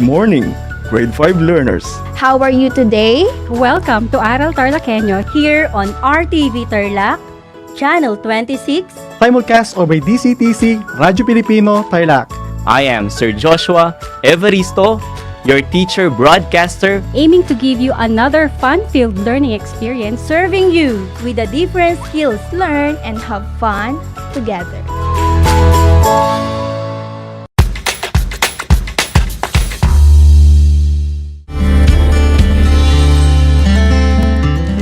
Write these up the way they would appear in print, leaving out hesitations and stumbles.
morning, grade 5 learners. How are you today? Welcome to Aral TarlakHenyo here on RTV Tarlac, Channel 26. Simulcast over DCTC, Radyo Pilipino, Tarlac. I am Sir Joshua Evaristo, your teacher broadcaster, Aiming to give you another fun-filled learning experience, Serving you with the different skills, learn and have fun together.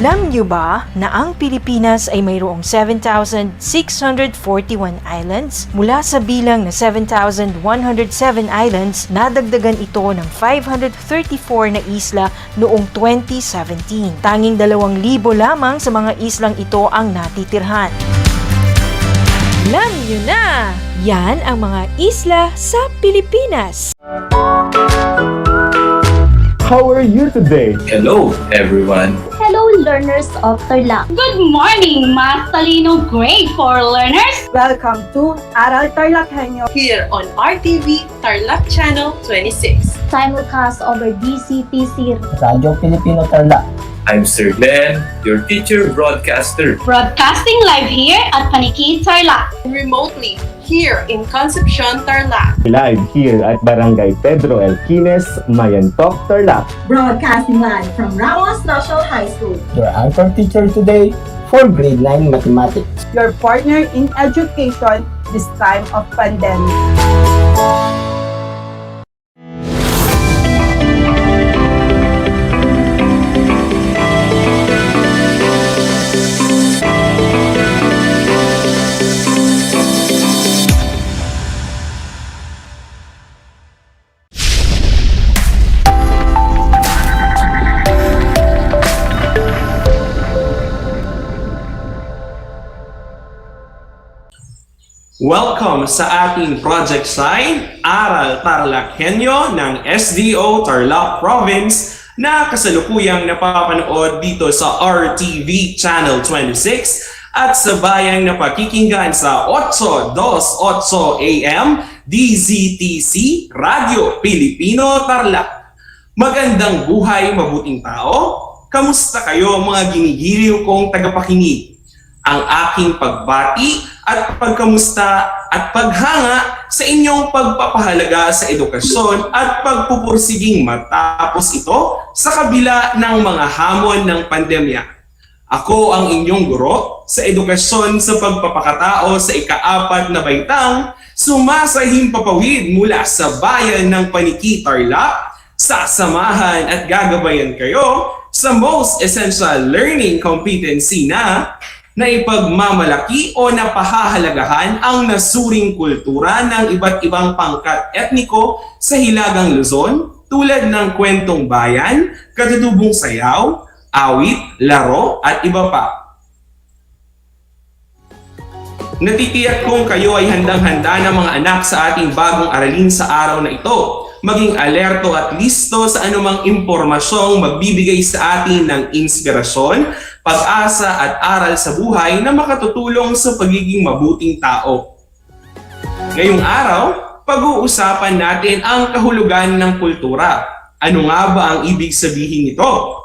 Alam niyo ba na ang Pilipinas ay mayroong 7,641 islands? Mula sa bilang na 7,107 islands, nadagdagan ito ng 534 na isla noong 2017. Tanging 2,000 lamang sa mga islang ito ang natitirhan. Alam niyo na! Yan ang mga isla sa Pilipinas. How are you today? Hello, everyone. Hello, learners of Tarlac. Good morning, Mas Talino Grade 4 learners! Welcome to Aral TarlakHenyo here on RTV Tarlac Channel 26. Simulcast over DCTC. Radyo Pilipino Tarlac. I'm Sir Glenn, your teacher broadcaster. Broadcasting live here at Paniki Tarlac. Remotely here in Concepcion, Tarlac. Live here at Barangay Pedro Elquines, Mayantok, Tarlac. Broadcasting live from Ramos National High School. Your anchor teacher today for grade 9 mathematics. Your partner in education this time of pandemic. Welcome sa ating project site, Aral TarlakHenyo ng SDO Tarlac Province na kasalukuyang napapanood dito sa RTV Channel 26 at sa bayang napakikinggan sa 828 AM DZTC Radio Pilipino Tarlac. Magandang buhay, mabuting tao. Kamusta kayo mga ginigiliw kong tagapakinig? Ang aking pagbati at pagkamusta at paghanga sa inyong pagpapahalaga sa edukasyon at pagpupursiging matapos ito sa kabila ng mga hamon ng pandemya. Ako ang inyong guro sa edukasyon sa pagpapakatao sa ika-4 na baitang, sumasahing papawid mula sa bayan ng Paniki Tarlac, sasamahan at gagabayan kayo sa Most Essential Learning Competency na ipagmamalaki o napahahalagahan ang nasuring kultura ng iba't ibang pangkat etniko sa Hilagang Luzon tulad ng kwentong bayan, katutubong sayaw, awit, laro at iba pa. Natitiyak kong kayo ay handang-handa na mga anak sa ating bagong aralin sa araw na ito. Maging alerto at listo sa anumang impormasyong magbibigay sa atin ng inspirasyon, pag-asa at aral sa buhay na makatutulong sa pagiging mabuting tao. Ngayong araw, pag-uusapan natin ang kahulugan ng kultura. Ano nga ba ang ibig sabihin nito?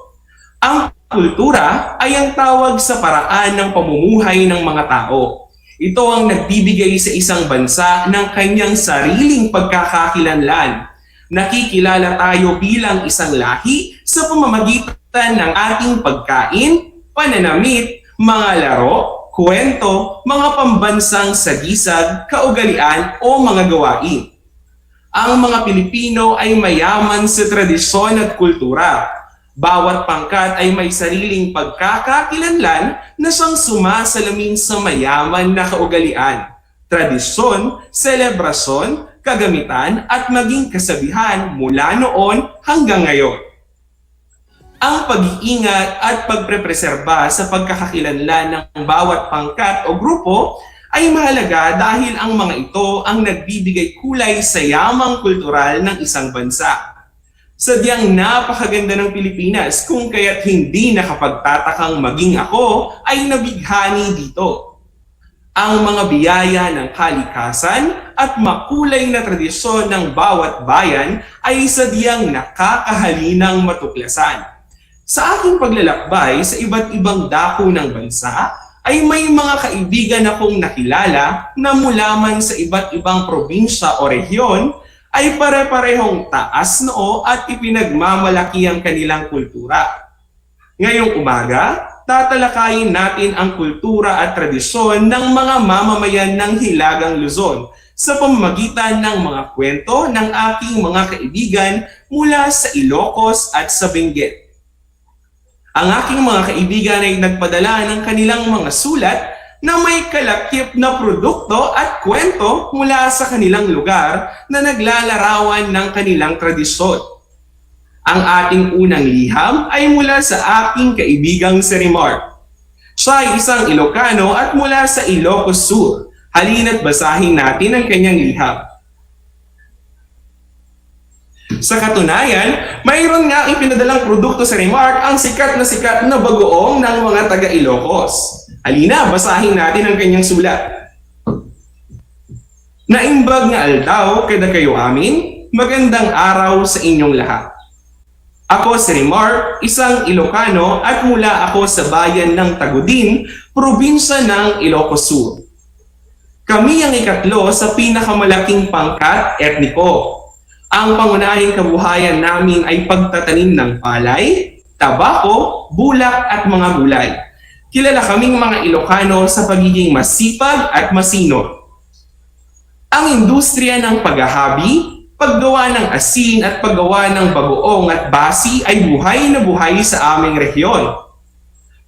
Ang kultura ay ang tawag sa paraan ng pamumuhay ng mga tao. Ito ang nagbibigay sa isang bansa ng kanyang sariling pagkakakilanlan. Nakikilala tayo bilang isang lahi sa pamamagitan ng ating pagkain, pananamit, mga laro, kwento, mga pambansang sagisag, kaugalian o mga gawain. Ang mga Pilipino ay mayaman sa tradisyon at kultura. Bawat pangkat ay may sariling pagkakakilanlan na siyang sumasalamin sa mayaman na kaugalian, tradisyon, selebrasyon, kagamitan at maging kasabihan mula noon hanggang ngayon. Ang pag-iingat at pagprepreserba sa pagkakakilanlan ng bawat pangkat o grupo ay mahalaga dahil ang mga ito ang nagbibigay kulay sa yamang kultural ng isang bansa. Sadyang napakaganda ng Pilipinas kung kaya't hindi nakapagtatakang maging ako ay nabighani dito. Ang mga biyaya ng kalikasan at makulay na tradisyon ng bawat bayan ay sadyang nakakahalinang matuklasan. Sa aking paglalakbay sa iba't ibang dako ng bansa, ay may mga kaibigan akong nakilala na mula man sa iba't ibang probinsya o rehiyon ay pare-parehong taas noo at ipinagmamalaki ang kanilang kultura. Ngayong umaga, tatalakayin natin ang kultura at tradisyon ng mga mamamayan ng Hilagang Luzon sa pamamagitan ng mga kwento ng aking mga kaibigan mula sa Ilocos at sa Benguet. Ang aking mga kaibigan ay nagpadala ng kanilang mga sulat na may kalakip na produkto at kwento mula sa kanilang lugar na naglalarawan ng kanilang tradisyon. Ang ating unang liham ay mula sa aking kaibigang si Rimar. Siya ay isang Ilocano at mula sa Ilocos Sur. Halina't basahin natin ang kanyang liham. Sa katunayan, mayroon nga ipinadalang produkto sa Remark ang sikat na bagoong ng mga taga-Ilocos. Halina, basahin natin ang kanyang sulat. Naimbag nga aldaw kada kayo amin, magandang araw sa inyong lahat. Ako si Remark, isang Ilocano at mula ako sa bayan ng Tagudin, probinsya ng Ilocos Sur. Kami ang ikatlo sa pinakamalaking pangkat etniko. Ang pangunahing kabuhayan namin ay pagtatanim ng palay, tabako, bulak at mga gulay. Kilala kaming mga Ilocano sa pagiging masipag at masinop. Ang industriya ng paghahabi, paggawa ng asin at paggawa ng bagoong at basi ay buhay na buhay sa aming rehiyon.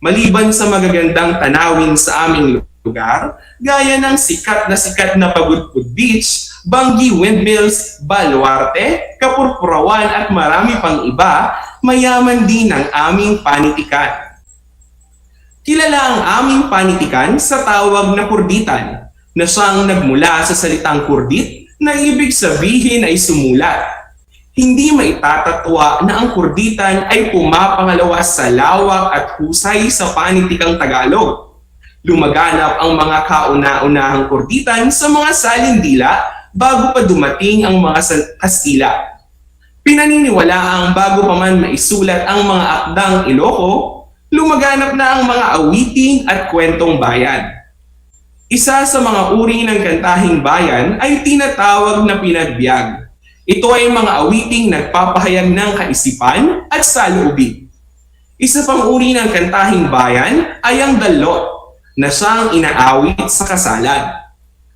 Maliban sa magagandang tanawin sa aming lugar, gaya ng sikat na Pagudpud Beach, Bangi Windmills, Baluarte, Kapurpurawan at marami pang iba, mayaman din ang aming panitikan. Kilala ang aming panitikan sa tawag na kurditan, na siyang nagmula sa salitang kurdit na ibig sabihin ay sumulat. Hindi maitatatwa na ang kurditan ay pumapangalawa sa lawak at husay sa panitikang Tagalog. Lumaganap ang mga kauna-unahang kurditan sa mga salindila bago pa dumating ang mga Kastila. Pinaniniwalaang bago pa man maisulat ang mga akdang Iloco, lumaganap na ang mga awiting at kwentong bayan. Isa sa mga uri ng kantahing bayan ay tinatawag na pinagbiag. Ito ay mga awiting nagpapahayag ng kaisipan at saloobin. Isa pang uri ng kantahing bayan ay ang dalot, na siyang inaawit sa kasalan,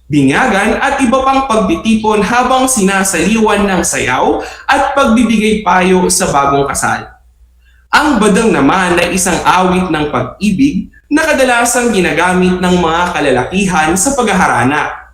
binyagan at iba pang pagbitipon habang sinasaliwan ng sayaw at pagbibigay payo sa bagong kasal. Ang badang naman ay isang awit ng pag-ibig na kadalasang ginagamit ng mga kalalakihan sa paghaharana.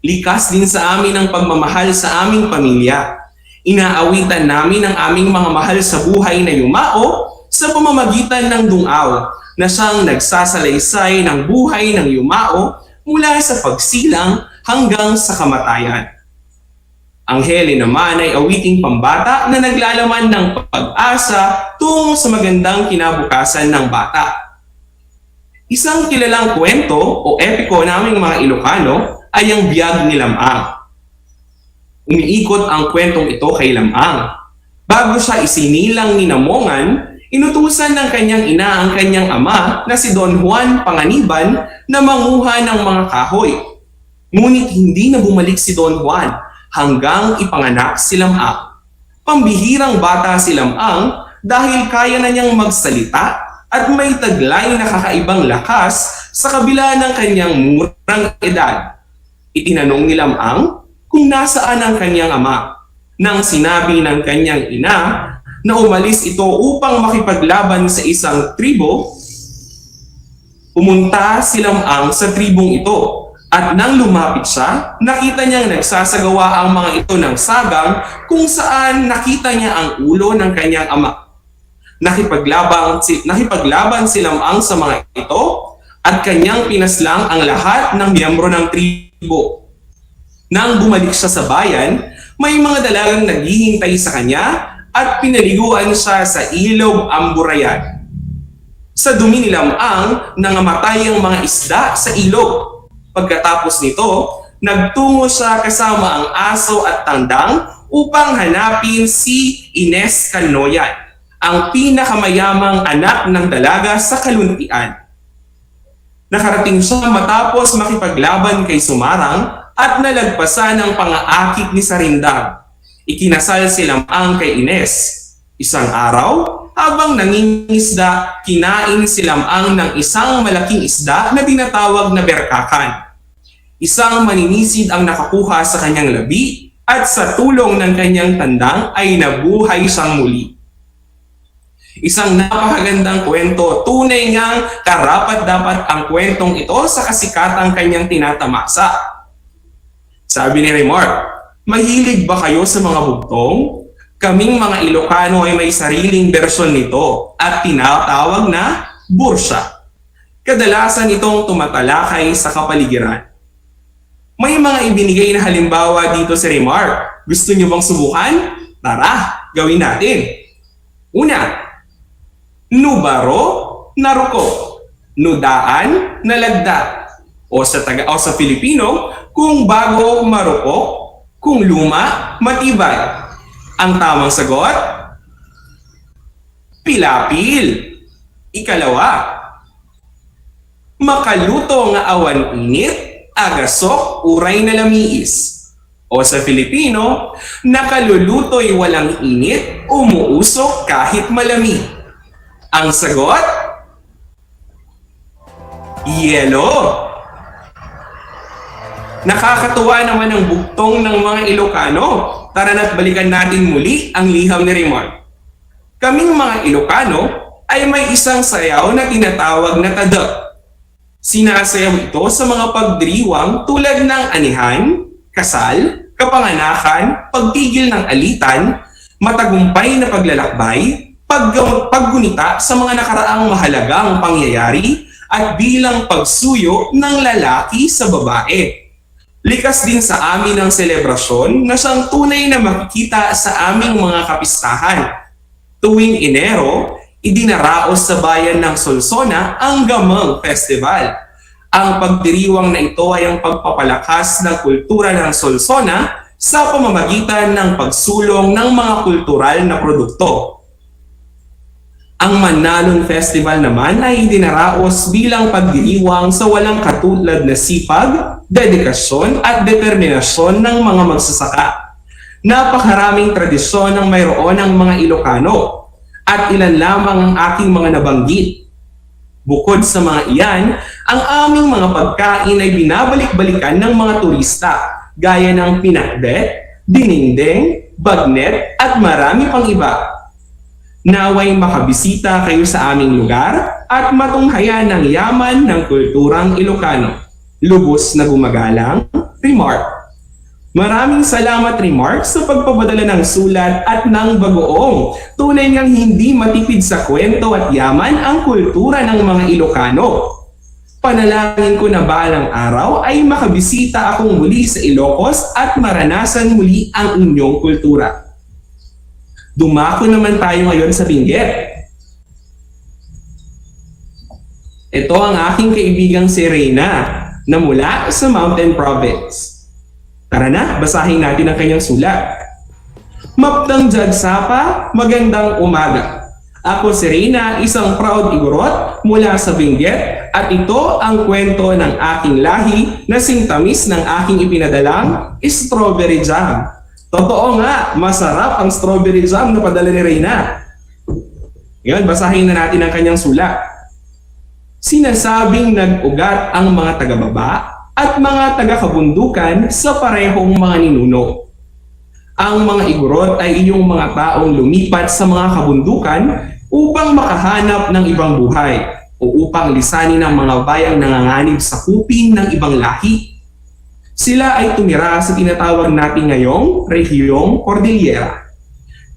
Likas din sa amin ang pagmamahal sa aming pamilya. Inaawitan namin ang aming mga mahal sa buhay na yumao sa pamamagitan ng dungaw na siyang nagsasalaysay ng buhay ng yumao mula sa pagsilang hanggang sa kamatayan. Ang Hele naman ay awiting pambata na naglalaman ng pag-asa tungo sa magandang kinabukasan ng bata. Isang kilalang kwento o epiko naming mga Ilocano ay ang biyag ni Lamang. Umiikot ang kwentong ito kay Lamang. Bago siya isinilang ni Namongan, inutusan ng kanyang ina ang kanyang ama na si Don Juan Panganiban na manguha ng mga kahoy. Ngunit hindi na bumalik si Don Juan hanggang ipanganak si Lamang. Pambihirang bata si Lamang dahil kaya na niyang magsalita at may taglay na kakaibang lakas sa kabila ng kanyang murang edad. Itinanong ni Lamang kung nasaan ang kanyang ama. Nang sinabi ng kanyang ina na umalis ito upang makipaglaban sa isang tribo, pumunta si Lamang sa tribong ito at nang lumapit siya, nakita niyang nagsasagawa ang mga ito ng sagang kung saan nakita niya ang ulo ng kanyang ama. Nakipaglaban si Lamang sa mga ito at kanyang pinaslang ang lahat ng miyembro ng tribo. Nang bumalik siya sa bayan, may mga dalagang naghihintay sa kanya at pinaliguan siya sa ilog Amburayan. Sa dumi ni lamang nangamatay ang mga isda sa ilog. Pagkatapos nito, nagtungo siya kasama ang aso at tandang upang hanapin si Ines Canoyan, ang pinakamayamang anak ng dalaga sa kaluntian. Nakarating siya matapos makipaglaban kay Sumarang at nalagpasan ang pangaakit ni Sarindang. Ikinasal si lamang kay Ines. Isang araw, habang nangingisda, kinain si lamang ng isang malaking isda na tinatawag na berkakan. Isang maninisid ang nakakuha sa kanyang labi at sa tulong ng kanyang tandang ay nabuhay siyang muli. Isang napakagandang kwento, tunay ngang karapat-dapat ang kwentong ito sa kasikatang kanyang tinatamasa. Sabi ni Remark, mahilig ba kayo sa mga bugtong? Kaming mga Ilocano ay may sariling bersyon nito at tinatawag na bursya. Kadalasan itong tumatalakay sa kapaligiran. May mga ibinigay na halimbawa dito sa Remark. Gusto niyo bang subukan? Tara, gawin natin. Una, nubaro, naruko. Nudaan, nalagda. O sa Filipino, kung bago, marupok. Kung luma, matibay. Ang tamang sagot? Pilapil. Ikalawa, makaluto nga awan init, agasok, uray na lamiis. O sa Filipino, nakaluluto'y walang init, umuusok kahit malamig. Ang sagot? Yelo. Nakakatuwa naman ang bugtong ng mga Ilocano. Tara na't balikan natin muli ang liham ni Remark. Kaming mga Ilocano ay may isang sayaw na tinatawag na tadak. Sinasayaw ito sa mga pagdiriwang tulad ng anihan, kasal, kapanganakan, pagtigil ng alitan, matagumpay na paglalakbay, paggunita sa mga nakaraang mahalagang pangyayari at bilang pagsuyo ng lalaki sa babae. Likas din sa amin ang selebrasyon na siyang tunay na makikita sa aming mga kapistahan. Tuwing Enero, idinaraos sa bayan ng Solsona ang Gamang Festival. Ang pagdiriwang na ito ay ang pagpapalakas ng kultura ng Solsona sa pamamagitan ng pagsulong ng mga kultural na produkto. Ang Manalong Festival naman ay idinaraos bilang pagdiriwang sa walang katulad na sipag, dedikasyon at determinasyon ng mga magsasaka. Napakaraming tradisyon ang mayroon ng mga Ilocano at ilan lamang ang aking mga nabanggit. Bukod sa mga iyan, ang aming mga pagkain ay binabalik-balikan ng mga turista gaya ng pinakbet, dinindeng, bagnet at marami pang iba. Naway makabisita kayo sa aming lugar at matunghayan ng yaman ng kulturang Ilocano. Lubos na gumagalang, Remark. Maraming salamat, Remark, sa pagpapadala ng sulat at ng bagoong. Tunay ngang hindi matipid sa kwento at yaman ang kultura ng mga Ilocano. Panalangin ko na balang araw ay makabisita akong muli sa Ilocos at maranasan muli ang inyong kultura. Dumako naman tayo ngayon sa Benguet. Ito ang aking kaibigang si Reyna na mula sa Mountain Province. Tara na, basahin natin ang kanyang sulat. Maptang Jagsapa, magandang umaga. Ako si Reyna, isang proud Igorot mula sa Benguet at ito ang kwento ng aking lahi na singtamis ng aking ipinadalang strawberry jam. Totoo nga, masarap ang strawberry jam na padala ni Reyna. Ngayon, basahin na natin ang kanyang sulat. Sinasabing nag-ugat ang mga taga-baba at mga taga-kabundukan sa parehong mga ninuno. Ang mga Igorot ay iyong mga taong lumipat sa mga kabundukan upang makahanap ng ibang buhay o upang lisanin ang mga bayang nanganganib sa kuping ng ibang lahi. Sila ay tumira sa tinatawag natin ngayong Rehiyong Cordillera.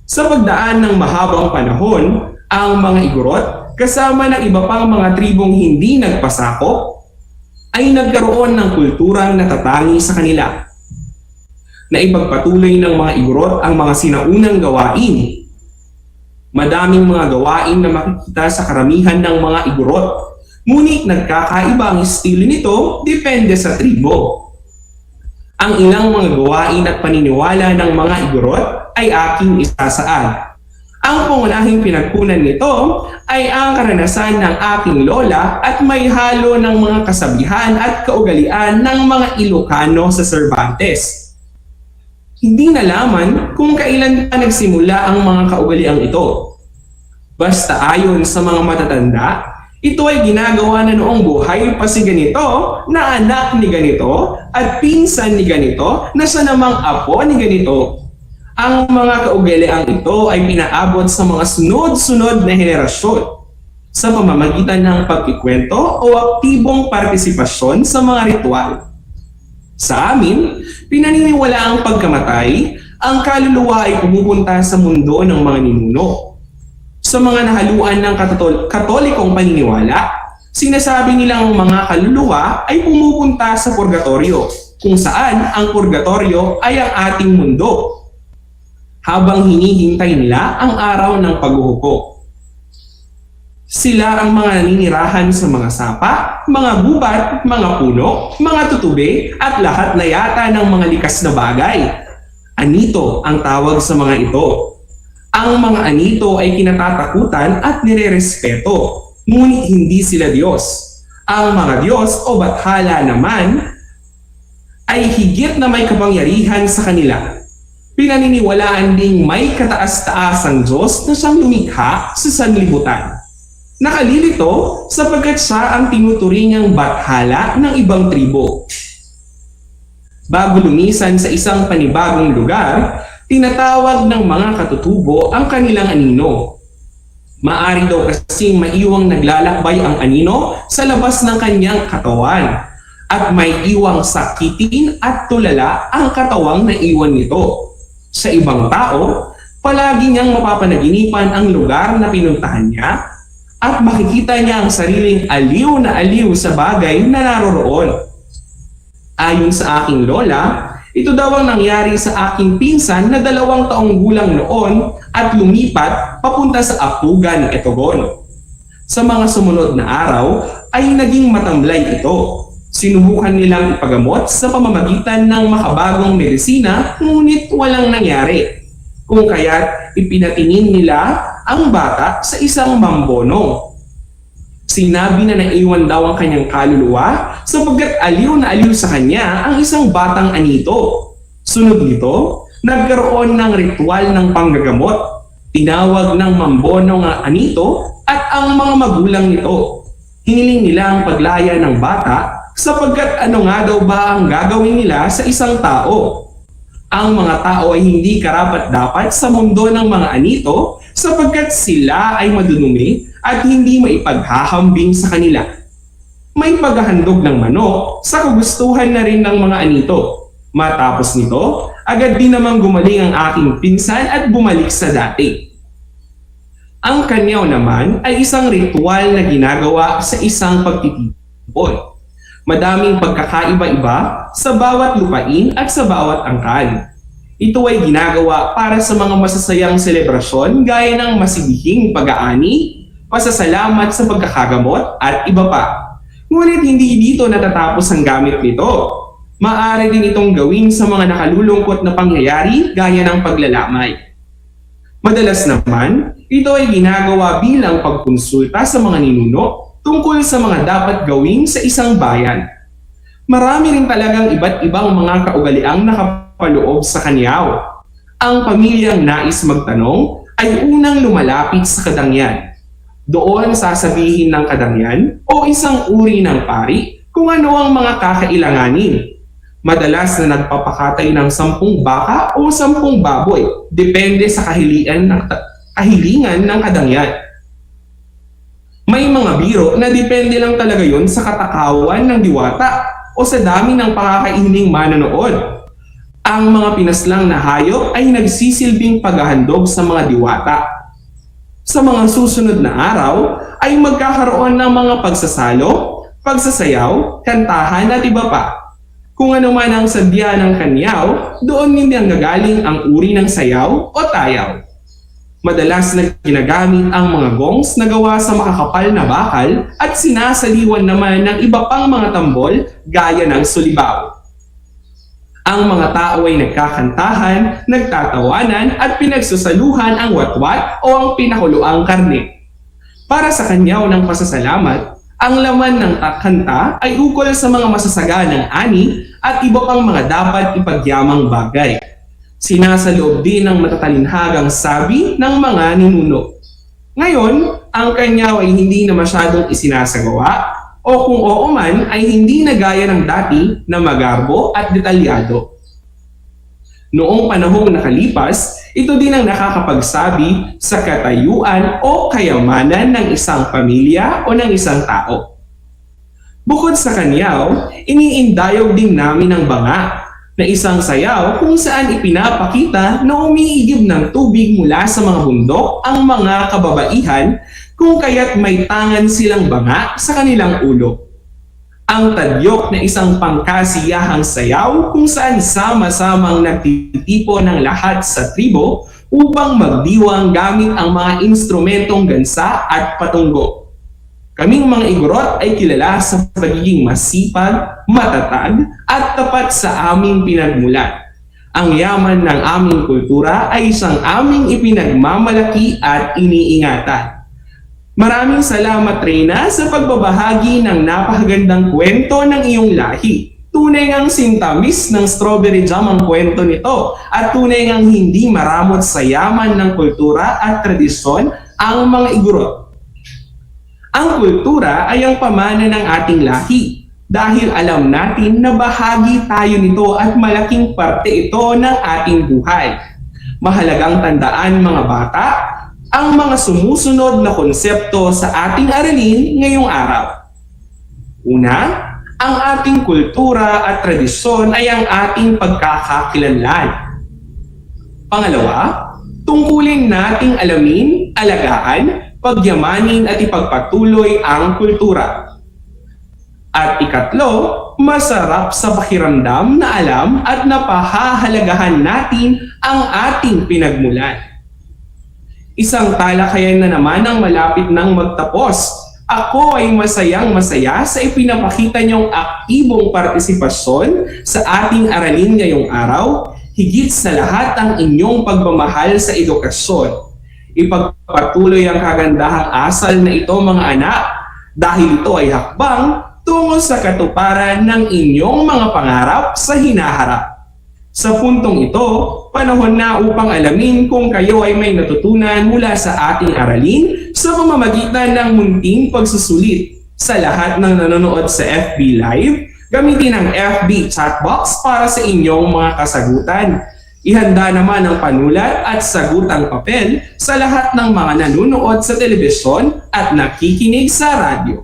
Sa pagdaan ng mahabang panahon, ang mga Igorot kasama ng iba pang mga tribong hindi nagpasakop ay nagkaroon ng kulturang natatangi sa kanila. Naipagpatuloy ng mga Igorot ang mga sinaunang gawain. Madaming mga gawain na makikita sa karamihan ng mga igorot. Ngunit nagkakaiba ang estilo nito depende sa tribo. Ang ilang mga gawain at paniniwala ng mga igorot ay aking isasaad. Ang pangunahing pinagkunan nito ay ang karanasan ng aking lola at may halo ng mga kasabihan at kaugalian ng mga Ilocano sa Cervantes. Hindi nalaman kung kailan pa nagsimula ang mga kaugaliang ito. Basta ayon sa mga matatanda, ito ay ginagawa na noong buhay pa si ganito na anak ni ganito at pinsan ni ganito na siya namang apo ni ganito. Ang mga kaugaliang ito ay pinaabot sa mga sunod-sunod na henerasyon sa pamamagitan ng pagkikwento o aktibong partisipasyon sa mga ritual. Sa amin, pinaniniwala ang pagkamatay, ang kaluluwa ay pumupunta sa mundo ng mga ninuno. Sa mga nahaluan ng katolikong paniniwala, sinasabi nilang mga kaluluwa ay pumupunta sa purgatorio, kung saan ang purgatorio ay ang ating mundo, habang hinihintay nila ang araw ng paghuhukom. Sila ang mga naninirahan sa mga sapa, mga gubat, mga puno, mga tutube at lahat na yata ng mga likas na bagay. Anito ang tawag sa mga ito. Ang mga anito ay kinatatakutan at nirerespeto, ngunit hindi sila Diyos. Ang mga Diyos o bathala naman ay higit na may kapangyarihan sa kanila. Pinaniniwalaan ding may kataas-taasang Diyos na siyang lumikha sa sanlibutan. Nakalilito sapagkat siya ang tinuturingang bathala ng ibang tribo. Bago lumisan sa isang panibagong lugar, tinatawag ng mga katutubo ang kanilang anino. Maari daw kasing maiwang naglalakbay ang anino sa labas ng kanyang katawan at may iwang sakitin at tulala ang katawang naiwan nito. Sa ibang tao, palagi niyang mapapanaginipan ang lugar na pinuntahan niya at makikita niya ang sariling aliw na aliw sa bagay na naroroon. Ayon sa aking lola, ito daw ang nangyari sa aking pinsan na 2 taong gulang noon at lumipat papunta sa Apugan, Etogon. Sa mga sumunod na araw ay naging matamlay ito. Sinubukan nilang ipagamot sa pamamagitan ng makabagong medisina ngunit walang nangyari. Kung kaya't ipinatingin nila ang bata sa isang mambono. Sinabi na naiwan daw ang kanyang kaluluwa sapagkat aliw na aliw sa kanya ang isang batang anito. Sunod nito, nagkaroon ng ritual ng panggagamot. Tinawag ng mambono ng anito at ang mga magulang nito. Hiniling nila ang paglaya ng bata sapagkat ano nga daw ba ang gagawin nila sa isang tao? Ang mga tao ay hindi karapat-dapat sa mundo ng mga anito sapagkat sila ay madunumi at hindi maipaghahambing sa kanila. May paghahandog ng manok sa kagustuhan na rin ng mga anito. Matapos nito, agad din namang gumaling ang aking pinsan at bumalik sa dati. Ang kanyaw naman ay isang ritual na ginagawa sa isang pagtitipon. Madaming pagkakaiba-iba sa bawat lupain at sa bawat angkan. Ito ay ginagawa para sa mga masasayang selebrasyon gaya ng masidihing pag-aani, pasasalamat sa pagkakagamot at iba pa. Ngunit hindi dito natatapos ang gamit nito. Maaari din itong gawin sa mga nakalulungkot na pangyayari gaya ng paglalamay. Madalas naman, ito ay ginagawa bilang pagkonsulta sa mga ninuno tungkol sa mga dapat gawin sa isang bayan. Marami rin talagang iba't ibang mga kaugaliang nakapaloob sa kanyaw. Ang pamilyang nais magtanong ay unang lumalapit sa kadangyan. Doon sasabihin ng kadangyan o isang uri ng pari kung ano ang mga kakailanganin. Madalas na nagpapakatay ng 10 baka o 10 baboy, depende sa kahilingan ng kadangyan. May mga biro na depende lang talaga yon sa katakawan ng diwata o sa dami ng pakakaining manonood. Ang mga pinaslang na hayop ay nagsisilbing paghahandog sa mga diwata. Sa mga susunod na araw ay magkakaroon ng mga pagsasalo, pagsasayaw, kantahan at iba pa. Kung ano man ang sadya ng kanyaw, doon din ang gagaling ang uri ng sayaw o tayaw. Madalas na ginagamit ang mga gongs na gawa sa makakapal na bakal at sinasaliwan naman ng iba pang mga tambol gaya ng sulibaw. Ang mga tao ay nagkakantahan, nagtatawanan at pinagsusaluhan ang watwat o ang pinakuluang karne. Para sa kanyaw ng pasasalamat, ang laman ng kanta ay ukol sa mga masasaganang ani at iba pang mga dapat ipagyamang bagay. Sinasaloob din ng matatalinhagang sabi ng mga ninuno. Ngayon, ang kanyaw ay hindi na masyadong isinasagawa o kung oo man ay hindi na gaya ng dati na magarbo at detalyado. Noong panahong nakalipas, ito din ang nakakapagsabi sa katayuan o kayamanan ng isang pamilya o ng isang tao. Bukod sa kanyaw, iniindayog din namin ang banga na isang sayaw kung saan ipinapakita na umiigib ng tubig mula sa mga bundok ang mga kababaihan kung kaya't may tangan silang banga sa kanilang ulo. Ang tadyok na isang pangkasiyahang sayaw kung saan sama-samang nagtitipo ng lahat sa tribo upang magdiwang gamit ang mga instrumentong gansa at patunggo. Kaming mga Igorot ay kilala sa pagiging masipag, matatag at tapat sa aming pinagmulan. Ang yaman ng aming kultura ay isang aming ipinagmamalaki at iniingatan. Maraming salamat, Reyna, sa pagbabahagi ng napakagandang kwento ng iyong lahi. Tunay ngang sintamis ng strawberry jam ang kwento nito at tunay ngang hindi maramot sa yaman ng kultura at tradisyon ang mga Igorot. Ang kultura ay ang pamana ng ating lahi dahil alam natin na bahagi tayo nito at malaking parte ito ng ating buhay. Mahalagang tandaan mga bata ang mga sumusunod na konsepto sa ating aralin ngayong araw. Una, ang ating kultura at tradisyon ay ang ating pagkakakilanlan. Pangalawa, tungkulin nating alamin, alagaan, pagyamanin at ipagpatuloy ang kultura. At ikatlo, masarap sa pakiramdam na alam at napahahalagahan natin ang ating pinagmulan. Isang talakayan na naman ang malapit nang magtapos. Ako ay masayang-masaya sa ipinapakita niyong aktibong partisipasyon sa ating aralin ngayong araw, higit sa lahat ang inyong pagmamahal sa edukasyon. Ipagpatuloy ang kagandahang asal na ito mga anak dahil ito ay hakbang tungo sa katuparan ng inyong mga pangarap sa hinaharap. Sa puntong ito, panahon na upang alamin kung kayo ay may natutunan mula sa ating aralin sa pamamagitan ng munting pagsusulit. Sa lahat ng nanonood sa FB Live, gamitin ang FB chat box para sa inyong mga kasagutan. Ihanda naman ang panulat at sagutang papel sa lahat ng mga nanonood sa telebisyon at nakikinig sa radyo.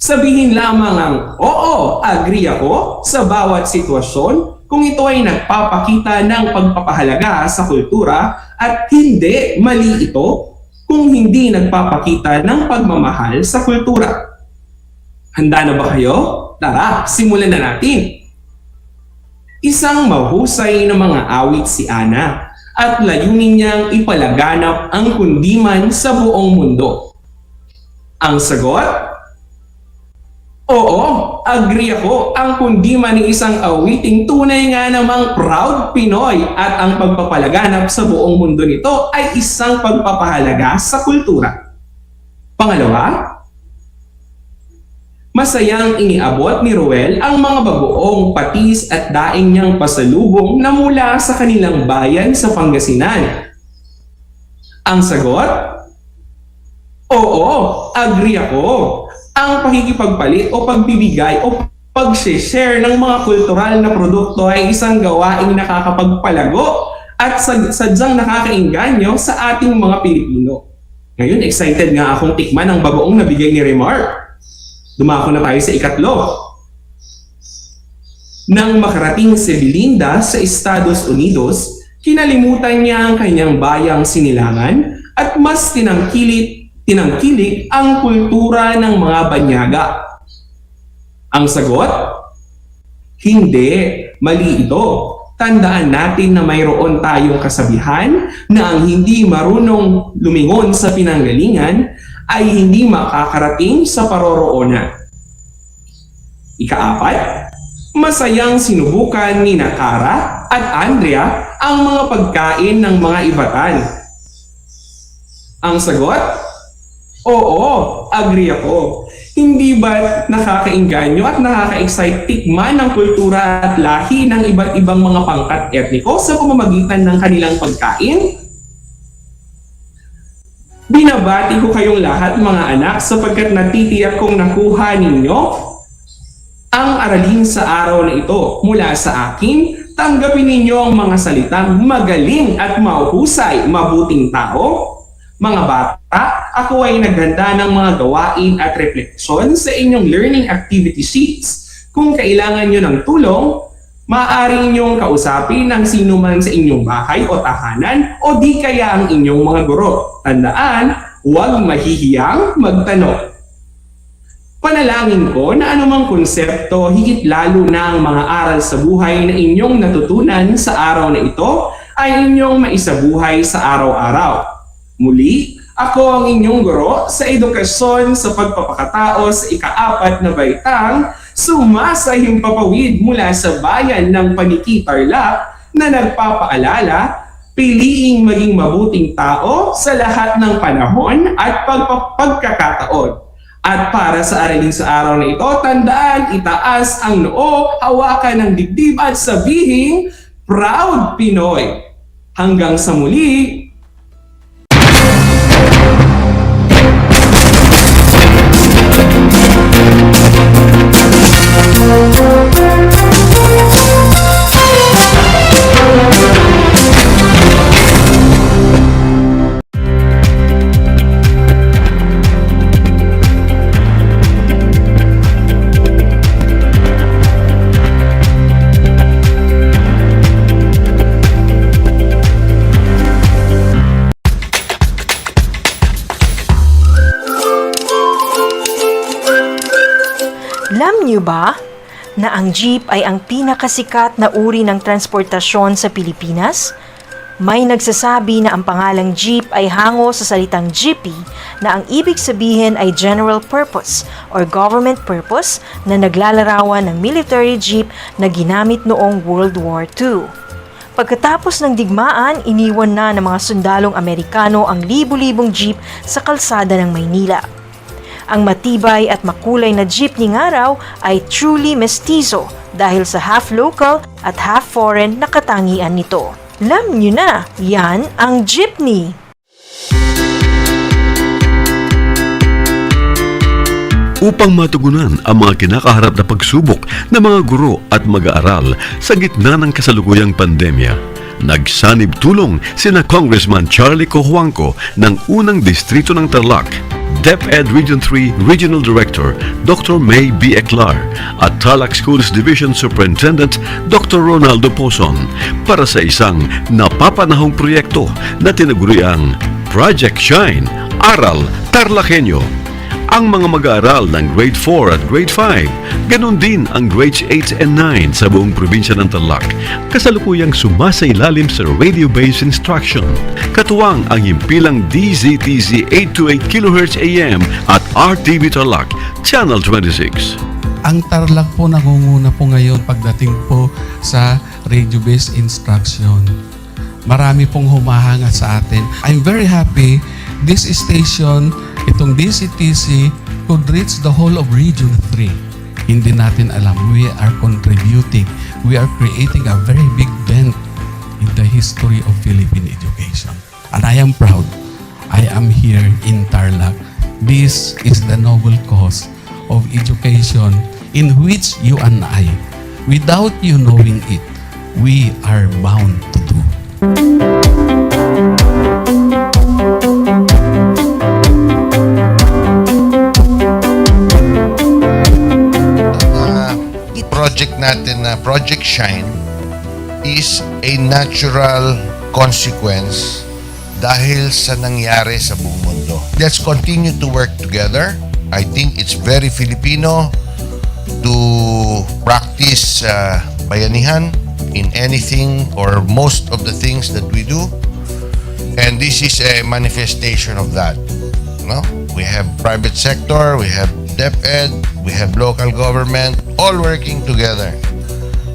Sabihin lamang ang oo, agree ako sa bawat sitwasyon kung ito ay nagpapakita ng pagpapahalaga sa kultura at hindi, mali ito kung hindi nagpapakita ng pagmamahal sa kultura. Handa na ba kayo? Tara, simulan na natin! Isang mahusay na mga awit si Ana at layunin niyang ipalaganap ang kundiman sa buong mundo. Ang sagot? Oo, agree ako. Ang kundiman ni isang awiting tunay nga namang proud Pinoy at ang pagpapalaganap sa buong mundo nito ay isang pagpapahalaga sa kultura. Pangalawa, masayang iniabot ni Ruel ang mga bagoong patis at daing niyang pasalubong na mula sa kanilang bayan sa Pangasinan. Ang sagot? Oo, agree ako. Ang pakikipagpalit o pagbibigay o pag-share ng mga kultural na produkto ay isang gawaing nakakapagpalago at sadyang nakakainganyo sa ating mga Pilipino. Ngayon, excited nga akong tikman ang bagoong nabigay ni Remark. Dumako na tayo sa ikatlo. Nang makarating si Belinda sa Estados Unidos, kinalimutan niya ang kanyang bayang sinilangan at mas tinangkilik ang kultura ng mga banyaga. Ang sagot? Hindi, mali ito. tandaan natin na mayroon tayong kasabihan na ang hindi marunong lumingon sa pinanggalingan ay hindi makakarating sa paroroonan. Ika-4, masayang sinubukan ni Kara at Andrea ang mga pagkain ng mga ibatan. Ang sagot? Oo, agree ako. Hindi ba nakakainganyo at nakaka-excite tikman ng kultura at lahi ng iba't ibang mga pangkat etniko sa pamamagitan ng kanilang pagkain? Binabati ko kayong lahat mga anak sapagkat natitiyak kong nakuha ninyo ang aralin sa araw na ito mula sa akin. Tanggapin ninyo ang mga salitang magaling at mahuhusay, mabuting tao. Mga bata, ako ay naghanda ng mga gawain at refleksyon sa inyong learning activity sheets. Kung kailangan nyo ng tulong, maaari inyong kausapin ng sino man sa inyong bahay o tahanan o di kaya ang inyong mga guro. Tandaan, huwag mahihiyang magtanong. Panalangin ko na anumang konsepto, higit lalo na ang mga aral sa buhay na inyong natutunan sa araw na ito ay inyong maisabuhay sa araw-araw. Muli, ako ang inyong guro sa edukasyon sa pagpapakatao sa ika-4 na baitang sumasahimpapawid mula sa bayan ng Paniki Tarlac na nagpapaalala, piliing maging mabuting tao sa lahat ng panahon at pagkakataon. At para sa aralin sa araw na ito, tandaan, itaas ang noo, hawakan ng dibdib at sabihing, Proud Pinoy! Hanggang sa muli! Alam niyo ba na ang jeep ay ang pinakasikat na uri ng transportasyon sa Pilipinas? May nagsasabi na ang pangalang jeep ay hango sa salitang jeepy na ang ibig sabihin ay general purpose or government purpose na naglalarawan ng military jeep na ginamit noong World War II. Pagkatapos ng digmaan, iniwan na ng mga sundalong Amerikano ang libu-libong jeep sa kalsada ng Maynila. Ang matibay at makulay na jeepney nga raw ay truly mestizo dahil sa half local at half foreign na katangian nito. Alam nyo na, yan ang jeepney! Upang matugunan ang mga kinakaharap na pagsubok ng mga guro at mag-aaral sa gitna ng kasalukuyang pandemya, nagsanib tulong sina Congressman Charlie Cojuangco ng unang distrito ng Tarlac, DEPED Region 3 Regional Director Dr. May B. Eclar at Tarlac Schools Division Superintendent Dr. Ronaldo Pozon para sa isang napapanahong proyekto na tinaguriang Project Shine, Aral TarlakHenyo. Ang mga mag-aaral ng Grade 4 at Grade 5, ganun din ang Grades 8 and 9 sa buong probinsya ng Tarlac, kasalukuyang sumasailalim sa radio-based instruction. Katuwang ang himpilang DZTZ 828 kHz AM at RTV Tarlac, Channel 26. Ang Tarlac po nangunguna po ngayon pagdating po sa radio-based instruction. Marami pong humahanga sa atin. I'm very happy this station, itong DCTC, could reach the whole of Region 3. Hindi natin alam, we are contributing, we are creating a very big dent in the history of Philippine education. And I am proud, I am here in Tarlac. This is the noble cause of education in which you and I, without you knowing it, we are bound to do. Project natin na Project Shine is a natural consequence dahil sa nangyari sa buong mundo. Let's continue to work together. I think it's very Filipino to practice bayanihan, in anything or most of the things that we do. And this is a manifestation of that. No? We have private sector, we have DEPED, we have local government, all working together.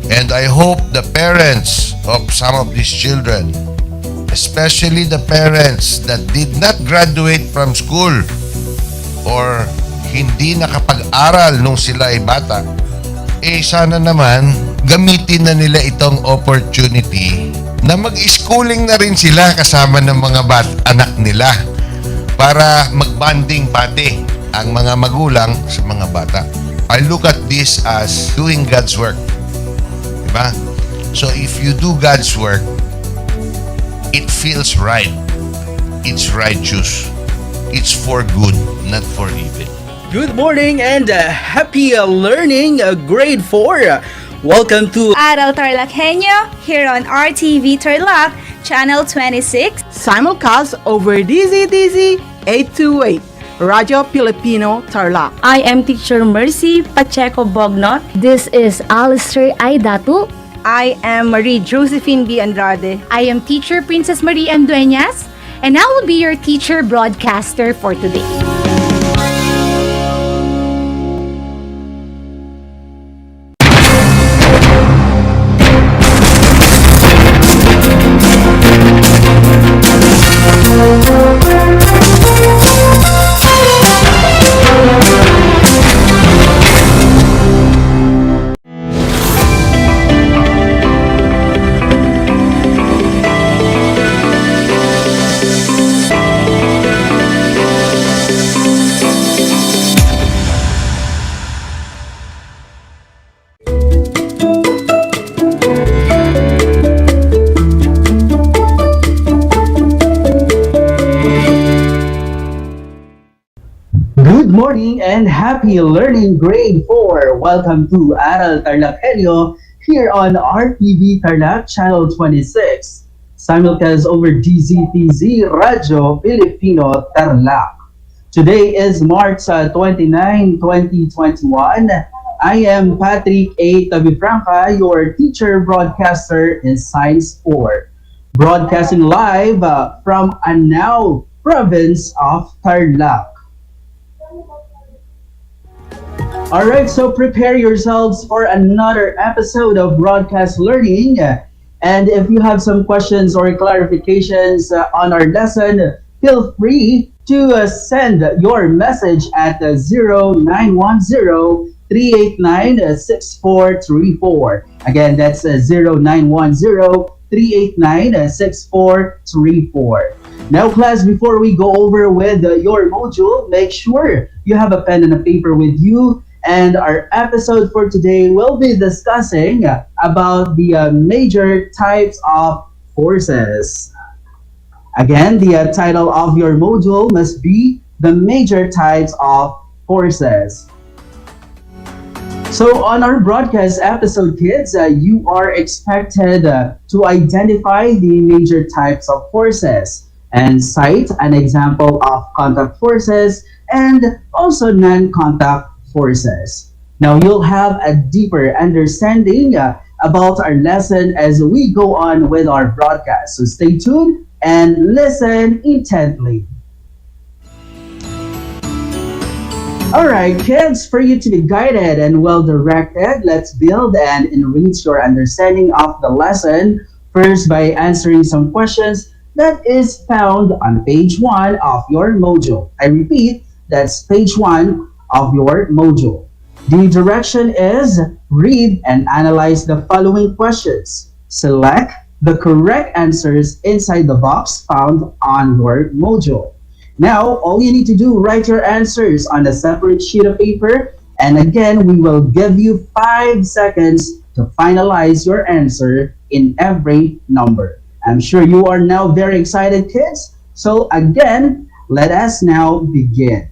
And I hope the parents of some of these children, especially the parents that did not graduate from school or hindi nakapag-aral nung sila ay bata, sana naman gamitin na nila itong opportunity na mag-schooling na rin sila kasama ng mga anak nila para mag-bonding pati ang mga magulang sa mga bata. I look at this as doing God's work. Diba? So if you do God's work, it feels right. It's righteous. It's for good, not for evil. Good morning and happy learning, grade 4. Welcome to Aral TarlakHenyo here on RTV Tarlac, Channel 26. Simulcast over DZDZ 828, Radio Filipino Tarlac. I am Teacher Mercy Pacheco Bognot. This is Alistair Aidatu. I am Marie Josephine B. Andrade. I am Teacher Princess Marie M. Dueñas, and I will be your teacher broadcaster for today. Good morning and happy learning, grade 4. Welcome to Aral TarlakHenyo here on RTV Tarlac, Channel 26. Simulcast over DZTZ Radio Filipino Tarlac. Today is March 29, 2021. I am Patrick A. Tabifranca, your teacher broadcaster in Science 4. Broadcasting live from Anao, province of Tarlac. Alright, so prepare yourselves for another episode of Broadcast Learning. And if you have some questions or clarifications on our lesson, feel free to send your message at 0910-389-6434. Again, that's 0910-389-6434. Now, class, before we go over with your module, make sure you have a pen and a paper with you. And our episode for today will be discussing about the major types of forces. Again, the title of your module must be the major types of forces. So on our broadcast episode, kids, you are expected to identify the major types of forces and cite an example of contact forces and also non-contact forces. Now you'll have a deeper understanding about our lesson as we go on with our broadcast. So stay tuned and listen intently. Alright kids, for you to be guided and well directed, let's build and enrich your understanding of the lesson. First, by answering some questions that is found on page 1 of your module. I repeat, that's page 1 of your module. The direction is read and analyze the following questions. Select the correct answers inside the box found on your module. Now, all you need to do, write your answers on a separate sheet of paper, and again, we will give you 5 seconds to finalize your answer in every number. I'm sure you are now very excited, kids. So again, let us now begin.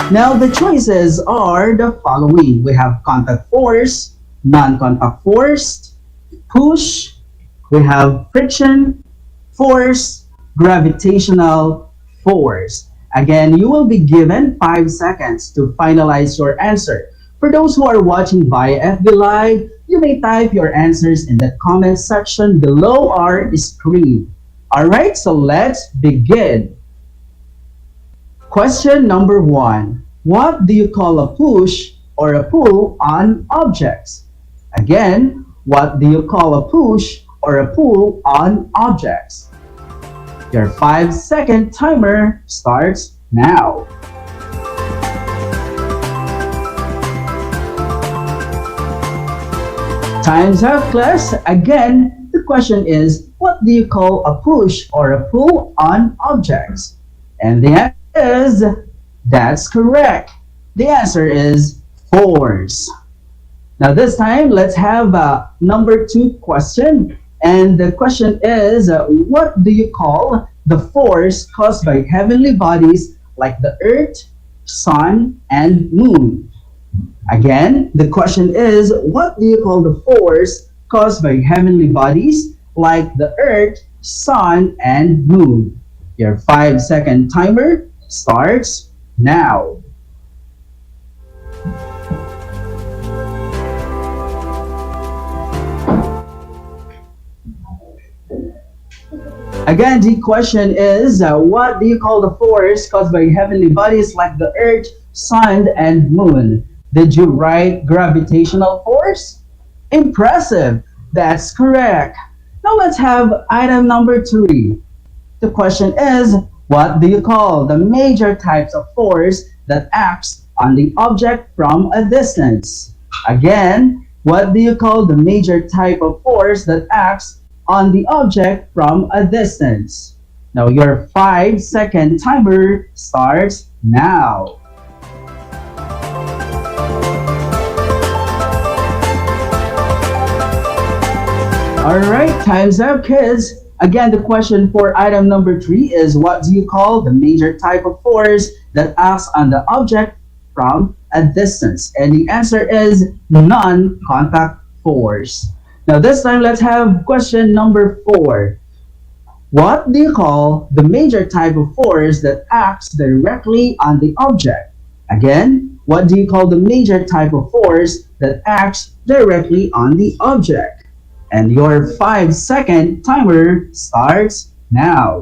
Now, the choices are the following. We have contact force, non-contact force, push, we have friction, force, gravitational force. Again, you will be given 5 seconds to finalize your answer. For those who are watching via FB Live, you may type your answers in the comment section below our screen. Alright, so let's begin. Question number 1. What do you call a push or a pull on objects? Again, what do you call a push or a pull on objects? Your 5-second timer starts now. Time's up, class. Again, the question is, what do you call a push or a pull on objects? And the answer is, that's correct. The answer is force. Now this time, let's have a number 2 question. And the question is, what do you call the force caused by heavenly bodies like the Earth, Sun, and Moon? Again, the question is, what do you call the force caused by heavenly bodies like the Earth, Sun, and Moon? Your 5-second timer starts now. Again, the question is, what do you call the force caused by heavenly bodies like the Earth, Sun, and Moon? Did you write gravitational force? Impressive! That's correct. Now let's have item number 3. The question is, what do you call the major types of force that acts on the object from a distance? Again, what do you call the major type of force that acts on the object from a distance? Now your 5-second timer starts now. Alright, time's up, kids. Again, the question for item number 3 is, what do you call the major type of force that acts on the object from a distance? And the answer is non-contact force. Now this time, let's have question number 4. What do you call the major type of force that acts directly on the object? Again, what do you call the major type of force that acts directly on the object? And your 5-second timer starts now.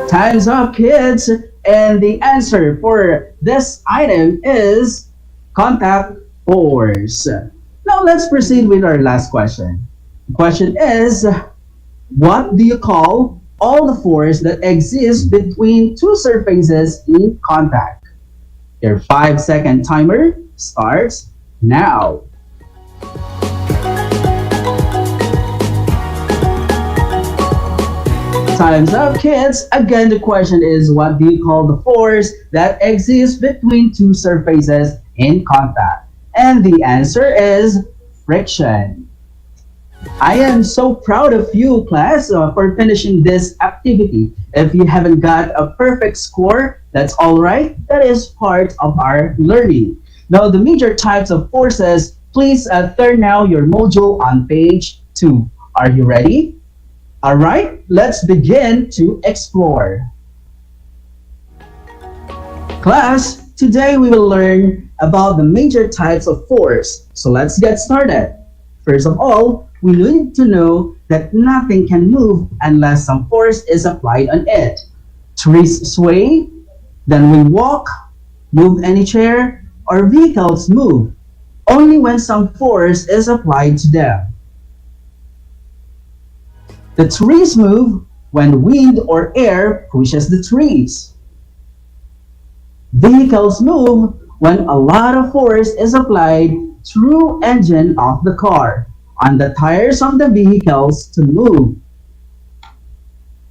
Time's up, kids. And the answer for this item is contact force. Now let's proceed with our last question. The question is, what do you call all the force that exists between two surfaces in contact? Your 5-second timer starts now. Time's up, kids. Again, the question is, what do you call the force that exists between two surfaces in contact? And the answer is friction. I am so proud of you, class, for finishing this activity. If you haven't got a perfect score, that's all right. That is part of our learning. Now, the major types of forces, please turn now your module on page 2. Are you ready? All right, let's begin to explore. Class, today we will learn about the major types of force. So let's get started. First of all, we need to know that nothing can move unless some force is applied on it. Trees sway, then we walk, move any chair, or vehicles move, only when some force is applied to them. The trees move when wind or air pushes the trees. Vehicles move when a lot of force is applied through engine of the car on the tires of the vehicles to move.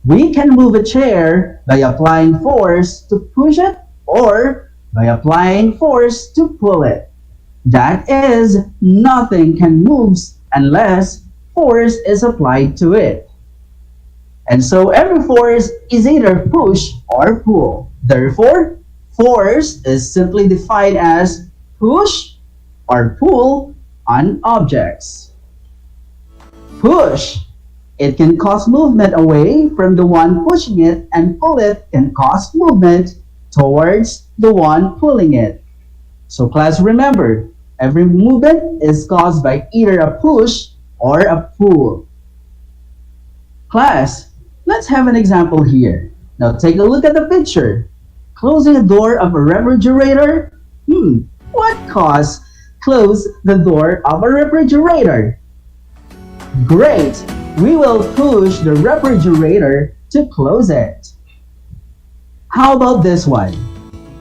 We can move a chair by applying force to push it or by applying force to pull it. That is, nothing can move unless force is applied to it. And so every force is either push or pull. Therefore, force is simply defined as push or pull on objects. Push It can cause movement away from the one pushing it, and pull it can cause movement towards the one pulling it. So class, remember, every movement is caused by either a push or a pull. Class, let's have an example here. Now take a look at the picture. Closing a door of a refrigerator? What caused close the door of a refrigerator? Great! We will push the refrigerator to close it. How about this one?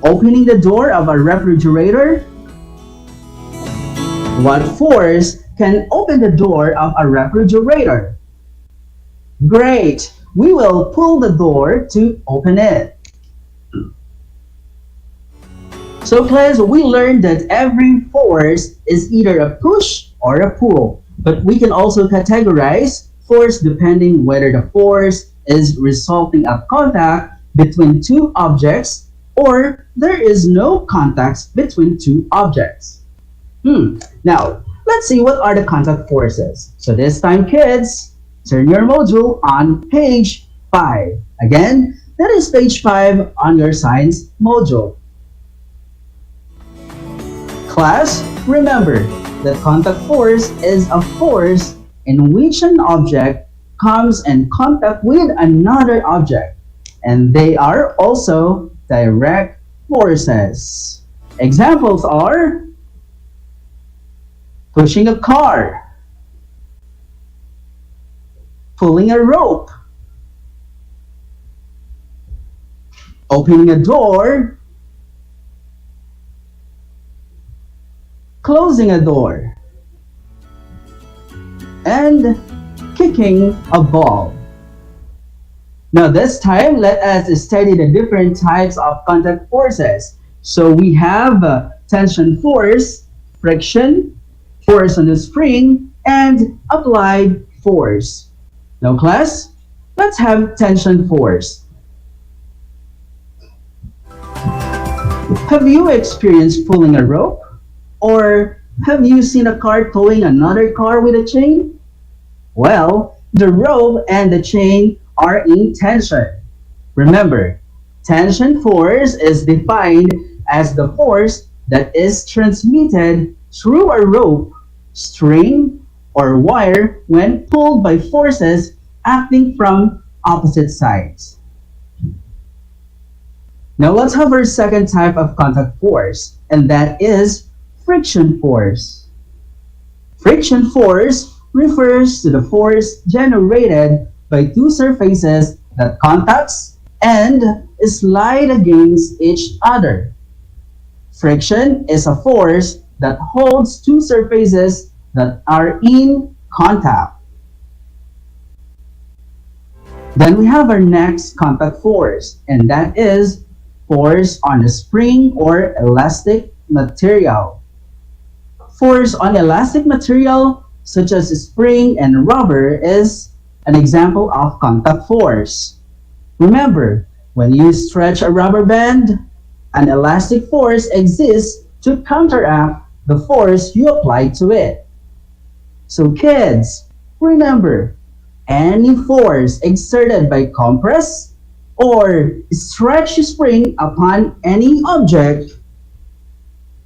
Opening the door of a refrigerator? What force can open the door of a refrigerator? Great! We will pull the door to open it. So class, we learned that every force is either a push or a pull, but we can also categorize force depending whether the force is resulting of contact between two objects or there is no contact between two objects. Now, let's see what are the contact forces. So this time, kids, turn your module on page 5. Again, that is page 5 on your science module. Class, remember that contact force is a force in which an object comes in contact with another object, and they are also direct forces. Examples are pushing a car, pulling a rope, opening a door, closing a door, and kicking a ball. Now this time, let us study the different types of contact forces. So we have tension force, friction, force on the spring, and applied force. Now class, let's have tension force. Have you experienced pulling a rope? Or have you seen a car towing another car with a chain? Well, the rope and the chain are in tension. Remember, tension force is defined as the force that is transmitted through a rope, string, or wire when pulled by forces acting from opposite sides. Now let's have our second type of contact force, and that is friction force. Friction force refers to the force generated by two surfaces that contacts and slide against each other. Friction is a force that holds two surfaces that are in contact. Then we have our next contact force, and that is force on a spring or elastic material. Force on elastic material, such as spring and rubber, is an example of contact force. Remember, when you stretch a rubber band, an elastic force exists to counteract the force you apply to it. So kids, remember, any force exerted by compress or stretch spring upon any object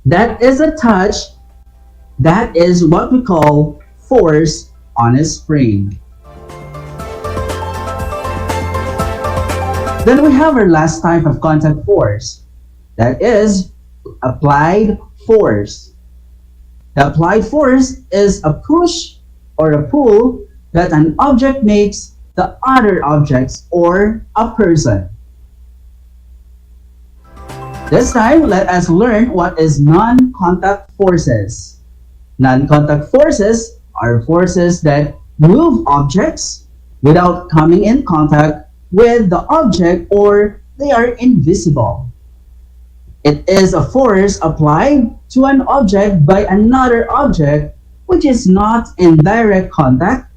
that is attached, that is what we call force on a spring. Then we have our last type of contact force, that is applied force. The applied force is a push or a pull that an object makes the other objects or a person. This time, let us learn what is non-contact forces. Non-contact forces are forces that move objects without coming in contact with the object, or they are invisible. It is a force applied to an object by another object which is not in direct contact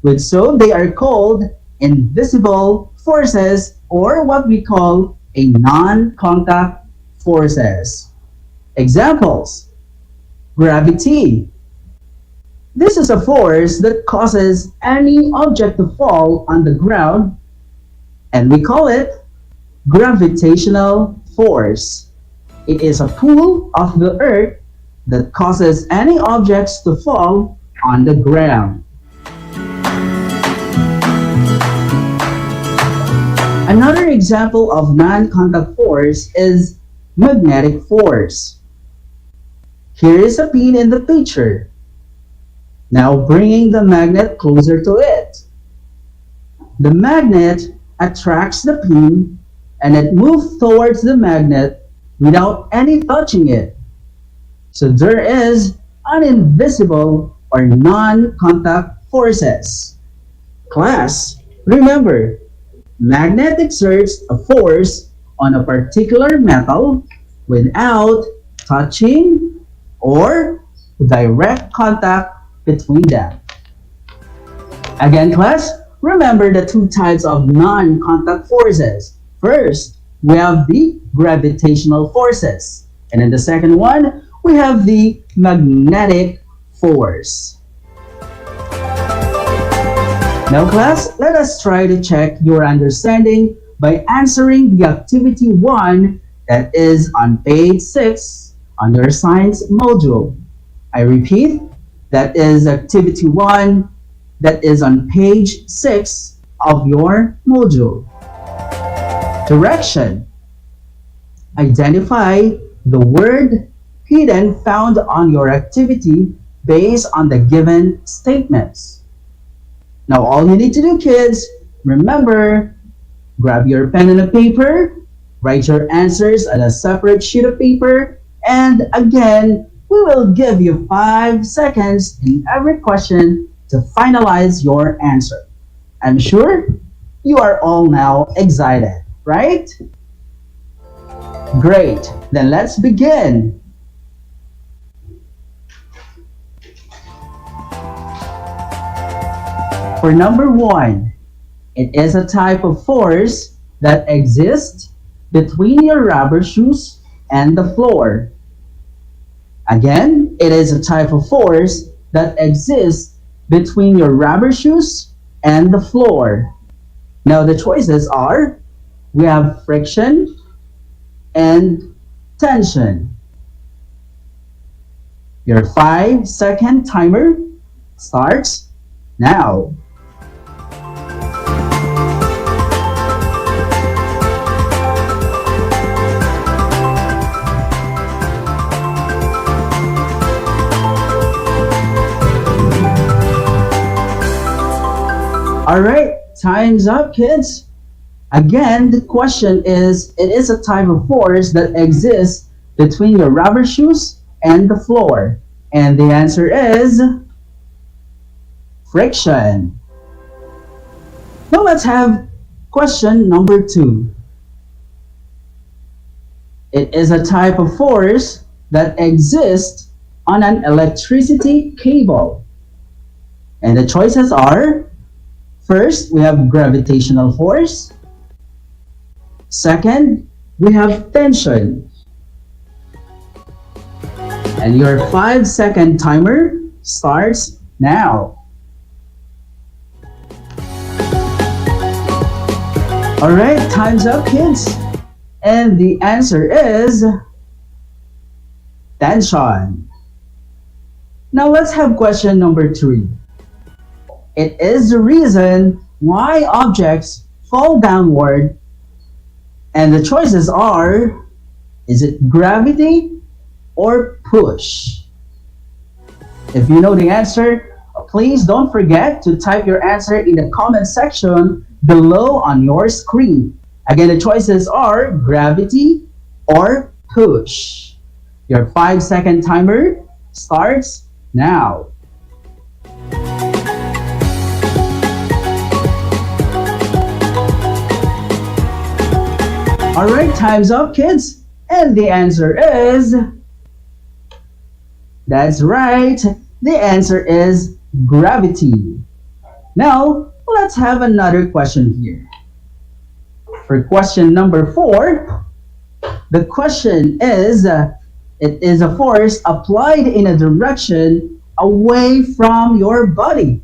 with, so they are called invisible forces, or what we call a non-contact forces. Examples: gravity, This is a force that causes any object to fall on the ground, and we call it gravitational force. It is a pull of the earth that causes any objects to fall on the ground. Another example of non-contact force is magnetic force. Here is a pin in the picture. Now bringing the magnet closer to it. The magnet attracts the pin and it moves towards the magnet without any touching it. So there is an invisible or non-contact forces. Class, remember, magnet exerts a force on a particular metal without touching or direct contact between them. Again, class, remember the two types of non-contact forces. First, we have the gravitational forces. And in the second one, we have the magnetic force. Now class, let us try to check your understanding by answering the activity 1 that is on page 6 on your science module. I repeat, that is activity 1 that is on page 6 of your module. Direction. Identify the word hidden found on your activity based on the given statements. Now all you need to do, kids, remember, grab your pen and a paper, write your answers on a separate sheet of paper, and again, we will give you 5 seconds in every question to finalize your answer. I'm sure you are all now excited, right? Great, then let's begin. For number 1, it is a type of force that exists between your rubber shoes and the floor. Again, it is a type of force that exists between your rubber shoes and the floor. Now the choices are, we have friction and tension. Your 5-second timer starts now. Alright, time's up, kids. Again, the question is, it is a type of force that exists between your rubber shoes and the floor. And the answer is friction. Now let's have question number 2. It is a type of force that exists on an electricity cable. And the choices are, first, we have gravitational force. Second, we have tension. And your 5-second timer starts now. Alright, time's up, kids. And the answer is tension. Now let's have question number 3. It is the reason why objects fall downward, and the choices are, is it gravity or push? If you know the answer, please don't forget to type your answer in the comment section below on your screen. Again, the choices are gravity or push. Your 5-second timer starts now. Alright, time's up, kids. And the answer is, that's right, the answer is gravity. Now, let's have another question here. For question number 4, the question is, it is a force applied in a direction away from your body?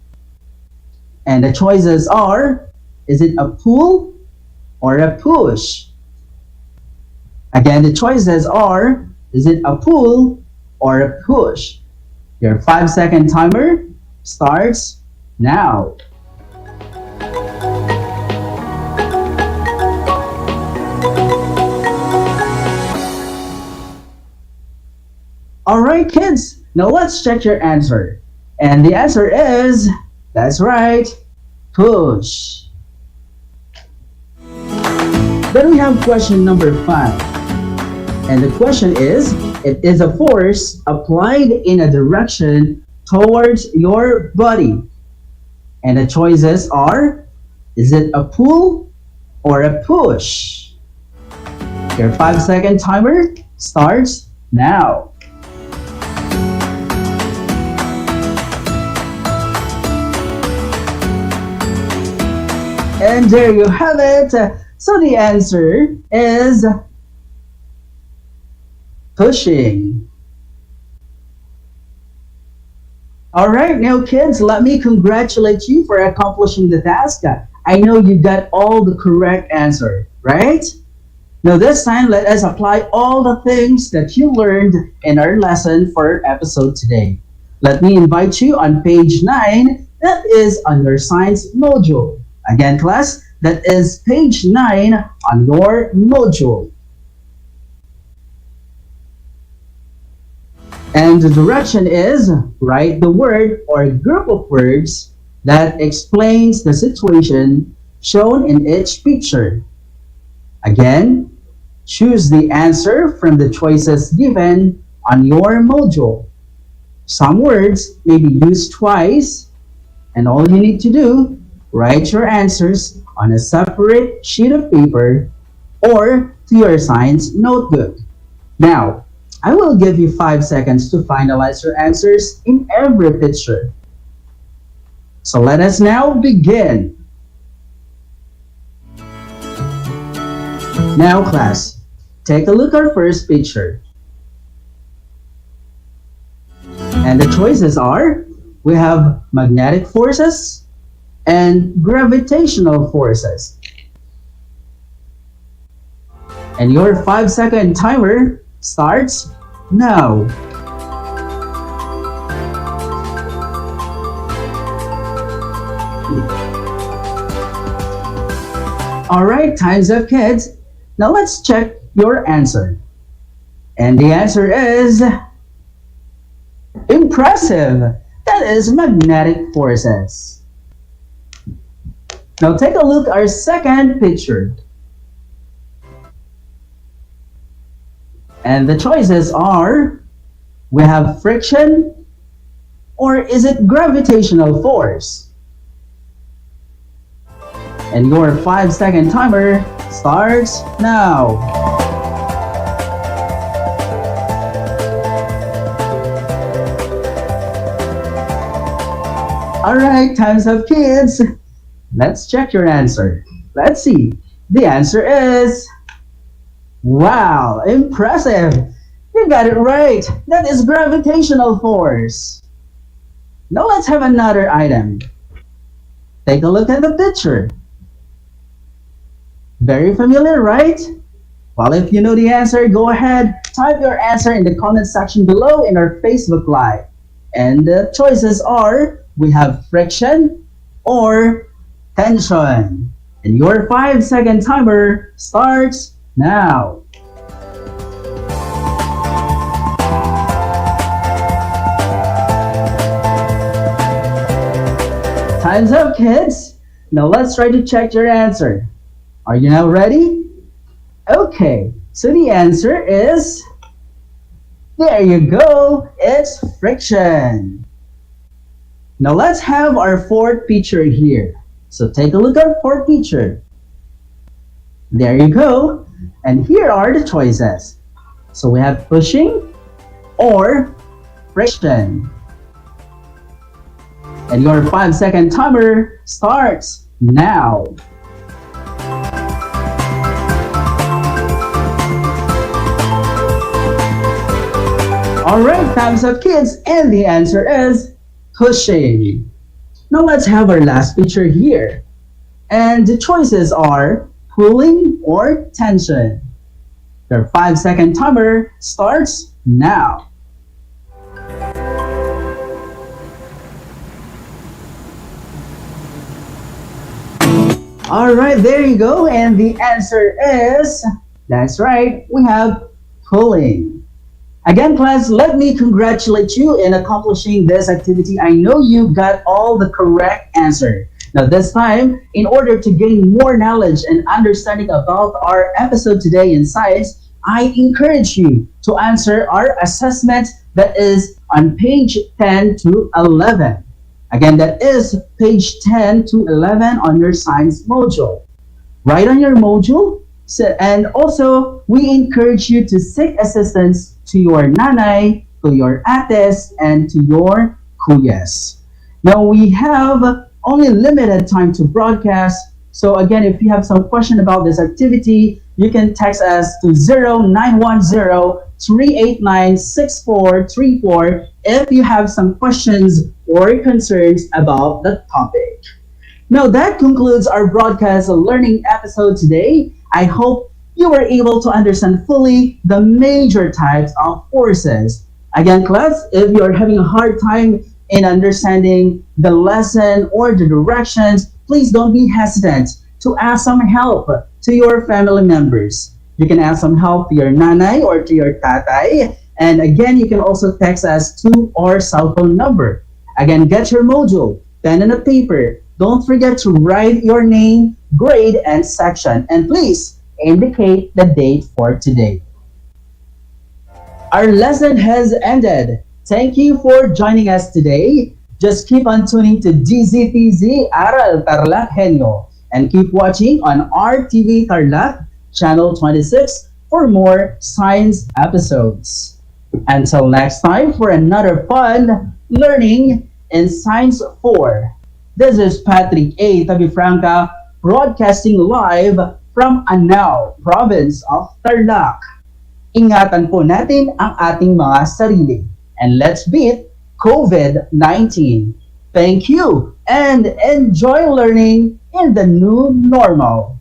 And the choices are, is it a pull or a push? Again, the choices are, is it a pull or a push? Your 5-second timer starts now. Alright kids, now let's check your answer. And the answer is, that's right, push. Then we have question number 5. And the question is, it is a force applied in a direction towards your body. And the choices are, is it a pull or a push? Your 5-second timer starts now. And there you have it. So the answer is pushing. Alright, now kids, let me congratulate you for accomplishing the task. I know you got all the correct answer, right? Now this time, let us apply all the things that you learned in our lesson for our episode today. Let me invite you on page 9, that is on your science module. Again, class, that is page 9 on your module. And the direction is, write the word or group of words that explains the situation shown in each picture. Again, choose the answer from the choices given on your module. Some words may be used twice, and all you need to do, write your answers on a separate sheet of paper or to your science notebook. Now, I will give you 5 seconds to finalize your answers in every picture. So let us now begin. Now class, take a look at our first picture. And the choices are, we have magnetic forces and gravitational forces. And your 5-second timer starts now. Alright, time's up kids. Now let's check your answer. And the answer is impressive. That is magnetic forces. Now take a look at our second picture. And the choices are, we have friction, or is it gravitational force? And your 5-second timer starts now. Alright, time's up kids. Let's check your answer. Let's see. The answer is, wow, impressive. You got it right. That is gravitational force. Now let's have another item. Take a look at the picture. Very familiar, right? Well, if you know the answer, go ahead, type your answer in the comment section below in our Facebook Live. And the choices are, we have friction or tension. And your 5-second timer starts now. Time's up, kids. Now let's try to check your answer. Are you now ready? Okay, so the answer is, there you go, it's friction. Now let's have our fourth picture here. So take a look at our fourth picture. There you go. And here are the choices. So we have pushing or friction. And your 5-second timer starts now. Alright, time's up, kids, and the answer is pushing. Now let's have our last picture here. And the choices are pulling or tension. Your 5-second timer starts now. Alright, there you go, and the answer is, that's right, we have pulling. Again, class, let me congratulate you in accomplishing this activity. I know you got all the correct answer. Now this time, in order to gain more knowledge and understanding about our episode today in science, I encourage you to answer our assessment that is on page 10 to 11. Again, that is page 10 to 11 on your science module. Write on your module, and also we encourage you to seek assistance to your nanay, to your ates, and to your kuyas. Now we have only limited time to broadcast. So again, if you have some question about this activity, you can text us to 0910-389-6434 if you have some questions or concerns about the topic. Now that concludes our broadcast learning episode today. I hope you were able to understand fully the major types of forces. Again, class, if you're having a hard time in understanding the lesson or the directions, please don't be hesitant to ask some help to your family members. You can ask some help to your nanay or to your tatay. And again, you can also text us to our cell phone number. Again, get your module, pen and a paper. Don't forget to write your name, grade, and section. And please indicate the date for today. Our lesson has ended. Thank you for joining us today. Just keep on tuning to DZTZ Aral TarlakHenyo and keep watching on RTV Tarlac, Channel 26 for more science episodes. Until next time for another fun learning in Science 4. This is Patrick A. Tabifranca broadcasting live from Anao, province of Tarlac. Ingatan po natin ang ating mga sarili. And let's beat COVID-19. Thank you and enjoy learning in the new normal.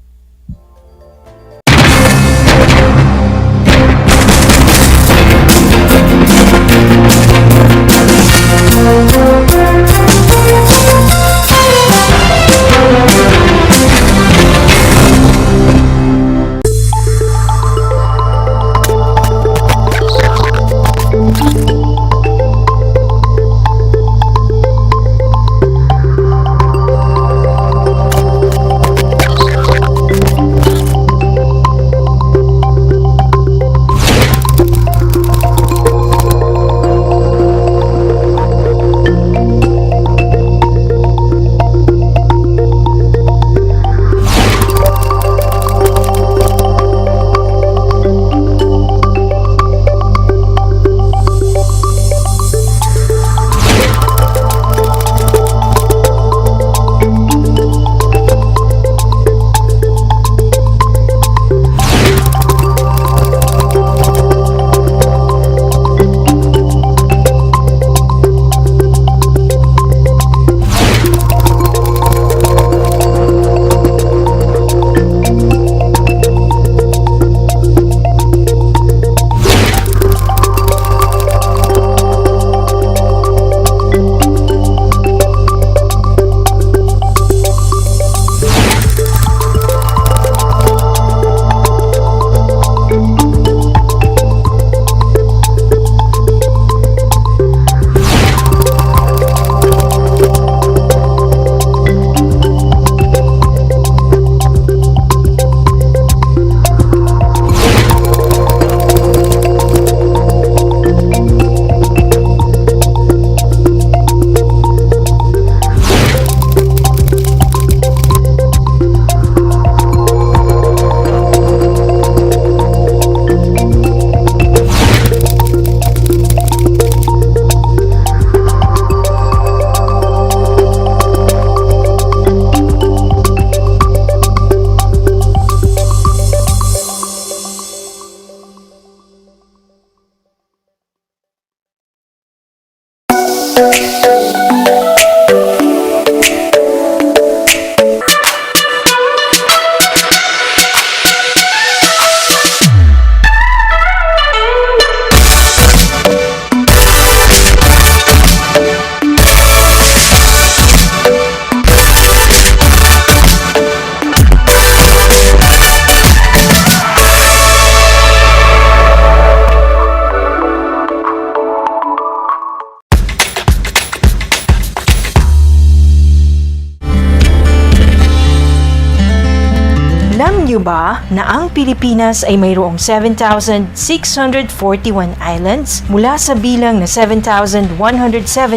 niyo ba na ang Pilipinas ay mayroong 7,641 islands? Mula sa bilang na 7,107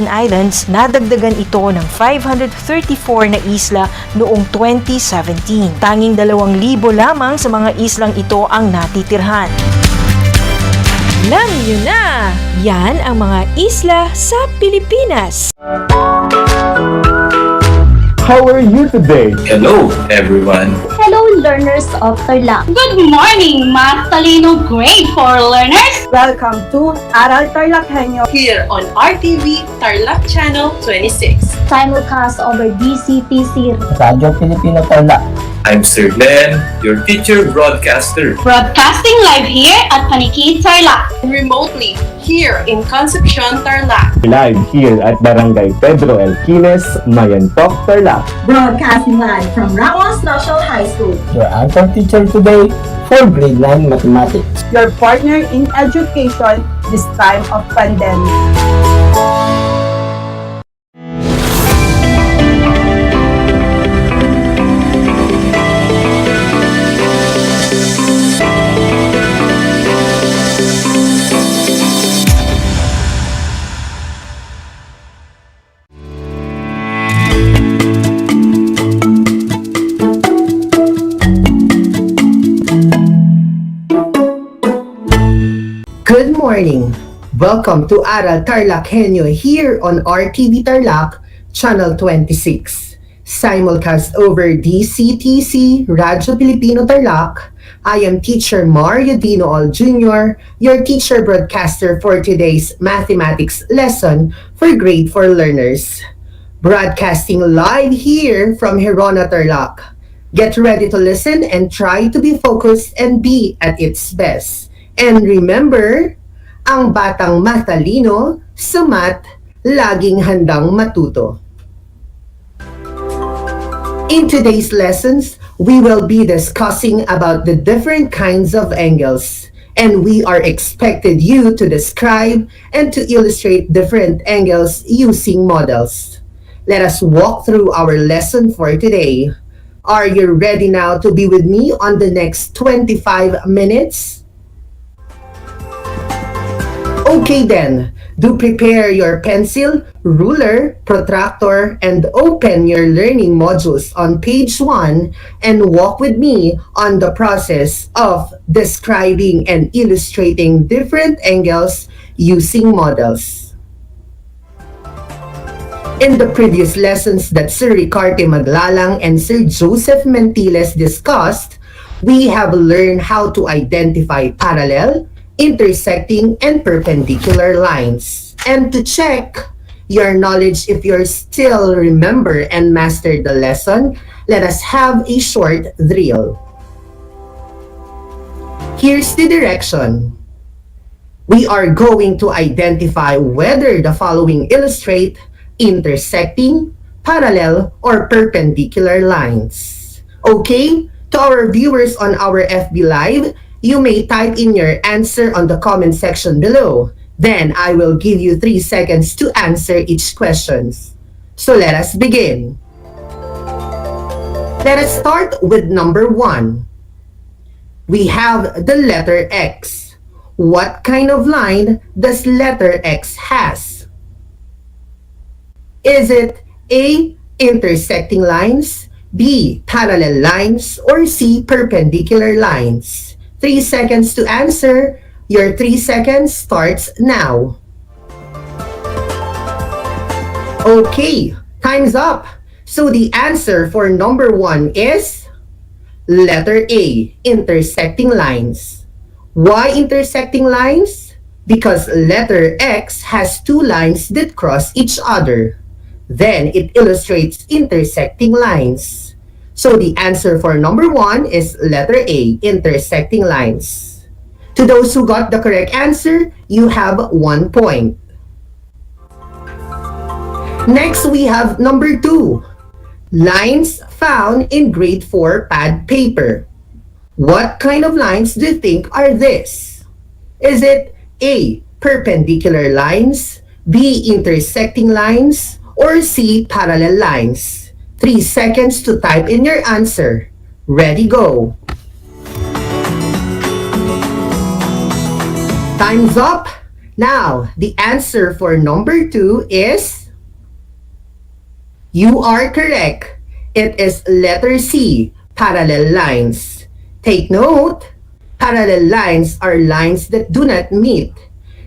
islands, nadagdagan ito ng 534 na isla noong 2017. Tanging 2,000 lamang sa mga islang ito ang natitirhan. Alam niyo na! Yan ang mga isla sa Pilipinas. How are you today? Hello, everyone. Hello, learners of Tarlac. Good morning, Mas Talino Grade 4 learners. Welcome to Aral TarlakHenyo Here on RTV Tarlac Channel 26. Simulcast over DCTC. Radyo Pilipino Tarlac. I'm Sir Glenn, your teacher broadcaster. Broadcasting live here at Paniki Tarlac. Remotely here in Concepcion, Tarlac. Live here at Barangay Pedro Elquines, Mayantok, Tarlac. Broadcasting live from Ramos National High School. Your anchor teacher today for grade 9 mathematics. Your partner in education this time of pandemic. Good morning! Welcome to Aral TarlakHenyo here on RTV Tarlac, Channel 26. Simulcast over DCTC, Radyo Pilipino Tarlac. I am Teacher Mario Dinool Jr., your teacher broadcaster for today's mathematics lesson for grade 4 learners. Broadcasting live here from Hirona, Tarlac. Get ready to listen and try to be focused and be at its best. And remember, ang batang matalino sa math, laging handang matuto. In today's lessons, we will be discussing about the different kinds of angles, and we are expected you to describe and to illustrate different angles using models. Let us walk through our lesson for today. Are you ready now to be with me on the next 25 minutes? Okay then, do prepare your pencil, ruler, protractor, and open your learning modules on page 1 and walk with me on the process of describing and illustrating different angles using models. In the previous lessons that Sir Ricarte Maglalang and Sir Joseph Mentiles discussed, we have learned how to identify parallel, intersecting, and perpendicular lines. And to check your knowledge if you still remember and master the lesson, let us have a short drill. Here's the direction. We are going to identify whether the following illustrate intersecting, parallel, or perpendicular lines. Okay? To our viewers on our FB Live, you may type in your answer on the comment section below. Then I will give you 3 seconds to answer each question. So let us begin. Let us start with number 1. We have the letter X. What kind of line does letter X has? Is it A, intersecting lines, B, parallel lines, or C, perpendicular lines? 3 seconds to answer. Your 3 seconds starts now. Okay, time's up. So the answer for number 1 is letter A, intersecting lines. Why intersecting lines? Because letter X has 2 lines that cross each other. Then it illustrates intersecting lines. So the answer for number 1 is letter A, intersecting lines. To those who got the correct answer, you have 1 point. Next, we have number 2. Lines found in grade 4 pad paper. What kind of lines do you think are this? Is it A, perpendicular lines, B, intersecting lines, or C, parallel lines? 3 seconds to type in your answer. Ready, go. Time's up. Now, the answer for number 2 is... You are correct. It is letter C, parallel lines. Take note, parallel lines are lines that do not meet.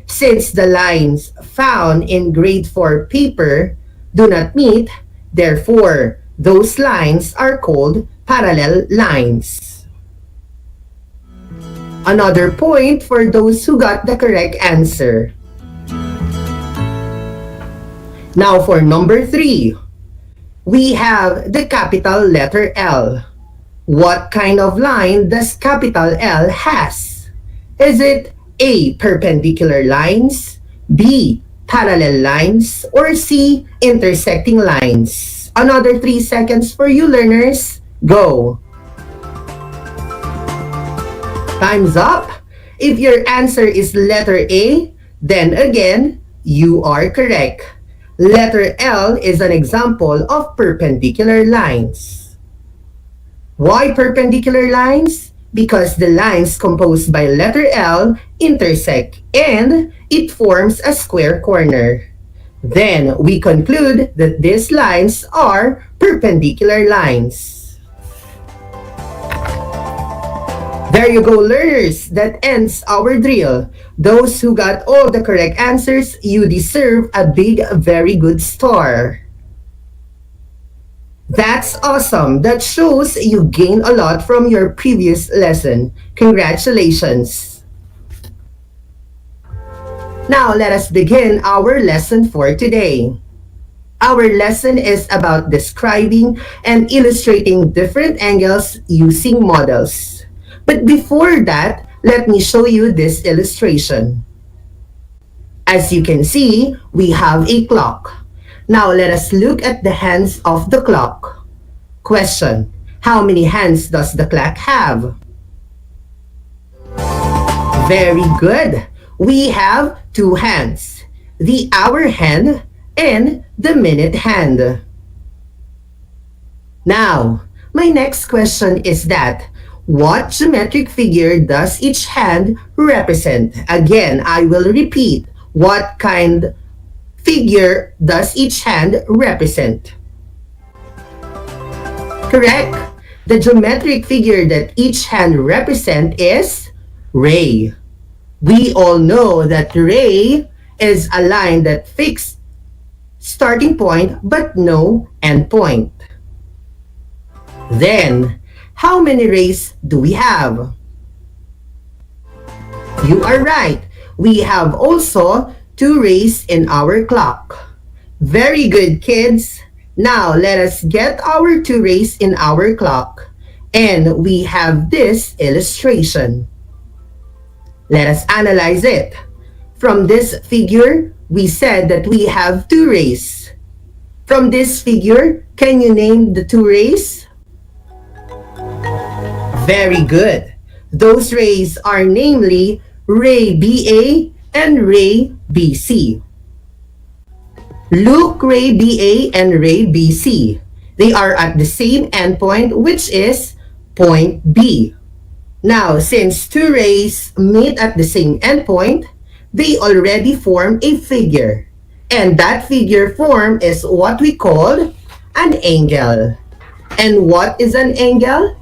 Since the lines found in grade 4 paper do not meet, therefore, those lines are called parallel lines. Another point for those who got the correct answer. Now for number 3, we have the capital letter L. What kind of line does capital L has? Is it A, perpendicular lines, B, parallel lines, or C, intersecting lines? Another 3 seconds for you learners. Go! Time's up. If your answer is letter A, then again, you are correct. Letter L is an example of perpendicular lines. Why perpendicular lines? Because the lines composed by letter L intersect and it forms a square corner. Then we conclude that these lines are perpendicular lines. There you go, learners. That ends our drill. Those who got all the correct answers, you deserve a big, very good star. That's awesome. That shows you gained a lot from your previous lesson. Congratulations. Now let us begin our lesson for today. Our lesson is about describing and illustrating different angles using models. But before that, let me show you this illustration. As you can see, we have a clock. Now let us look at the hands of the clock. Question: how many hands does the clock have? Very good. We have 2 hands, the hour hand and the minute hand. Now, my next question is that, what geometric figure does each hand represent? Again, I will repeat. What kind figure does each hand represent? Correct. The geometric figure that each hand represents is ray. We all know that ray is a line that fixes starting point but no end point. Then, how many rays do we have? You are right. We have also 2 rays in our clock. Very good, kids. Now, let us get our 2 rays in our clock. And we have this illustration. Let us analyze it. From this figure, we said that we have 2 rays. From this figure, can you name the 2 rays? Very good. Those rays are namely ray BA and ray BC. Look, ray BA and ray BC. They are at the same endpoint, which is point B. Now, since 2 rays meet at the same endpoint, they already form a figure. And that figure form is what we call an angle. And what is an angle?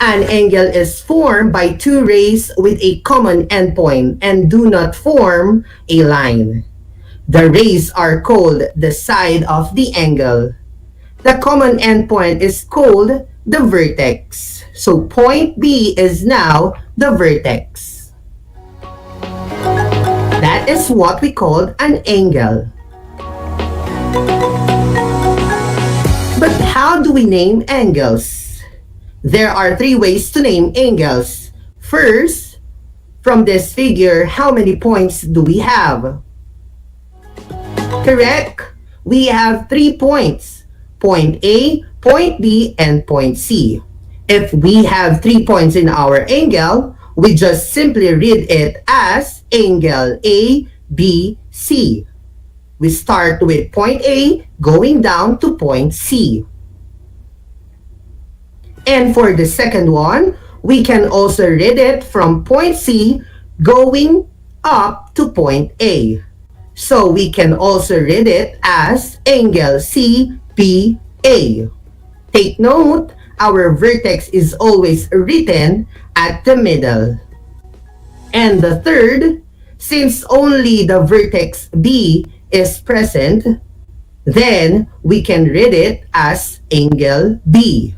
An angle is formed by 2 rays with a common endpoint and do not form a line. The rays are called the side of the angle. The common endpoint is called the vertex. So point B is now the vertex. That is what we call an angle. But how do we name angles? There are 3 ways to name angles. First, from this figure, how many points do we have? Correct. We have 3 points. Point A, point B, and point C. If we have 3 points in our angle, we just simply read it as angle A, B, C. We start with point A going down to point C. And for the second one, we can also read it from point C going up to point A. So we can also read it as angle CBA. Take note, our vertex is always written at the middle. And the third, since only the vertex B is present, then we can read it as angle B.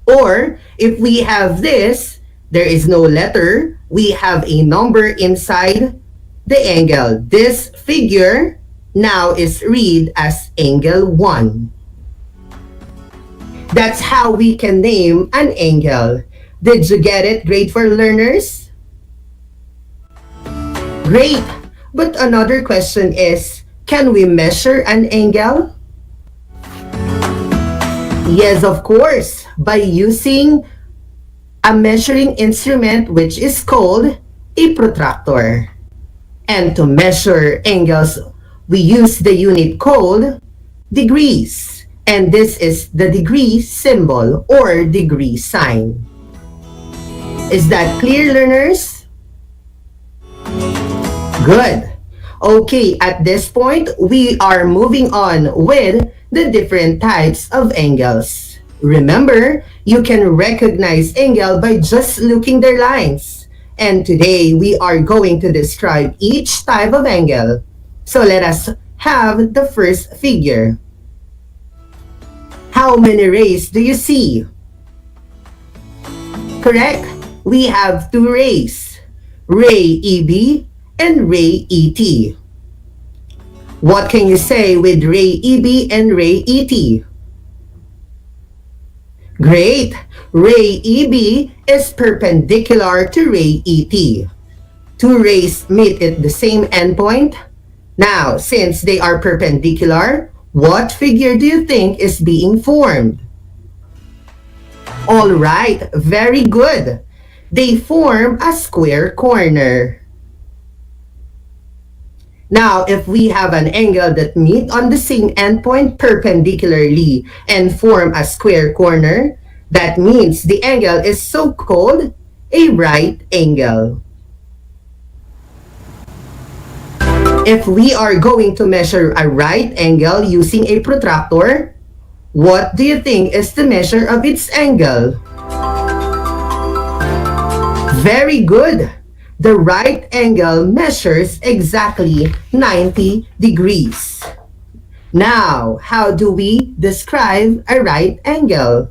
Or if we have this, there is no letter, we have a number inside the angle. This figure now is read as angle 1. That's how we can name an angle. Did you get it, grade 4 learners? Great! But another question is, can we measure an angle? Yes, of course, by using a measuring instrument which is called a protractor. And to measure angles, we use the unit called degrees. And this is the degree symbol or degree sign. Is that clear, learners? Good. Okay, at this point, we are moving on with the different types of angles. Remember, you can recognize angle by just looking their lines. And today, we are going to describe each type of angle. So let us have the first figure. How many rays do you see? Correct. We have two rays, ray EB and ray ET. What can you say with ray EB and ray ET? Great! Ray EB is perpendicular to ray ET. Two rays meet at the same endpoint. Now, since they are perpendicular, what figure do you think is being formed? All right, very good. They form a square corner. Now, if we have an angle that meet on the same endpoint perpendicularly and form a square corner, that means the angle is so-called a right angle. If we are going to measure a right angle using a protractor, what do you think is the measure of its angle? Very good. The right angle measures exactly 90 degrees. Now, how do we describe a right angle?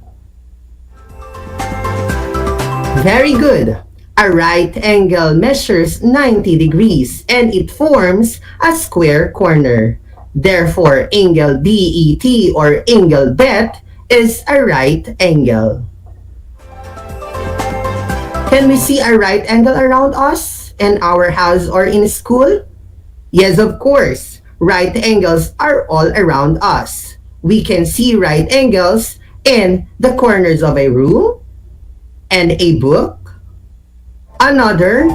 Very good. A right angle measures 90 degrees and it forms a square corner. Therefore, angle BET or angle BET is a right angle. Can we see a right angle around us, in our house or in school? Yes, of course. Right angles are all around us. We can see right angles in the corners of a room and a book, another,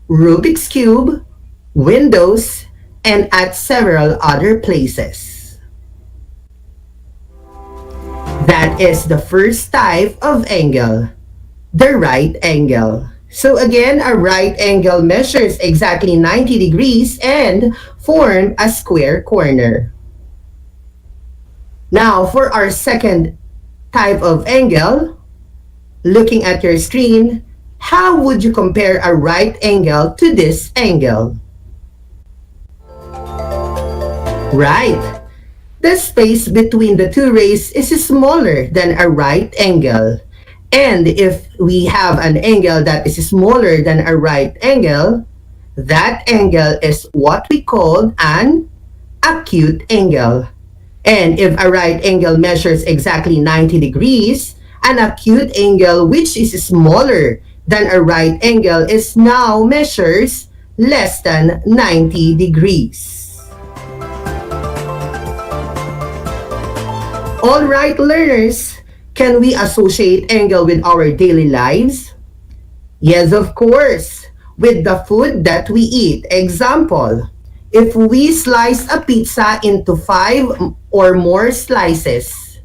Rubik's Cube, windows, and at several other places. That is the first type of angle, the right angle. So again, a right angle measures exactly 90 degrees and form a square corner. Now, for our second type of angle, looking at your screen, how would you compare a right angle to this angle? Right. The space between the two rays is smaller than a right angle. And if we have an angle that is smaller than a right angle, that angle is what we call an acute angle. And if a right angle measures exactly 90 degrees, an acute angle which is smaller than a right angle is now measures less than 90 degrees. All right, learners, can we associate angle with our daily lives? Yes, of course, with the food that we eat. Example, if we slice a pizza into 5 or more slices,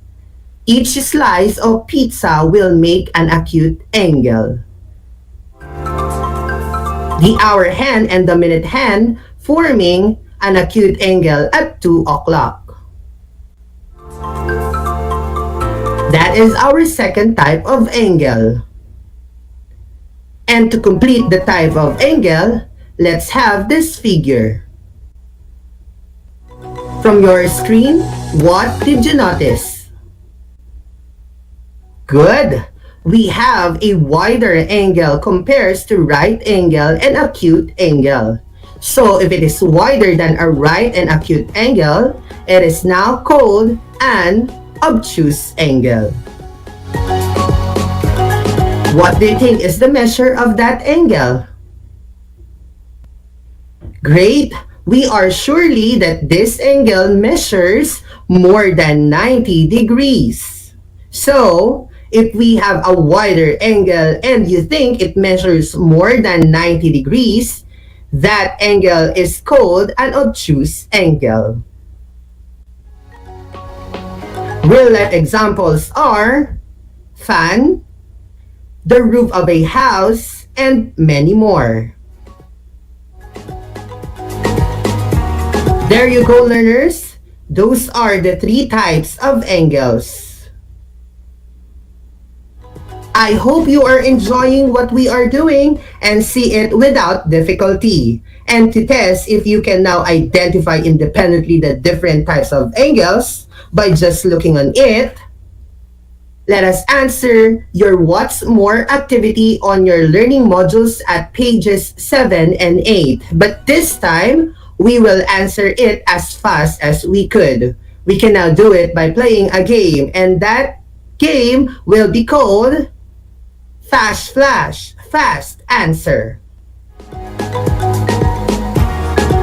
each slice of pizza will make an acute angle. the hour hand and the minute hand forming an acute angle at 2 o'clock. That is our second type of angle. And to complete the type of angle, let's have this figure. From your screen, what did you notice? Good. We have a wider angle compares to right angle and acute angle. So if it is wider than a right and acute angle, it is now called an obtuse angle. What do you think is the measure of that angle? Great! We are surely that this angle measures more than 90 degrees. So, if we have a wider angle and you think it measures more than 90 degrees, that angle is called an obtuse angle. Real-life examples are fan, the roof of a house, and many more. There you go, learners. Those are the 3 types of angles. I hope you are enjoying what we are doing and see it without difficulty. And to test if you can now identify independently the different types of angles by just looking on it, let us answer your What's More activity on your learning modules at pages 7 and 8. But this time, we will answer it as fast as we could. We can now do it by playing a game, and that game will be called Flash Flash Fast Answer.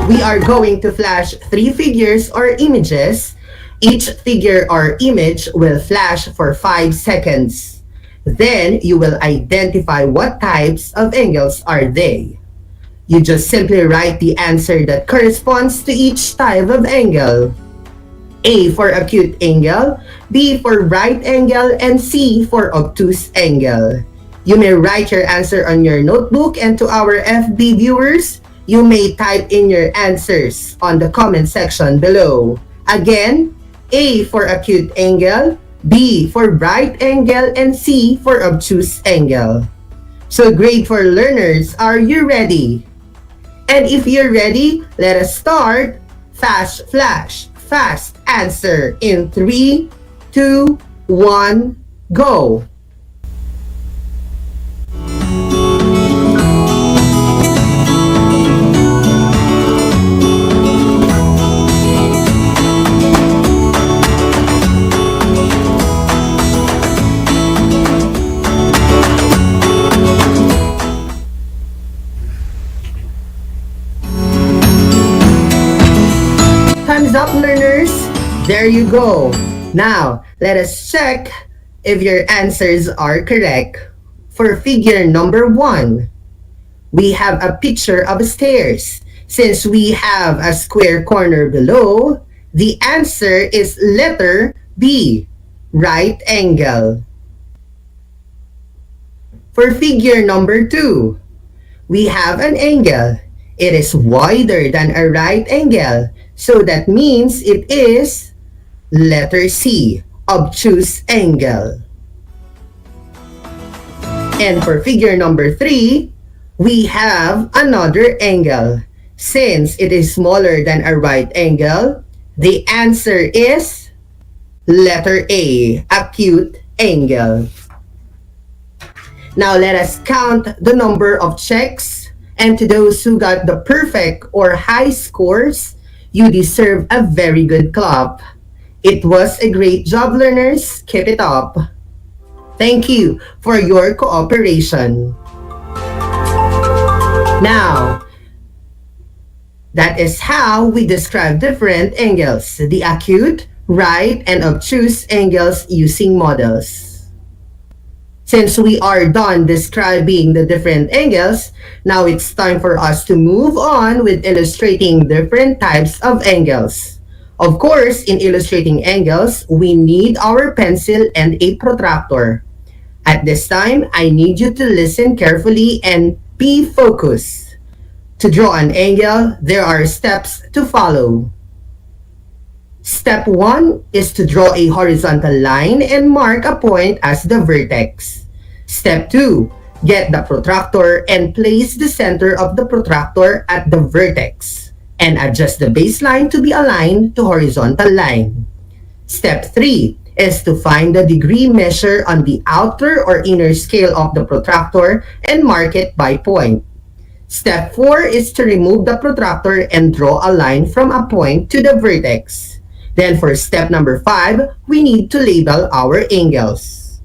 We are going to flash 3 figures or images. Each figure or image will flash for 5 seconds. Then you will identify what types of angles are they. You just simply write the answer that corresponds to each type of angle. A for acute angle, B for right angle, and C for obtuse angle. You may write your answer on your notebook, and to our FB viewers, you may type in your answers on the comment section below. Again, A for acute angle, B for right angle, and C for obtuse angle. So grade 4 learners, are you ready? And if you're ready, let us start Fast Flash Fast Answer in 3, 2, 1, go! Thumbs up, learners. There you go. Now, let us check if your answers are correct. For figure number 1, we have a picture of stairs. Since we have a square corner below, the answer is letter B, right angle. For figure number 2, we have an angle. It is wider than a right angle. So that means it is letter C, obtuse angle. And for figure number 3, we have another angle. Since it is smaller than a right angle, the answer is letter A, acute angle. Now let us count the number of checks, and to those who got the perfect or high scores, you deserve a very good clap. It was a great job, learners. Keep it up. Thank you for your cooperation. Now, that is how we describe different angles, the acute, right, and obtuse angles using models. Since we are done describing the different angles, now it's time for us to move on with illustrating different types of angles. Of course, in illustrating angles, we need our pencil and a protractor. At this time, I need you to listen carefully and be focused. To draw an angle, there are steps to follow. Step 1 is to draw a horizontal line and mark a point as the vertex. Step 2, get the protractor and place the center of the protractor at the vertex and adjust the baseline to be aligned to horizontal line. Step 3 is to find the degree measure on the outer or inner scale of the protractor and mark it by point. Step 4 is to remove the protractor and draw a line from a point to the vertex. Then for step number 5, we need to label our angles.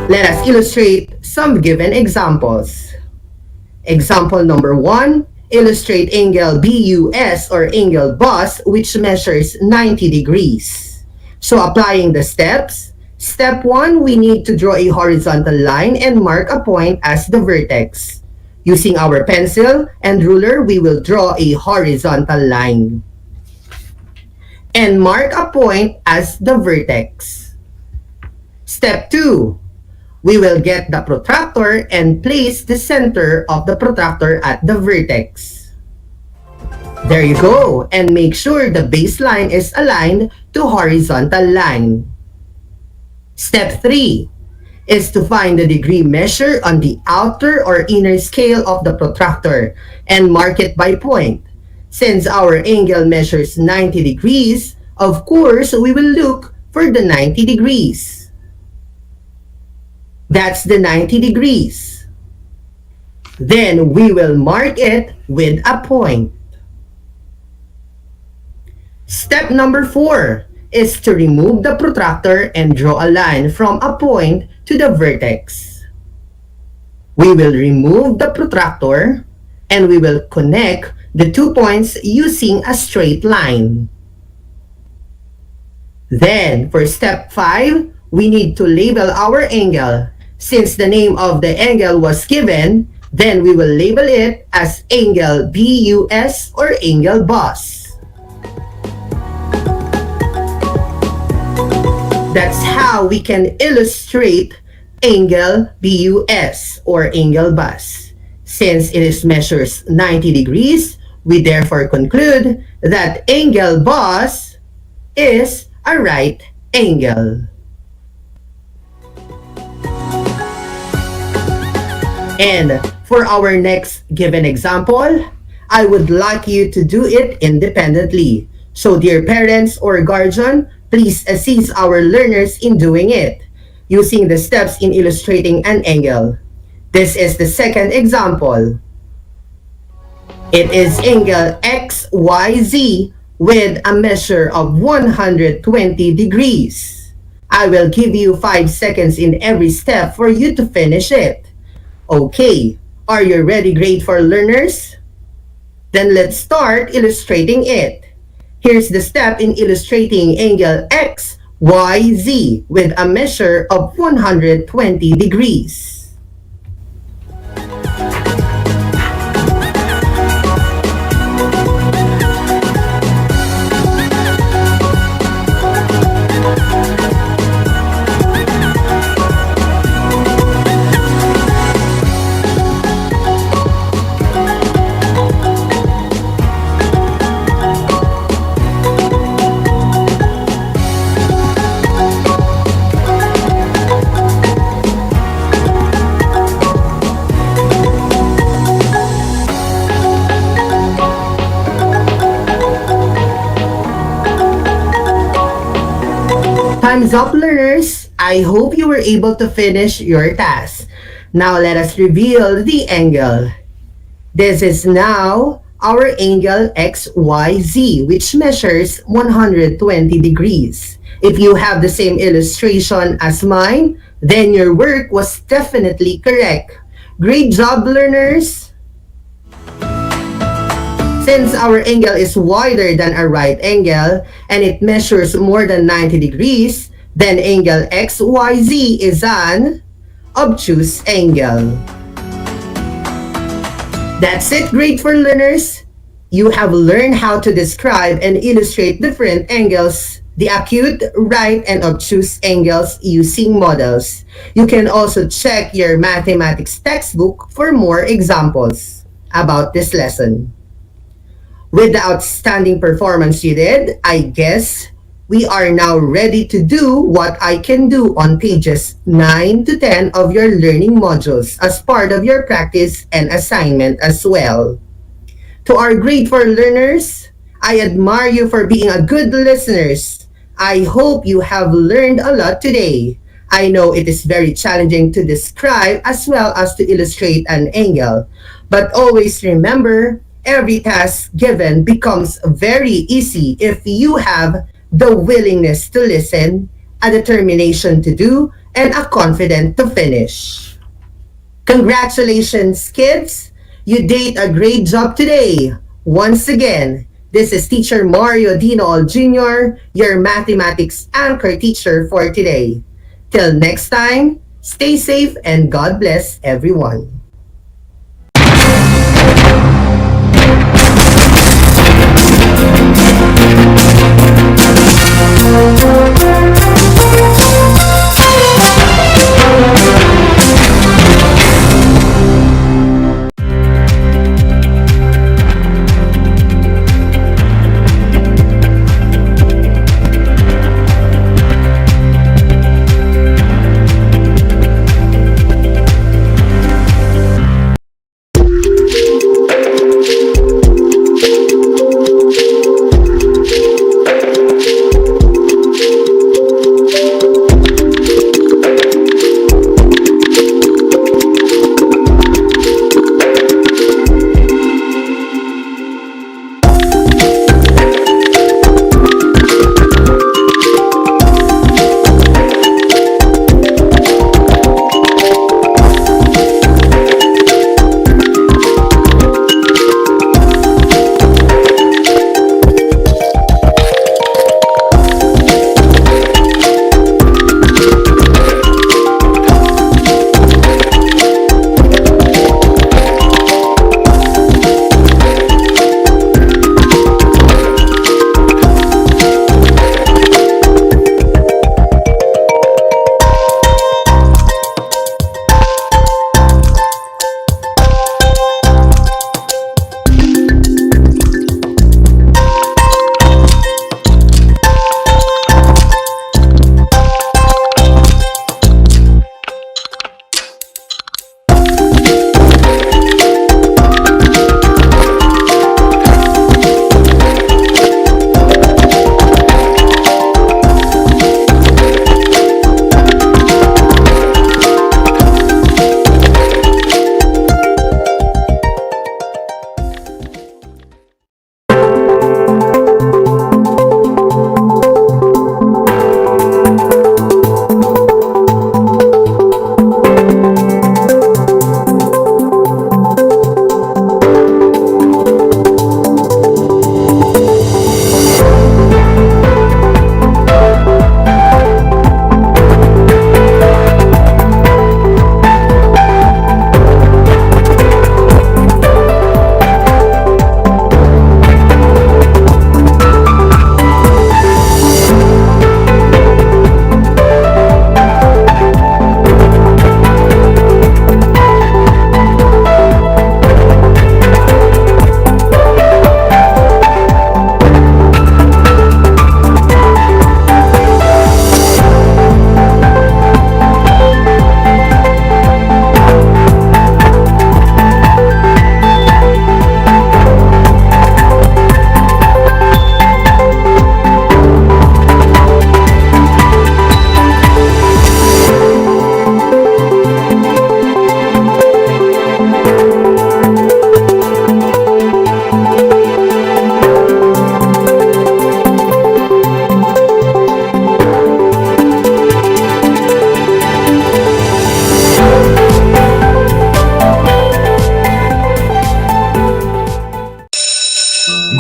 Let us illustrate some given examples. Example number 1, illustrate angle BUS or angle BUS which measures 90 degrees. So applying the steps, step 1, we need to draw a horizontal line and mark a point as the vertex. Using our pencil and ruler, we will draw a horizontal line and mark a point as the vertex. Step 2, we will get the protractor and place the center of the protractor at the vertex. There you go, and make sure the baseline is aligned to horizontal line. Step 3 is to find the degree measure on the outer or inner scale of the protractor and mark it by point. Since our angle measures 90 degrees, of course, we will look for the 90 degrees. That's the 90 degrees. Then we will mark it with a point. Step number 4 is to remove the protractor and draw a line from a point to the vertex. We will remove the protractor and we will connect the 2 points using a straight line. Then, for step 5, we need to label our angle. Since the name of the angle was given, then we will label it as angle BUS or angle BUS. That's how we can illustrate angle BUS or angle BUS. Since it measures 90 degrees, we therefore conclude that angle BUS is a right angle. And for our next given example, I would like you to do it independently. So dear parents or guardian, please assist our learners in doing it, using the steps in illustrating an angle. This is the second example. It is angle XYZ with a measure of 120 degrees. I will give you 5 seconds in every step for you to finish it. Okay, are you ready, grade 4 learners? Then let's start illustrating it. Here's the step in illustrating angle XYZ with a measure of 120 degrees. Time's up, learners. I hope you were able to finish your task. Now let us reveal the angle. This is now our angle XYZ, which measures 120 degrees. If you have the same illustration as mine, then your work was definitely correct. Great job, learners! Since our angle is wider than a right angle and it measures more than 90 degrees, then angle XYZ is an obtuse angle. That's it, grade 4 learners. You have learned how to describe and illustrate different angles the acute, right, and obtuse angles using models. You can also check your mathematics textbook for more examples about this lesson. With the outstanding performance you did, I guess we are now ready to do what I can do on pages 9 to 10 of your learning modules as part of your practice and assignment as well. To our grade 4 learners, I admire you for being a good listeners. I hope you have learned a lot today. I know it is very challenging to describe as well as to illustrate an angle, but always remember, every task given becomes very easy if you have the willingness to listen, a determination to do, and a confidence to finish. Congratulations, kids! You did a great job today. Once again, this is Teacher Mario Dinool Jr., your mathematics anchor teacher for today. Till next time, stay safe and God bless everyone.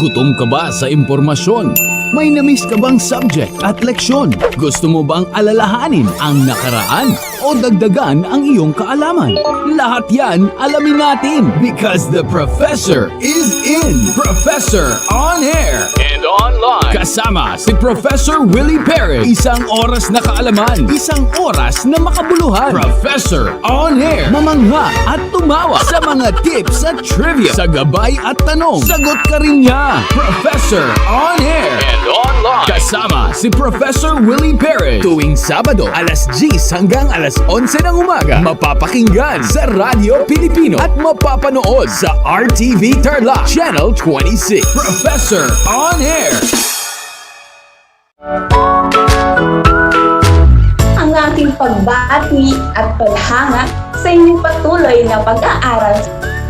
Gutom ka ba sa impormasyon? May namiss ka bang subject at leksyon? Gusto mo bang alalahanin ang nakaraan? o dagdagan ang iyong kaalaman? Lahat yan alamin natin because the Professor is in. Professor on air and online. Kasama si Professor Willie Perez. Isang oras na kaalaman, isang oras na makabuluhan. Professor on air. Mamangha at tumawa sa mga tips at trivia. Sa gabay at tanong, sagot ka rin niya. Professor on air and online. Kasama si Professor Willie Perez. Tuwing Sabado, alas 10 hanggang alas 11 ng umaga. Mapapakinggan sa Radyo Pilipino at mapapanood sa RTV Tarlac Channel 26. Professor on air. Ang aking pagbati at paghanga sa inyong patuloy na pag-aaral.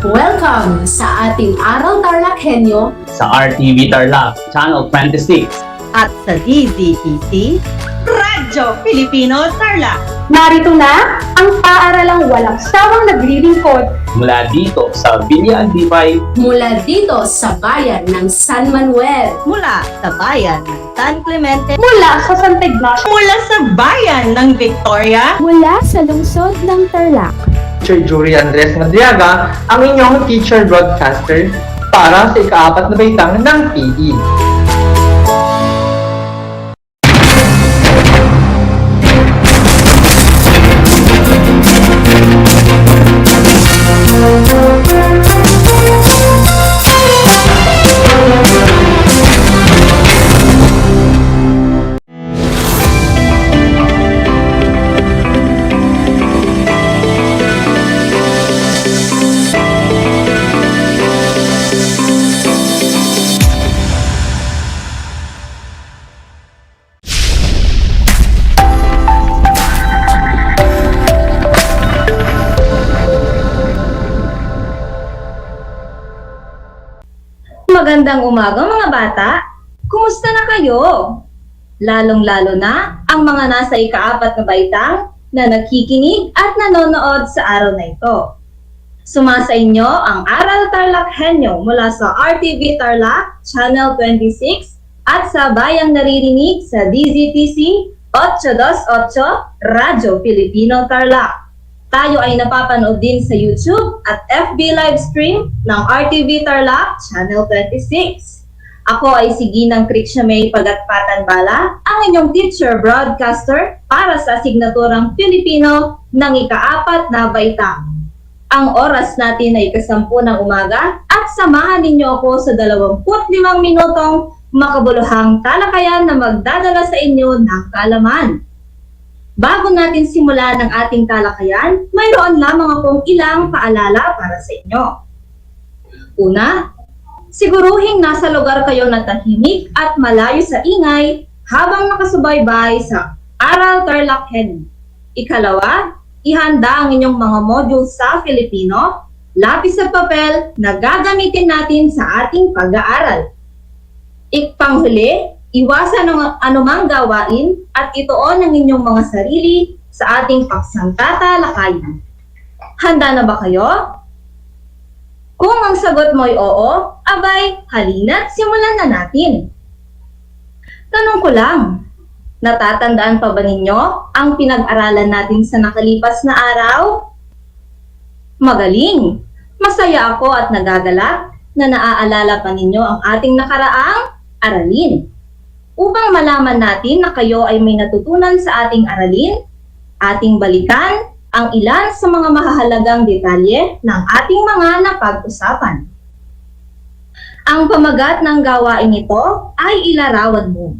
Welcome sa ating Aral TarlakHenyo Sa RTV Tarlac Channel 26. At sa DZTC, Radyo Pilipino Tarlac. Narito na ang paaralang walang sawang naglilingkod Mula dito sa Villa Aldipay. Mula dito sa bayan ng San Manuel. mula sa bayan ng San Clemente, mula sa Santa Ignacio, Mula sa bayan ng Victoria. mula sa lungsod ng Tarlac. Teacher Jury Andres Madriaga, ang inyong teacher broadcaster para sa ika-4 na baitang ng PE. Magandang umaga mga bata! Kumusta na kayo? Lalong-lalo na ang mga nasa ika-4 na baitang na nakikinig at nanonood sa araw na ito. Sumasa inyo ang Aral TarlakHenyo mula sa RTV Tarlac Channel 26 at sa bayang naririnig sa DZTC 828 Radyo Pilipino Tarlac. Tayo ay napapanood din sa YouTube at FB live stream ng RTV Tarlac Channel 26. Ako ay si Ginang Cricia May Pagatpatan-Bala, ang inyong teacher broadcaster para sa asignaturang Pilipino ng ika-4 na baitang. Ang oras natin ay 10 ng umaga at samahan ninyo ako sa 25 minutong makabuluhang talakayan na magdadala sa inyo ng kaalaman. Bago natin simulan ang ating talakayan, mayroon lamang akong ilang paalala para sa inyo. Una, siguruhing nasa lugar kayo na tahimik at malayo sa ingay habang nakasubaybay sa Aral TarlakHenyo. Ikalawa, ihanda ang inyong mga module sa Filipino, lapis at papel na gagamitin natin sa ating pag-aaral. Ikpanghuli, iwasan ang anumang gawain at ituon ang inyong mga sarili sa ating paksang tatalakayan. Handa na ba kayo? Kung ang sagot mo ay oo, abay, halina't simulan na natin. Tanong ko lang, natatandaan pa ba ninyo ang pinag-aralan natin sa nakalipas na araw? Magaling! Masaya ako at nagagalak na naaalala pa ninyo ang ating nakaraang aralin. Upang malaman natin na kayo ay may natutunan sa ating aralin, ating balikan ang ilan sa mga mahahalagang detalye ng ating mga napag-usapan. Ang pamagat ng gawain ito ay ilarawan mo.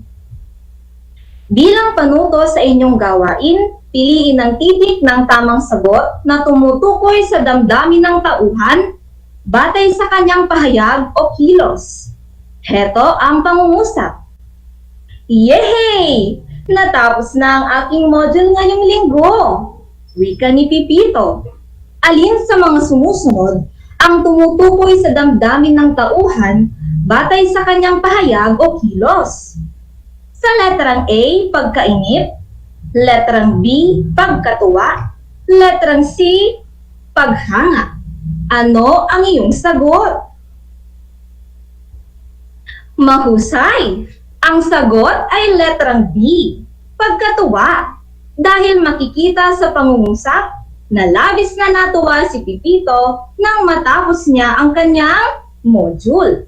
Bilang panuto sa inyong gawain, piliin ang titik ng tamang sagot na tumutukoy sa damdamin ng tauhan batay sa kanyang pahayag o kilos. Heto ang pangungusap. Yehey! Natapos na ang aking module ngayong linggo. Wika ni Pipito. Alin sa mga sumusunod ang tumutukoy sa damdamin ng tauhan batay sa kanyang pahayag o kilos? Sa letrang A, pagkainip. Letrang B, pagkatuwa. Letrang C, paghanga. Ano ang iyong sagot? Mahusay! Ang sagot ay letrang B, pagkatuwa. dahil makikita sa pangungusap na labis na natuwa si Pipito nang matapos niya ang kanyang module.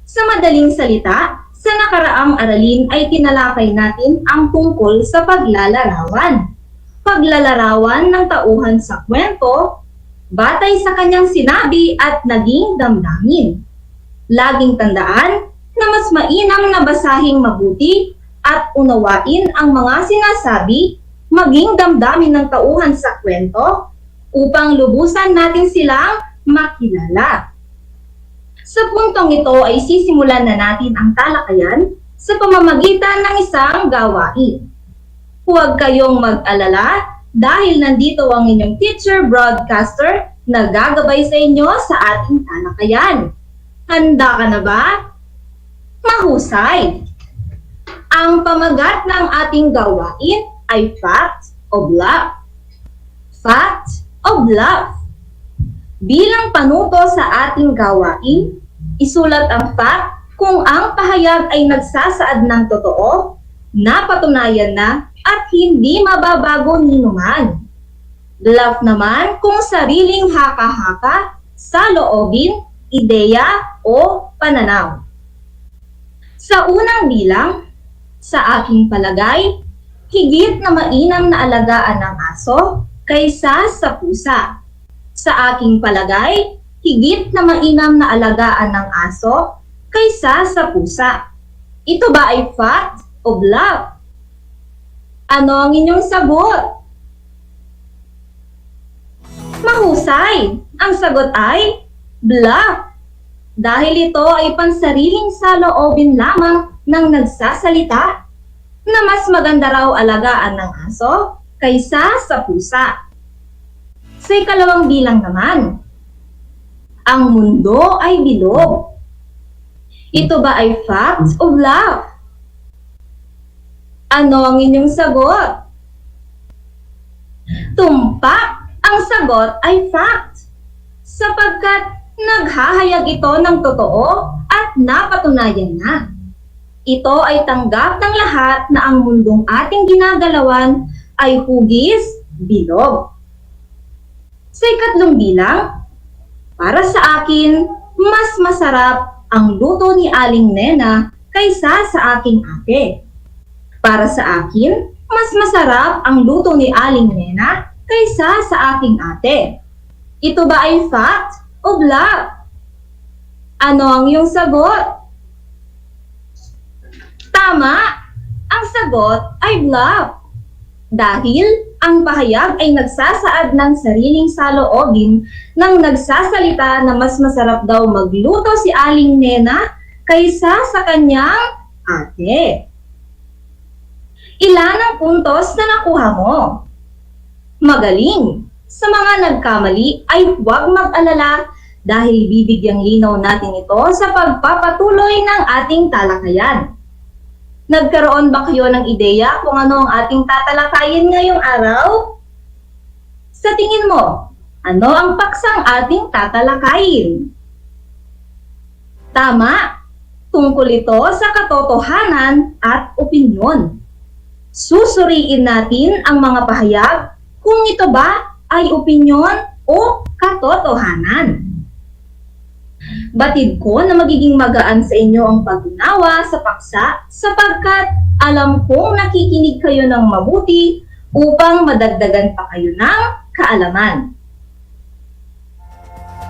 Sa madaling salita, sa nakaraang aralin ay tinalakay natin ang tungkol sa paglalarawan. Paglalarawan ng tauhan sa kwento, batay sa kanyang sinabi at naging damdamin. Laging tandaan na mas mainam na basahing mabuti at unawain ang mga sinasabi, maging damdamin ng tauhan sa kwento upang lubusan natin silang makilala. Sa puntong ito ay sisimulan na natin ang talakayan sa pamamagitan ng isang gawain. Huwag kayong mag-alala dahil nandito ang inyong teacher broadcaster na gagabay sa inyo sa ating talakayan. Handa ka na ba? Mahusay! Ang pamagat ng ating gawain ay fact o bluff. Fact o bluff. Bilang panuto sa ating gawain, isulat ang fact kung ang pahayag ay nagsasaad ng totoo, napatunayan na at hindi mababago ninuman. Bluff naman kung sariling haka-haka, saloobin, ideya o pananaw. Sa unang bilang, sa aking palagay, higit na mainam na alagaan ng aso kaysa sa pusa. Sa aking palagay, higit na mainam na alagaan ng aso kaysa sa pusa. Ito ba ay fact o bluff? Ano ang inyong sagot? Mahusay! Ang sagot ay bluff. Dahil ito ay pansariling saloobin lamang ng nagsasalita na mas maganda raw alagaan ng aso kaysa sa pusa. Sa ikalawang bilang naman, ang mundo ay bilog. Ito ba ay fact o bluff? Ano ang inyong sagot? Tumpak! Ang sagot ay fact, sapagkat naghahayag ito ng totoo at napatunayan na. Ito ay tanggap ng lahat na ang mundong ating ginagalawan ay hugis, bilog. Sa ikatlong bilang, para sa akin, mas masarap ang luto ni Aling Nena kaysa sa aking ate. Para sa akin, mas masarap ang luto ni Aling Nena kaysa sa aking ate. Ito ba ay fact o bluff? Ano ang iyong sagot? Tama! Ang sagot ay bluff. Dahil ang pahayag ay nagsasaad ng sariling saloobin nang nagsasalita na mas masarap daw magluto si Aling Nena kaysa sa kanyang ate. Ilan ang puntos na nakuha mo? Magaling! Sa mga nagkamali ay huwag mag-alala dahil bibigyang linaw natin ito sa pagpapatuloy ng ating talakayan. Nagkaroon ba kayo ng ideya kung ano ang ating tatalakayin ngayong araw? Sa tingin mo, ano ang paksang ating tatalakayin? Tama! Tungkol ito sa katotohanan at opinyon. Susuriin natin ang mga pahayag kung ito ba ay opinyon o katotohanan. Batid ko na magiging magaan sa inyo ang pag-unawa sa paksa sapagkat alam kong nakikinig kayo ng mabuti upang madagdagan pa kayo ng kaalaman.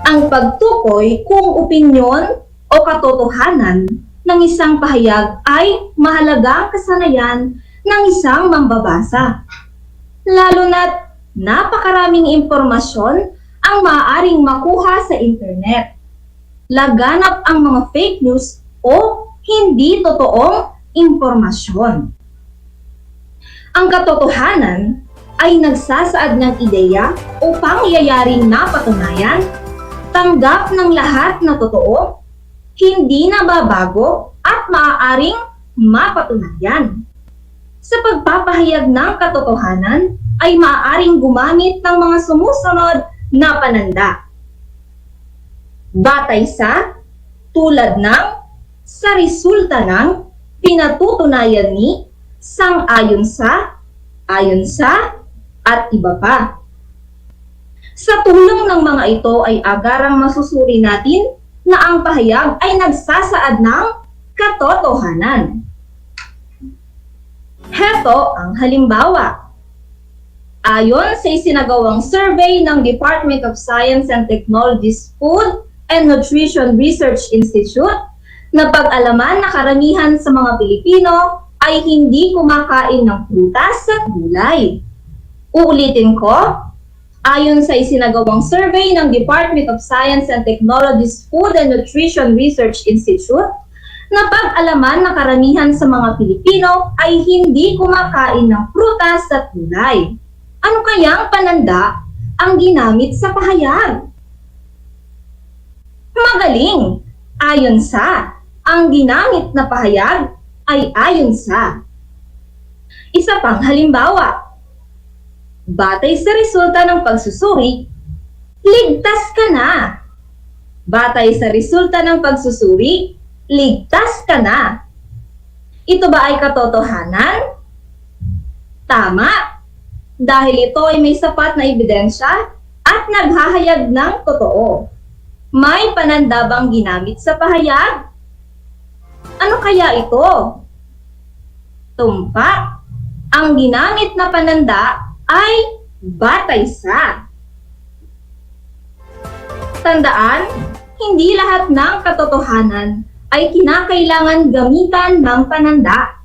Ang pagtukoy kung opinyon o katotohanan ng isang pahayag ay mahalagang kasanayan ng isang mambabasa. Lalo na't napakaraming impormasyon ang maaaring makuha sa internet. Laganap ang mga fake news o hindi totoong impormasyon. Ang katotohanan ay nagsasaad ng ideya o pangyayaring napatunayan, tanggap ng lahat na totoo, hindi nababago at maaaring mapatunayan. Sa pagpapahayag ng katotohanan ay maaaring gumamit ng mga sumusunod na pananda. Batay sa, tulad ng, sa resulta ng, pinatutunayan ni, sang-ayon sa, ayon sa, at iba pa. Sa tulong ng mga ito ay agarang masusuri natin na ang pahayag ay nagsasaad ng katotohanan. Heto ang halimbawa. Ayon sa isinagawang survey ng Department of Science and Technology's Food and Nutrition Research Institute, na pag-alaman na karamihan sa mga Pilipino ay hindi kumakain ng prutas at gulay. Uulitin ko, ayon sa isinagawang survey ng Department of Science and Technology's Food and Nutrition Research Institute, na pag-alaman na karamihan sa mga Pilipino ay hindi kumakain ng prutas at gulay. Ano kayang pananda ang ginamit sa pahayag? Magaling! Ayon sa, ang ginamit na pahayag ay ayon sa. Isa pang halimbawa. Batay sa resulta ng pagsusuri, ligtas ka na. Batay sa resulta ng pagsusuri, ligtas ka na. Ito ba ay katotohanan? Tama, dahil ito ay may sapat na ebidensya at naghahayag ng totoo. May pananda bang ginamit sa pahayag? Ano kaya ito? Tumpak. Ang ginamit na pananda ay batay sa. Tandaan, hindi lahat ng katotohanan ay kinakailangan gamitan ng pananda.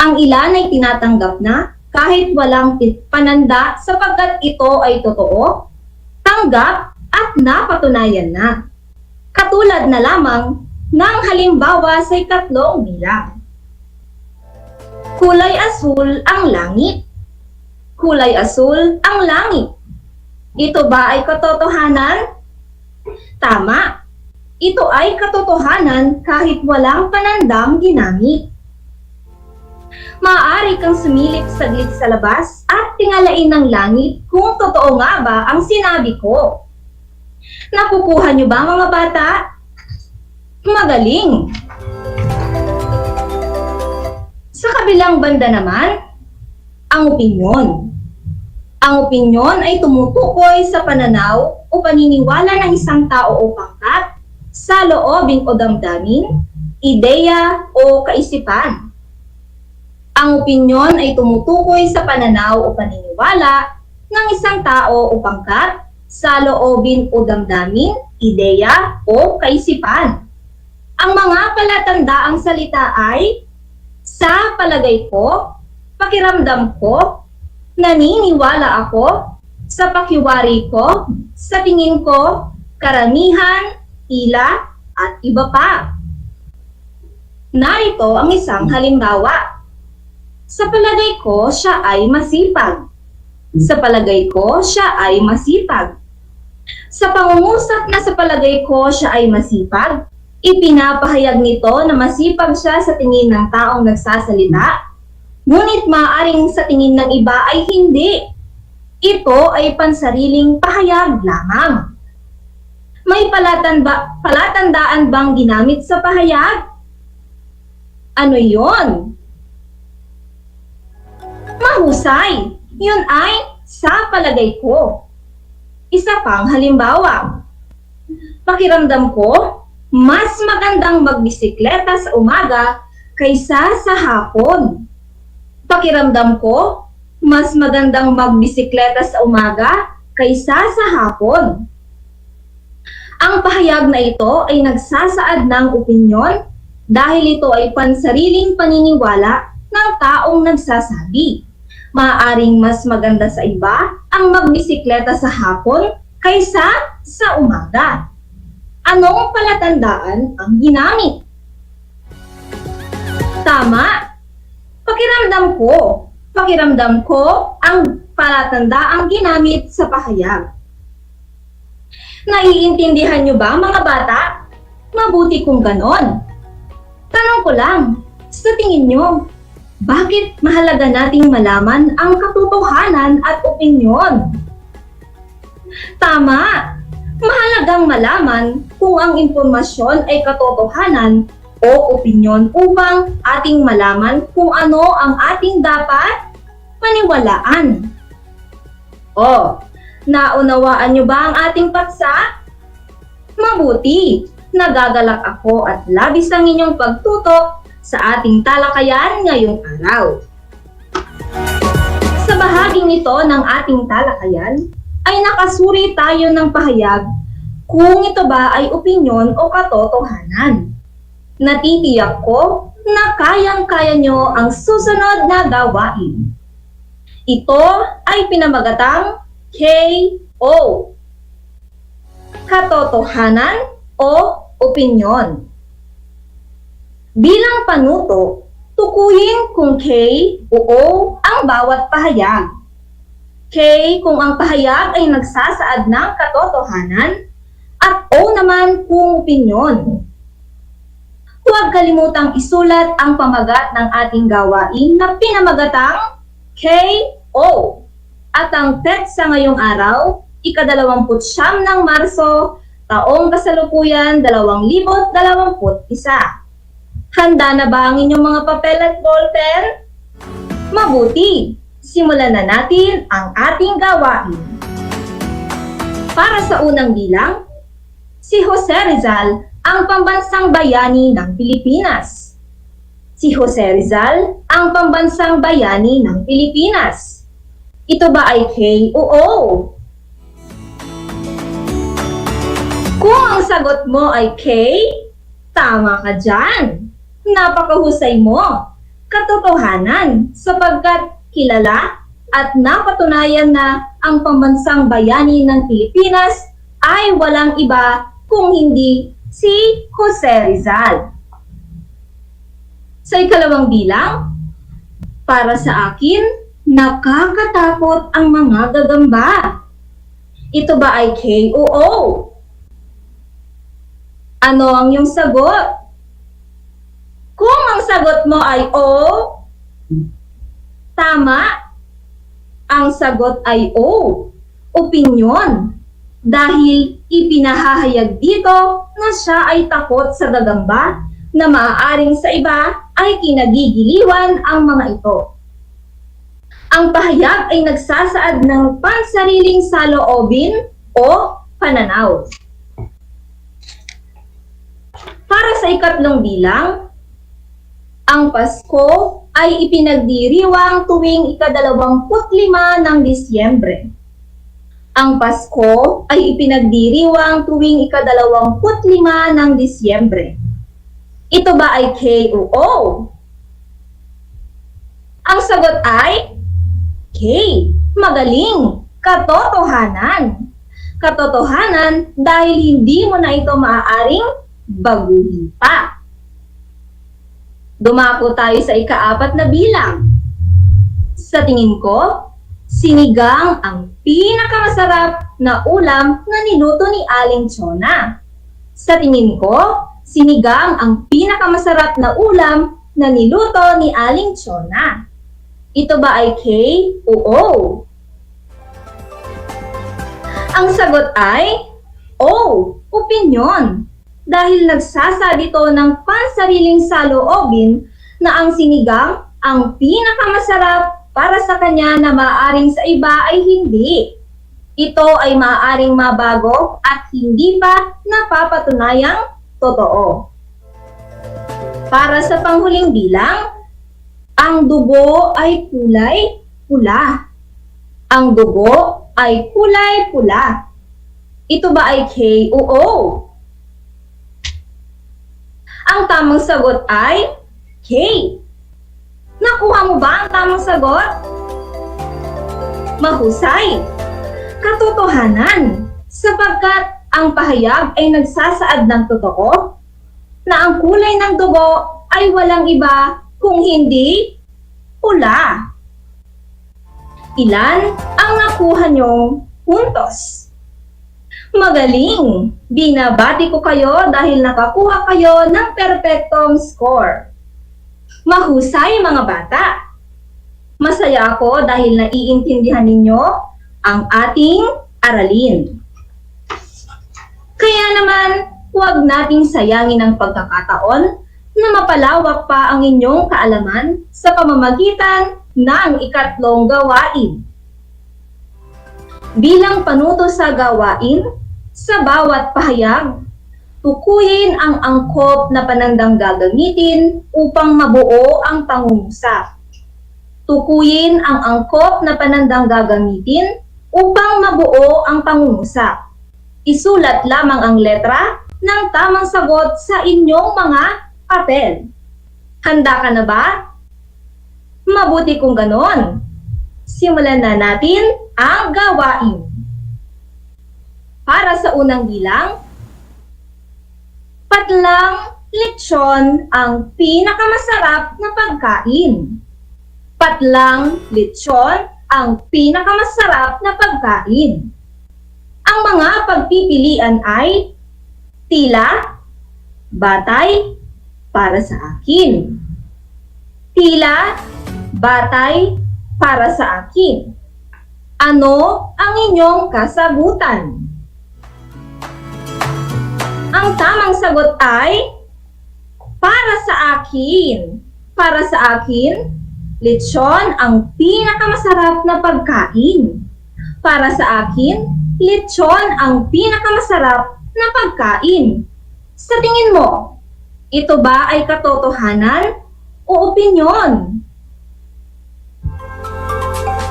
Ang ilan ay tinatanggap na kahit walang pananda sapagkat ito ay totoo, tanggap at napatunayan na. Katulad na lamang ng halimbawa sa ikatlong bilang. Kulay asul ang langit. Kulay asul ang langit. Ito ba ay katotohanan? Tama. Ito ay katotohanan kahit walang panandang ginamit. Maaari kang sumilip saglit sa labas at tingalain ng langit kung totoo nga ba ang sinabi ko. Nakukuha niyo ba mga bata? Magaling! Sa kabilang banda naman, ang opinyon. Ang opinyon ay tumutukoy sa pananaw o paniniwala ng isang tao o pangkat sa loobin o damdamin, ideya o kaisipan. Ang opinyon ay tumutukoy sa pananaw o paniniwala ng isang tao o pangkat sa loobin o damdamin, ideya o kaisipan. Ang mga palatandaang salita ay sa palagay ko, pakiramdam ko, naniniwala ako, sa pakiwari ko, sa tingin ko, karamihan, tila, at iba pa. Narito ang isang halimbawa. Sa palagay ko, siya ay masipag. Sa palagay ko, siya ay masipag. Sa pangungusap na sa palagay ko, siya ay masipag, ipinapahayag nito na masipag siya sa tingin ng taong nagsasalita, ngunit maaaring sa tingin ng iba ay hindi. Ito ay pansariling pahayag lamang. May palatandaan bang ginamit sa pahayag? Ano yon? Mahusay. Yun ay sa palagay ko. Isa pang halimbawa. Pakiramdam ko, mas magandang magbisikleta sa umaga kaysa sa hapon. Pakiramdam ko, mas magandang magbisikleta sa umaga kaysa sa hapon. Ang pahayag na ito ay nagsasaad ng opinyon dahil ito ay pansariling paniniwala ng taong nagsasabi. Maaaring mas maganda sa iba ang magbisikleta sa hapon kaysa sa umaga. Anong palatandaan ang ginamit? Tama. Pakiramdam ko ang palatandaang ginamit sa pahayag. Naiintindihan niyo ba mga bata? Mabuti kung ganon. Tanong ko lang, sa tingin niyo, bakit mahalaga nating malaman ang katotohanan at opinyon? Tama! Mahalagang malaman kung ang impormasyon ay katotohanan o opinyon upang ating malaman kung ano ang ating dapat paniwalaan. O, naunawaan niyo ba ang ating paksa? Mabuti, nagagalak ako at labis ang inyong pagtutok sa ating talakayan ngayong araw. Sa bahaging ito ng ating talakayan, ay nakasuri tayo ng pahayag kung ito ba ay opinyon o katotohanan. Natitiyak ko na kayang-kaya nyo ang susunod na gawain. Ito ay pinamagatang KO. Katotohanan o opinyon. Bilang panuto, tukuyin kung K o O ang bawat pahayag. K kung ang pahayag ay nagsasaad ng katotohanan at O naman kung opinyon. Huwag kalimutang isulat ang pamagat ng ating gawain na pinamagatang KO. At ang text sa ngayong araw, ika-29 ng Marso, taong kasalukuyan 2021. Handa na ba ang inyong mga papel at ballpen? Mabuti! Simulan na natin ang ating gawain. Para sa unang bilang, si Jose Rizal ang pambansang bayani ng Pilipinas. Si Jose Rizal ang pambansang bayani ng Pilipinas. Ito ba ay K o O? Kung ang sagot mo ay K, tama ka dyan. Napakahusay mo. Katotohanan sapagkat kilala at napatunayan na ang pambansang bayani ng Pilipinas ay walang iba kung hindi si Jose Rizal. Sa ikalawang bilang, para sa akin, nakakatakot ang mga gagamba. Ito ba ay K o O? Ano ang iyong sagot? Kung ang sagot mo ay O, tama. Ang sagot ay O, opinyon. Dahil ipinahahayag dito na siya ay takot sa gagamba na maaaring sa iba ay kinagigiliwan ang mga ito. Ang pahayag ay nagsasaad ng pansariling saloobin o pananaw. Para sa ikatlong bilang, ang Pasko ay ipinagdiriwang tuwing ika-25 ng Disyembre. Ang Pasko ay ipinagdiriwang tuwing ika-25 ng Disyembre. Ito ba ay K o O? Ang sagot ay K. Magaling. Katotohanan. Katotohanan dahil hindi mo na ito maaaring baguhin pa. Dumako tayo sa ika-4 na bilang. Sa tingin ko, sinigang ang pinakamasarap na ulam na niluto ni Aling Chona. Sa tingin ko, sinigang ang pinakamasarap na ulam na niluto ni Aling Chona. Ito ba ay K o O? Ang sagot ay O, opinyon. Dahil nagsasaad ito ng pansariling saloobin na ang sinigang ang pinakamasarap para sa kanya na maaaring sa iba ay hindi. Ito ay maaaring mabago at hindi pa napapatunayang totoo. Para sa panghuling bilang, ang dugo ay kulay pula. Ang dugo ay kulay pula. Ito ba ay K o O? Ang tamang sagot ay K. Nakuha mo ba ang tamang sagot? Mahusay. Katotohanan, sapagkat ang pahayag ay nagsasaad ng totoo na ang kulay ng dugo ay walang iba kung hindi pula. Ilan ang nakuha niyong puntos? Magaling! Binabati ko kayo dahil nakakuha kayo ng perpektong score. Mahusay mga bata! Masaya ako dahil naiintindihan ninyo ang ating aralin. Kaya naman, huwag nating sayangin ang pagkakataon na mapalawak pa ang inyong kaalaman sa pamamagitan ng ikatlong gawain. Bilang panuto sa gawain, sa bawat pahayag, tukuyin ang angkop na panandang gagamitin upang mabuo ang pangungusap. Tukuyin ang angkop na panandang gagamitin upang mabuo ang pangungusap. Isulat lamang ang letra ng tamang sagot sa inyong mga papel. Handa ka na ba? Mabuti kung ganon. Simulan na natin ang gawain. Para sa unang bilang, patlang lechon ang pinakamasarap na pagkain. Patlang lechon ang pinakamasarap na pagkain. Ang mga pagpipilian ay tila, batay, para sa akin. Tila, batay, para sa akin. Ano ang inyong kasagutan? Ang tamang sagot ay para sa akin. Para sa akin, lechon ang pinakamasarap na pagkain. Para sa akin, lechon ang pinakamasarap na pagkain. Sa tingin mo, ito ba ay katotohanan o opinyon?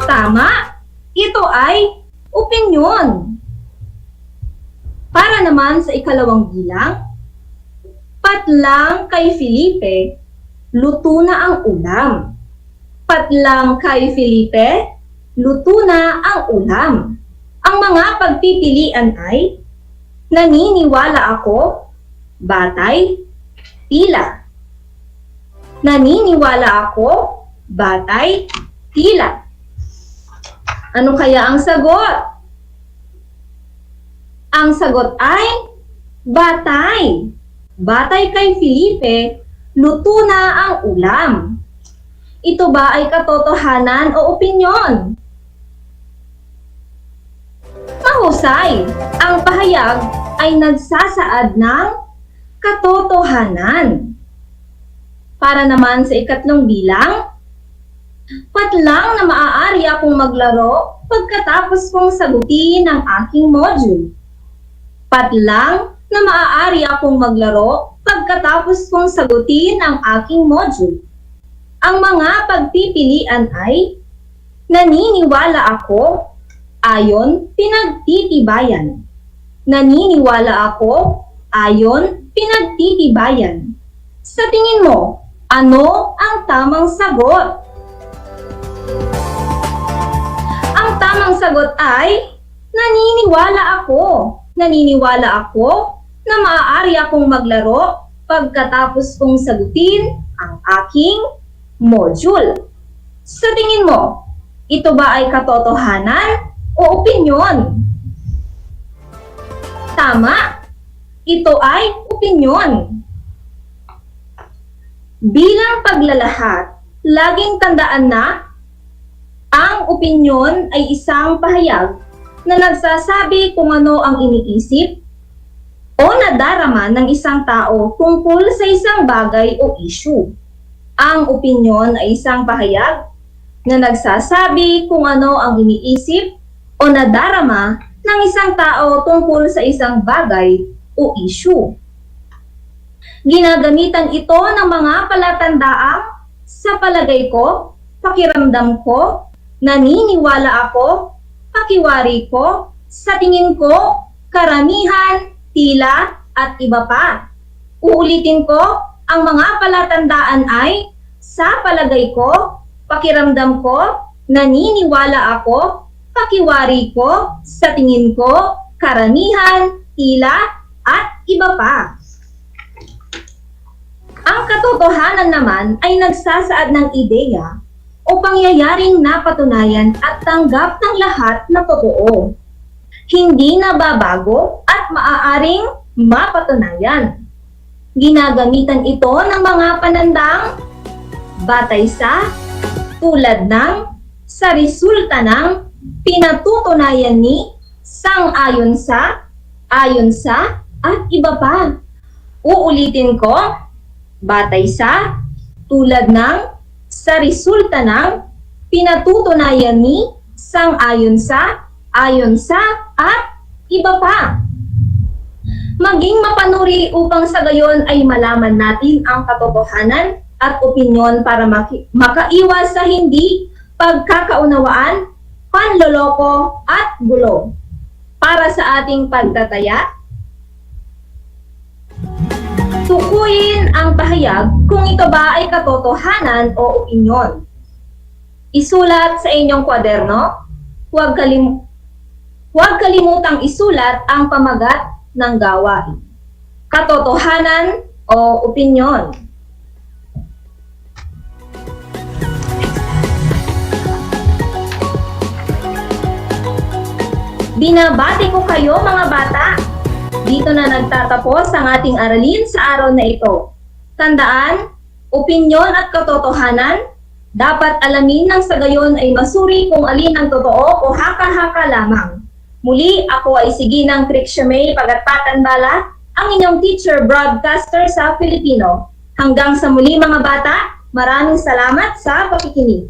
Tama, ito ay opinyon. Para naman sa ikalawang bilang, patlang kay Felipe, luto na ang ulam. Patlang kay Felipe, luto na ang ulam. Ang mga pagpipilian ay naniniwala ako, batay, tila. Naniniwala ako, batay, tila. Ano kaya ang sagot? Ang sagot ay batay. Batay kay Felipe, luto na ang ulam. Ito ba ay katotohanan o opinyon? Mahusay, ang pahayag ay nagsasaad ng katotohanan. Para naman sa ikatlong bilang, patlang na maaari akong maglaro pagkatapos kong sagutin ang aking module. Patlang na maaari akong maglaro pagkatapos kong sagutin ang aking module. Ang mga pagpipilian ay naniniwala ako, ayon pinagtitibayan. Naniniwala ako, ayon pinagtitibayan. Sa tingin mo, ano ang tamang sagot? Ang tamang sagot ay naniniwala ako. Naniniwala ako na maaari akong maglaro pagkatapos kong sagutin ang aking module. Sa tingin mo, ito ba ay katotohanan o opinyon? Tama, ito ay opinyon. Bilang paglalahat, laging tandaan na ang opinyon ay isang pahayag na nagsasabi kung ano ang iniisip o nadarama ng isang tao tungkol sa isang bagay o issue. Ang opinyon ay isang pahayag na nagsasabi kung ano ang iniisip o nadarama ng isang tao tungkol sa isang bagay o issue. Ginagamitan ito ng mga palatandaang sa palagay ko, pakiramdam ko, naniniwala ako, pakiwari ko, sa tingin ko, karamihan, tila, at iba pa. Uulitin ko, ang mga palatandaan ay sa palagay ko, pakiramdam ko, naniniwala ako, pakiwari ko, sa tingin ko, karamihan, tila, at iba pa. Ang katotohanan naman ay nagsasaad ng ideya o pangyayaring napatunayan at tanggap ng lahat na totoo. Hindi nababago at maaaring mapatunayan. Ginagamitan ito ng mga panandang batay sa, tulad ng, sa resulta ng, pinatutunayan ni, sang-ayon sa, ayon sa, at iba pa. Uulitin ko, batay sa, tulad ng, sa resulta ng, pinatutunayan ni, sang-ayon sa, ayon sa, at iba pa. Maging mapanuri upang sa gayon ay malaman natin ang katotohanan at opinyon para makaiwas sa hindi pagkakaunawaan, panloloko at gulo. Para sa ating pagtataya, tukuyin ang pahayag kung ito ba ay katotohanan o opinyon. Isulat sa inyong kwaderno, huwag kalimutang isulat ang pamagat ng gawain. Katotohanan o opinyon. Binabati ko kayo mga bata. Dito na nagtatapos ang ating aralin sa araw na ito. Tandaan, opinyon at katotohanan, dapat alamin nang sa gayon ay masuri kung alin ang totoo o haka-haka lamang. Muli, ako ay si Ginang May Pagatpatan Bala, ang inyong teacher broadcaster sa Filipino. Hanggang sa muli mga bata, maraming salamat sa pakikinig.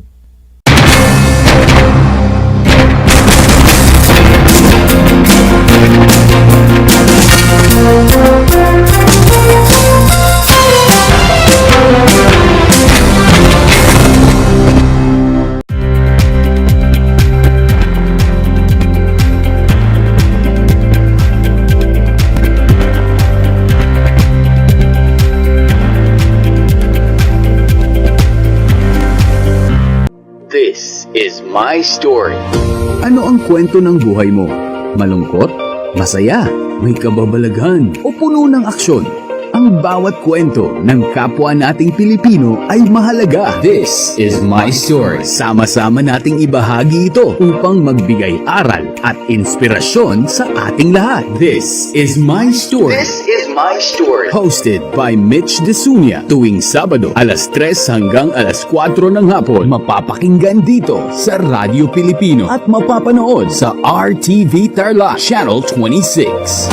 This is my story. Ano ang kwento ng buhay mo? Malungkot? Masaya? May kababalaghan? O puno ng aksyon? Ang bawat kwento ng kapwa nating Pilipino ay mahalaga. This is my story. Sama-sama nating ibahagi ito upang magbigay aral at inspirasyon sa ating lahat. This is my story. This is my story. Hosted by Mitch Desunia. Tuwing Sabado, alas 3 hanggang alas 4 ng hapon. Mapapakinggan dito sa Radyo Pilipino at mapapanood sa RTV Tarlac Channel 26.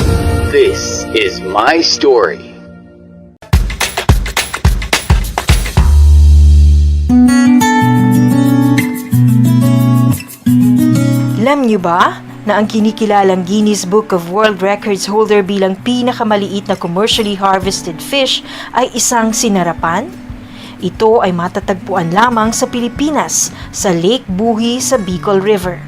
This is my story. Alam niyo ba na ang kinikilalang Guinness Book of World Records holder bilang pinakamaliit na commercially harvested fish ay isang sinarapan? Ito ay matatagpuan lamang sa Pilipinas, sa Lake Buhi sa Bicol River.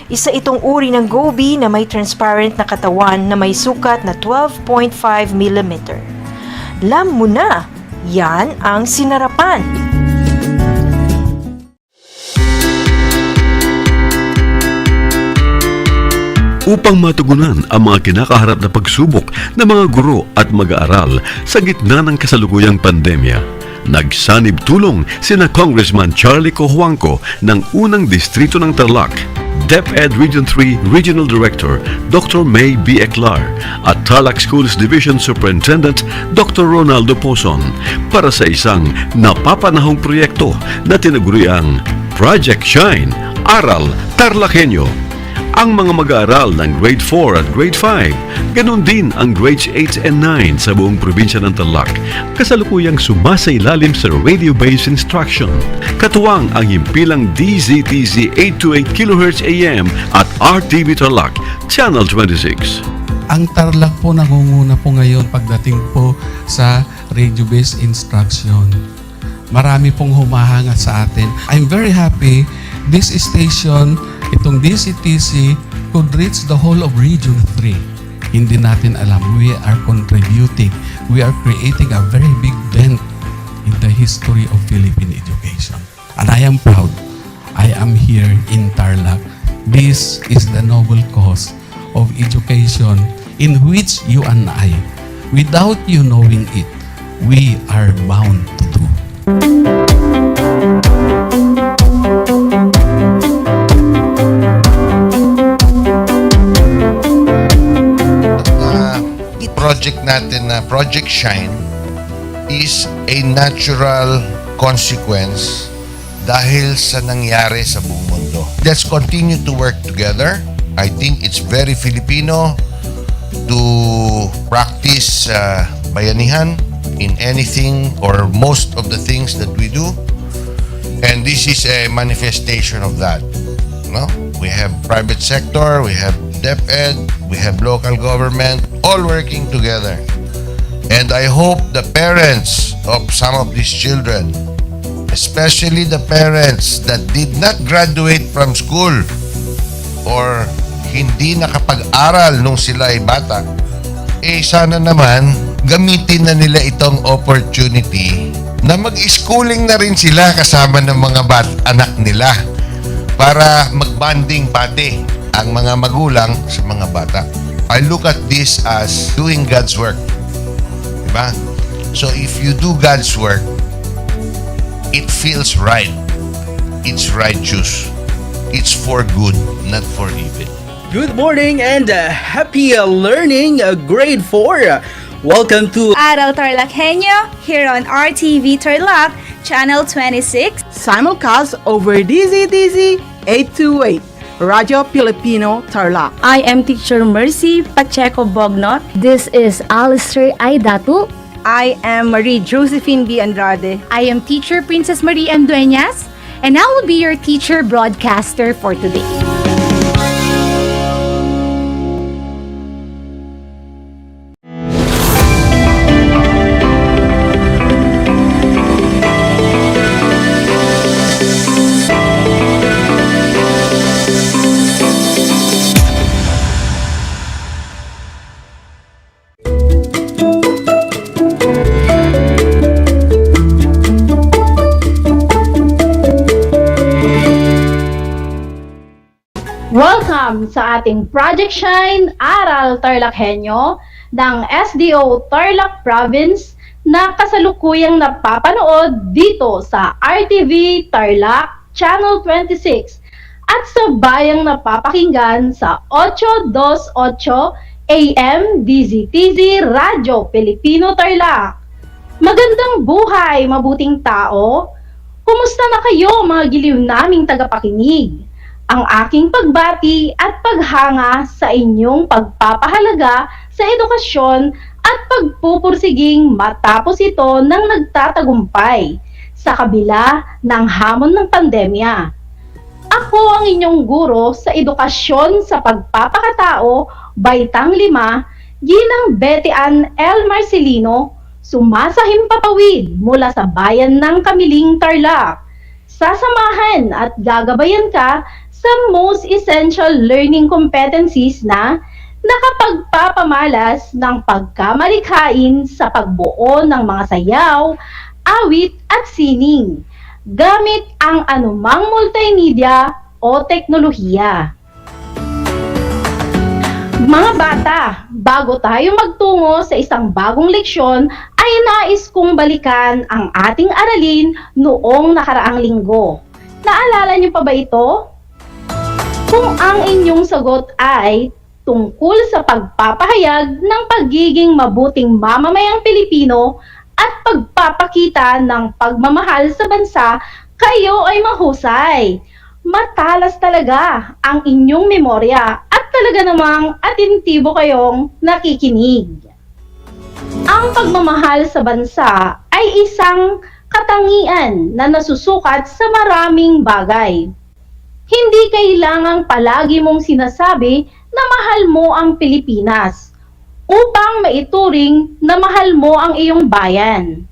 Isa itong uri ng goby na may transparent na katawan na may sukat na 12.5 mm. Alam mo na, yan ang sinarapan. Upang matugunan ang mga kinakaharap na pagsubok ng mga guro at mag-aaral sa gitna ng kasalukuyang pandemya, nagsanib tulong sina Congressman Charlie Cojuangco ng unang distrito ng Tarlac, DEPED Region 3 Regional Director Dr. May B. Eclar at Tarlac Schools Division Superintendent Dr. Ronaldo Pozon para sa isang napapanahong proyekto na tinaguriang Project Shine, Aral TarlakHenyo. Ang mga mag-aaral ng Grade 4 at Grade 5, ganun din ang Grades 8 and 9 sa buong probinsya ng Tarlac, kasalukuyang sumasailalim sa radio-based instruction. Katuwang ang himpilang DZTZ 828 kHz AM at RTV Tarlac, Channel 26. Ang Tarlac po nangunguna po ngayon pagdating po sa radio-based instruction. Marami pong humahanga sa atin. I'm very happy this station, itong DCTC, could reach the whole of Region 3. Hindi natin alam, we are contributing. We are creating a very big dent in the history of Philippine education. And I am proud. I am here in Tarlac. This is the noble cause of education in which you and I, without you knowing it, we are bound to do. Project natin na Project Shine is a natural consequence dahil sa nangyari sa buong mundo. Let's continue to work together. I think it's very Filipino to practice bayanihan in anything or most of the things that we do. And this is a manifestation of that. No? We have private sector, we have DEPED, we have local government, all working together. And I hope the parents of some of these children, especially the parents that did not graduate from school or hindi nakapag-aral nung sila ay bata, sana naman gamitin na nila itong opportunity na mag-schooling na rin sila kasama ng mga anak nila para mag-bonding pati ang mga magulang sa mga bata. I look at this as doing God's work. Diba? So if you do God's work, it feels right. It's righteous. It's for good, not for evil. Good morning and happy learning, grade 4. Welcome to Aral TarlakHenyo here on RTV Tarlac, Channel 26. Simulcast over DZDZ 828, Radio Filipino Tarlac. I am Teacher Mercy Pacheco Bognot. This is Alistair Aidatu. I am Marie Josephine B. Andrade. I am Teacher Princess Marie M. Dueñas, and I will be your teacher broadcaster for today. Welcome sa ating Project Shine Aral TarlakHenyo ng SDO Tarlac Province na kasalukuyang napapanood dito sa RTV Tarlac Channel 26 at sa bayang napapakinggan sa 828 AM DZTZ Radio Filipino Tarlac. Magandang buhay, mabuting tao! Kumusta na kayo mga giliw naming tagapakinig? Ang aking pagbati at paghanga sa inyong pagpapahalaga sa edukasyon at pagpupursiging matapos ito ng nagtatagumpay sa kabila ng hamon ng pandemya. Ako ang inyong guro sa edukasyon sa pagpapakatao, Baitang 5, Ginang Betty Ann L. Marcelino, sumasahim papawid mula sa bayan ng Kamiling Tarlac. Sasamahan at gagabayan ka sa Most Essential Learning Competencies na nakapagpapamalas ng pagkamalikhain sa pagbuo ng mga sayaw, awit at sining gamit ang anumang multimedia o teknolohiya. Mga bata, bago tayo magtungo sa isang bagong leksyon, ay nais kong balikan ang ating aralin noong nakaraang linggo. Naalala niyo pa ba ito? Kung ang inyong sagot ay tungkol sa pagpapahayag ng pagiging mabuting mamamayang Pilipino at pagpapakita ng pagmamahal sa bansa, kayo ay mahusay. Matalas talaga ang inyong memorya at talaga namang atentibo kayong nakikinig. Ang pagmamahal sa bansa ay isang katangian na nasusukat sa maraming bagay. Hindi kailangang palagi mong sinasabi na mahal mo ang Pilipinas upang maituring na mahal mo ang iyong bayan.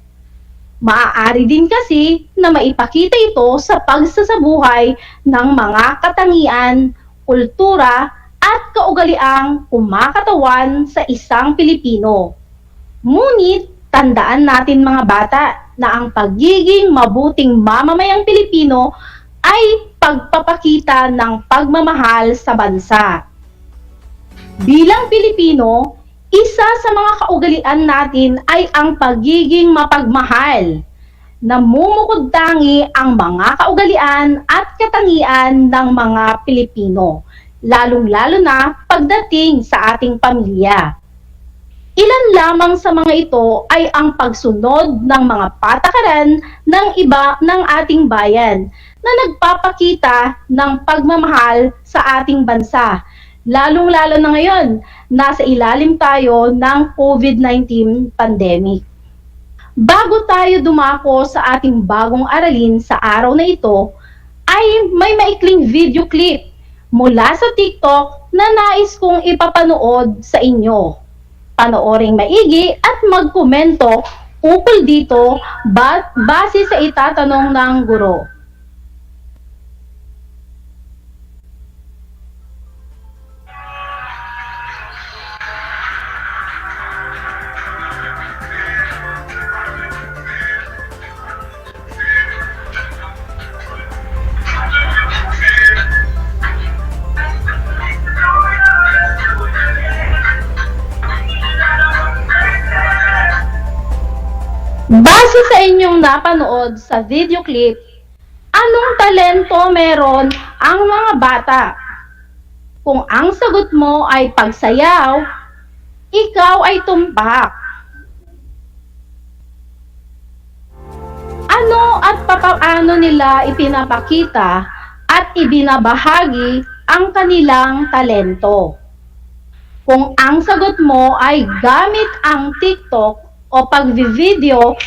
Maaari din kasi na maipakita ito sa pagsasabuhay ng mga katangian, kultura at kaugaliang kumakatawan sa isang Pilipino. Ngunit tandaan natin mga bata na ang pagiging mabuting mamamayang Pilipino ay pagpapakita ng pagmamahal sa bansa. Bilang Pilipino, isa sa mga kaugalian natin ay ang pagiging mapagmahal. Namumukod tangi ang mga kaugalian at katangian ng mga Pilipino, lalong-lalo na pagdating sa ating pamilya. Ilan lamang sa mga ito ay ang pagsunod ng mga patakaran ng iba ng ating bayan na nagpapakita ng pagmamahal sa ating bansa. Lalong-lalo na ngayon, nasa ilalim tayo ng COVID-19 pandemic. Bago tayo dumako sa ating bagong aralin sa araw na ito, ay may maikling video clip mula sa TikTok na nais kong ipapanood sa inyo. Panooring maigi at magkomento ukol dito base sa itatanong ng guro. Base sa inyong napanood sa video clip, anong talento meron ang mga bata? Kung ang sagot mo ay pagsayaw, ikaw ay tumpak. Ano at papaano nila ipinapakita at ibinabahagi ang kanilang talento? Kung ang sagot mo ay gamit ang TikTok o pagvi-video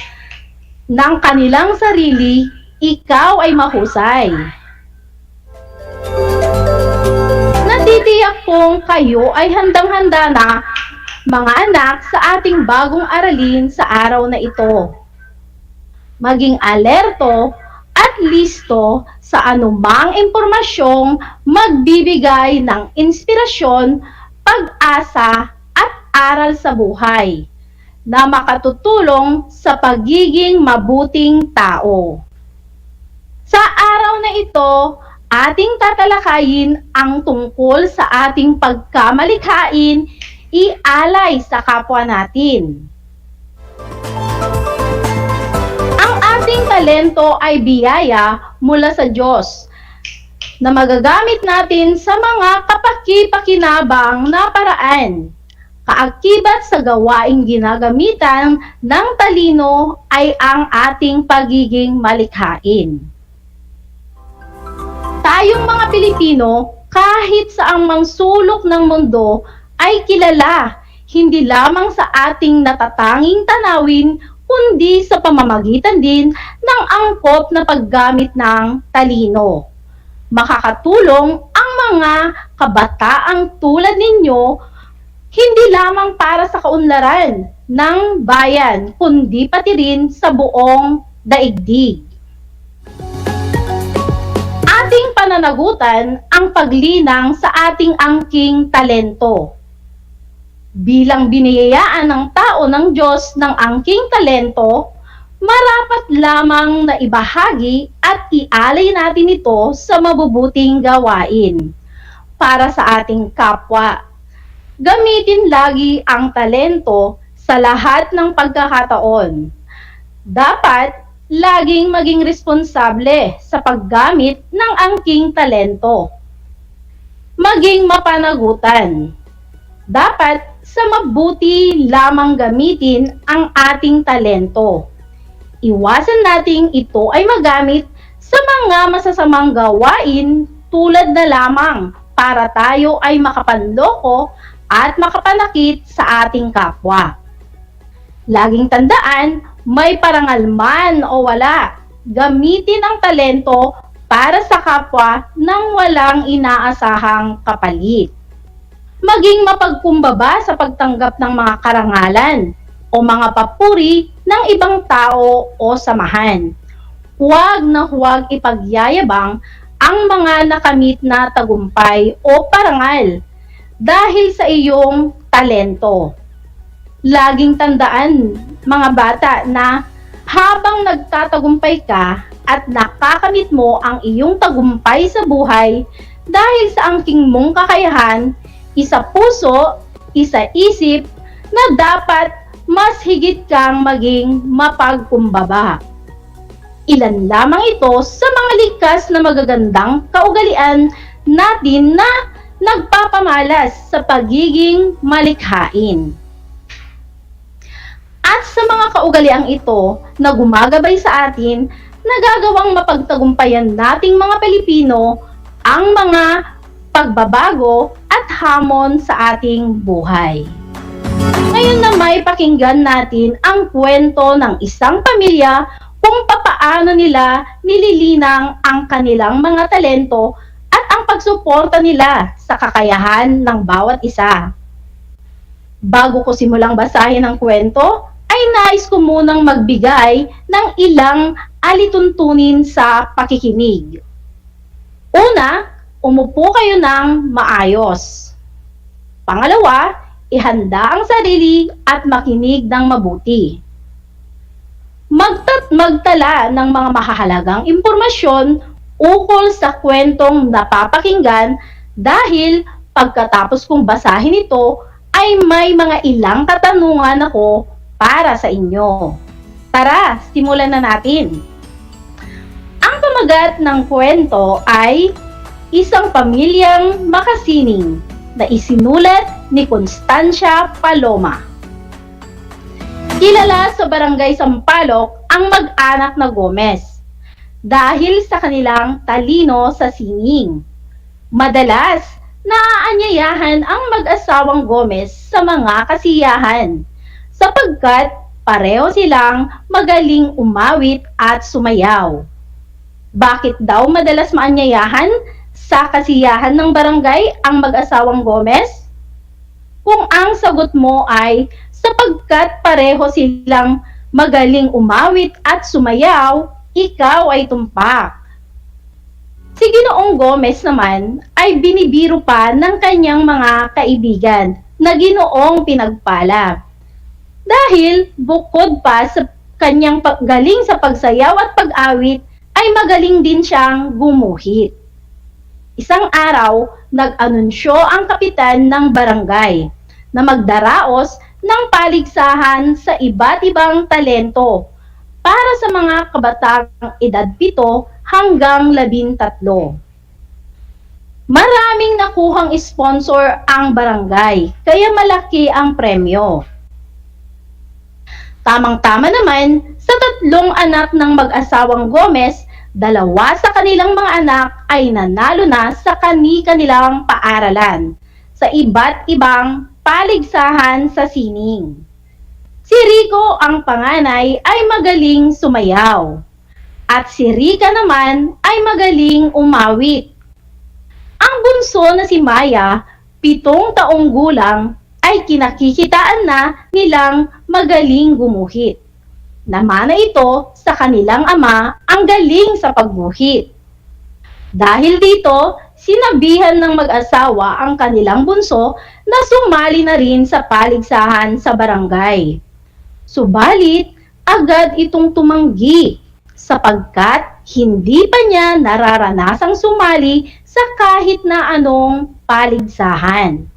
ng kanilang sarili, ikaw ay mahusay. Natitiyak kong kayo ay handang-handa na, mga anak, sa ating bagong aralin sa araw na ito. Maging alerto at listo sa anumang impormasyong magbibigay ng inspirasyon, pag-asa at aral sa buhay na makatutulong sa pagiging mabuting tao. Sa araw na ito, ating tatalakayin ang tungkol sa ating pagkamalikhain, ialay sa kapwa natin. Ang ating talento ay biyaya mula sa Diyos na magagamit natin sa mga kapaki-pakinabang na paraan. Kaakibat sa gawaing ginagamitan ng talino ay ang ating pagiging malikhain. Tayong mga Pilipino, kahit sa mang sulok ng mundo, ay kilala hindi lamang sa ating natatanging tanawin, kundi sa pamamagitan din ng angkop na paggamit ng talino. Makakatulong ang mga kabataang tulad ninyo hindi lamang para sa kaunlaran ng bayan, kundi pati rin sa buong daigdig. Ating pananagutan ang paglinang sa ating angking talento. Bilang biniyayaan ng tao ng Diyos ng angking talento, marapat lamang na ibahagi at ialay natin ito sa mabubuting gawain para sa ating kapwa. Gamitin lagi ang talento sa lahat ng pagkakataon. Dapat laging maging responsable sa paggamit ng angking talento. Maging mapanagutan. Dapat sa mabuti lamang gamitin ang ating talento. Iwasan nating ito ay magamit sa mga masasamang gawain tulad na lamang para tayo ay makapanloko at makapanakit sa ating kapwa. Laging tandaan, may parangal man o wala, gamitin ang talento para sa kapwa nang walang inaasahang kapalit. Maging mapagkumbaba sa pagtanggap ng mga karangalan o mga papuri ng ibang tao o samahan. Huwag na huwag ipagyayabang ang mga nakamit na tagumpay o parangal dahil sa iyong talento. Laging tandaan, mga bata, na habang nagtatagumpay ka at nakakamit mo ang iyong tagumpay sa buhay dahil sa angking mong kakayahan, isa puso, isa isip, na dapat mas higit kang maging mapagkumbaba. Ilan lamang ito sa mga likas na magagandang kaugalian natin na nagpapamalas sa pagiging malikhain. At sa mga kaugaliang ito na gumagabay sa atin, nagagawang mapagtagumpayan nating mga Pilipino ang mga pagbabago at hamon sa ating buhay. Ngayon na may pakinggan natin ang kwento ng isang pamilya kung papaano nila nililinang ang kanilang mga talento at ang pagsuporta nila sa kakayahan ng bawat isa. Bago ko simulang basahin ang kwento, ay nais ko munang magbigay ng ilang alituntunin sa pakikinig. Una, umupo kayo ng maayos. Pangalawa, ihanda ang sarili at makinig ng mabuti. Magtala ng mga mahahalagang impormasyon ukol sa kwentong napapakinggan dahil pagkatapos kong basahin ito ay may mga ilang katanungan ako para sa inyo. Tara, simulan na natin. Ang pamagat ng kwento ay Isang Pamilyang Makasining na isinulat ni Constancia Paloma. Kilala sa Barangay Sampaloc ang mag-anak na Gomez dahil sa kanilang talino sa sining. Madalas, naaanyayahan ang mag-asawang Gomez sa mga kasiyahan sapagkat pareho silang magaling umawit at sumayaw. Bakit daw madalas maanyayahan sa kasiyahan ng barangay ang mag-asawang Gomez? Kung ang sagot mo ay sapagkat pareho silang magaling umawit at sumayaw, ikaw ay tumpak. Si Ginoong Gomez naman ay binibiro pa ng kanyang mga kaibigan na Ginoong Pinagpala. Dahil bukod pa sa kanyang galing sa pagsayaw at pag-awit, ay magaling din siyang gumuhit. Isang araw, nag-anunsyo ang kapitan ng barangay na magdaraos ng paligsahan sa iba't ibang talento para sa mga kabatang edad 7 hanggang 13. Maraming nakuhang sponsor ang barangay, kaya malaki ang premyo. Tamang-tama naman, sa 3 anak ng mag-asawang Gomez, 2 sa kanilang mga anak ay nanalo na sa kani-kanilang paaralan sa iba't ibang paligsahan sa sining. Si Rico ang panganay ay magaling sumayaw at si Rica naman ay magaling umawit. Ang bunso na si Maya, 7 taong gulang, ay kinakikitaan na nilang magaling gumuhit. Namana ito sa kanilang ama ang galing sa pagguhit. Dahil dito, sinabihan ng mag-asawa ang kanilang bunso na sumali na rin sa paligsahan sa barangay. Subalit, agad itong tumanggi sapagkat hindi pa niya nararanasang sumali sa kahit na anong paligsahan.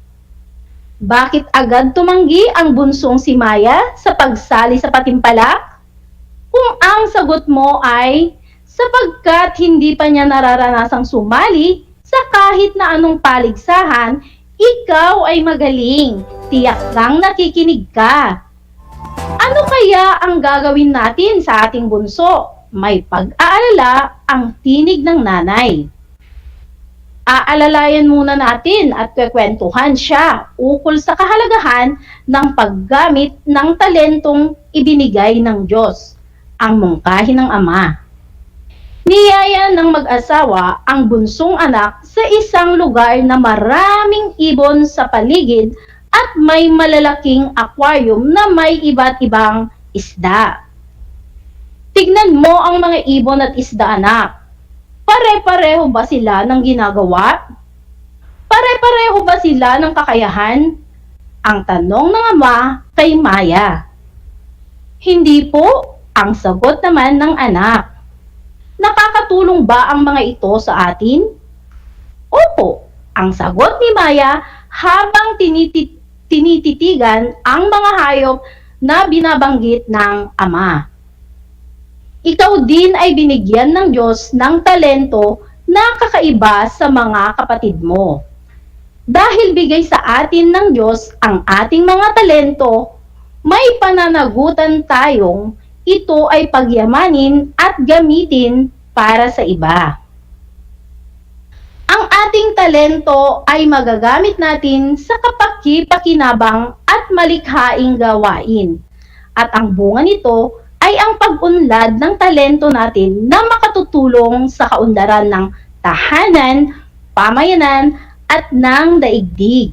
Bakit agad tumanggi ang bunsong si Maya sa pagsali sa patimpalak? Kung ang sagot mo ay sapagkat hindi pa niya nararanasang sumali sa kahit na anong paligsahan, ikaw ay magaling. Tiyak lang nakikinig ka. Ano kaya ang gagawin natin sa ating bunso? May pag-aalala ang tinig ng nanay. Aalalayan muna natin at kwekwentuhan siya ukol sa kahalagahan ng paggamit ng talentong ibinigay ng Diyos, ang mungkahi ng ama. Niyaya ng mag-asawa ang bunsong anak sa isang lugar na maraming ibon sa paligid at may malalaking aquarium na may iba't ibang isda. Tignan mo ang mga ibon at isda, anak. Pare-pareho ba sila ng ginagawa? Pare-pareho ba sila ng kakayahan? Ang tanong ng ama kay Maya. Hindi po, ang sagot naman ng anak. Nakakatulong ba ang mga ito sa atin? Opo, ang sagot ni Maya habang tinititigan ang mga hayop na binabanggit ng ama. Ikaw din ay binigyan ng Diyos ng talento na kakaiba sa mga kapatid mo. Dahil bigay sa atin ng Diyos ang ating mga talento, may pananagutan tayong ito ay pagyamanin at gamitin para sa iba. Ang ating talento ay magagamit natin sa kapaki-pakinabang at at malikhaing gawain. At ang bunga nito ay ang pag-unlad ng talento natin na makatutulong sa kaunlaran ng tahanan, pamayanan, at ng daigdig.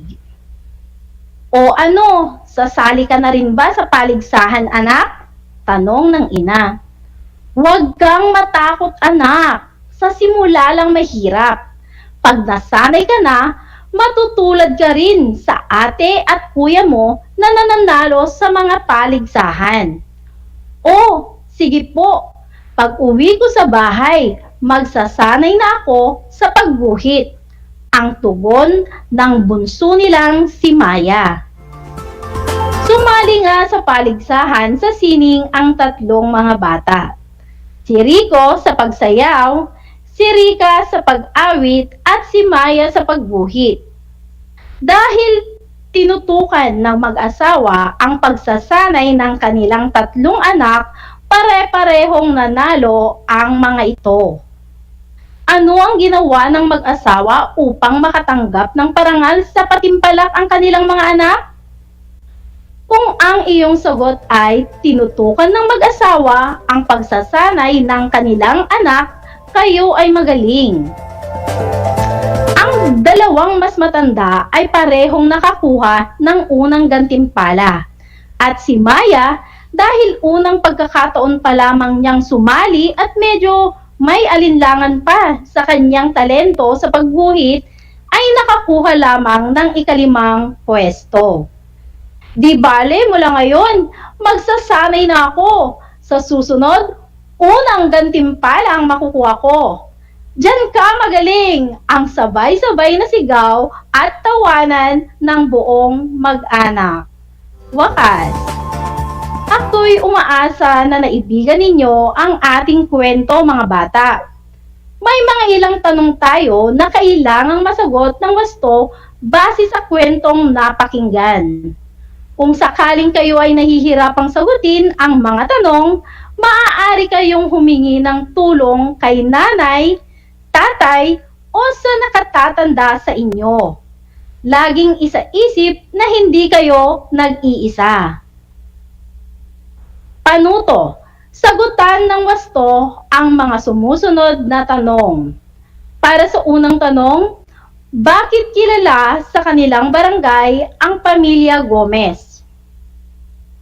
O ano, sasali ka na rin ba sa paligsahan, anak? Tanong ng ina. Huwag kang matakot, anak. Sa simula lang mahirap. Pag nasanay ka na, matutulad ka rin sa ate at kuya mo na nananalo sa mga paligsahan. O, sige po. Pag uwi ko sa bahay, magsasanay na ako sa pagguhit. Ang tugon ng bunso nilang si Maya. Sumali nga sa paligsahan sa sining ang tatlong mga bata. Si Rico sa pagsayaw, si Rika sa pag-awit at si Maya sa pagguhit. Dahil tinutukan ng mag-asawa ang pagsasanay ng kanilang tatlong anak, pare-parehong nanalo ang mga ito. Ano ang ginawa ng mag-asawa upang makatanggap ng parangal sa patimpalak ang kanilang mga anak? Kung ang iyong sagot ay tinutukan ng mag-asawa ang pagsasanay ng kanilang anak, kayo ay magaling. Ang dalawang mas matanda ay parehong nakakuha ng unang gantimpala. At si Maya, dahil unang pagkakataon pa lamang niyang sumali at medyo may alinlangan pa sa kanyang talento sa pagguhit, ay nakakuha lamang ng ika-5 pwesto. Di bale mula ngayon, magsasanay na ako. Sa susunod, unang gantimpala ang makukuha ko. Diyan ka magaling! Ang sabay-sabay na sigaw at tawanan ng buong mag-anak. Wakas! Ako'y umaasa na naibigan ninyo ang ating kwento, mga bata. May mga ilang tanong tayo na kailangang masagot ng wasto base sa kwentong napakinggan. Kung sakaling kayo ay nahihirapang sagutin ang mga tanong, maaari kayong humingi ng tulong kay nanay, tatay, o sa nakatatanda sa inyo. Laging isa-isip na hindi kayo nag-iisa. Panuto, sagutan ng wasto ang mga sumusunod na tanong. Para sa unang tanong, bakit kilala sa kanilang barangay ang pamilya Gomez?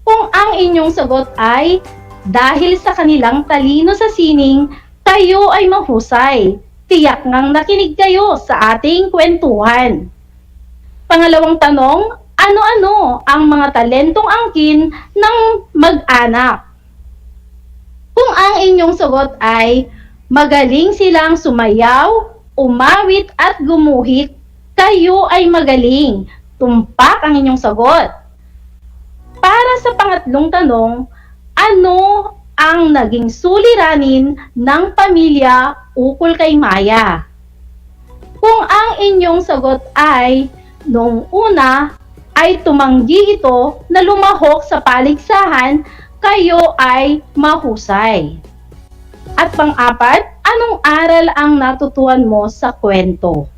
Kung ang inyong sagot ay dahil sa kanilang talino sa sining, kayo ay mahusay. Tiyak ngang nakinig kayo sa ating kwentuhan. Pangalawang tanong, ano-ano ang mga talentong angkin ng mag-anak? Kung ang inyong sagot ay magaling silang sumayaw, umawit at gumuhit, kayo ay magaling. Tumpak ang inyong sagot. Para sa pangatlong tanong, ano ang naging suliranin ng pamilya ukol kay Maya? Kung ang inyong sagot ay noong una ay tumanggi ito na lumahok sa paligsahan, kayo ay mahusay. At pang-apat, anong aral ang natutuhan mo sa kwento?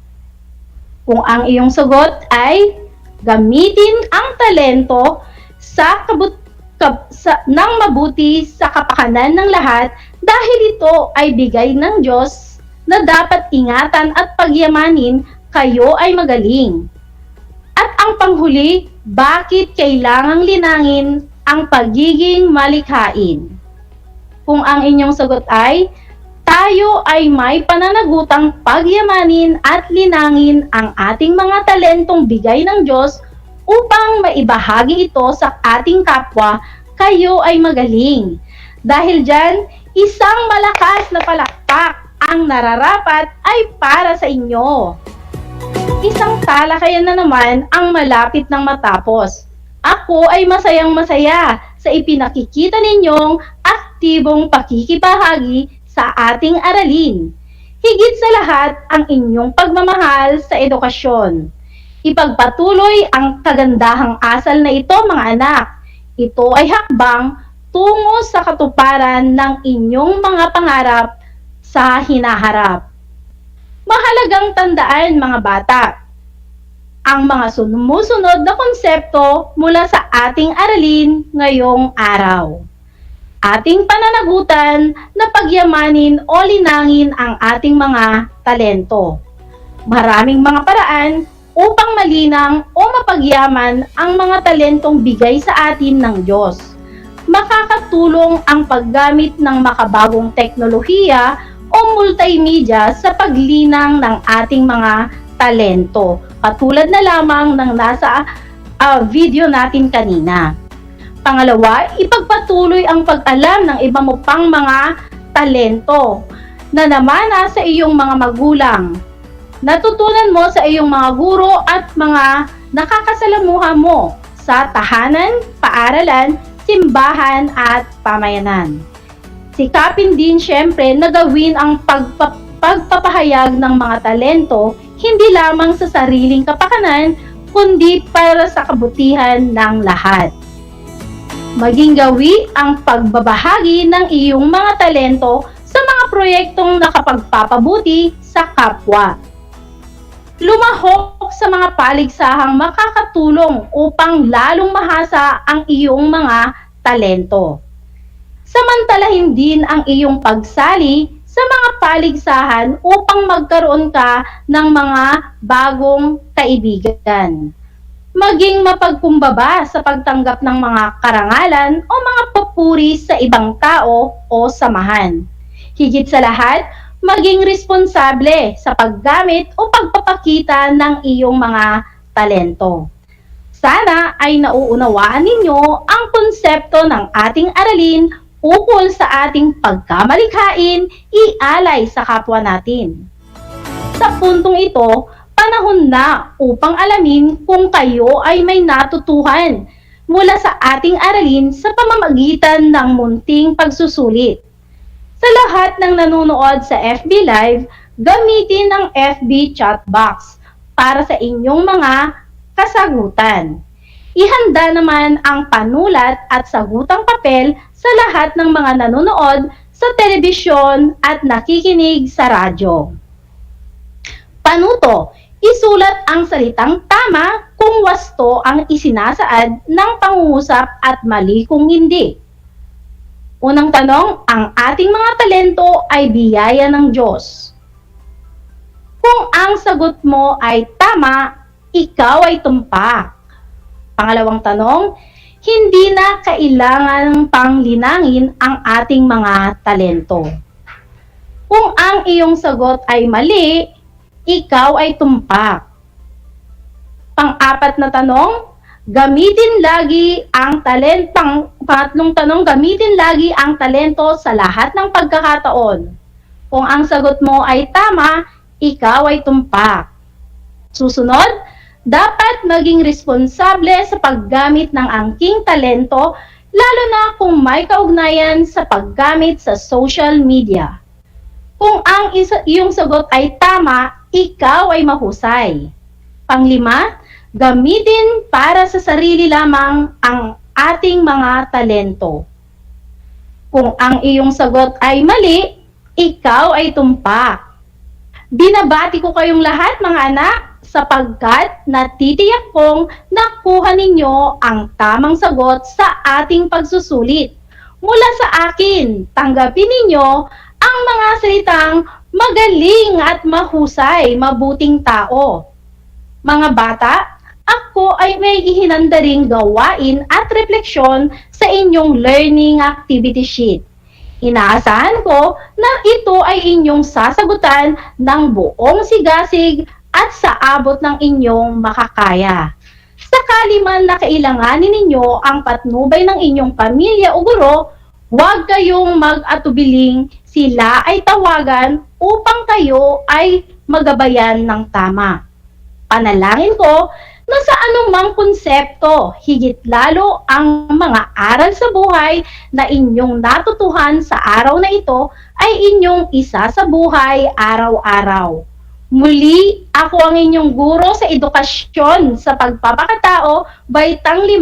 Kung ang iyong sagot ay gamitin ang talento ng mabuti sa kapakanan ng lahat dahil ito ay bigay ng Diyos na dapat ingatan at pagyamanin, kayo ay magaling. At ang panghuli, bakit kailangang linangin ang pagiging malikhain? Kung ang inyong sagot ay tayo ay may pananagutang pagyamanin at linangin ang ating mga talentong bigay ng Diyos upang maibahagi ito sa ating kapwa, kayo ay magaling. Dahil dyan, isang malakas na palakpak ang nararapat ay para sa inyo. Isang talakayan na naman ang malapit ng matapos. Ako ay masayang-masaya sa ipinakikita ninyong aktibong pakikibahagi sa ating aralin. Higit sa lahat ang inyong pagmamahal sa edukasyon. Ipagpatuloy ang kagandahang asal na ito, mga anak. Ito ay hakbang tungo sa katuparan ng inyong mga pangarap sa hinaharap. Mahalagang tandaan, mga bata. ang mga sumusunod na konsepto mula sa ating aralin ngayong araw. Ating pananagutan na pagyamanin o linangin ang ating mga talento. Maraming mga paraan upang malinang o mapagyaman ang mga talentong bigay sa atin ng Diyos. Makakatulong ang paggamit ng makabagong teknolohiya o multimedia sa paglinang ng ating mga talento. Katulad na lamang ng nasa video natin kanina. Pangalawa, ipagpatuloy ang pag-alam ng iba mo pang mga talento na namana sa iyong mga magulang. Natutunan mo sa iyong mga guro at mga nakakasalamuha mo sa tahanan, paaralan, simbahan at pamayanan. Sikapin din syempre na gawin ang pagpapahayag ng mga talento hindi lamang sa sariling kapakanan kundi para sa kabutihan ng lahat. Maging gawi ang pagbabahagi ng iyong mga talento sa mga proyektong nakapagpapabuti sa kapwa. Lumahok sa mga paligsahang makakatulong upang lalong mahasa ang iyong mga talento. Samantalahin din ang iyong pagsali sa mga paligsahan upang magkaroon ka ng mga bagong kaibigan. Maging mapagkumbaba sa pagtanggap ng mga karangalan o mga papuri sa ibang tao o samahan. Higit sa lahat, maging responsable sa paggamit o pagpapakita ng iyong mga talento. Sana ay nauunawaan ninyo ang konsepto ng ating aralin ukol sa ating pagkamalikhain, ialay sa kapwa natin. Sa puntong ito, panahon na upang alamin kung kayo ay may natutuhan mula sa ating aralin sa pamamagitan ng munting pagsusulit. Sa lahat ng nanonood sa FB Live, gamitin ang FB chat box para sa inyong mga kasagutan. Ihanda naman ang panulat at sagutang papel sa lahat ng mga nanonood sa telebisyon at nakikinig sa radyo. Panuto, isulat ang salitang tama kung wasto ang isinasaad ng pangungusap at mali kung hindi. Unang tanong, ang ating mga talento ay biyaya ng Diyos. Kung ang sagot mo ay tama, ikaw ay tumpak. Pangalawang tanong, hindi na kailangan pang linangin ang ating mga talento. Kung ang iyong sagot ay mali, ikaw ay tumpak. Pang-apat na tanong, gamitin lagi ang pangatlong tanong, gamitin lagi ang talento sa lahat ng pagkakataon. Kung ang sagot mo ay tama, ikaw ay tumpak. Susunod, dapat maging responsable sa paggamit ng angking talento, lalo na kung may kaugnayan sa paggamit sa social media. Kung ang iyong sagot ay tama, ikaw ay mahusay. Panglima, gamitin para sa sarili lamang ang ating mga talento. Kung ang iyong sagot ay mali, ikaw ay tumpak. Binabati ko kayong lahat mga anak sapagkat natitiyak kong nakuha ninyo ang tamang sagot sa ating pagsusulit. Mula sa akin, tanggapin ninyo ang mga salitang magaling at mahusay, mabuting tao. Mga bata, ako ay may ihinanda ring gawain at refleksyon sa inyong learning activity sheet. Inaasahan ko na ito ay inyong sasagutan ng buong sigasig at sa abot ng inyong makakaya. Sakali man na kailanganin ninyo ang patnubay ng inyong pamilya o guro, huwag kayong mag-atubiling sila ay tawagan upang kayo ay magabayan ng tama. Panalangin ko na sa anumang konsepto, higit lalo ang mga aral sa buhay na inyong natutuhan sa araw na ito ay inyong isa sa buhay araw-araw. Muli, ako ang inyong guro sa edukasyon sa pagpapakatao, Baitang 5,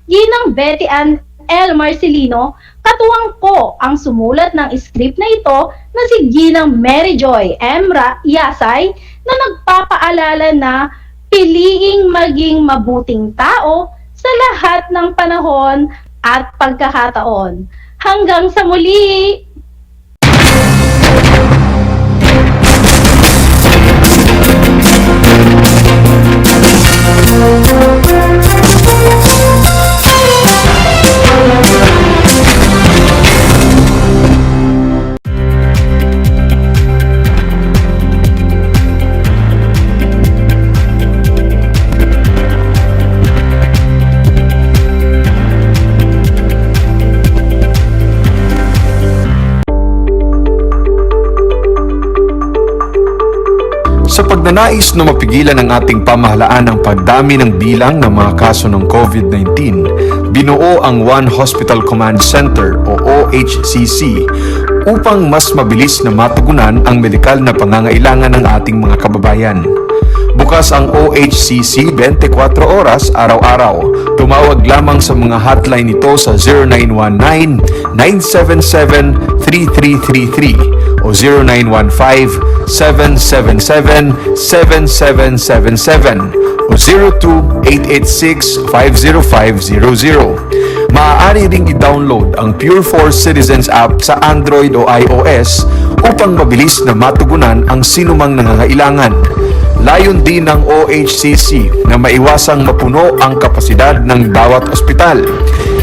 Ginang Betty Ann L. Marcelino. Katuwang ko ang sumulat ng script na ito na si Ginang Mary Joy M. Yasay na nagpapaalala na piliing maging mabuting tao sa lahat ng panahon at pagkakataon. Hanggang sa muli! Sa pagnanais na mapigilan ang ating pamahalaan ang pagdami ng bilang ng mga kaso ng COVID-19, binuo ang One Hospital Command Center o OHCC upang mas mabilis na matugunan ang medikal na pangangailangan ng ating mga kababayan. Bukas ang OHCC 24 oras araw-araw. Tumawag lamang sa mga hotline nito sa 0919-977-3333 o 0915-777-7777 o 02-886-50500. Maaari ring i-download ang Pure Force Citizens app sa Android o iOS upang mabilis na matugunan ang sinumang nangangailangan. Layon din ng OHCC na maiwasang mapuno ang kapasidad ng bawat ospital.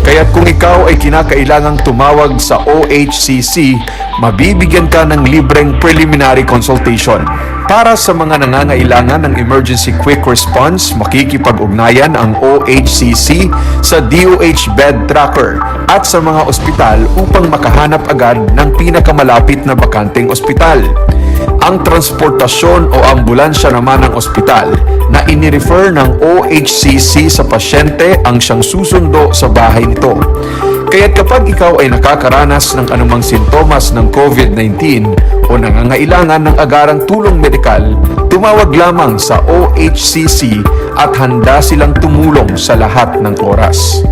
Kaya't kung ikaw ay kinakailangang tumawag sa OHCC, mabibigyan ka ng libreng preliminary consultation. Para sa mga nangangailangan ng emergency quick response, makikipag-ugnayan ang OHCC sa DOH Bed Tracker at sa mga ospital upang makahanap agad ng pinakamalapit na bakanteng ospital. Ang transportasyon o ambulansya naman ng ospital na inirefer ng OHCC sa pasyente ang siyang susundo sa bahay nito. Kaya't kapag ikaw ay nakakaranas ng anumang sintomas ng COVID-19 o nangangailangan ng agarang tulong medikal, tumawag lamang sa OHCC at handa silang tumulong sa lahat ng oras.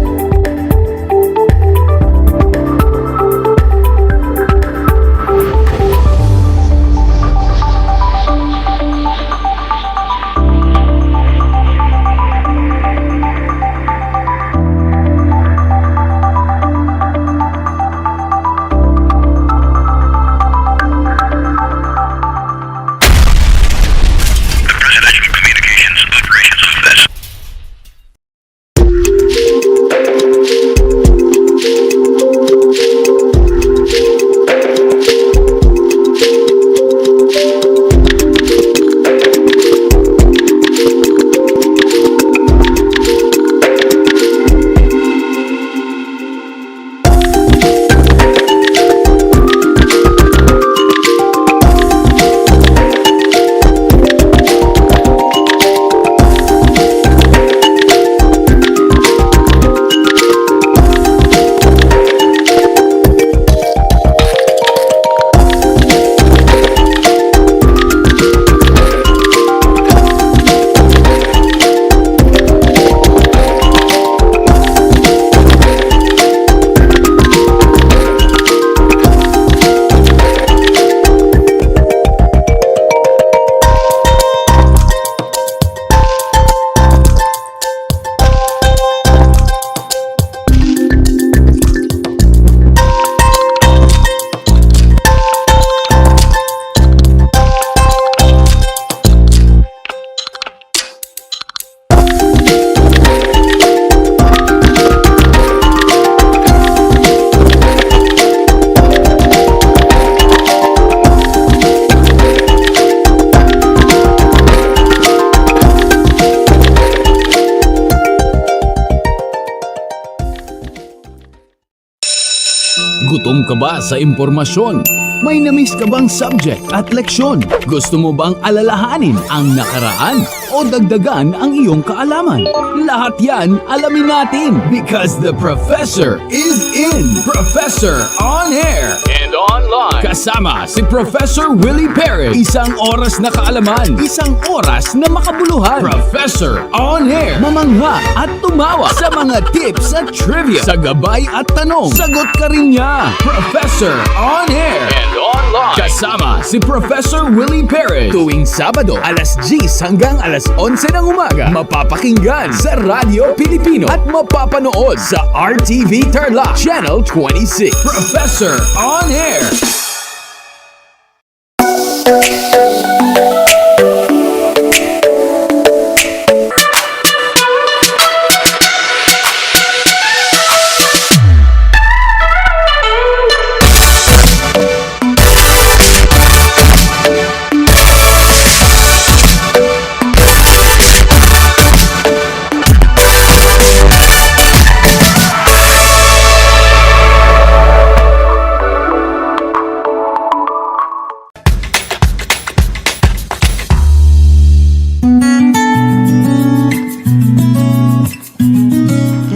Gutom ka ba sa impormasyon? May namiss ka bang subject at leksyon? Gusto mo bang alalahanin ang nakaraan o dagdagan ang iyong kaalaman? Lahat yan alamin natin because the professor is in. Professor on air and online. Kasama si Professor Willie Perez. Isang oras na kaalaman, isang oras na makabuluhan. Professor on air. Mamangha at tumawa sa mga tips at trivia. Sa gabay at tanong, sagot ka rin niya. Professor on air and online. Kasama si Professor Willie Perez. Tuwing Sabado, alas 10 hanggang alas 11 ng umaga. Mapapakinggan sa Radyo Pilipino at mapapanood sa RTV Tarlac, Channel 26. Professor on Air.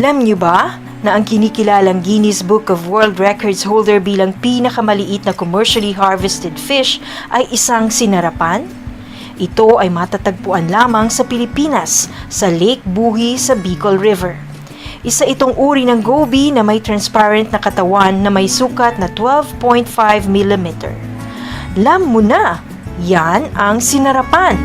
Alam niyo ba na ang kinikilalang Guinness Book of World Records holder bilang pinakamaliit na commercially harvested fish ay isang sinarapan? Ito ay matatagpuan lamang sa Pilipinas, sa Lake Buhi sa Bicol River. Isa itong uri ng goby na may transparent na katawan na may sukat na 12.5 mm. Alam mo na, yan ang sinarapan.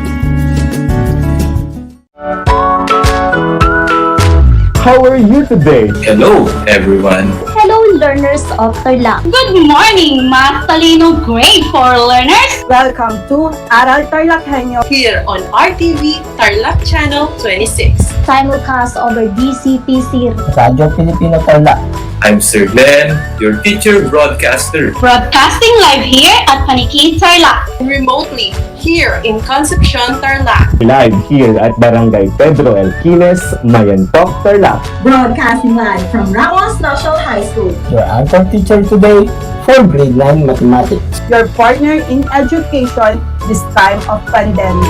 How are you today? Hello, everyone. Hello, learners of Tarlac. Good morning, Math Talino Grade 4 learners! Welcome to Aral TarlakHenyo Here on RTV Tarlac Channel 26. Simulcast over DCTC. Radyo Pilipino Tarlac. I'm Sir Glenn, your teacher broadcaster. Broadcasting live here at Paniki Tarlac. Remotely here in Concepcion, Tarlac. Live here at Barangay Pedro Elquines, Mayantok, Tarlac. Broadcasting live from Ramos National High School. Your anchor teacher today for grade 9 mathematics. your partner in education this time of pandemic.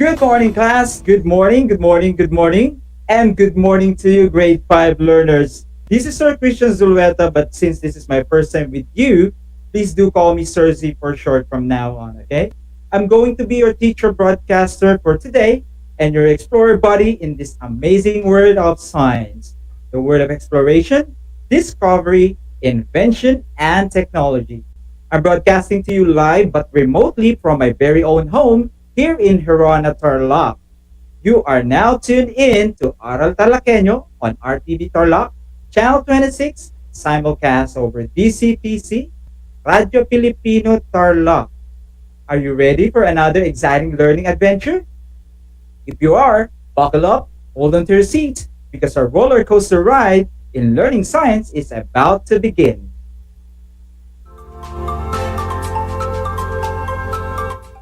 Good morning, class. Good morning, good morning, good morning. And good morning to you, grade 5 learners. This is Sir Christian Zulueta, but since this is my first time with you, please do call me Sir Z for short from now on, okay? I'm going to be your teacher broadcaster for today and your explorer buddy in this amazing world of science. The world of exploration, discovery, invention, and technology. I'm broadcasting to you live but remotely from my very own home here in Aral Tarlac. You are now tuned in to Aral TarlakHenyo on RTV Tarlac, Channel 26, simulcast over DCTC, Radio Filipino Tarlac. Are you ready for another exciting learning adventure? If you are, buckle up, hold on to your seat, because our roller coaster ride in learning science is about to begin.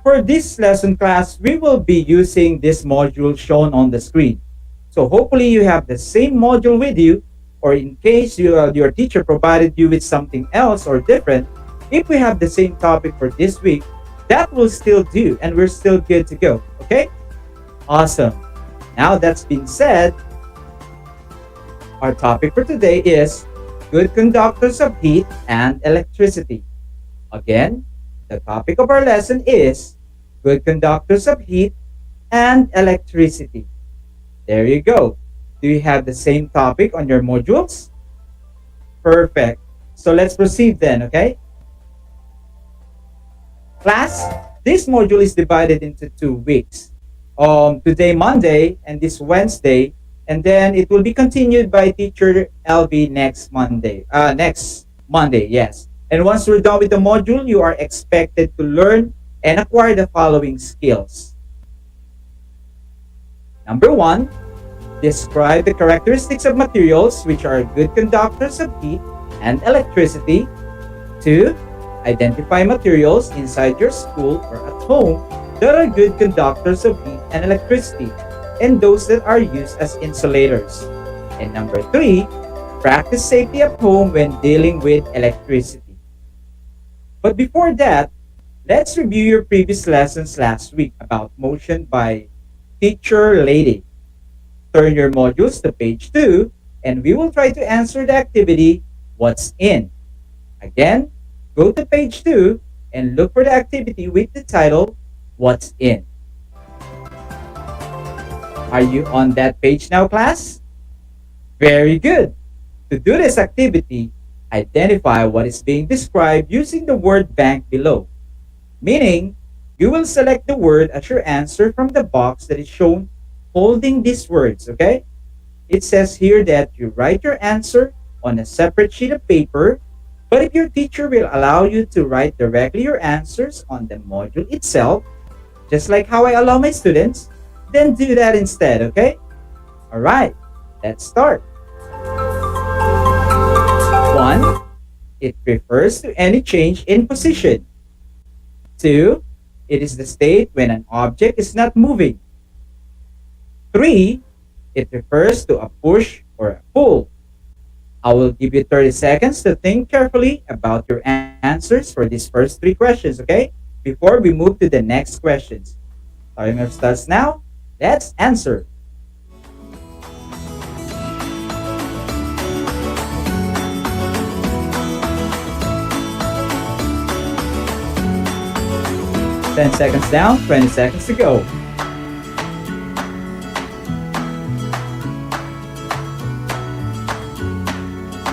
For this lesson class, we will be using this module shown on the screen. So hopefully you have the same module with you, or in case your teacher provided you with something else or different, if we have the same topic for this week, that will still do and we're still good to go, okay? Awesome. Now that's been said, our topic for today is good conductors of heat and electricity. Again, the topic of our lesson is good conductors of heat and electricity. There you go. Do you have the same topic on your modules? Perfect. So let's proceed then, okay? Class, this module is divided into 2 weeks. Today, Monday, and this Wednesday, and then it will be continued by teacher LB next Monday. Yes. And once we're done with the module, you are expected to learn and acquire the following skills. Number 1, describe the characteristics of materials which are good conductors of heat and electricity. 2, identify materials inside your school or at home that are good conductors of heat and electricity, and those that are used as insulators. And number 3, practice safety at home when dealing with electricity. But before that, let's review your previous lessons last week about motion by Teacher Lady. Turn your modules to page 2 and we will try to answer the activity, What's in? Again, go to page 2 and look for the activity with the title, What's in? Are you on that page now, class? Very good. To do this activity, identify what is being described using the word bank below. Meaning, you will select the word as your answer from the box that is shown holding these words, okay? It says here that you write your answer on a separate sheet of paper, but if your teacher will allow you to write directly your answers on the module itself, just like how I allow my students, then do that instead, okay? All right, let's start. 1. It refers to any change in position. 2. It is the state when an object is not moving. 3. It refers to a push or a pull. I will give you 30 seconds to think carefully about your answers for these first 3 questions, okay? Before we move to the next questions. Timer starts now. Let's answer. Ten seconds down, 20 seconds to go.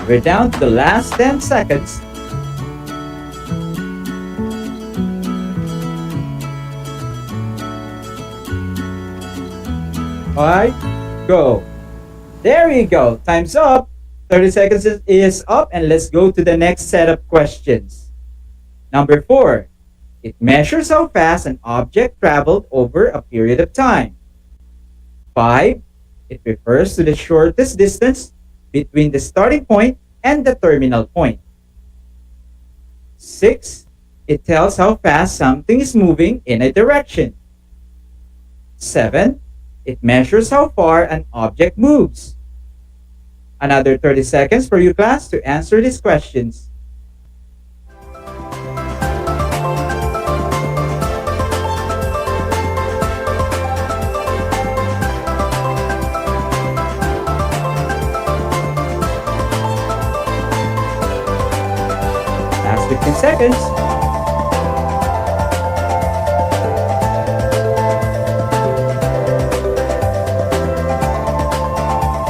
We're down to the last 10 seconds. Alright, go. There you go. Time's up. 30 seconds is up and let's go to the next set of questions. Number 4. It measures how fast an object traveled over a period of time. 5. It refers to the shortest distance between the starting point and the terminal point. 6. It tells how fast something is moving in a direction. 7. It measures how far an object moves. Another 30 seconds for you, class, to answer these questions. Last 15 seconds.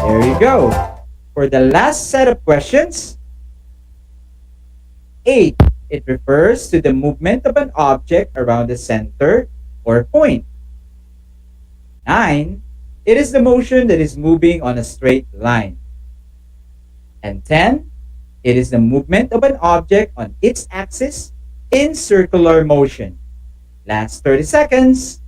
There you go. For the last set of questions, 8. It refers to the movement of an object around the center or point. 9. It is the motion that is moving on a straight line. And 10. It is the movement of an object on its axis in circular motion. Last 30 seconds.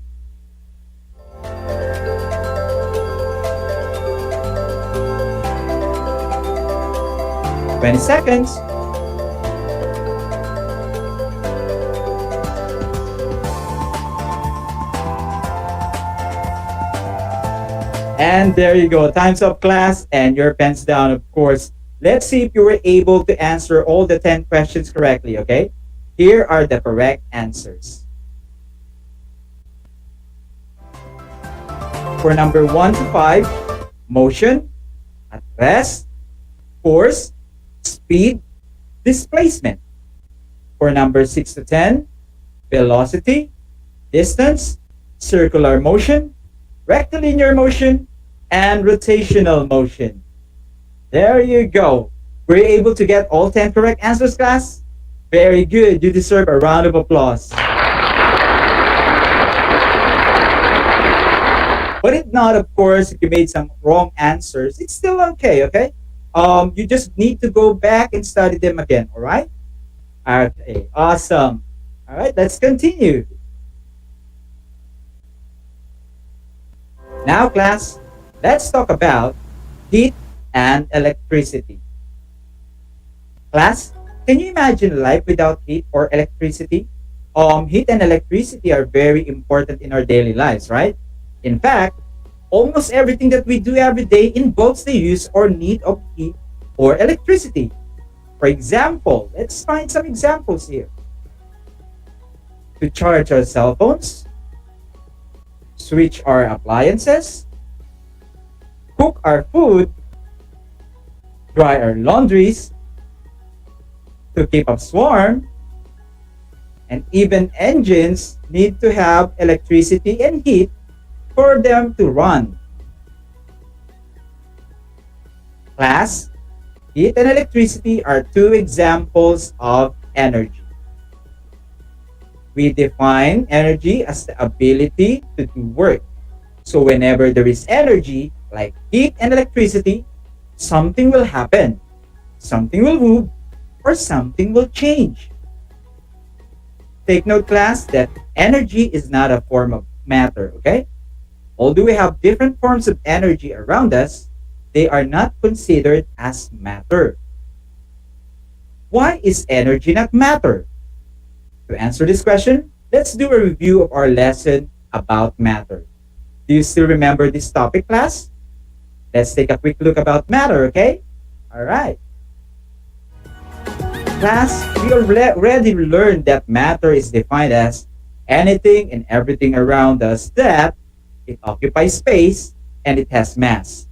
Seconds. And there you go. Time's up, class, and your pens down, of course. Let's see if you were able to answer all the 10 questions correctly, okay? Here are the correct answers. For number 1 to 5, motion, at rest, force, speed, displacement. For number 6 to 10, velocity, distance, circular motion, rectilinear motion, and rotational motion. There you go. Were you able to get all 10 correct answers, class? Very good. You deserve a round of applause. But if not, of course, if you made some wrong answers, it's still okay, okay? You just need to go back and study them again, all right? Okay, awesome. All right, let's continue. Now, class, let's talk about heat and electricity. Class, can you imagine life without heat or electricity? Heat and electricity are very important in our daily lives, right? In fact, almost everything that we do every day involves the use or need of heat or electricity. For example, let's find some examples here. to charge our cell phones, switch our appliances, cook our food, dry our laundries, to keep us warm, and even engines need to have electricity and heat for them to run. Class, heat and electricity are two examples of energy. We define energy as the ability to do work. So whenever there is energy, like heat and electricity, something will happen, something will move, or something will change. Take note, class, that energy is not a form of matter, okay? Although we have different forms of energy around us, they are not considered as matter. Why is energy not matter? To answer this question, let's do a review of our lesson about matter. Do you still remember this topic, class? Let's take a quick look about matter, okay? All right. Class, we already learned that matter is defined as anything and everything around us that it occupies space and it has mass.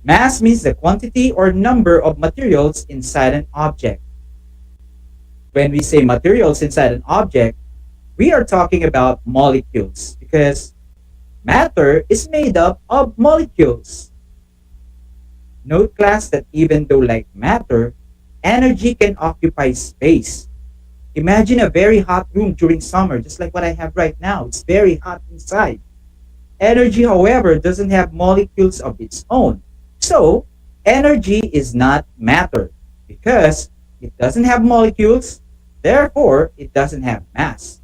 Mass means the quantity or number of materials inside an object. When we say materials inside an object, we are talking about molecules because matter is made up of molecules. Note, class, that even though like matter, energy can occupy space. Imagine a very hot room during summer, just like what I have right now. It's very hot inside. Energy, however, doesn't have molecules of its own. So, energy is not matter because it doesn't have molecules, therefore, it doesn't have mass.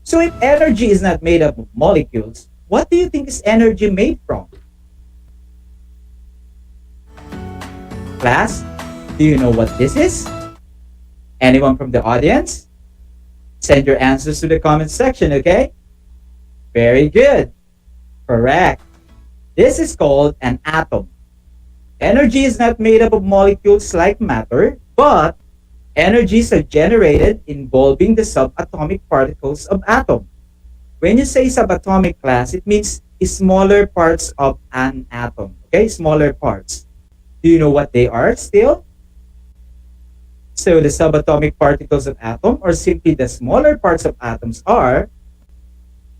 So if energy is not made up of molecules, what do you think is energy made from? Class, do you know what this is? Anyone from the audience? Send your answers to the comment section, okay? Very good. Correct. This is called an atom. Energy is not made up of molecules like matter, but energies are generated involving the subatomic particles of atom. When you say subatomic, class, it means smaller parts of an atom, okay? Smaller parts. Do you know what they are still? So the subatomic particles of atom, or simply the smaller parts of atoms, are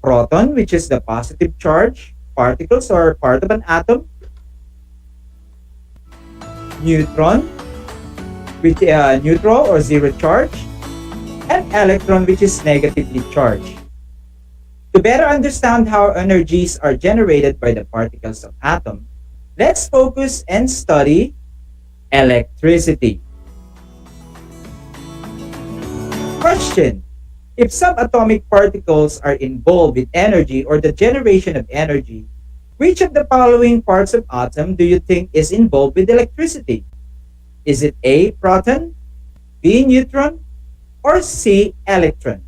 proton, which is the positive charge particles or part of an atom, neutron, which is neutral or zero charge, and electron, which is negatively charged. To better understand how energies are generated by the particles of atom, let's focus and study electricity. Question: if subatomic particles are involved with energy or the generation of energy, which of the following parts of atom do you think is involved with electricity? Is it A, proton, B, neutron, or C, electron?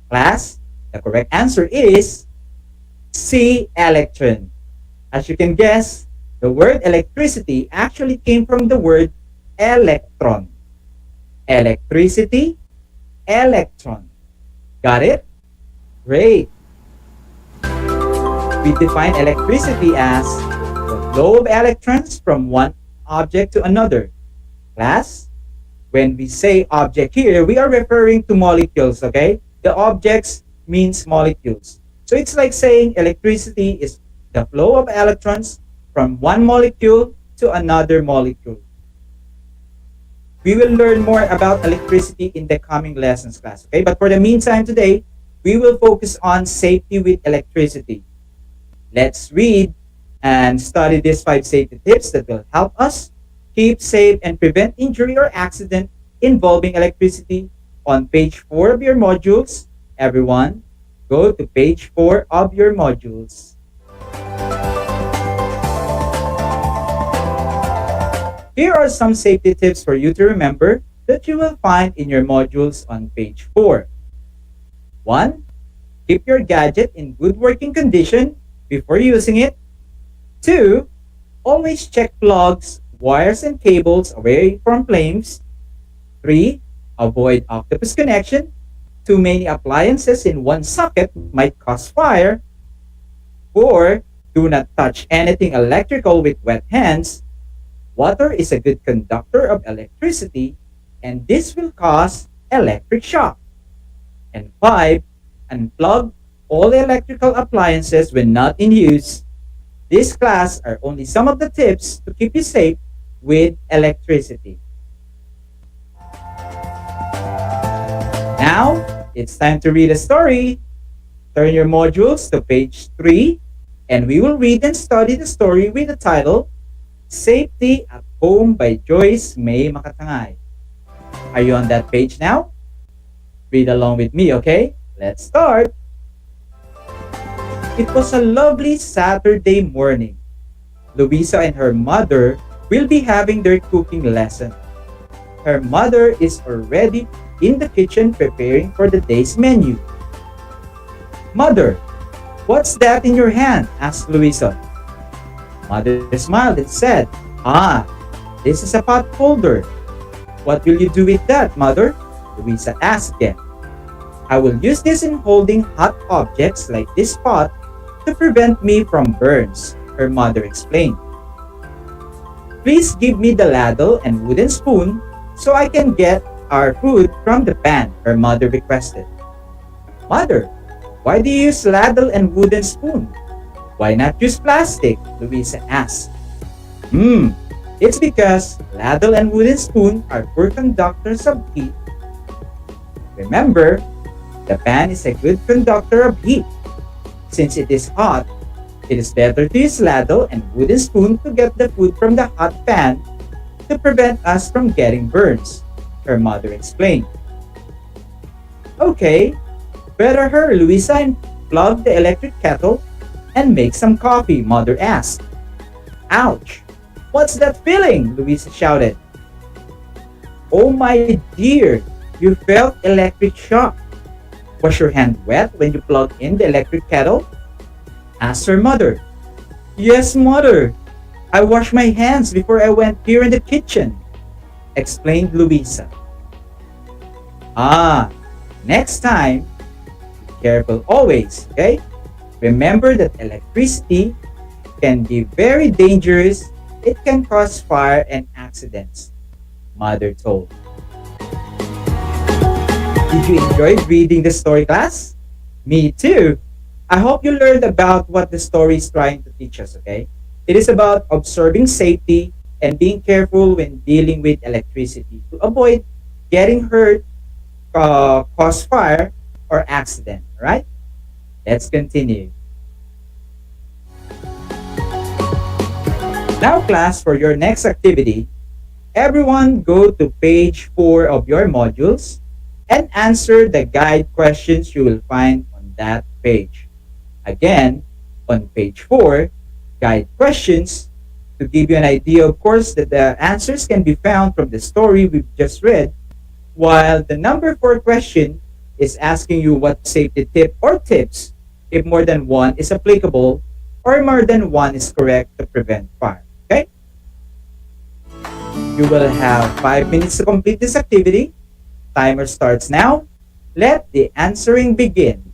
Class, the correct answer is C, electron. As you can guess, the word electricity actually came from the word electron. Electricity, electron. Got it? Great. We define electricity as the flow of electrons from one object to another. Class, when we say object here, we are referring to molecules, okay? The objects means molecules. So it's like saying electricity is the flow of electrons from one molecule to another molecule. We will learn more about electricity in the coming lessons, class, okay? But for the meantime today, we will focus on safety with electricity. Let's read and study these 5 safety tips that will help us keep safe and prevent injury or accident involving electricity on page 4 of your modules. Everyone, go to page 4 of your modules. Here are some safety tips for you to remember that you will find in your modules on page 4. 1. Keep your gadget in good working condition before using it. 2. Always check plugs, wires, and cables away from flames. 3. Avoid octopus connection. Too many appliances in one socket might cause fire. 4. Do not touch anything electrical with wet hands. Water is a good conductor of electricity, and this will cause electric shock. And 5. Unplug all electrical appliances when not in use. This class are only some of the tips to keep you safe with electricity. Now, it's time to read a story. Turn your modules to page 3, and we will read and study the story with the title, Safety at Home by Joyce May Makatangay. Are you on that page now? Read along with me, okay? Let's start. It was a lovely Saturday morning. Louisa and her mother will be having their cooking lesson. Her mother is already in the kitchen preparing for the day's menu. "Mother, what's that in your hand?" asked Louisa. Mother smiled and said, "Ah, this is a pot holder." "What will you do with that, Mother?" Louisa asked again. "I will use this in holding hot objects like this pot to prevent me from burns," her mother explained. "Please give me the ladle and wooden spoon so I can get our food from the pan," her mother requested. "Mother, why do you use ladle and wooden spoon? Why not use plastic?" Louisa asked. It's because ladle and wooden spoon are poor conductors of heat. Remember, the pan is a good conductor of heat. Since it is hot, it is better to use ladle and wooden spoon to get the food from the hot pan to prevent us from getting burns, her mother explained. "Okay, better hurry, Louisa, and plug the electric kettle and make some coffee," Mother asked. "Ouch! What's that feeling?" Louisa shouted. "Oh my dear, you felt electric shock. Was your hand wet when you plugged in the electric kettle?" asked her mother. "Yes, Mother. I washed my hands before I went here in the kitchen," explained Louisa. Next time, be careful always, okay? Remember that electricity can be very dangerous. It can cause fire and accidents, Mother told. Did you enjoy reading the story, class? Me too. I hope you learned about what the story is trying to teach us, okay? It is about observing safety and being careful when dealing with electricity to avoid getting hurt, cause fire, or accident, right? Let's continue. Now, class, for your next activity, everyone go to page 4 of your modules and answer the guide questions you will find on that page. Again, on page 4, guide questions, to give you an idea, of course, that the answers can be found from the story we've just read, while the number 4 question is asking you what safety tip or tips, if more than one is applicable or more than one is correct to prevent fire. Okay? You will have 5 minutes to complete this activity. Timer starts now. Let the answering begin.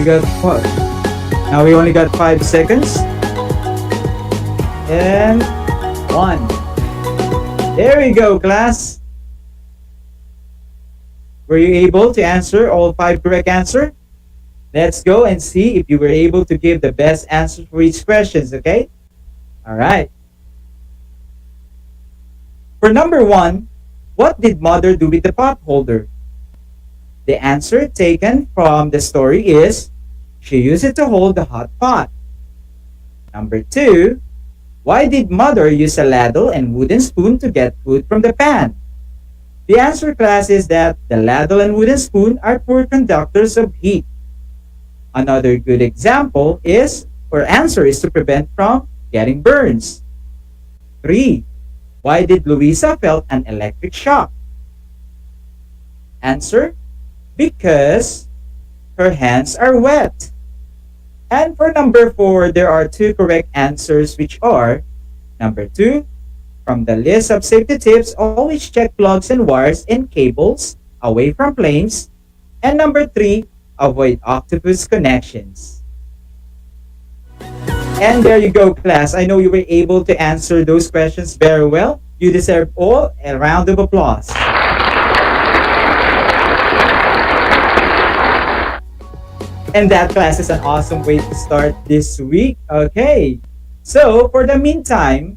got what? Now we only got 5 seconds. And 1. There we go, class. Were you able to answer all 5 correct answers? Let's go and see if you were able to give the best answer for each questions, okay? All right. For number 1, what did mother do with the pot holder? The answer taken from the story is, she used it to hold the hot pot. Number 2, why did mother use a ladle and wooden spoon to get food from the pan? The answer, class, is that the ladle and wooden spoon are poor conductors of heat. Another good example is, or answer is to prevent from getting burns. 3, why did Louisa felt an electric shock? Answer, because her hands are wet. And for number 4, there are 2 correct answers, which are, number 2, from the list of safety tips, always check plugs and wires and cables away from flames. And number 3, avoid octopus connections. And there you go, class. I know you were able to answer those questions very well. You deserve all a round of applause. And that, class, is an awesome way to start this week. Okay, so for the meantime,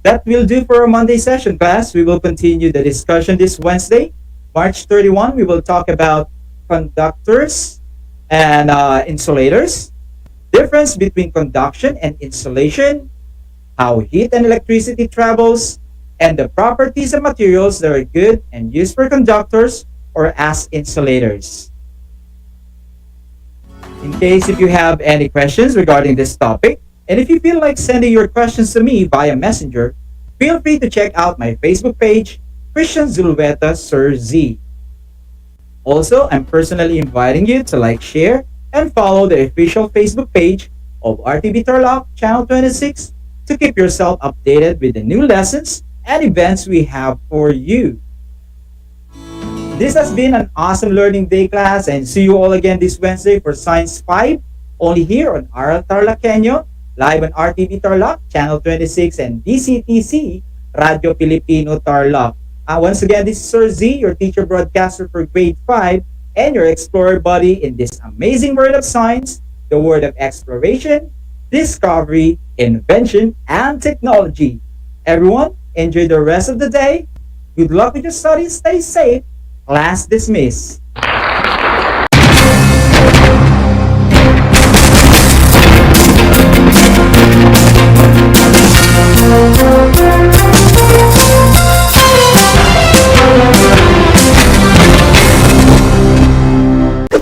that will do for our Monday session, class. We will continue the discussion this Wednesday, March 31. We will talk about conductors and insulators, difference between conduction and insulation, how heat and electricity travels, and the properties of materials that are good and used for conductors or as insulators. In case if you have any questions regarding this topic, and if you feel like sending your questions to me via Messenger, feel free to check out my Facebook page, Christian Zulueta Sir Z. Also, I'm personally inviting you to like, share, and follow the official Facebook page of RTV Tarlac Channel 26 to keep yourself updated with the new lessons and events we have for you. This has been an awesome learning day, class, and see you all again this Wednesday for Science 5, only here on Aral TarlakHenyo, live on RTV Tarlac, Channel 26, and DCTC, Radio Filipino Tarlac. Once again, this is Sir Z, your teacher broadcaster for Grade 5, and your explorer buddy in this amazing world of science, the world of exploration, discovery, invention, and technology. Everyone, enjoy the rest of the day. Good luck with your studies. Stay safe. Class dismissed.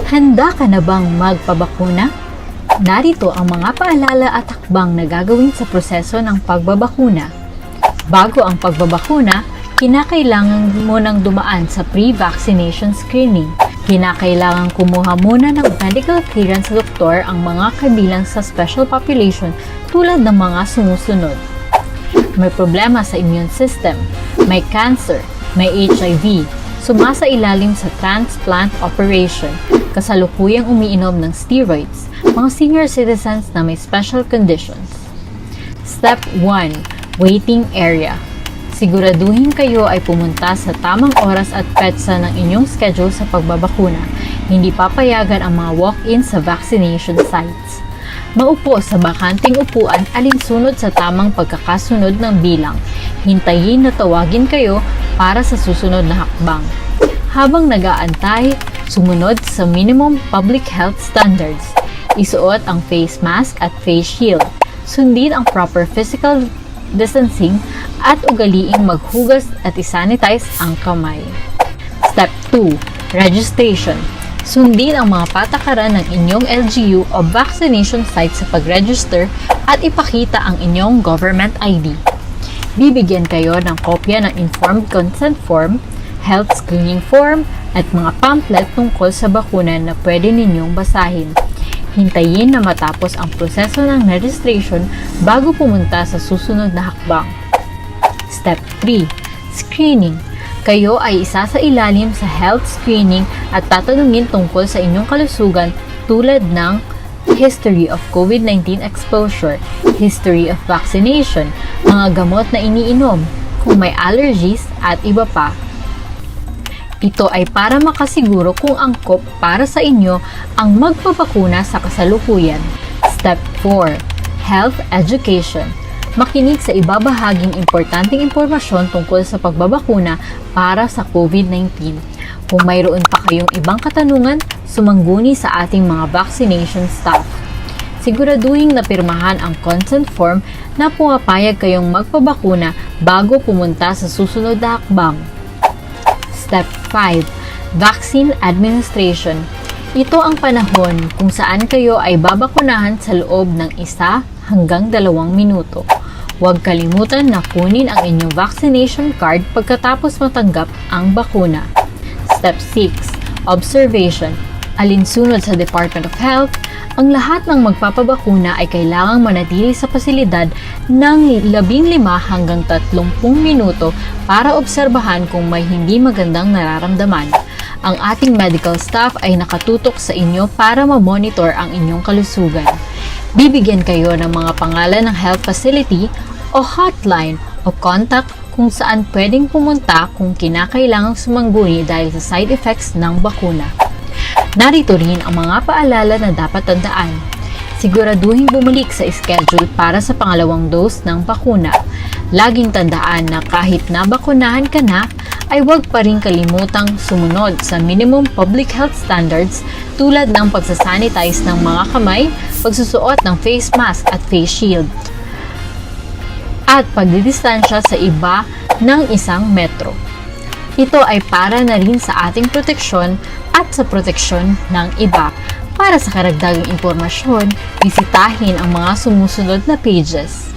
Handa ka na bang magpabakuna? Narito ang mga paalala at hakbang na gagawin sa proseso ng pagbabakuna. Bago ang pagbabakuna, kinakailangan mo nang dumaan sa pre-vaccination screening. Kinakailangan kumuha muna ng medical clearance sa doktor ang mga kabilang sa special population tulad ng mga sumusunod. May problema sa immune system, may cancer, may HIV, sumasailalim sa transplant operation, kasalukuyang umiinom ng steroids, mga senior citizens na may special conditions. Step 1. Waiting area. Siguraduhin kayo ay pumunta sa tamang oras at petsa ng inyong schedule sa pagbabakuna. Hindi papayagan ang mga walk-in sa vaccination sites. Maupo sa bakanting upuan alinsunod sa tamang pagkakasunod ng bilang. Hintayin na tawagin kayo para sa susunod na hakbang. Habang nag-aantay, sumunod sa minimum public health standards. Isuot ang face mask at face shield. Sundin ang proper physical distancing at ugaliing maghugas at isanitize ang kamay. Step 2. Registration. Sundin ang mga patakaran ng inyong LGU o vaccination site sa pag-register at ipakita ang inyong government ID. Bibigyan kayo ng kopya ng informed consent form, health screening form, at mga pamphlet tungkol sa bakuna na pwede ninyong basahin. Hintayin na matapos ang proseso ng registration bago pumunta sa susunod na hakbang. Step 3. Screening. Kayo ay isa sa ilalim sa health screening at tatanungin tungkol sa inyong kalusugan tulad ng history of COVID-19 exposure, history of vaccination, mga gamot na iniinom, kung may allergies at iba pa. Ito ay para makasiguro kung angkop para sa inyo ang magpapakuna sa kasalukuyan. Step 4. Health Education. Makinig sa ibabahaging importanteng impormasyon tungkol sa pagbabakuna para sa COVID-19. Kung mayroon pa kayong ibang katanungan, sumangguni sa ating mga vaccination staff. Siguraduhin na pirmahan ang consent form na pumapayag kayong magpabakuna bago pumunta sa susunod na hakbang. Step 5. Vaccine Administration. Ito ang panahon kung saan kayo ay babakunahan sa loob ng 1 hanggang 2 minuto. Huwag kalimutan na kunin ang inyong vaccination card pagkatapos matanggap ang bakuna. Step 6. Observation. Alinsunod sa Department of Health, ang lahat ng magpapabakuna ay kailangang manatili sa pasilidad ng 15 hanggang 30 minuto para obserbahan kung may hindi magandang nararamdaman. Ang ating medical staff ay nakatutok sa inyo para ma-monitor ang inyong kalusugan. Bibigyan kayo ng mga pangalan ng health facility o hotline o contact kung saan pwedeng pumunta kung kinakailangang sumangguni dahil sa side effects ng bakuna. Narito rin ang mga paalala na dapat tandaan. Siguraduhin bumalik sa schedule para sa pangalawang dose ng bakuna. Laging tandaan na kahit nabakunahan ka na, ay huwag pa rin kalimutang sumunod sa minimum public health standards tulad ng pagsasanitize ng mga kamay, pagsusuot ng face mask at face shield, at pagdidistansya sa iba ng 1 metro. Ito ay para na rin sa ating proteksyon at sa proteksyon ng iba. Para sa karagdagang impormasyon, bisitahin ang mga sumusunod na pages.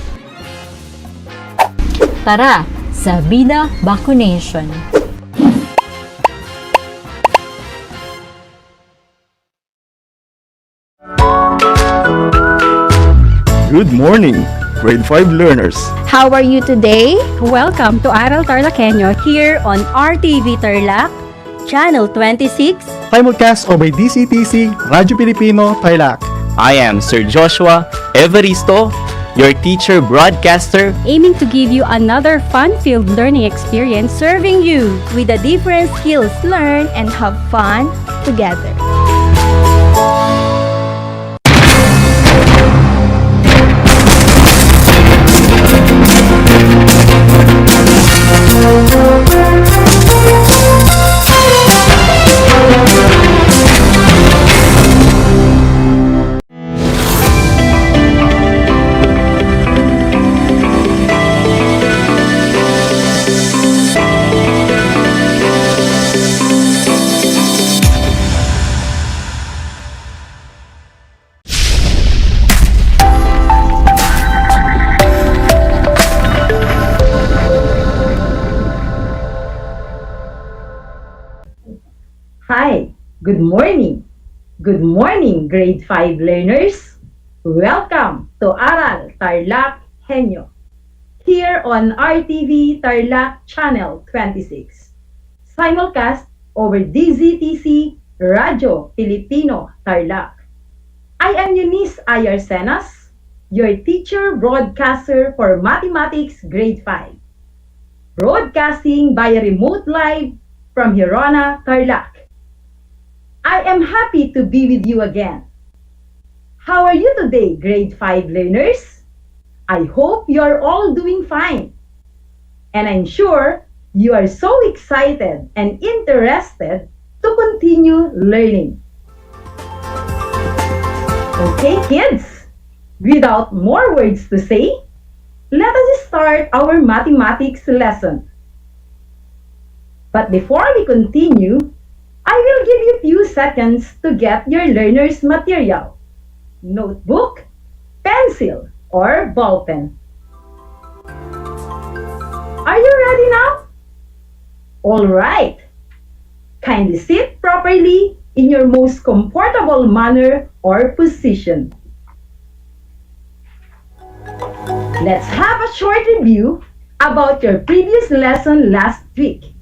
Tara sa Bida Vaccination! Good morning, grade 5 learners. How are you today? Welcome to Aral TarlakHenyo here on RTV Tarlac, Channel 26. Simulcast by DCTC, Radyo Pilipino, Tarlac. I am Sir Joshua Evaristo, your teacher broadcaster, Aiming to give you another fun-filled learning experience, serving you with the different skills learned and have fun together. Hi, good morning. Good morning, grade 5 learners. Welcome to Aral TarlakHenyo here on RTV Tarlac Channel 26. Simulcast over DZTC Radyo Pilipino Tarlac. I am Eunice Ayarsenas, your teacher broadcaster for Mathematics grade 5. Broadcasting via remote live from Hirona, Tarlac. I am happy to be with you again. How are you today, grade 5 learners? I hope you are all doing fine. And I'm sure you are so excited and interested to continue learning. Okay, kids, without more words to say, let us start our mathematics lesson. But before we continue, I will give you a few seconds to get your learner's material, notebook, pencil, or ballpen. Are you ready now? All right. Kindly sit properly in your most comfortable manner or position. Let's have a short review about your previous lesson last week.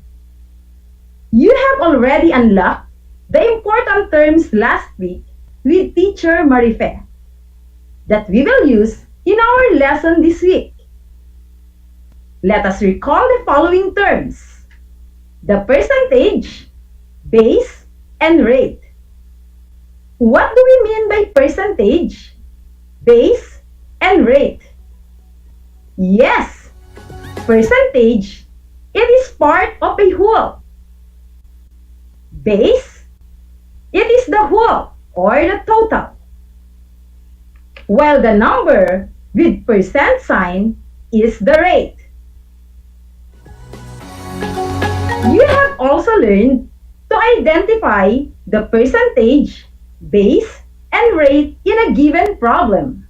You have already unlocked the important terms last week with Teacher Marife that we will use in our lesson this week. Let us recall the following terms: the percentage, base, and rate. What do we mean by percentage, base, and rate? Yes, percentage, it is part of a whole. Base, it is the whole or the total. While the number with percent sign is the rate. You have also learned to identify the percentage, base, and rate in a given problem.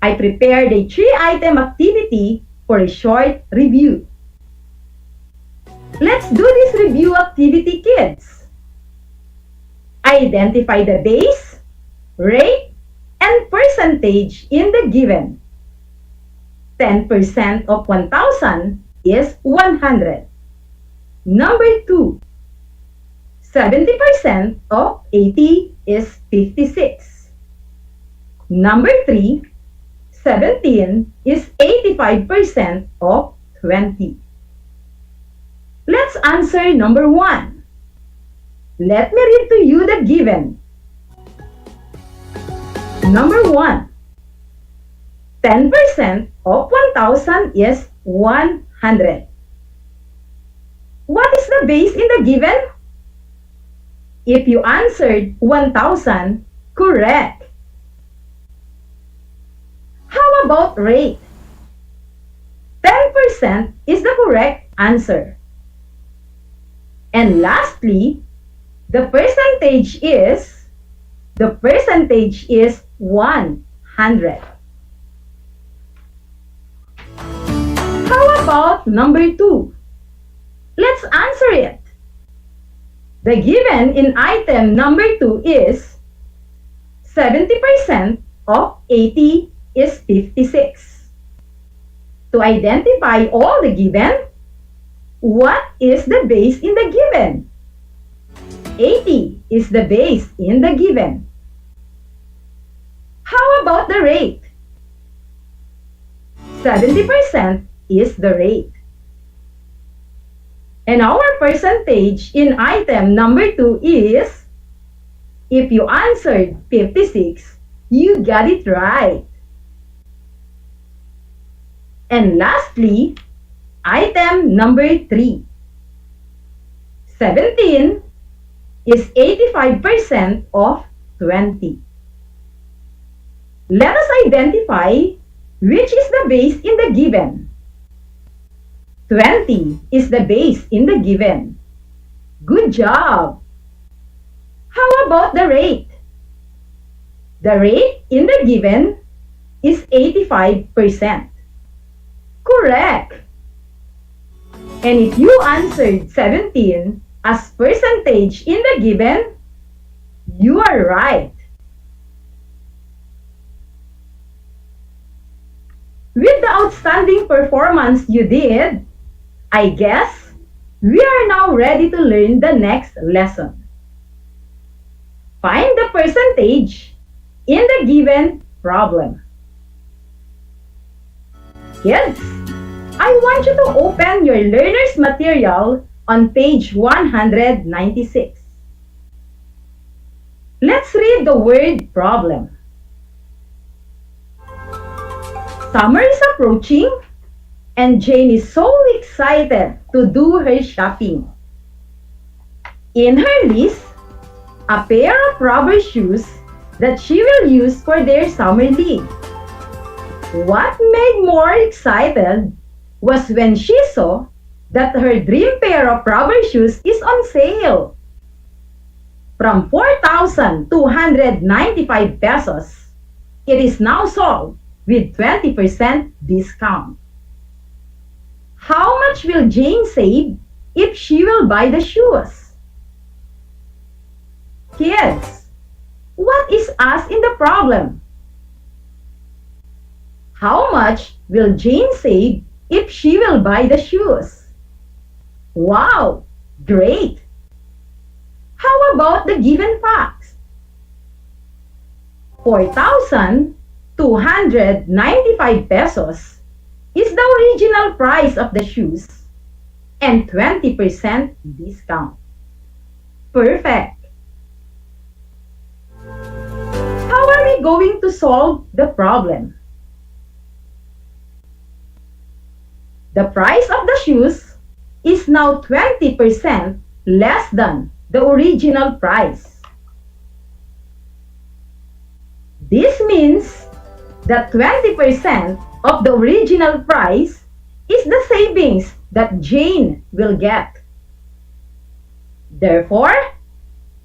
I prepared a 3-item activity for a short review. Let's do this review activity, kids. Identify the base, rate, and percentage in the given. 10% of 1,000 is 100. Number 2. 70% of 80 is 56. Number 3. 17 is 85% of 20. Let's answer number 1. Let me read to you the given. Number 1. 10% of 1,000 is 100. What is the base in the given? If you answered 1,000, correct. How about rate? 10% is the correct answer. And lastly, the percentage is 100. How about number 2? Let's answer it. The given in item number 2 is 70% of 80 is 56. To identify all the given, what is the base in the given? 80 is the base in the given. How about the rate? 70% is the rate. And our percentage in item number 2 is, if you answered 56, you got it right. And lastly, item number 3. 17 is 85% of 20. Let us identify which is the base in the given. 20 is the base in the given. Good job! How about the rate? The rate in the given is 85%. Correct! And if you answered 17 as percentage in the given, you are right. With the outstanding performance you did, I guess we are now ready to learn the next lesson. Find the percentage in the given problem. Kids, I want you to open your learner's material on page 196. Let's read the word problem. Summer is approaching and Jane is so excited to do her shopping. In her list, a pair of rubber shoes that she will use for their summer league. What made more excited was when she saw that her dream pair of rubber shoes is on sale. From 4,295 pesos, it is now sold with 20% discount. How much will Jane save if she will buy the shoes? Kids, what is asked in the problem? How much will Jane save if she will buy the shoes? Wow, great! How about the given facts? 4,295 pesos is the original price of the shoes and 20% discount. Perfect. How are we going to solve the problem? The price of the shoes is now 20% less than the original price. This means that 20% of the original price is the savings that Jane will get. Therefore,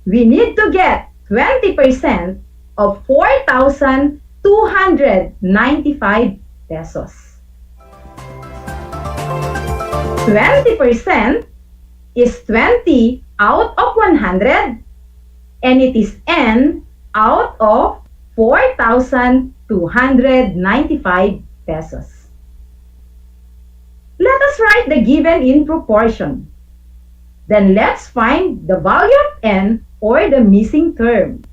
we need to get 20% of 4,295 pesos. 20% is 20 out of 100 and it is n out of 4,295 pesos. Let us write the given in proportion. Then let's find the value of n or the missing term.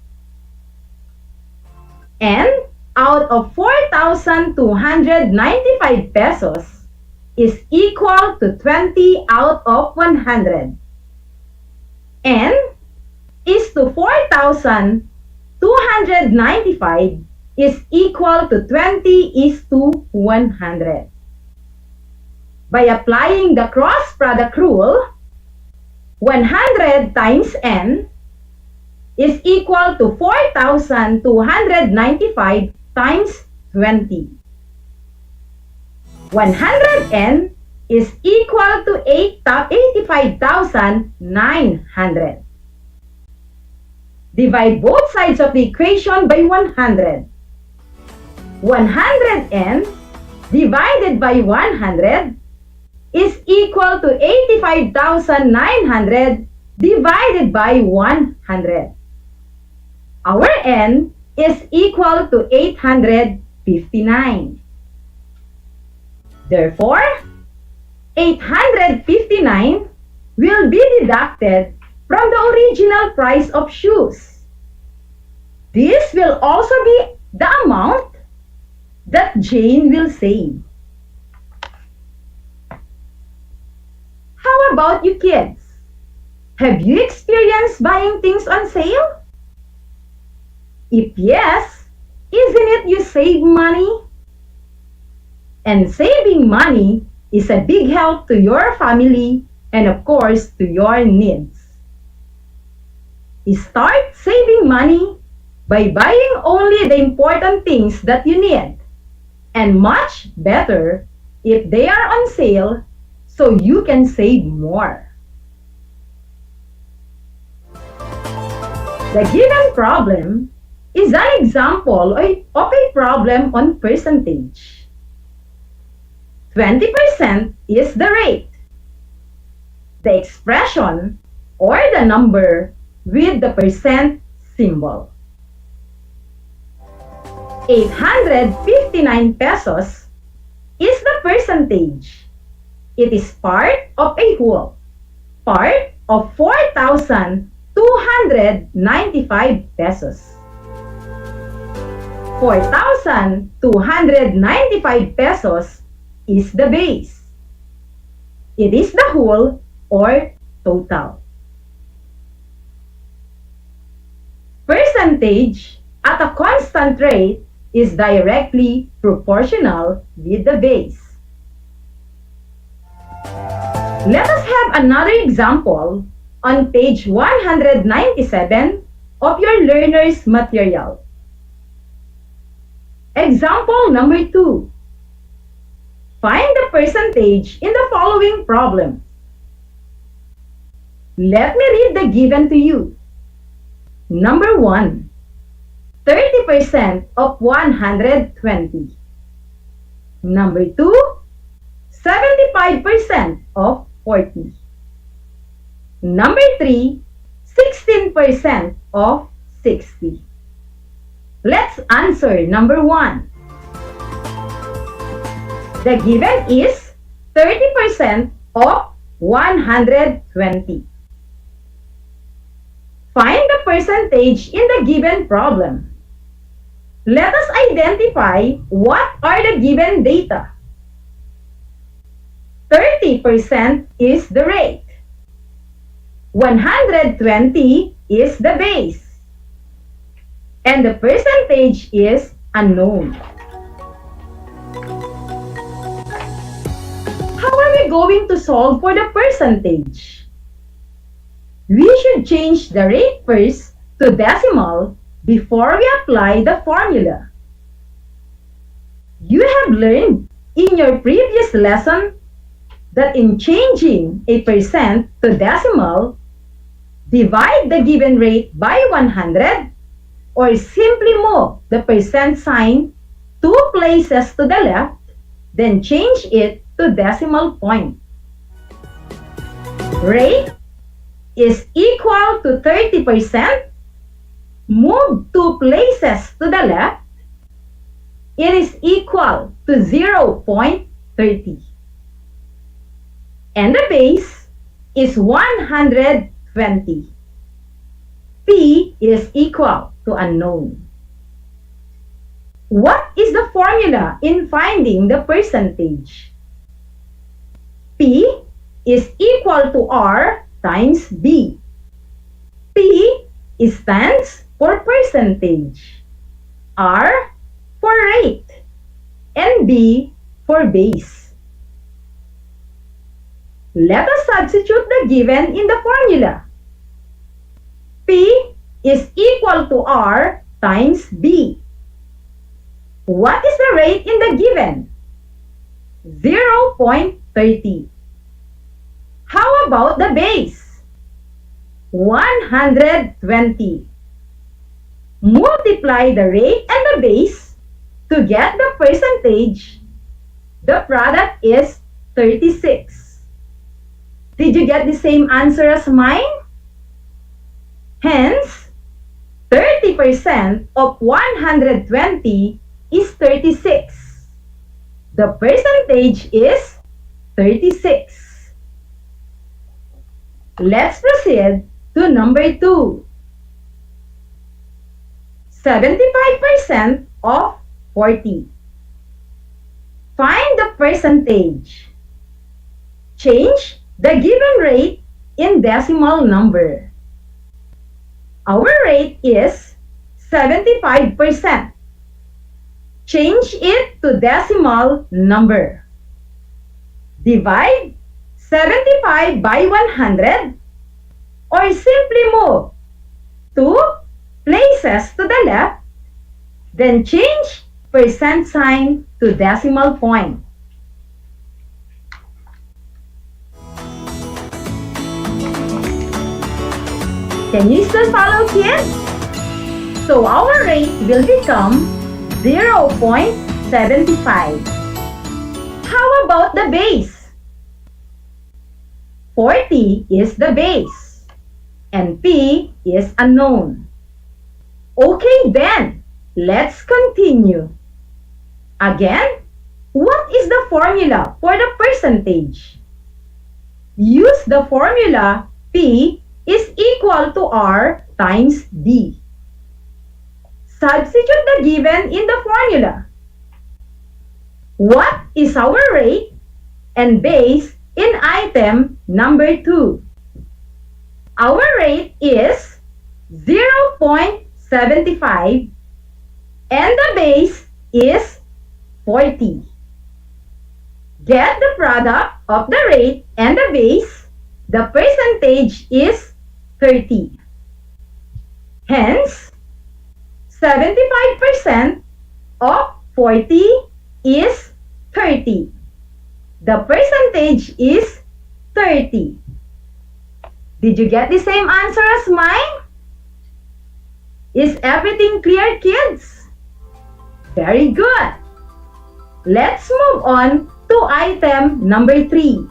N out of 4,295 pesos is equal to 20 out of 100. N is to 4,295 is equal to 20 is to 100. By applying the cross product rule, 100 times n is equal to 4,295 times 20. 100n is equal to 85,900. Divide both sides of the equation by 100. 100n divided by 100 is equal to 85,900 divided by 100. Our n is equal to 859. Therefore, 859 will be deducted from the original price of shoes. This will also be the amount that Jane will save. How about you kids? Have you experienced buying things on sale? If yes, isn't it you save money? And saving money is a big help to your family and of course to your needs. Start saving money by buying only the important things that you need, and much better if they are on sale so you can save more. The given problem is an example of a problem on percentage. 20% is the rate. The expression or the number with the percent symbol. 859 pesos is the percentage. It is part of a whole, part of 4,295 pesos. 4,295 pesos is the base. It is the whole or total. Percentage at a constant rate is directly proportional with the base. Let us have another example on page 197 of your learner's material. Example number 2. Find the percentage in the following problem. Let me read the given to you. Number 1. 30% of 120. Number 2. 75% of 40. Number 3. 16% of 60. Let's answer number 1. The given is 30% of 120. Find the percentage in the given problem. Let us identify what are the given data. 30% is the rate. 120 is the base. And the percentage is unknown. How are we going to solve for the percentage? We should change the rate first to decimal before we apply the formula. You have learned in your previous lesson that in changing a percent to decimal, divide the given rate by 100 or simply move the percent sign 2 places to the left, then change it to decimal point. Rate is equal to 30%. Move 2 places to the left. It is equal to 0.30. And the base is 120. P is equal to unknown. What is the formula in finding the percentage? P is equal to R times B. P stands for percentage, R for rate, and B for base. Let us substitute the given in the formula. P is equal to R times B. What is the rate in the given? 0.30. How about the base? 120. Multiply the rate and the base to get the percentage. The product is 36. Did you get the same answer as mine? Hence, 30% of 120 is 36. The percentage is 36. Let's proceed to number 2. 75% of 40. Find the percentage. Change the given rate in decimal number. Our rate is 75%. Change it to decimal number. Divide 75 by 100 or simply move 2 places to the left, then change percent sign to decimal point. Can you still follow, kids? So our rate will become 0.75. How about the base? 40 is the base, and P is unknown. Okay then, let's continue. Again, what is the formula for the percentage? Use the formula P is equal to R times B. Substitute the given in the formula. What is our rate and base in item number 2? Our rate is 0.75 and the base is 40. Get the product of the rate and the base. The percentage is 30. Hence, 75% of 40 is 30. The percentage is 30. Did you get the same answer as mine? Is everything clear, kids? Very good. Let's move on to item number 3.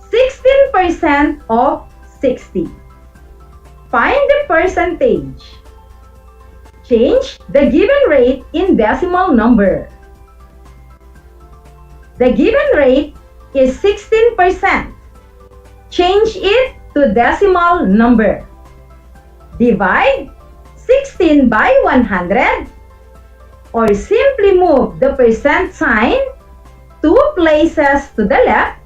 16% of 60. Find the percentage. Change the given rate in decimal number. The given rate is 16%. Change it to decimal number. Divide 16 by 100? Or simply move the percent sign 2 places to the left,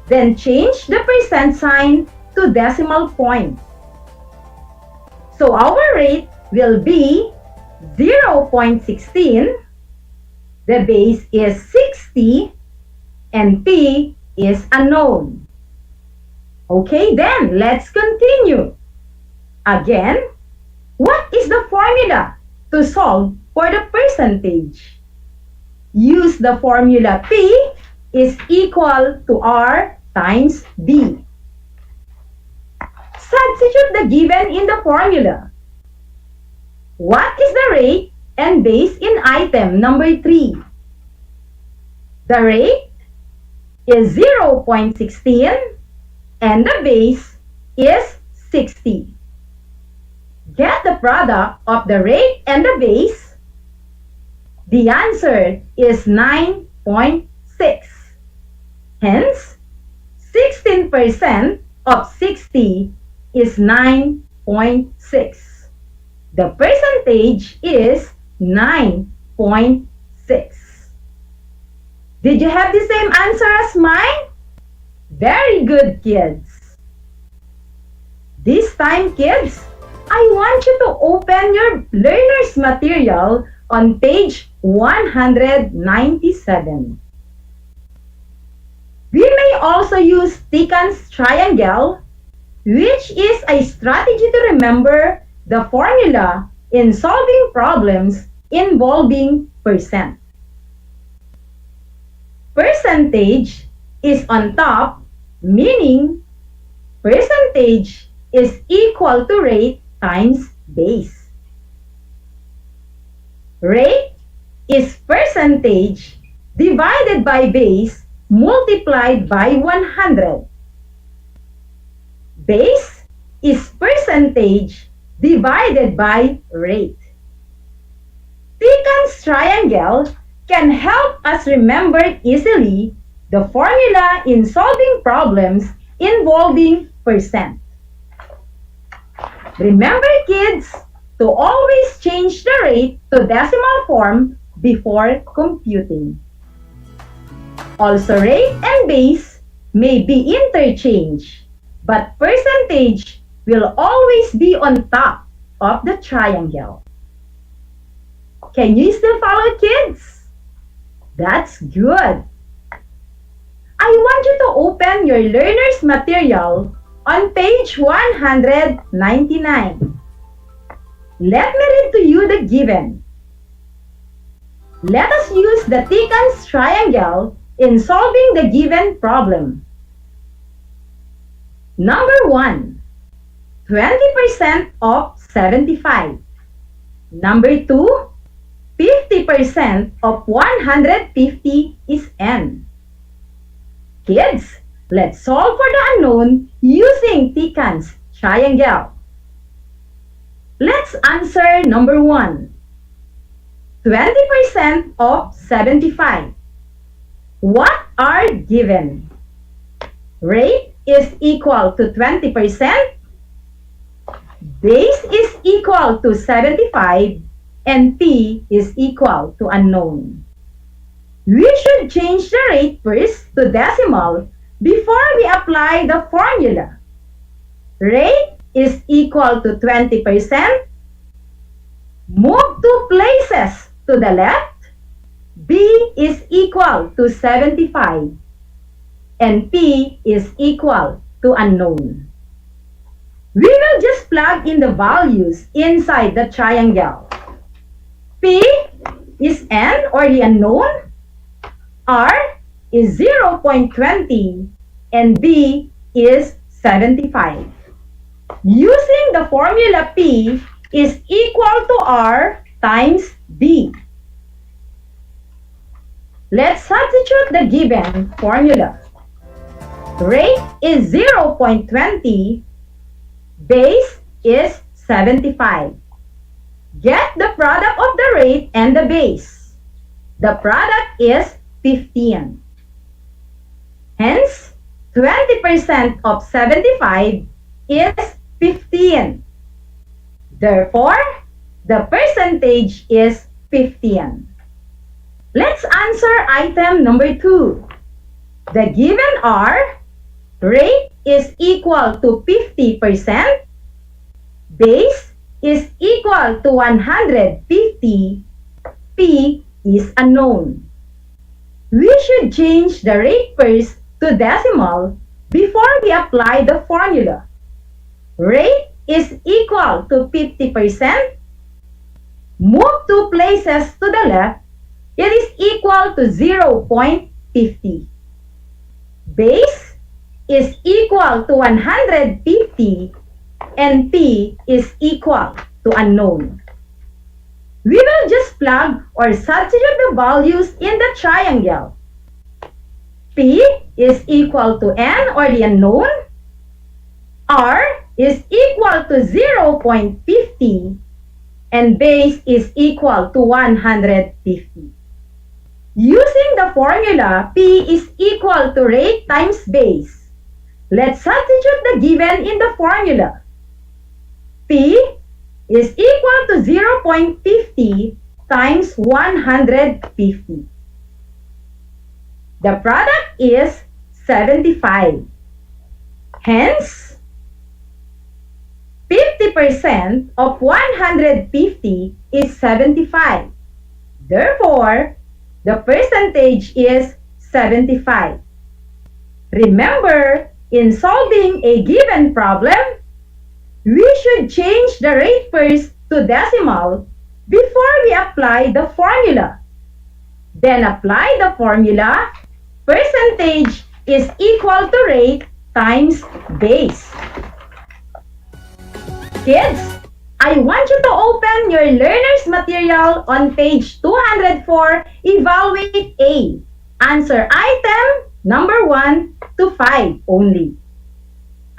then change the percent sign to decimal point. So our rate will be 0.16, the base is 60, and P is unknown. Okay, then let's continue. Again, what is the formula to solve for the percentage? Use the formula P is equal to R times B. Substitute the given in the formula. What is the rate and base in item number 3? The rate is 0.16 and the base is 60. Get the product of the rate and the base. The answer is 9.6. Hence, 16% of 60 is 9.6. The percentage is 9.6. Did you have the same answer as mine? Very good, kids. This time, kids, I want you to open your learner's material on page 197. We may also use Tikan's triangle, which is a strategy to remember the formula in solving problems involving percent. Percentage is on top, meaning percentage is equal to rate times base. Rate is percentage divided by base multiplied by 100. Base is percentage divided by rate. Tikan's triangle can help us remember easily the formula in solving problems involving percent. Remember, kids, to always change the rate to decimal form before computing. Also, rate and base may be interchanged, but percentage will always be on top of the triangle. Can you still follow, kids? That's good. I want you to open your learner's material on page 199. Let me read to you the given. Let us use the Tikan's triangle in solving the given problem. Number 1, 20% of 75. Number 2, 50% of 150 is N. Kids, let's solve for the unknown using Tikan's triangle. Let's answer number 1. 20% of 75. What are given? Rate is equal to 20%. Base is equal to 75. And P is equal to unknown. We should change the rate first to decimal before we apply the formula. Rate is equal to 20%. Move 2 places to the left. B is equal to 75. And P is equal to unknown. We will just plug in the values inside the triangle. P is N, or the unknown. R is 0.20 and B is 75. Using the formula P is equal to R times B. Let's substitute the given formula. Rate is 0.20, base is 75. Get the product of the rate and the base. The product is 15. Hence, 20% of 75 is 15. Therefore, the percentage is 15. Let's answer item number 2. The given are rate is equal to 50%, base is equal to 150, P is unknown. We should change the rate first to decimal before we apply the formula. Rate is equal to 50%. Move 2 places to the left, it is equal to 0.50. Base is equal to 150 and P is equal to unknown. We will just plug or substitute the values in the triangle. P is equal to N or the unknown. R is equal to 0.50 and base is equal to 150. Using the formula, P is equal to rate times base. Let's substitute the given in the formula. P is equal to 0.50 times 150. The product is 75. Hence, 50% of 150 is 75. Therefore, the percentage is 75. Remember, in solving a given problem, we should change the rate first to decimal before we apply the formula. Then apply the formula, percentage is equal to rate times base. Kids, I want you to open your learner's material on page 204, Evaluate A. Answer item number 1 to 5 only.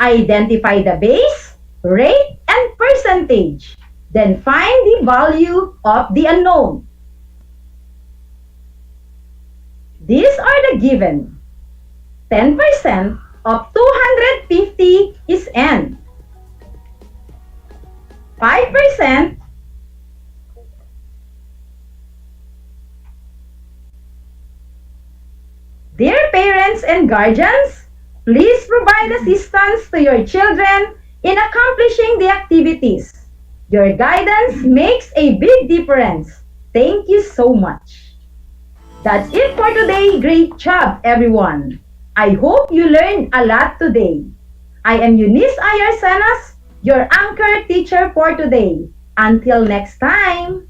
Identify the base, rate, and percentage. Then find the value of the unknown. These are the given. 10% of 250 is N. 5%, dear parents and guardians, please provide assistance to your children in accomplishing the activities. Your guidance makes a big difference. Thank you so much. That's it for today. Great job, everyone. I hope you learned a lot today. I am Eunice Ayarsenas, your anchor teacher for today. Until next time.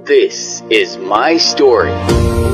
This is my story.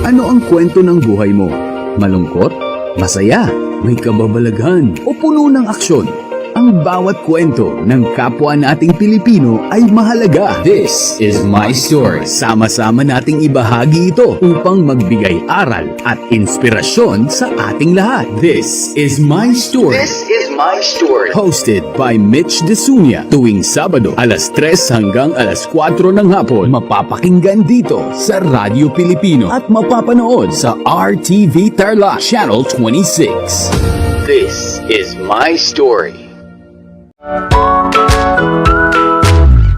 Ano ang kwento ng buhay mo? Malungkot? Masaya? May kababalaghan? O puno ng aksyon? Ang bawat kwento ng kapwa nating Pilipino ay mahalaga. This is my story. Sama-sama nating ibahagi ito upang magbigay aral at inspirasyon sa ating lahat. This is my story. This is my story. Hosted by Mitch Desunia. Tuwing Sabado, alas 3 hanggang alas 4 ng hapon. Mapapakinggan dito sa Radyo Pilipino at mapapanood sa RTV Tarlac Channel 26. This is my story.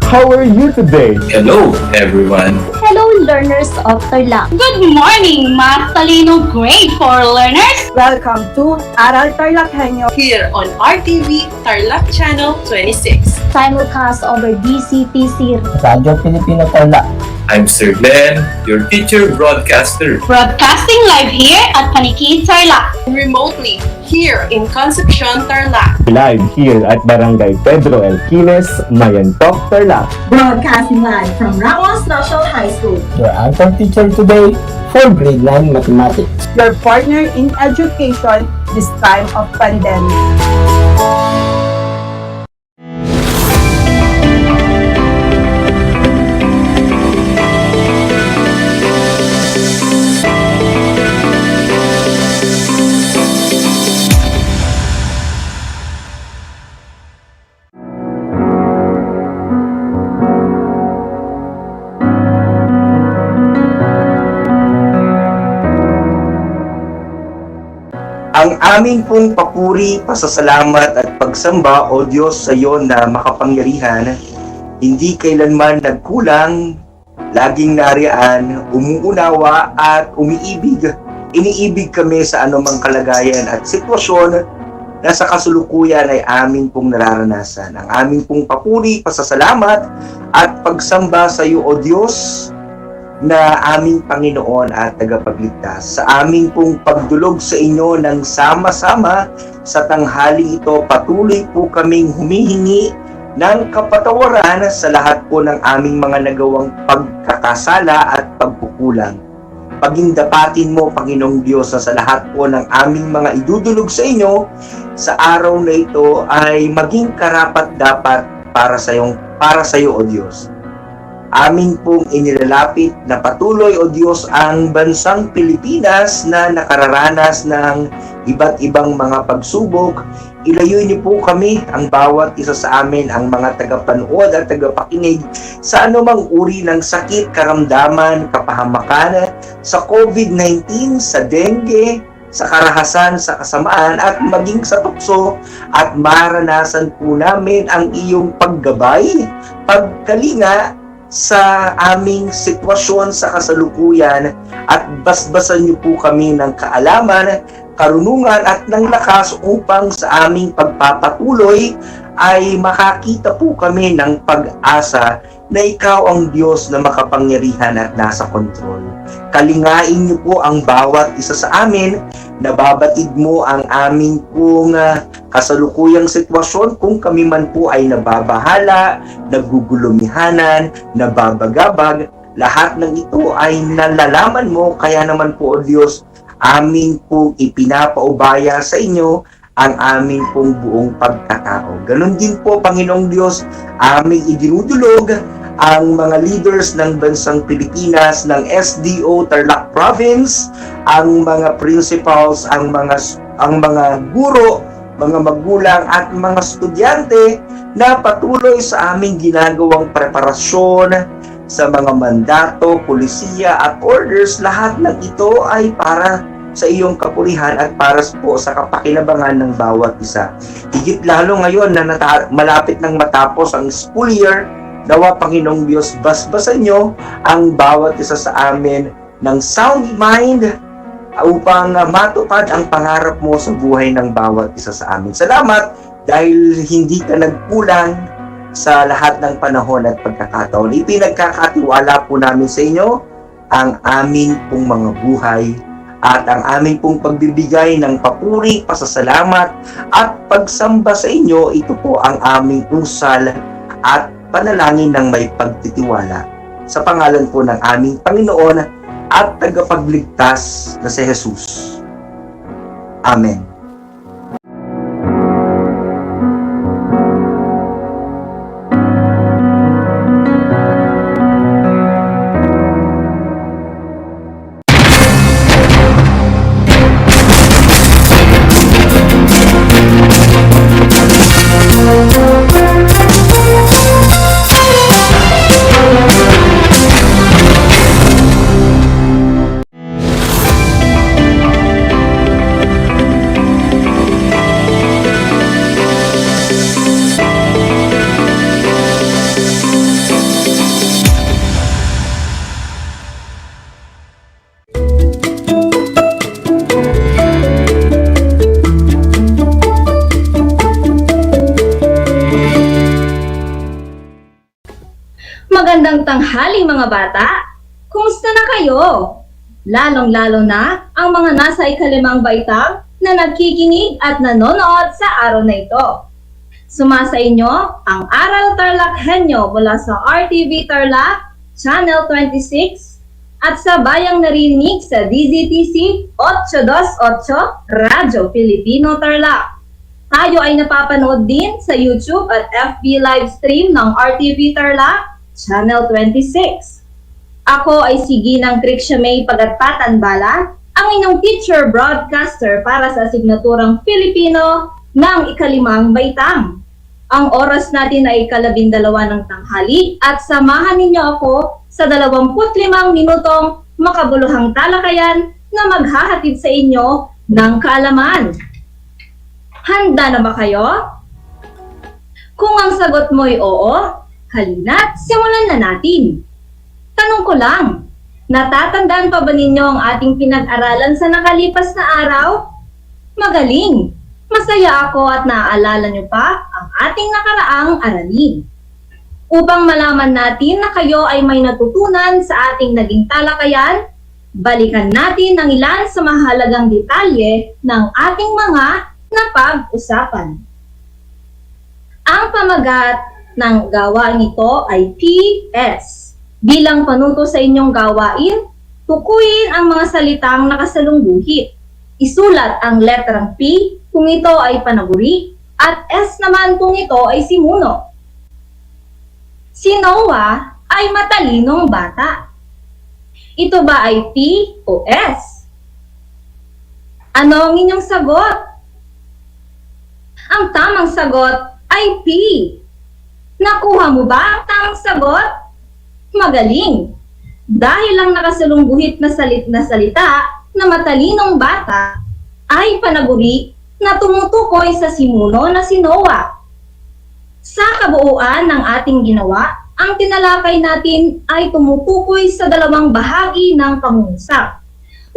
How are you today? Hello, everyone. Hello, learners of Tarlac. Good morning, mga talino grade 4 learners! Welcome to Aral TarlakHenyo Here on RTV Tarlac Channel 26. Simulcast over DCTC Radyo Pilipino Tarlac. I'm Sir Glenn, your teacher broadcaster. Broadcasting live here at Paniki Tarlac. Remotely here in Concepcion, Tarlac. Live here at Barangay Pedro Elquines, Mayantok, Tarlac. Broadcasting live from Ramos National High School. Your anchor teacher today for grade 9 mathematics. your partner in education this time of pandemic. Ang aming pong papuri, pasasalamat at pagsamba o Diyos sa iyo na makapangyarihan, hindi kailanman nagkulang, laging nariyan, umuunawa at umiibig. Iniibig kami sa anumang kalagayan at sitwasyon na sa kasulukuyan ay amin pong nararanasan. Ang aming pong papuri, pasasalamat at pagsamba sa iyo o Diyos na aming Panginoon at tagapagligtas. Sa aming pong pagdulog sa inyo ng sama-sama sa tanghaling ito, patuloy po kaming humihingi ng kapatawaran sa lahat po ng aming mga nagawang pagkakasala at pagkukulang. Pagindapatin mo, Panginoong Diyos, na sa lahat po ng aming mga idudulog sa inyo sa araw na ito ay maging karapat-dapat para sa iyo, O Diyos. Amin pong inilalapit na patuloy, O Diyos, ang bansang Pilipinas na nakararanas ng iba't ibang mga pagsubok. Ilayo niyo po kami, ang bawat isa sa amin, ang mga tagapanood at tagapakinig sa anumang uri ng sakit, karamdaman, kapahamakan, sa COVID-19, sa dengue, sa karahasan, sa kasamaan, at maging sa tukso, at maranasan po namin ang iyong paggabay, pagkalinga, sa aming sitwasyon sa kasalukuyan, at basbasan niyo po kami ng kaalaman, karunungan at ng lakas upang sa aming pagpapatuloy ay makakita po kami ng pag-asa na ikaw ang Diyos na makapangyarihan at nasa kontrol. Kalingain niyo po ang bawat isa sa amin, nababatid mo ang aming pong kasalukuyang sitwasyon kung kami man po ay nababahala, nagugulumihanan, nababagabag. Lahat ng ito ay nalalaman mo, kaya naman po, O Diyos, aming pong ipinapaubaya sa inyo ang aming pong buong pagkatao. Ganon din po, Panginoong Diyos, aming idinudulog ang mga leaders ng bansang Pilipinas, ng SDO Tarlac Province, ang mga principals, ang mga guro, mga magulang at mga estudyante na patuloy sa aming ginagawang preparasyon sa mga mandato, pulisiya at orders. Lahat ng ito ay para sa iyong kapurihan at para po sa kapakinabangan ng bawat isa. Higit lalo ngayon na malapit nang matapos ang school year, nawa, Panginoong Diyos, basbasan niyo ang bawat isa sa amin ng sound mind upang matupad ang pangarap mo sa buhay ng bawat isa sa amin. Salamat dahil hindi ka nagkulang sa lahat ng panahon at pagkakataon. Ipinagkakatiwala po namin sa inyo ang amin pong mga buhay at ang aming pong pagbibigay ng papuri, pasasalamat at pagsamba sa inyo. Ito po ang aming usal at panalangin ng may pagtitiwala sa pangalan po ng aming Panginoon at tagapagligtas na si Jesus. Amen. Magandang tanghali mga bata! Kumusta na kayo? Lalong-lalo na ang mga nasa ikalimang baitang na nagkikinig at nanonood sa araw na ito. Sumasa inyo ang Aral TarlakHenyo mula sa RTV Tarlac, Channel 26 at sa bayang narinig sa DZTC 828 Radyo Pilipino Tarlac. Tayo ay napapanood din sa YouTube at FB livestream ng RTV Tarlac, Channel 26. Ako ay si Ginang Crixia May Pagatpatanbala, ang inyong teacher broadcaster para sa asignaturang Filipino ng ikalimang baitang. Ang oras natin ay 12:00 ng tanghali at samahan ninyo ako sa 25 minutong makabuluhang talakayan na maghahatid sa inyo ng kaalaman. Handa na ba kayo? Kung ang sagot mo ay oo, halina't simulan na natin. Tanong ko lang, natatandaan pa ba ninyo ang ating pinag-aralan sa nakalipas na araw? Magaling! Masaya ako at naaalala nyo pa ang ating nakaraang aralin. Upang malaman natin na kayo ay may natutunan sa ating naging talakayan, balikan natin ang ilan sa mahalagang detalye ng ating mga napag-usapan. Ang pamagat ng gawain ito ay PS. Bilang panuto sa inyong gawain, tukuyin ang mga salitang nakasalungguhit. Isulat ang letrang P kung ito ay panaguri at S naman kung ito ay simuno. Si Noah ay matalinong bata. Ito ba ay P o S? Ano ang inyong sagot? Ang tamang sagot ay P. Nakuha mo ba ang tamang sagot? Magaling! Dahil ang nakasalungguhit na salita na matalinong bata ay panaguri na tumutukoy sa simuno na si Noah. Sa kabuuan ng ating ginawa, ang tinalakay natin ay tumutukoy sa dalawang bahagi ng pangungusap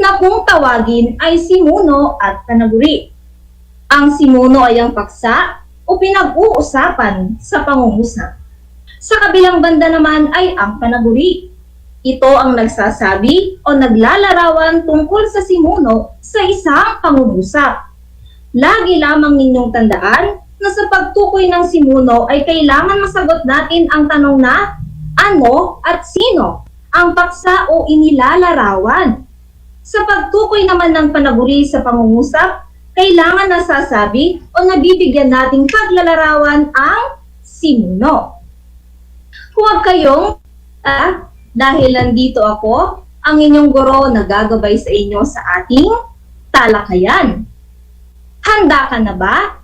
na kung tawagin ay simuno at panaguri. Ang simuno ay ang paksa o pinag-uusapan sa pangungusap. Sa kabilang banda naman ay ang panaguri. Ito ang nagsasabi o naglalarawan tungkol sa simuno sa isang pangungusap. Lagi lamang ninyong tandaan na sa pagtukoy ng simuno ay kailangan masagot natin ang tanong na ano at sino ang paksa o inilalarawan. Sa pagtukoy naman ng panaguri sa pangungusap, kailangan nasasabi o nabibigyan nating paglalarawan ang simuno. Huwag kayong dahil nandito ako, ang inyong guro na gagabay sa inyo sa ating talakayan. Handa ka na ba?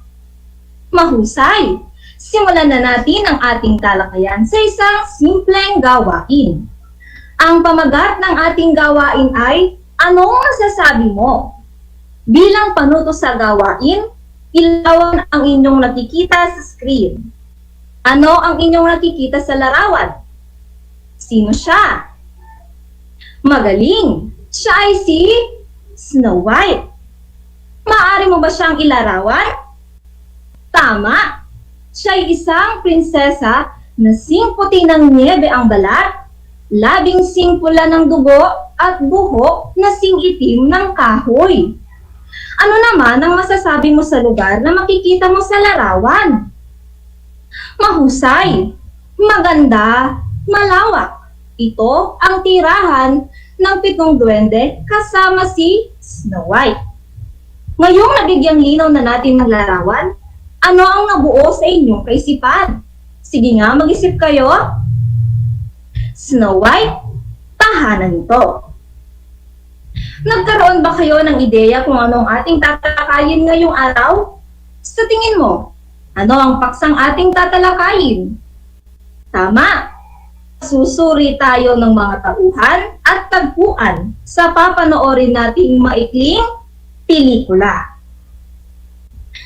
Mahusay! Simulan na natin ang ating talakayan sa isang simpleng gawain. Ang pamagat ng ating gawain ay, anong masasabi mo? Bilang panuto sa gawain, ilawan ang inyong nakikita sa screen. Ano ang inyong nakikita sa larawan? Sino siya? Magaling! Siya ay si Snow White. Maaari mo ba siyang ilarawan? Tama! Siya ay isang prinsesa na singputi ng niebe ang balat, labing singpula ng dugo at buhok na singitim ng kahoy. Ano naman ang masasabi mo sa lugar na makikita mo sa larawan? Mahusay, maganda, malawak. Ito ang tirahan ng 7 duwende kasama si Snow White. Ngayong nabigyang linaw na natin ng larawan, ano ang nabuo sa inyong kaisipan? Sige nga, mag-isip kayo. Snow White, tahanan ito. Nagkaroon ba kayo ng ideya kung ano ang ating tatalakayin ngayong araw? Sa tingin mo, ano ang paksang ating tatalakayin? Tama! Susuri tayo ng mga tauhan at tagpuan sa papanoorin nating maikling pelikula.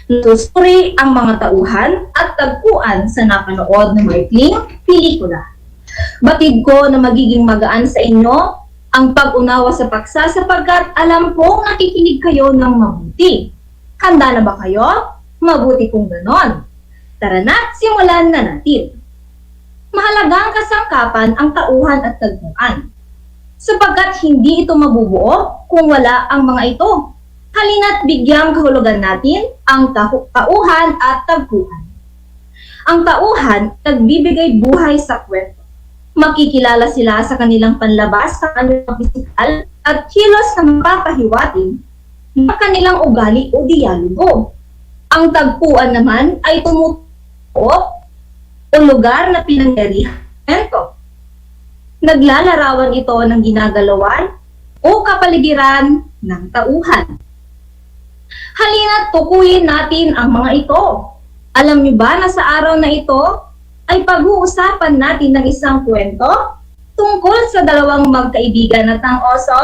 Susuri ang mga tauhan at tagpuan sa napanood ng maikling pelikula. Batid ko na magiging magaan sa inyo ang pag-unawa sa paksa sapagkat alam kong nakikinig kayo ng mabuti. Handa na ba kayo? Mabuti kung ganon. Tara na, simulan na natin. Mahalagang kasangkapan ang tauhan at tagpuan, sapagkat hindi ito mabubuo kung wala ang mga ito. Halina't bigyang kahulugan natin ang tauhan at tagpuan. Ang tauhan, nagbibigay buhay sa kwento. Makikilala sila sa kanilang panlabas sa kanilang pisikal at kilos na mapapahiwatig ng kanilang ugali o dialogo. Ang tagpuan naman ay tumutuo o lugar na pinangyarihan. Naglalarawan ito ng ginagalawan o kapaligiran ng tauhan. Halina't tukuyin natin ang mga ito. Alam niyo ba na sa araw na ito ay pag-uusapan natin ng isang kwento tungkol sa dalawang magkaibigan at ang oso?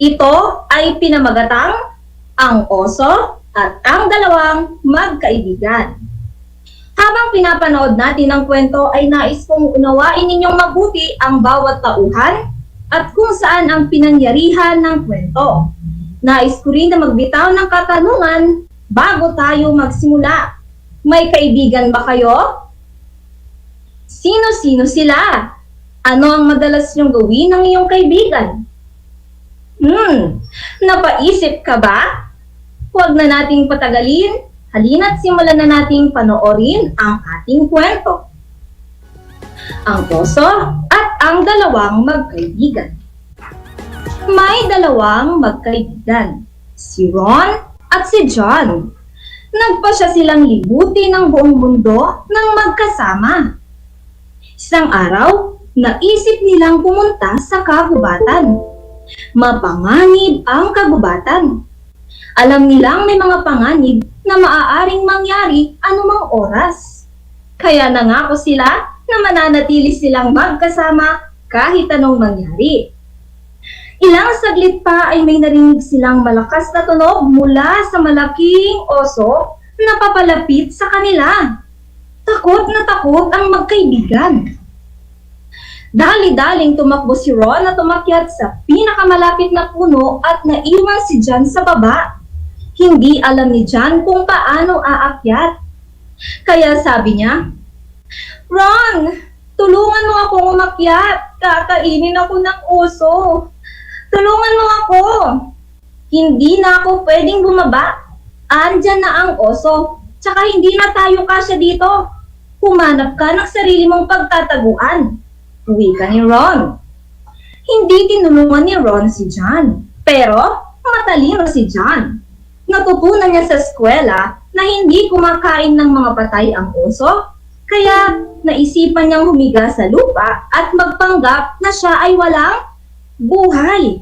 Ito ay pinamagatang Ang Oso at ang Dalawang Magkaibigan. Habang pinapanood natin ang kwento ay nais kong unawain ninyong mabuti ang bawat tauhan at kung saan ang pinangyarihan ng kwento. Nais ko rin na magbitaw ng katanungan bago tayo magsimula. May kaibigan ba kayo? Sino-sino sila? Ano ang madalas niyong gawin ng iyong kaibigan? Napaisip ka ba? Huwag na nating patagalin. Halina't simulan na nating panoorin ang ating kwento. Ang Oso at ang Dalawang Magkaibigan. May dalawang magkaibigan, si Ron at si John. Nagpasya silang libuti ng buong mundo nang magkasama. Isang araw, naisip nilang pumunta sa kagubatan. Mapanganib ang kagubatan. Alam nilang may mga panganib na maaaring mangyari anumang oras. Kaya nangako sila na mananatili silang magkasama kahit anong mangyari. Ilang saglit pa ay may narinig silang malakas na tunog mula sa malaking oso na papalapit sa kanila. Takot na takot ang magkaibigan. Dali-daling tumakbo si Ron at umakyat sa pinakamalapit na puno at naiwan si John sa baba. Hindi alam ni John kung paano aakyat. Kaya sabi niya, Ron, tulungan mo akong umakyat. Kakainin ako ng oso. Tulungan mo ako. Hindi na ako pwedeng bumaba. Andyan na ang oso. Tsaka hindi na tayo kasya dito. Humanap ka ng sarili mong pagtataguan. Uwi ka ni Ron. Hindi tinulungan ni Ron si John. Pero matalino si John. Natutunan niya sa eskwela na hindi kumakain ng mga patay ang oso, kaya naisipan niyang humiga sa lupa at magpanggap na siya ay walang buhay.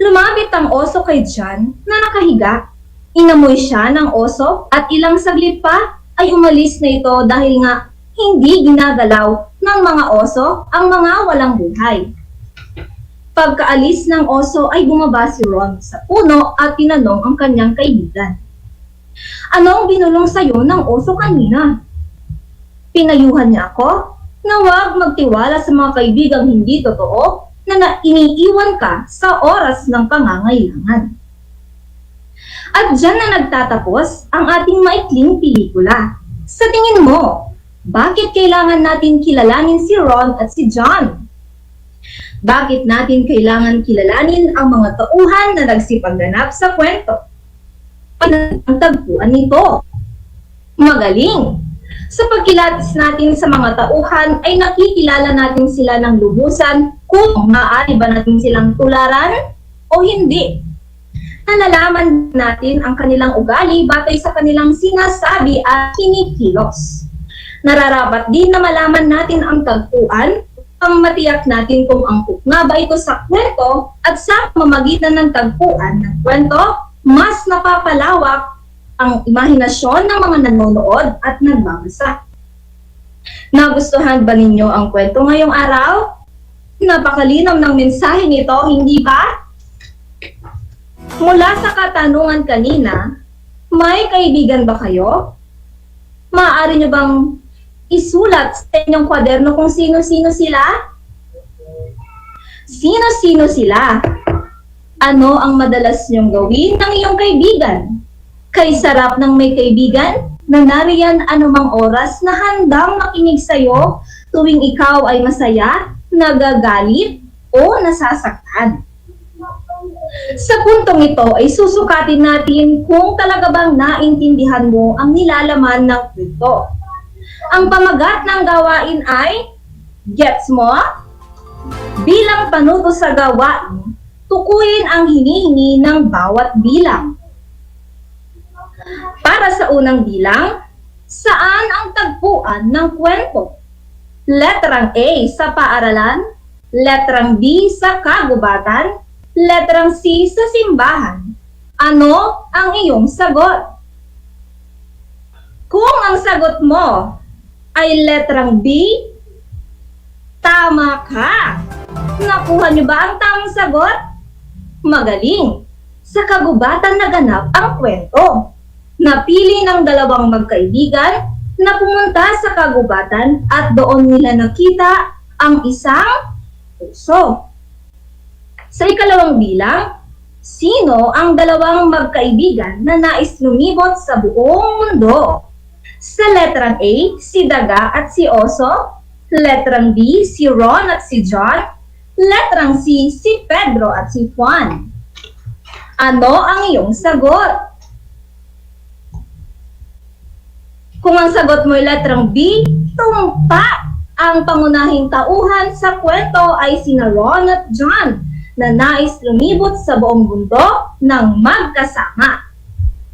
Lumapit ang oso kay John na nakahiga. Inamoy siya ng oso at ilang saglit pa ay umalis na ito dahil nga hindi ginagalaw ng mga oso ang mga walang buhay. Pagkaalis ng oso ay bumaba si Ron sa puno at tinanong ang kanyang kaibigan. Anong binulong sa'yo ng oso kanina? Pinayuhan niya ako na huwag magtiwala sa mga kaibigang hindi totoo na iniiwan ka sa oras ng pangangailangan. At dyan na nagtatapos ang ating maikling pelikula. Sa tingin mo, bakit kailangan natin kilalanin si Ron at si John? Bakit natin kailangan kilalanin ang mga tauhan na nagsipagganap sa kwento? Ang tagpuan nito. Magaling! Sa pagkilatis natin sa mga tauhan ay nakikilala natin sila ng lubusan kung maaari ba natin silang tularan o hindi. Nalalaman natin ang kanilang ugali batay sa kanilang sinasabi at kinikilos. Nararapat din na malaman natin ang tagpuan upang matiyak natin kung angkop nga ba ito sa kwento at sa pamamagitan ng tagpuan ng kwento, mas napapalawak ang imahinasyon ng mga nanonood at nagbabasa. Nagustuhan ba ninyo ang kwento ngayong araw? Napakalinaw ng mensahe nito, hindi ba? Mula sa katanungan kanina, may kaibigan ba kayo? Maaari nyo bang isulat sa inyong kwaderno kung sino-sino sila? Sino-sino sila? Ano ang madalas nyong gawin ng iyong kaibigan? Kay sarap ng may kaibigan na nariyan anumang oras na handang makinig sa'yo tuwing ikaw ay masaya, nagagalit, o nasasaktan. Sa puntong ito ay susukatin natin kung talaga bang naintindihan mo ang nilalaman ng kwento. Ang pamagat ng gawain ay, gets mo? Bilang panuto sa gawain, tukuyin ang hinihingi ng bawat bilang. Para sa unang bilang, saan ang tagpuan ng kwento? Letrang A sa paaralan, letrang B sa kagubatan, letrang C sa simbahan. Ano ang iyong sagot? Kung ang sagot mo ay letrang B, tama ka! Nakuha niyo ba ang tamang sagot? Magaling! Sa kagubatan naganap ang kwento. Napili ng dalawang magkaibigan na pumunta sa kagubatan at doon nila nakita ang isang puso. Sa ikalawang bilang, sino ang dalawang magkaibigan na nais lumibot sa buong mundo? Sa letrang A, si Daga at si Oso. Letrang B, si Ron at si John. Letrang C, si Pedro at si Juan. Ano ang iyong sagot? Kung ang sagot mo ay letrang B, tumpak! Ang pangunahing tauhan sa kwento ay sina Ron at John na nais lumibot sa buong mundo ng magkasama.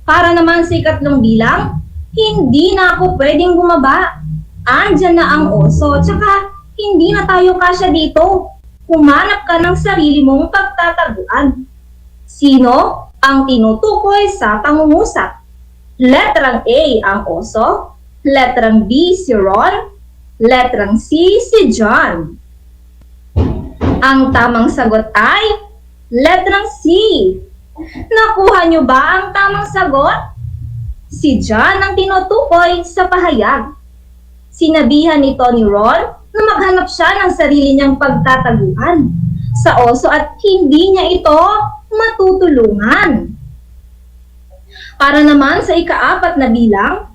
Para naman sa ikatlong bilang, hindi na ako pwedeng bumaba. Andyan na ang oso, tsaka hindi na tayo kasya dito. Humanap ka ng sarili mong pagtataguan. Sino ang tinutukoy sa pangungusap? Letrang A ang oso, letrang B si Ron, letrang C si John. Ang tamang sagot ay letrang C. Nakuha niyo ba ang tamang sagot? Si John ang tinutukoy sa pahayag. Sinabihan nito ni Ron na maghanap siya ng sarili niyang pagtataguan sa oso at hindi niya ito matutulungan. Para naman sa ikaapat na bilang,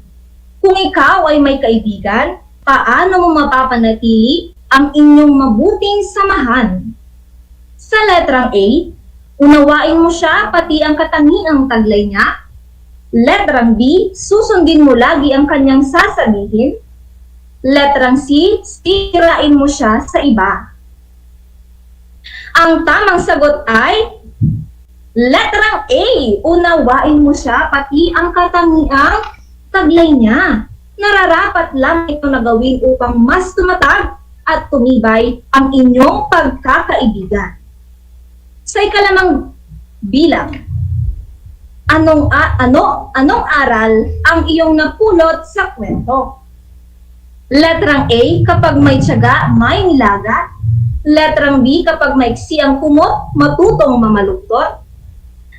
kung ikaw ay may kaibigan, paano mo mapapanatili ang inyong mabuting samahan? Sa letrang A, unawain mo siya pati ang katangiang taglay niya. Letrang B, susundin mo lagi ang kanyang sasabihin. Letrang C, sirain mo siya sa iba. Ang tamang sagot ay letrang A, unawain mo siya pati ang katangiang taglay niya. Nararapat lang ito na gawin upang mas tumatag at tumibay ang inyong pagkakaibigan. Sa ikalimang bilang, anong aral ang iyong napulot sa kwento? Letrang A, kapag may tiyaga, may nilaga. Letrang B, kapag maiksi ang kumot, matutong mamaluktot.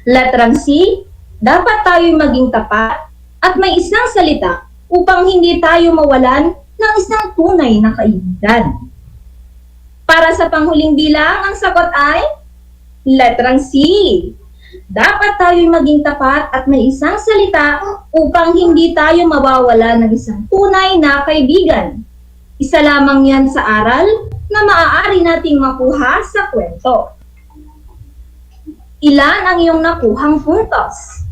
Letrang C, dapat tayo'y maging tapat at may isang salita upang hindi tayo mawalan ng isang tunay na kaibigan. Para sa panghuling bilang, ang sagot ay letrang C. Dapat tayo'y maging tapat at may isang salita upang hindi tayo mawawala ng isang tunay na kaibigan. Isa lamang yan sa aral na maaari nating makuha sa kwento. Ilan ang iyong nakuhang puntos?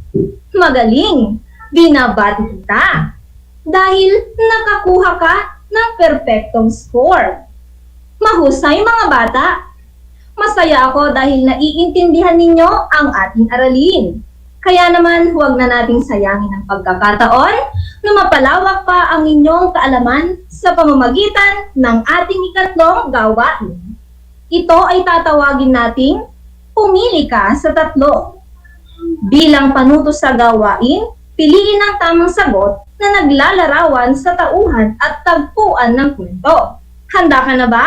Magaling! Binabati kita! dahil nakakuha ka ng perpektong score. Mahusay mga bata! Masaya ako dahil naiintindihan ninyo ang ating aralin. Kaya naman huwag na nating sayangin ang pagkakataon na mapalawak pa ang inyong kaalaman sa pamamagitan ng ating ikatlong gawain. Ito ay tatawagin nating pumili ka sa tatlo. Bilang panutos sa gawain, piliin ang tamang sagot na naglalarawan sa tauhan at tagpuan ng kwento. Handa ka na ba?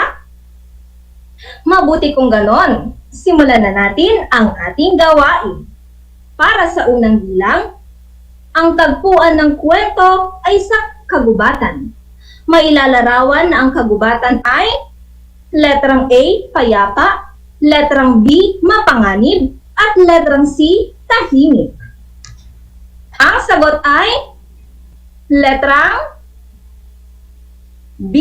Mabuti kung ganon. Simulan na natin ang ating gawain. Para sa unang bilang, ang tagpuan ng kwento ay sa kagubatan. Mailalarawan na ang kagubatan ay letrang A, payapa, letrang B, mapanganib, at letrang C, tahimik. Ang sagot ay letrang B.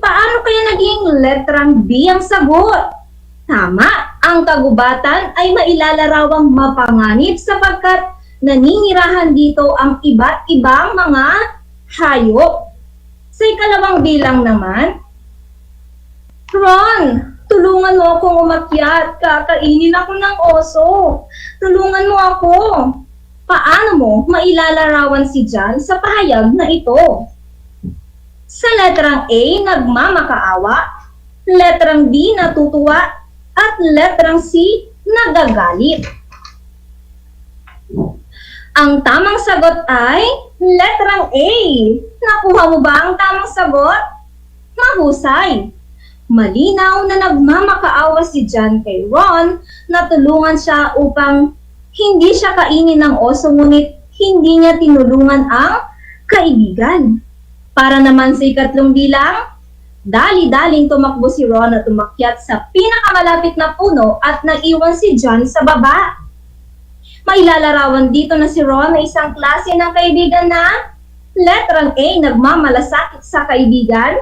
Paano kaya naging letrang B ang sagot? Tama, ang kagubatan ay mailalarawang mapanganib sapagkat naninirahan dito ang iba't ibang mga hayop. Sa ikalawang bilang naman, Ron, tulungan mo akong umakyat. Kakainin ako ng oso. Tulungan mo ako. Paano mo mailalarawan si John sa pahayag na ito? Sa letrang A, nagmamakaawa, letrang B, natutuwa, at letrang C, nagagalit. Ang tamang sagot ay letrang A. Nakuha mo ba ang tamang sagot? Mahusay. Malinaw na nagmamakaawa si John kay Ron na tulungan siya upang hindi siya kainin ng oso, ngunit hindi niya tinulungan ang kaibigan. Para naman sa ikatlong bilang, dali-daling tumakbo si Ron at umakyat sa pinakamalapit na puno at naiwan si John sa baba. Mailalarawan dito na si Ron ay isang klase ng kaibigan na letrang A, nagmamalasakit sa kaibigan,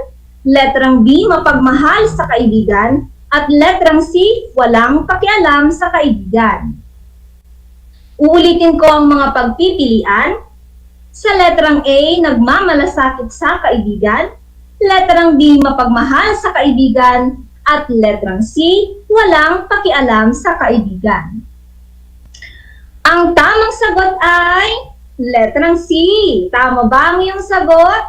letrang B, mapagmahal sa kaibigan, at letrang C, walang pakialam sa kaibigan. Uulitin ko ang mga pagpipilian. Sa letrang A, nagmamalasakit sa kaibigan, letrang B, mapagmahal sa kaibigan, at letrang C, walang pakialam sa kaibigan. Ang tamang sagot ay letrang C. Tama ba ang iyong sagot?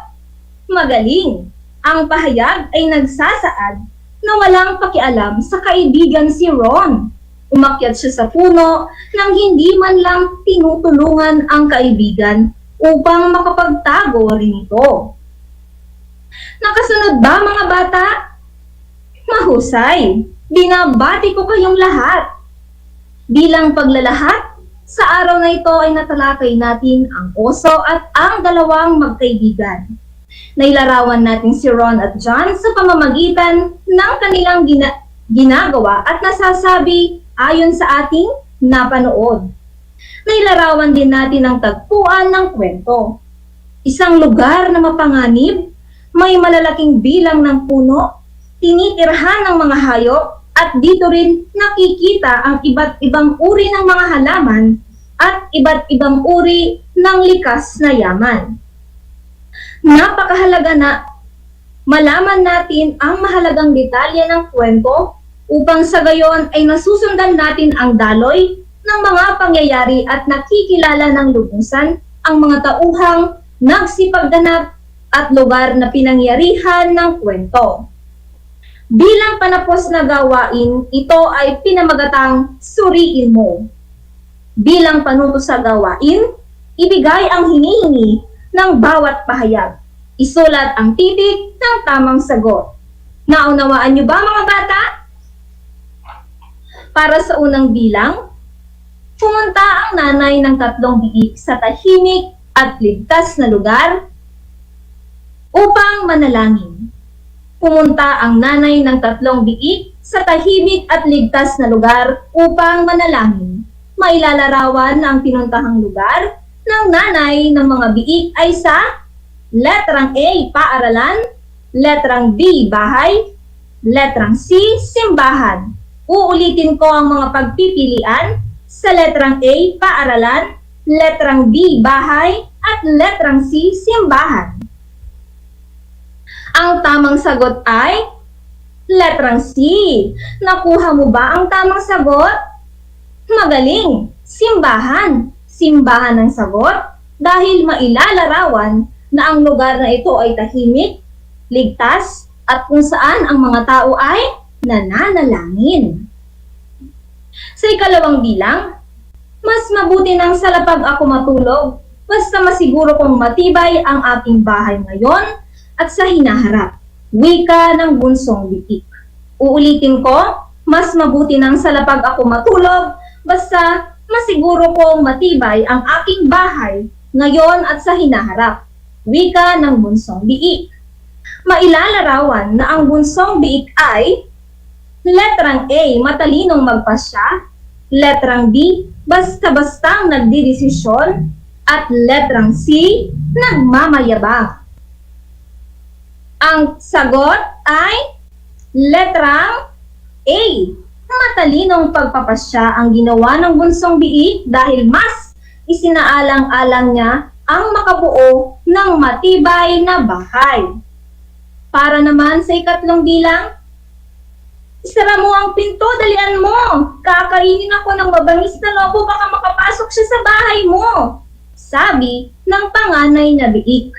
Magaling! Ang pahayag ay nagsasaad na walang pakialam sa kaibigan si Ron. Umakyat siya sa puno nang hindi man lang tinutulungan ang kaibigan upang makapagtago rin ito. Nakasunod ba mga bata? Mahusay! Binabati ko kayong lahat. Bilang paglalahat, sa araw na ito ay natalakay natin ang oso at ang dalawang magkaibigan. Nailarawan natin si Ron at John sa pamamagitan ng kanilang ginagawa at nasasabi ayon sa ating napanood. Nailarawan din natin ang tagpuan ng kwento. Isang lugar na mapanganib, may malalaking bilang ng puno, tinitirhan ng mga hayop, at dito rin nakikita ang iba't ibang uri ng mga halaman at iba't ibang uri ng likas na yaman. Napakahalaga na malaman natin ang mahalagang detalye ng kwento upang sa gayon ay nasusundan natin ang daloy ng mga pangyayari at nakikilala ng lubusan ang mga tauhang nagsipagganap at lugar na pinangyarihan ng kwento. Bilang panapos na gawain, ito ay pinamagatang suriin mo. Bilang panutos sa gawain, ibigay ang hinihingi ng bawat pahayag. Isulat ang titik ng tamang sagot. Naunawaan niyo ba mga bata? Para sa unang bilang, pumunta ang nanay ng 3 biik sa tahimik at ligtas na lugar upang manalangin. Pumunta ang nanay ng 3 biik sa tahimik at ligtas na lugar upang manalangin. Mailalarawan na ang pinuntahang lugar ng nanay ng mga biik ay sa letrang A, paaralan, letrang B, bahay, letrang C, simbahan. Uulitin ko ang mga pagpipilian. Sa letrang A, paaralan, letrang B, bahay, at letrang C, simbahan. Ang tamang sagot ay letrang C. Nakuha mo ba ang tamang sagot? Magaling! Simbahan. Simbahan ang sagot dahil mailalarawan na ang lugar na ito ay tahimik, ligtas, at kung saan ang mga tao ay nananalangin. Sa ikalawang bilang, mas mabuti nang sa lapag ako matulog, basta masiguro kong matibay ang aking bahay ngayon at sa hinaharap. Wika ng bunsong bitik. Uulitin ko, mas mabuti nang sa lapag ako matulog, basta masiguro kong matibay ang aking bahay ngayon at sa hinaharap. Wika ng bunsong biik. Mailalarawan na ang bunsong biik ay letrang A, matalinong magpasya, letrang B, basta-bastang nagdidesisyon, at letrang C, nagmamayabang. Ang sagot ay letrang A. Matalinong pagpapasya ang ginawa ng bunsong biik dahil mas isinaalang-alang niya ang makabuo ng matibay na bahay. Para naman sa ikatlong bilang, isara mo ang pinto, dalian mo. Kakainin ako ng mabangis na lobo, baka makapasok siya sa bahay mo. Sabi ng panganay na biik.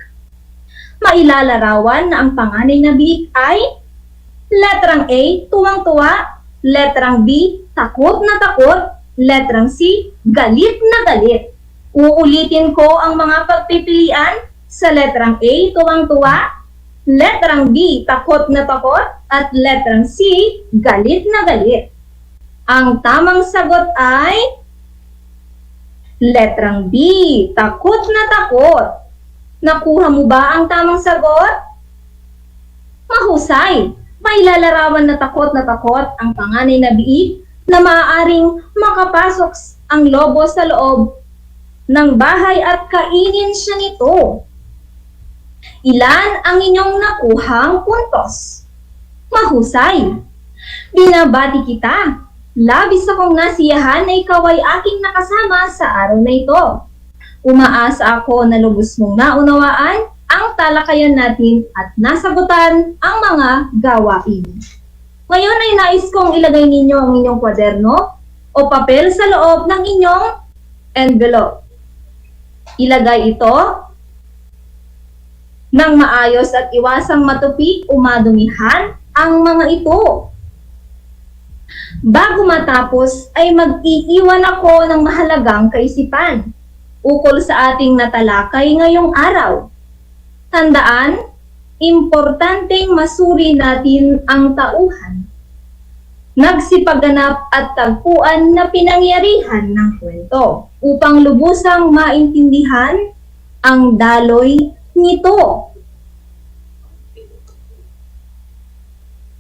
Mailalarawan na ang panganay na biik ay letrang A, tuwang-tuwa, letrang B, takot na takot, letrang C, galit na galit. Uulitin ko ang mga pagpipilian sa letrang A, tuwang-tuwa, letrang B, takot na takot, at letrang C, galit na galit. Ang tamang sagot ay letrang B, takot na takot. Nakuha mo ba ang tamang sagot? Mahusay! May lalarawan na takot ang panganay na biik na maaaring makapasok ang lobo sa loob ng bahay at kainin siya nito. Ilan ang inyong nakuhang puntos? Mahusay! Binabati kita! Labis akong nasiyahan na ikaw ay aking nakasama sa araw na ito. Umaasa ako na lubos mong naunawaan ang talakayan natin at nasagutan ang mga gawain. Ngayon ay nais kong ilagay ninyo ang inyong kwaderno o papel sa loob ng inyong envelope. Ilagay ito ng maayos at iwasang matupi o madumihan ang mga ito. Bago matapos ay mag-iiwan ako ng mahalagang kaisipan ukol sa ating natalakay ngayong araw. Tandaan, importanteng masuri natin ang tauhan, nagsipaganap at tagpuan na pinangyarihan ng kwento upang lubusang maintindihan ang daloy nito.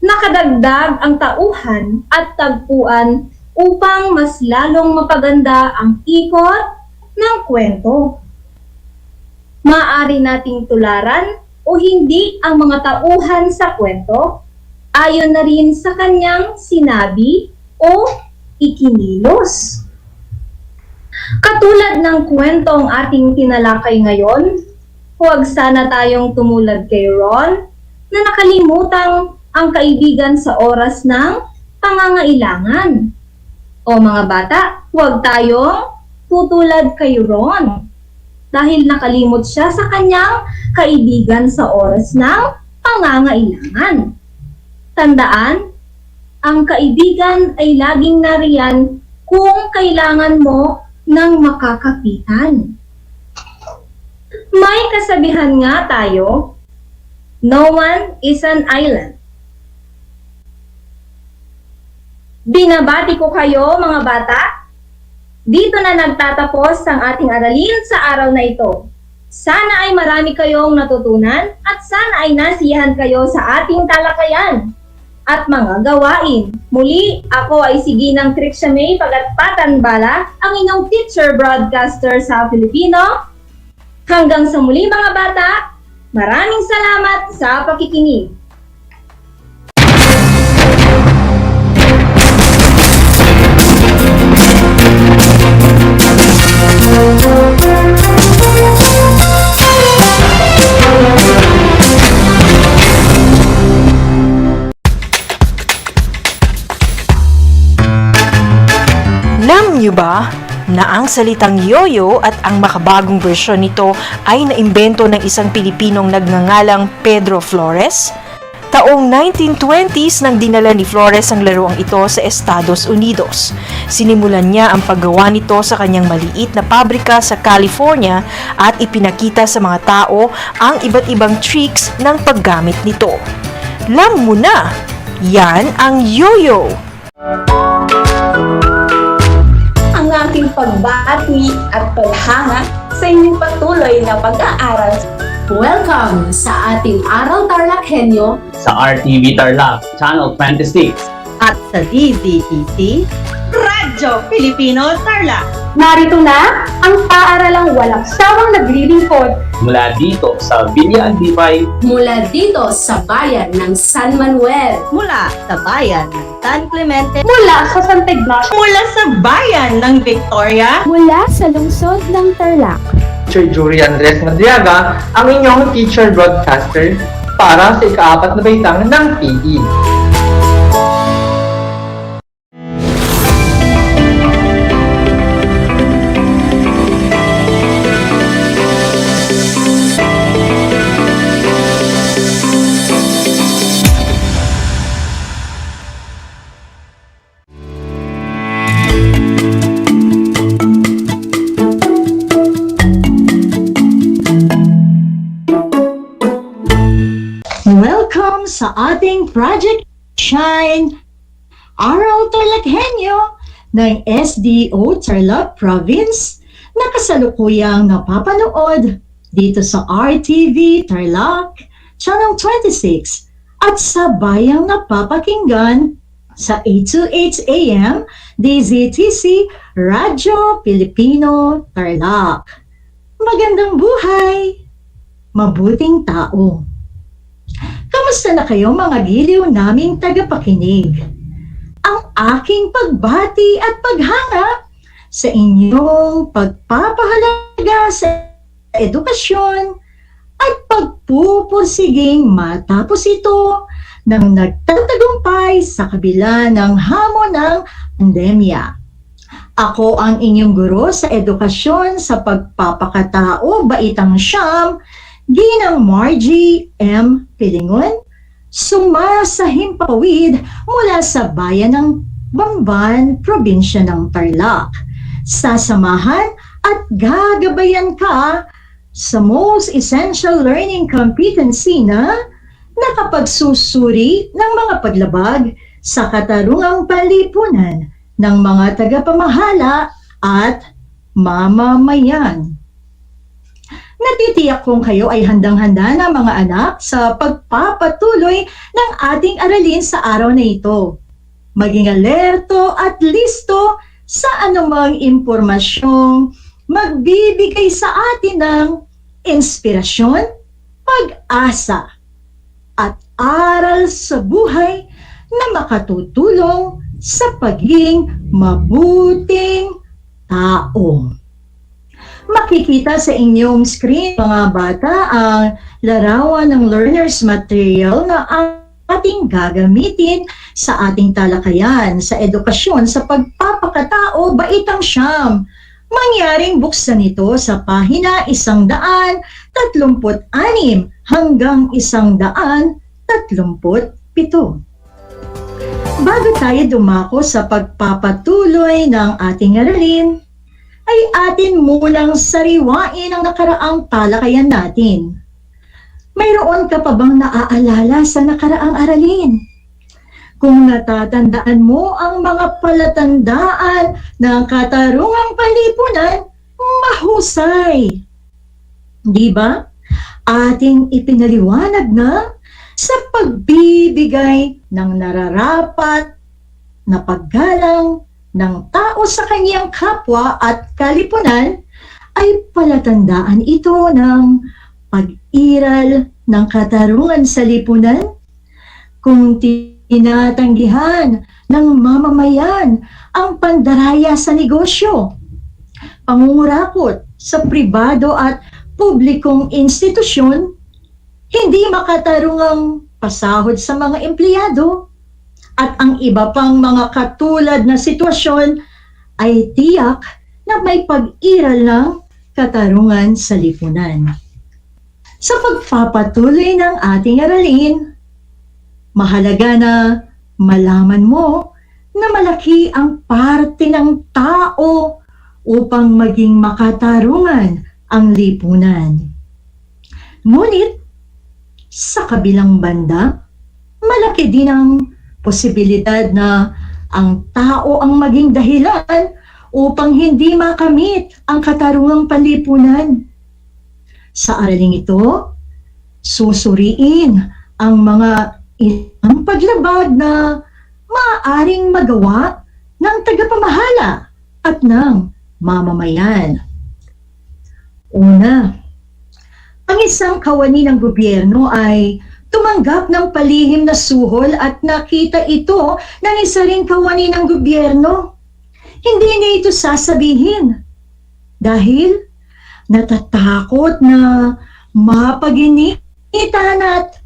Nakadagdag ang tauhan at tagpuan upang mas lalong mapaganda ang ikot ng kwento. Maaari nating tularan o hindi ang mga tauhan sa kwento ayon na rin sa kanyang sinabi o ikinilos. Katulad ng kwentong ating tinalakay ngayon, huwag sana tayong tumulad kay Ron na nakalimutang ang kaibigan sa oras ng pangangailangan. O mga bata, huwag tayong tutulad kay Ron dahil nakalimot siya sa kanyang kaibigan sa oras ng pangangailangan. Tandaan, ang kaibigan ay laging nariyan kung kailangan mo ng makakapitan. May kasabihan nga tayo, no one is an island. Binabati ko kayo mga bata. Dito na nagtatapos ang ating aralin sa araw na ito. Sana ay marami kayong natutunan at sana ay nasiyahan kayo sa ating talakayan at mga gawain. Muli, ako ay si Ginang Trixia May Pagatpatan Bala, ang inyong teacher broadcaster sa Filipino. Hanggang sa muli mga bata, maraming salamat sa pakikinig. Alam niyo ba na ang salitang yoyo at ang makabagong bersyon nito ay naimbento ng isang Pilipinong nagngangalang Pedro Flores? Taong 1920s nang dinala ni Flores ang laruang ito sa Estados Unidos. Sinimulan niya ang paggawa nito sa kanyang maliit na pabrika sa California at ipinakita sa mga tao ang iba't ibang tricks ng paggamit nito. Alam mo na, yan ang yoyo! Ang aking pagbati at paghanga sa inyong patuloy na pag-aaral. Welcome sa ating Aral TarlakHenyo sa RTV Tarlac, Channel 26 At sa DEPED Radyo Pilipino Tarlac. Narito na ang paaralang walang sawang naglilingkod mula dito sa Villa Aldipay, mula dito sa bayan ng San Manuel, Mula sa bayan ng San Clemente, mula sa Santa Ignacio, mula sa bayan ng Victoria, mula sa lungsod ng Tarlac. Teacher Jury Andres Madriaga, ang inyong teacher broadcaster para sa ika-4 na baitang ng PE. welcome sa ating Project Shine Aral TarlakHenyo ng SDO Tarlac Province na kasalukuyang napapanood dito sa RTV Tarlac, Channel 26 at sa bayang napapakinggan sa 828 AM DZTC Radyo Pilipino Tarlac. Magandang buhay! Mabuting tao! Kamusta na kayo mga giliw naming tagapakinig? Ang aking pagbati at paghanga sa inyong pagpapahalaga sa edukasyon at pagpupursiging matapos ito ng nagtatagumpay sa kabila ng hamon ng pandemya. Ako ang inyong guro sa edukasyon sa pagpapakatao, Baitang Siyam, Ginang Margie M. Pilingon, sa himpapawid mula sa bayan ng Bamban, probinsya ng Tarlac. Sasamahan at gagabayan ka sa Most Essential Learning Competency na nakapagsusuri ng mga paglabag sa katarungang panlipunan ng mga tagapamahala at mamamayan. Natitiyak kong kayo ay handang-handa na mga anak sa pagpapatuloy ng ating aralin sa araw na ito. Maging alerto at listo sa anumang impormasyong magbibigay sa atin ng inspirasyon, pag-asa, at aral sa buhay na makatutulong sa pagiging mabuting tao. Makikita sa inyong screen, mga bata, ang larawan ng learner's material na ating gagamitin sa ating talakayan sa edukasyon sa pagpapakatao, Baitang Siyam. Mangyaring buksan ito sa pahina 136 hanggang 137. Bago tayo dumako sa pagpapatuloy ng ating aralin, ay atin munang sariwain ang nakaraang talakayan natin. Mayroon ka pa bang naaalala sa nakaraang aralin? Kung natatandaan mo ang mga palatandaan ng katarungang panlipunan, mahusay. Di ba? Ating ipinaliwanag na sa pagbibigay ng nararapat na paggalang ng tao sa kanyang kapwa at kalipunan ay palatandaan ito ng pag-iral ng katarungan sa lipunan. Kung tinatanggihan ng mamamayan ang pandaraya sa negosyo, pangungurakot sa pribado at publikong institusyon, hindi makatarungang pasahod sa mga empleyado, at ang iba pang mga katulad na sitwasyon ay tiyak na may pag-iral ng katarungan sa lipunan. Sa pagpapatuloy ng ating aralin, mahalaga na malaman mo na malaki ang parte ng tao upang maging makatarungan ang lipunan. Ngunit, sa kabilang banda, malaki din ang posibilidad na ang tao ang maging dahilan upang hindi makamit ang katarungang panlipunan. Sa araling ito, susuriin ang mga ilang paglabag na maaaring magawa ng tagapamahala at ng mamamayan. Una, ang isang kawani ng gobyerno ay tumanggap ng palihim na suhol at nakita ito ng isa ring kawani ng gobyerno. Hindi niya ito sasabihin dahil natatakot na mapaginitan at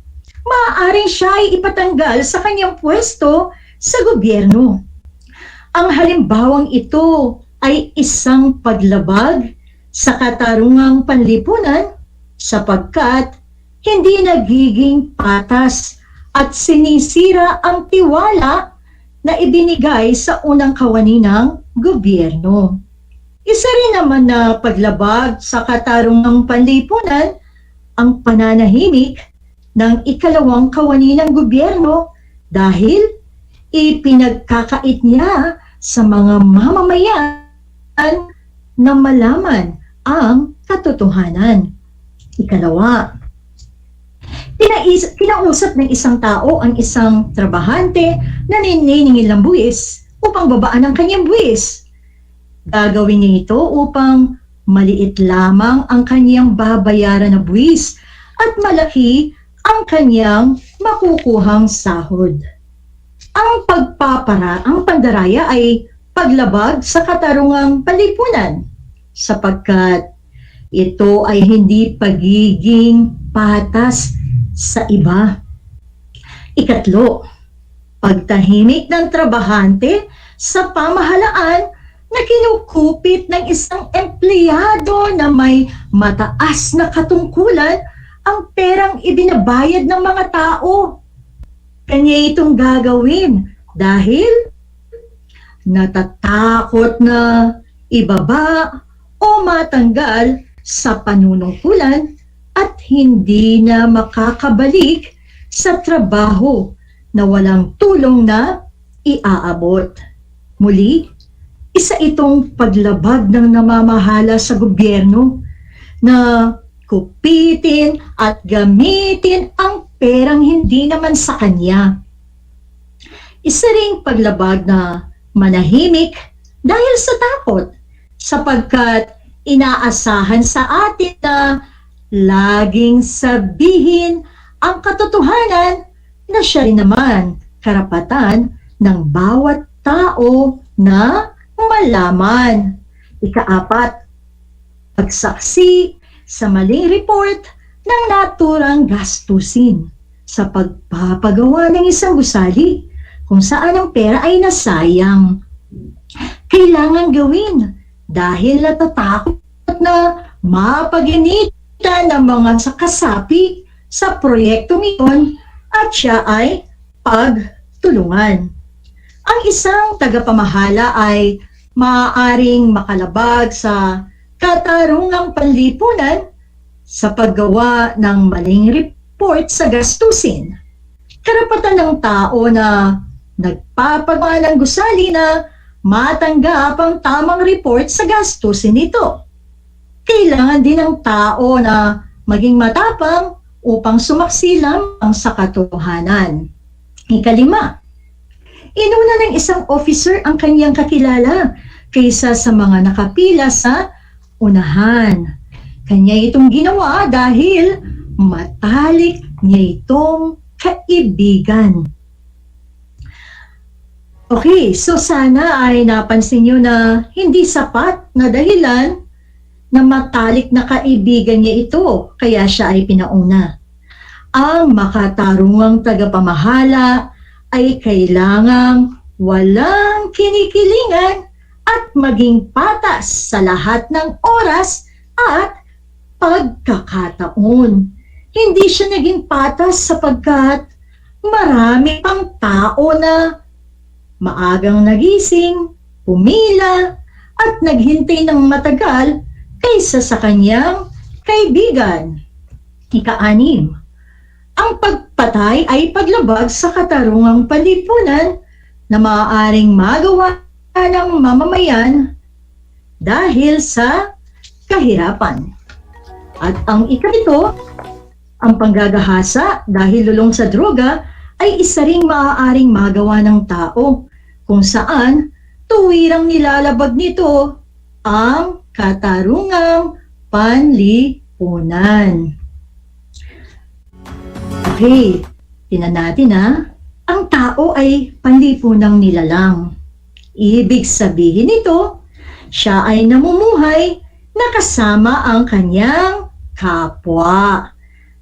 maaaring siya ay ipatanggal sa kanyang pwesto sa gobyerno. Ang halimbawang ito ay isang paglabag sa katarungang panlipunan sapagkat hindi nagiging patas at sinisira ang tiwala na ibinigay sa unang kawani ng gobyerno. Isa rin naman na paglabag sa katarungang panlipunan ang pananahimik ng ikalawang kawani ng gobyerno dahil ipinagkakait niya sa mga mamamayan na malaman ang katotohanan. Ikalawa, kinausap ng isang tao ang isang trabahante na naniningil ng buwis upang babaan ang kanyang buwis. Gagawin niya ito upang maliit lamang ang kanyang babayaran na buwis at malaki ang kanyang makukuhang sahod. Ang pandaraya ay paglabag sa katarungang panlipunan sapagkat ito ay hindi pagiging patas sa iba. Ikatlo, pagtahimik ng trabahante sa pamahalaan na kinukupit ng isang empleyado na may mataas na katungkulan ang perang ibinabayad ng mga tao. Kanya itong gagawin dahil natatakot na ibaba o matanggal sa panunungkulan at hindi na makakabalik sa trabaho na walang tulong na iaabot. Muli, isa itong paglabag ng namamahala sa gobyerno na kupitin at gamitin ang perang hindi naman sa kanya. Isa ring paglabag na manahimik dahil sa takot sapagkat inaasahan sa atin na laging sabihin ang katotohanan na siya rin naman karapatan ng bawat tao na malaman. Ikaapat, pagsaksi sa maling report ng naturang gastusin sa pagpapagawa ng isang gusali kung saan ang pera ay nasayang. Kailangan gawin dahil natatakot na mapaginitan ng mga kasapi sa proyektong iyon at siya ay pagtulungan. Ang isang tagapamahala ay maaaring makalabag sa katarungang panlipunan sa paggawa ng maling report sa gastusin. Karapatan ng tao na nagpapagawa ng gusali na matanggap ang tamang report sa gastusin nito. Kailangan din ng tao na maging matapang upang sumaksi lamang sa katotohanan. Ikalima, inuna ng isang officer ang kanyang kakilala kaysa sa mga nakapila sa unahan. Kanya itong ginawa dahil matalik niya itong kaibigan. Okay, so sana ay napansin nyo na hindi sapat na dahilan na matalik na kaibigan niya ito, kaya siya ay pinauna. Ang makatarungang tagapamahala ay kailangang walang kinikilingan at maging patas sa lahat ng oras at pagkakataon. Hindi siya naging patas sapagkat marami pang tao na maagang nagising, pumila, at naghintay ng matagal kaysa sa kanyang kaibigan. Ika-6, ang pagpatay ay paglabag sa katarungang panlipunan na maaaring magawa ng mamamayan dahil sa kahirapan. At ang ika-7, ang panggagahasa dahil lulong sa droga ay isa ring maaaring magawa ng tao kung saan tuwirang nilalabag nito ang katarungang panlipunan. Okay, tingnan natin ang tao ay panlipunang nilalang. Ibig sabihin nito, siya ay namumuhay na kasama ang kanyang kapwa.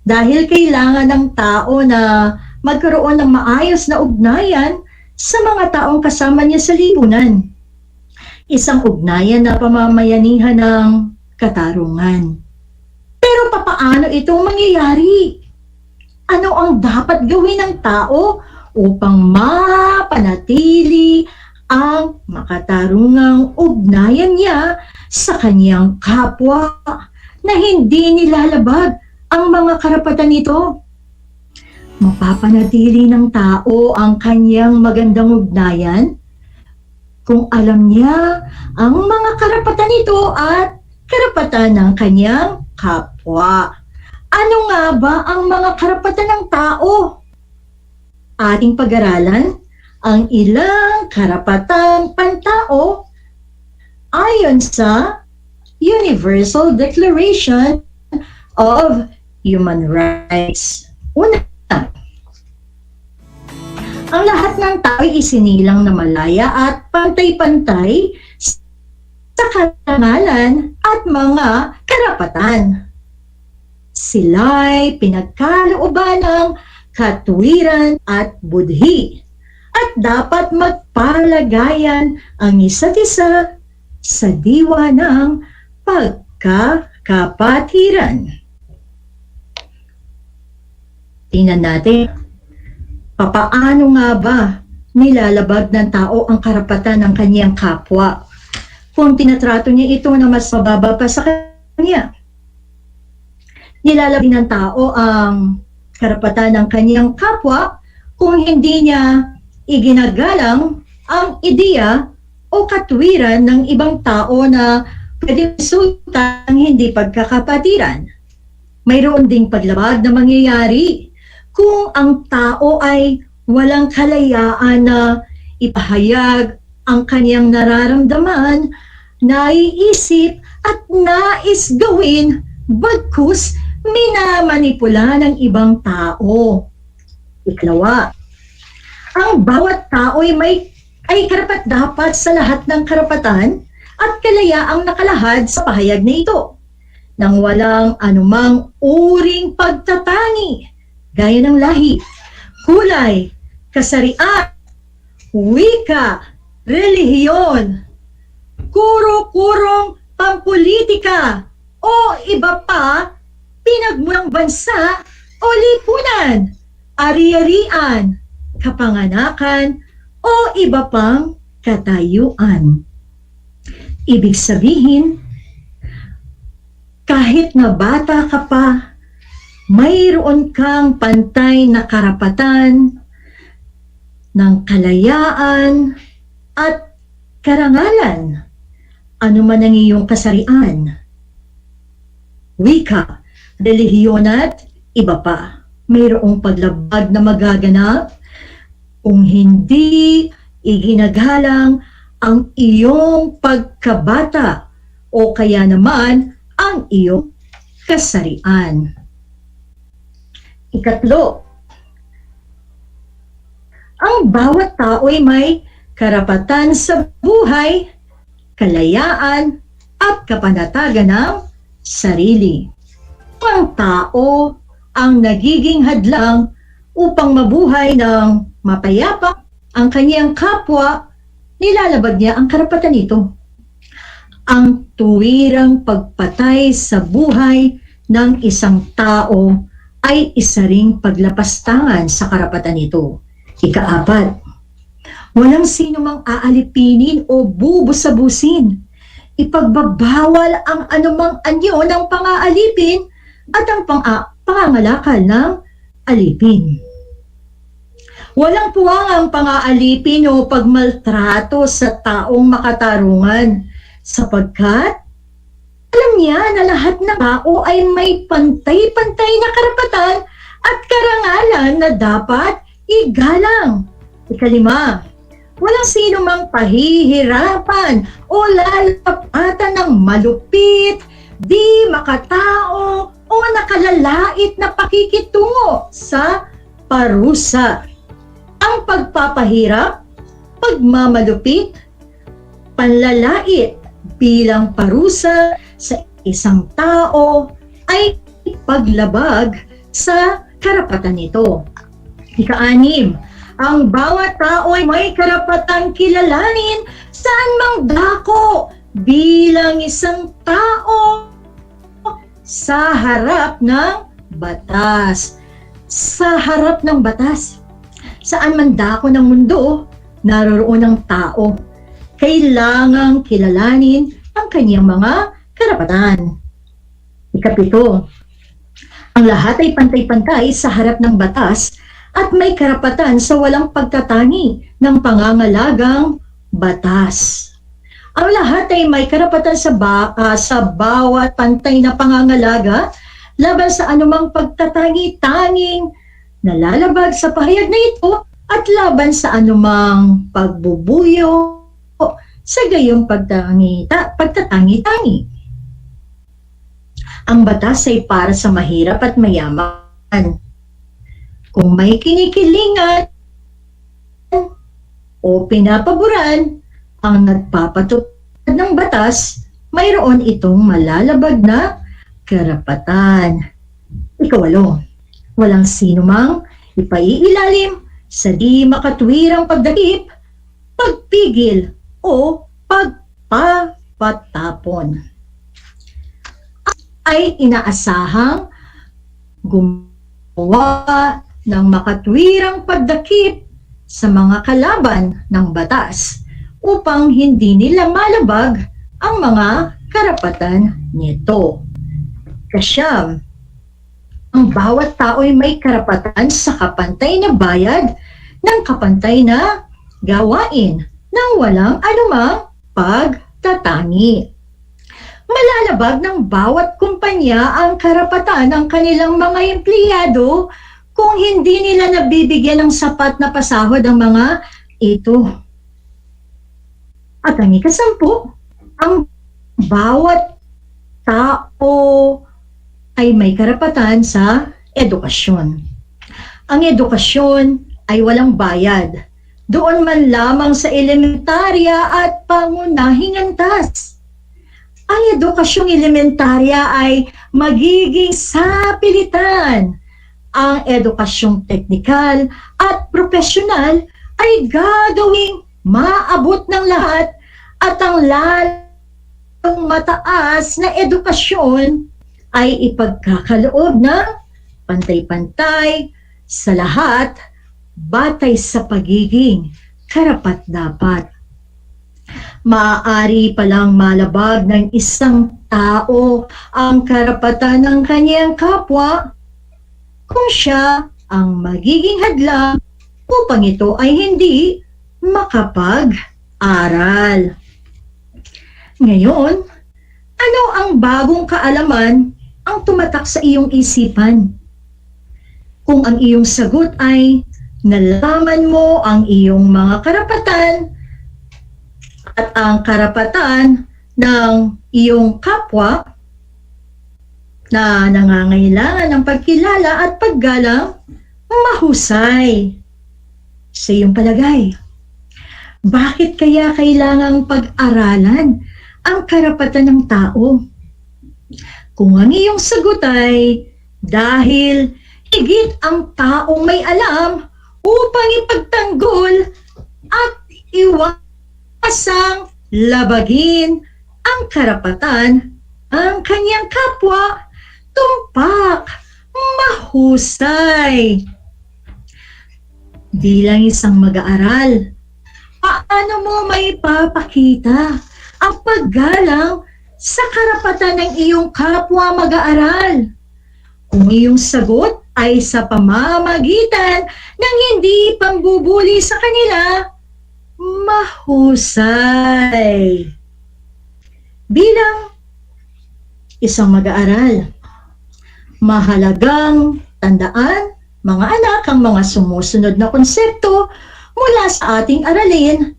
Dahil kailangan ng tao na magkaroon ng maayos na ugnayan sa mga taong kasama niya sa lipunan. Isang ugnayan na pamamayanihan ng katarungan. Pero papaano itong mangyayari? Ano ang dapat gawin ng tao upang mapanatili ang makatarungang ugnayan niya sa kanyang kapwa na hindi nilalabag ang mga karapatan nito? Mapapanatili ng tao ang kanyang magandang ugnayan kung alam niya ang mga karapatan nito at karapatan ng kanyang kapwa. Ano nga ba ang mga karapatan ng tao? Ating pag-aralan ang ilang karapatang pantao ayon sa Universal Declaration of Human Rights. Una, ang lahat ng tao ay isinilang na malaya at pantay-pantay sa karangalan at mga karapatan. Sila'y pinagkalooban ng katuwiran at budhi at dapat magpalagayan ang isa't isa sa diwa ng pagkakapatiran. Tingnan natin, papaano nga ba nilalabag ng tao ang karapatan ng kanyang kapwa kung tinatrato niya ito na mas mababa pa sa kanya? Nilalabag ng tao ang karapatan ng kanyang kapwa kung hindi niya iginagalang ang ideya o katwiran ng ibang tao na pwede resulta ng hindi pagkakapatiran. Mayroon ding paglabag na mangyayari kung ang tao ay walang kalayaan na ipahayag ang kanyang nararamdaman, naiisip at nais gawin bagkus minamanipula ng ibang tao. Iklawa, ang bawat tao ay karapat-dapat sa lahat ng karapatan at kalayaang nakalahad sa pahayag na ito, nang walang anumang uring pagtatangi, gaya ng lahi, kulay, kasarian, wika, relihiyon, kuro-kurong pampolitika, o iba pa, pinagmulang bansa o lipunan, ari-arian, kapanganakan, o iba pang katayuan. Ibig sabihin, kahit na bata ka pa, mayroon kang pantay na karapatan ng kalayaan at karangalan, anuman ang iyong kasarian, wika, relihiyon at iba pa. Mayroong paglabag na magaganap kung hindi iginagalang ang iyong pagkabata o kaya naman ang iyong kasarian. Ikatlo, ang bawat tao ay may karapatan sa buhay, kalayaan at kapanatagan ng sarili. Ang tao ang nagiging hadlang upang mabuhay ng mapayapa ang kanyang kapwa nilalabag niya ang karapatan nito. Ang tuwirang pagpatay sa buhay ng isang tao ay isa ring paglapastangan sa karapatan nito. Ika-4, walang sino mang aalipinin o bubusabusin. Ipagbabawal ang anumang anyo ng pang-aalipin at ang pangangalakal ng alipin. Walang puwangang pang-aalipin o pagmaltrato sa taong makatarungan sapagkat alam niya na lahat ng tao ay may pantay-pantay na karapatan at karangalan na dapat igalang. Ika-5, walang sino mang pahihirapan o lalapatan ng malupit, di makatao o nakalalait na pakikitungo sa parusa. Ang pagpapahirap, pagmamalupit, panlalait bilang parusa sa isang tao ay paglabag sa karapatan nito. Ika-6, ang bawat tao ay may karapatang kilalanin saan mang dako bilang isang tao sa harap ng batas. Sa harap ng batas. Saan man dako ng mundo, naroroon ang tao. Kailangang kilalanin ang kanyang mga karapatan. Ika-7, ang lahat ay pantay-pantay sa harap ng batas at may karapatan sa walang pagtatangi ng pangangalagang batas. Ang lahat ay may karapatan sa bawat pantay na pangangalaga laban sa anumang pagtatangi-tanging nalalabag sa pahayag na ito at laban sa anumang pagbubuyo sa gayong pagtatangi-tangi. Ang batas ay para sa mahirap at mayaman. Kung may kinikilingan o pinapaboran ang nagpapatupad ng batas, mayroon itong malalabag na karapatan. Ika-8, walang sino mang ipaiilalim sa di makatuwirang pagdakip, pagpigil o pagpapatapon. Ay inaasahang gumawa ng makatuwirang pagdakip sa mga kalaban ng batas upang hindi nila malabag ang mga karapatan nito. Kasyam, ang bawat tao ay may karapatan sa kapantay na bayad ng kapantay na gawain nang walang anumang pagtatangi. Malalabag ng bawat kumpanya ang karapatan ng kanilang mga empleyado kung hindi nila nabibigyan ng sapat na pasahod ang mga ito. At ang ika-10, ang bawat tao ay may karapatan sa edukasyon. Ang edukasyon ay walang bayad. Doon man lamang sa elementarya at pangunahing antas. Ang edukasyong elementarya ay magiging sapilitan. Ang edukasyong teknikal at profesional ay gagawing maabot ng lahat at ang lalong mataas na edukasyon ay ipagkakaloob ng pantay-pantay sa lahat batay sa pagiging karapat-dapat. Maaari palang malabag ng isang tao ang karapatan ng kanyang kapwa kung siya ang magiging hadlang upang ito ay hindi makapag-aral. Ngayon, ano ang bagong kaalaman ang tumatak sa iyong isipan? Kung ang iyong sagot ay nalaman mo ang iyong mga karapatan at ang karapatan ng iyong kapwa na nangangailangan ng pagkilala at paggalang, mahusay. Sa iyong palagay, bakit kaya kailangang pag-aralan ang karapatan ng tao? Kung ang iyong sagot ay dahil higit ang taong may alam upang ipagtanggol at iwasan labagin ang karapatan ang kanyang kapwa, tumpak, mahusay. Bilang isang mag-aaral, paano mo may papakita ang paggalang sa karapatan ng iyong kapwa mag-aaral? Kung iyong sagot ay sa pamamagitan ng hindi pambubuli sa kanila, mahusay. Bilang isang mag-aaral, mahalagang tandaan, mga anak, ang mga sumusunod na konsepto mula sa ating aralin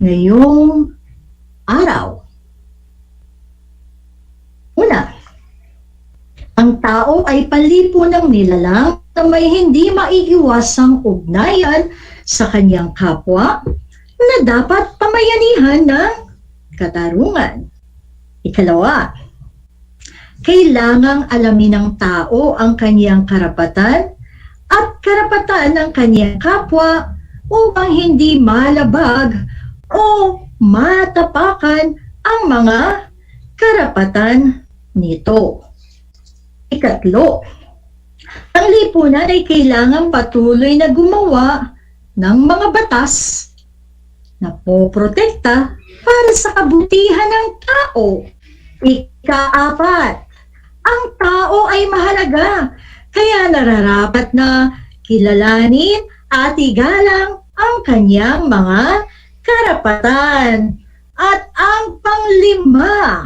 ngayong araw. Una, ang tao ay panlipunang nilalang na may hindi maiiwasang ugnayan sa kanyang kapwa na dapat pamayanihan ng katarungan. Ikalawa, kailangang alamin ng tao ang kanyang karapatan at karapatan ng kanyang kapwa upang hindi malabag o matapakan ang mga karapatan nito. Ikatlo, ang lipunan ay kailangang patuloy na gumawa ng mga batas na poprotekta para sa kabutihan ng tao. Ika-apat, ang tao ay mahalaga, kaya nararapat na kilalanin at igalang ang kanyang mga karapatan. At ang panglima,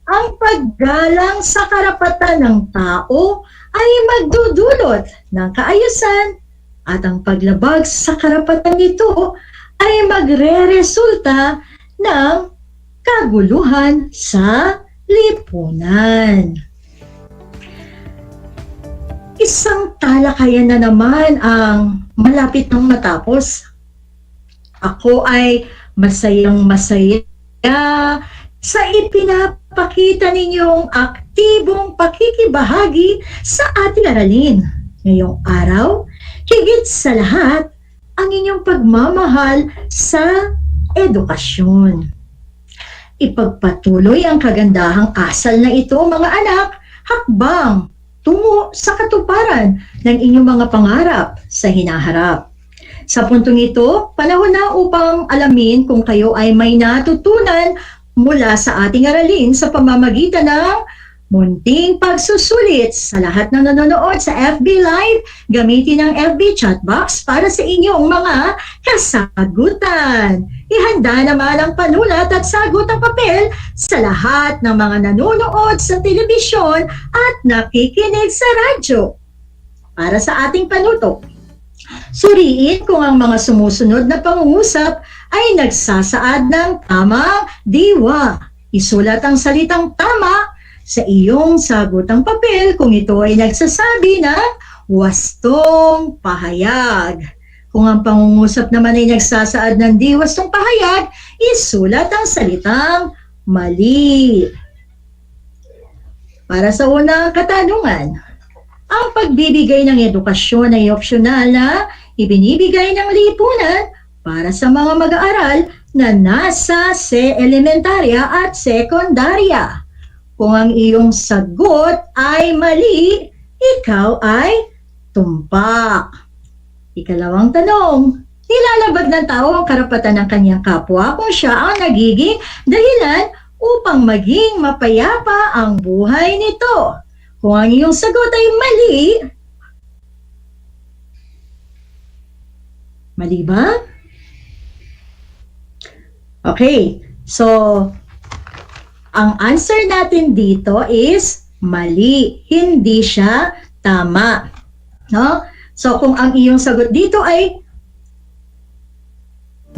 ang paggalang sa karapatan ng tao ay magdudulot ng kaayusan at ang paglabag sa karapatan nito ay magreresulta ng kaguluhan sa lipunan. Isang talakayan na naman ang malapit ng matapos. Ako ay masayang-masaya sa ipinapakita ninyong aktibong pakikibahagi sa ating aralin. Ngayong araw, higit sa lahat, ang inyong pagmamahal sa edukasyon. Ipagpatuloy ang kagandahang asal na ito, mga anak, hakbang tungo sa katuparan ng inyong mga pangarap sa hinaharap. Sa puntong ito, panahon na upang alamin kung kayo ay may natutunan mula sa ating aralin sa pamamagitan ng munting pagsusulit. Sa lahat ng nanonood sa FB Live, gamitin ang FB chat box para sa inyong mga kasagutan. Ihanda naman ang panulat at sagutang papel sa lahat ng mga nanonood sa telebisyon at nakikinig sa radyo. Para sa ating panuto, suriin kung ang mga sumusunod na pangungusap ay nagsasaad ng tamang diwa. Isulat ang salitang tama sa iyong sagutang papel kung ito ay nagsasabi ng wastong pahayag. Kung ang pangungusap naman ay nagsasaad ng di wastong pahayag, isulat ang salitang mali. Para sa unang katanungan, ang pagbibigay ng edukasyon ay opsyonal na ibinibigay ng lipunan para sa mga mag-aaral na nasa elementarya at sekundarya. Kung ang iyong sagot ay mali, ikaw ay tumpak. Ikalawang tanong, nilalabag ng tao ang karapatan ng kanyang kapwa kung siya ang nagiging dahilan upang maging mapayapa ang buhay nito. Kung ang iyong sagot ay mali, mali ba? Okay, so ang answer natin dito is mali. Hindi siya tama. No? So kung ang iyong sagot dito ay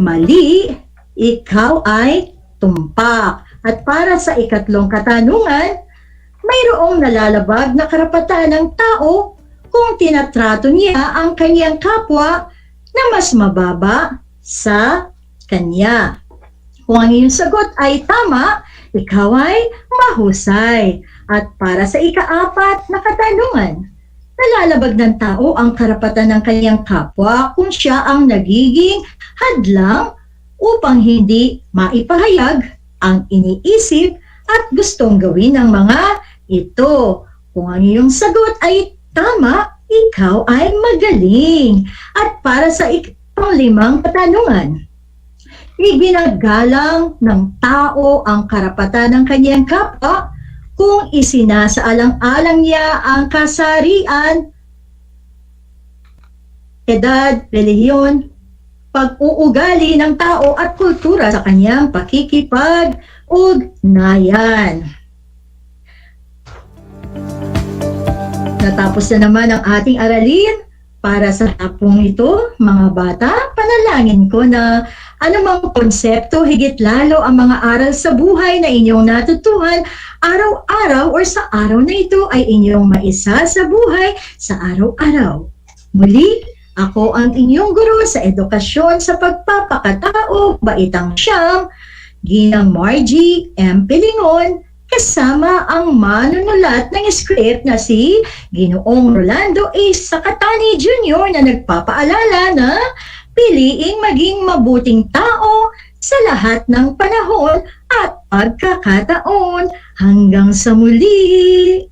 mali, ikaw ay tumpak. At para sa ikatlong katanungan, mayroong nalalabag na karapatan ng tao kung tinatrato niya ang kanyang kapwa na mas mababa sa kanya. Kung ang iyong sagot ay tama, ikaw ay mahusay. At para sa ika-apat na katanungan, nalalabag ng tao ang karapatan ng kanyang kapwa kung siya ang nagiging hadlang upang hindi maipahayag ang iniisip at gustong gawin ng mga ito. Kung ang iyong sagot ay tama, ikaw ay magaling. At para sa panglimang katanungan, iginagalang ng tao ang karapatan ng kanyang kapwa kung isinasaalang-alang niya ang kasarian, edad, relihiyon, pag-uugali ng tao at kultura sa kanyang pakikipag-ugnayan. Natapos na naman ang ating aralin. Para sa hapong ito, mga bata, panalangin ko na anumang konsepto, higit lalo ang mga aral sa buhay na inyong natutuhan araw-araw or sa araw na ito ay inyong maisa sa buhay sa araw-araw. Muli, ako ang inyong guro sa edukasyon sa pagpapakatao, baitang siyam, Ginang Margie M. Pilingon, kasama ang manunulat ng script na si Ginoong Rolando A. Sakatani Jr. na nagpapaalala na piliing maging mabuting tao sa lahat ng panahon at pagkakataon. Hanggang sa muli!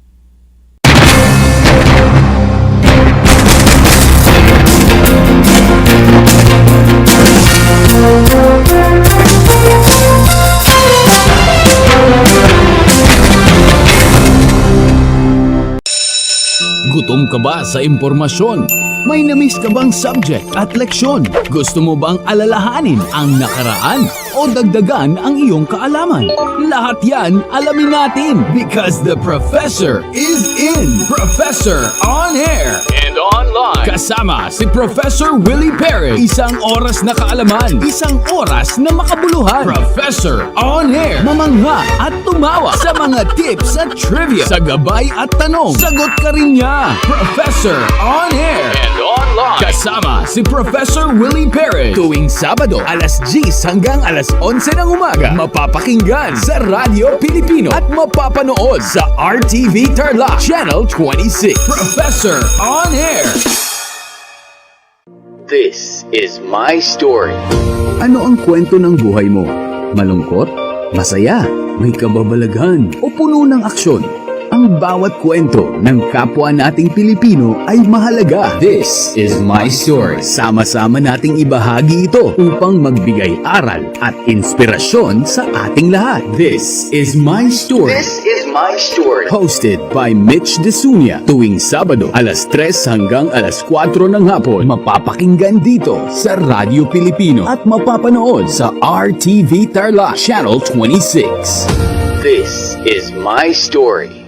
Gutom ka ba sa impormasyon? May namiss ka bang subject at leksyon? Gusto mo bang alalahanin ang nakaraan o dagdagan ang iyong kaalaman? Lahat yan alamin natin because the professor is in. Professor on air and online. Kasama si Professor Willie Perez. Isang oras na kaalaman, isang oras na makabuluhan. Professor on air. Mamangha at tumawa sa mga tips at trivia. Sa gabay at tanong, sagot ka rin niya. Professor on air and online. Kasama si Professor Willie Perez. Tuwing Sabado, alas 10 hanggang alas 11 ng umaga. Mapapakinggan sa Radyo Pilipino at mapapanood sa RTV Tarlac Channel 26. Professor on air. This is my story. Ano ang kwento ng buhay mo? Malungkot? Masaya? May kababalaghan? O puno ng aksyon? Ang bawat kwento ng kapwa nating Pilipino ay mahalaga. This is my story. Sama-sama nating ibahagi ito upang magbigay aral at inspirasyon sa ating lahat. This is my story. This is my story. Hosted by Mitch Desunia. Tuwing Sabado, alas 3 hanggang alas 4 ng hapon. Mapapakinggan dito sa Radyo Pilipino at mapapanood sa RTV Tarlac Channel 26. This is my story.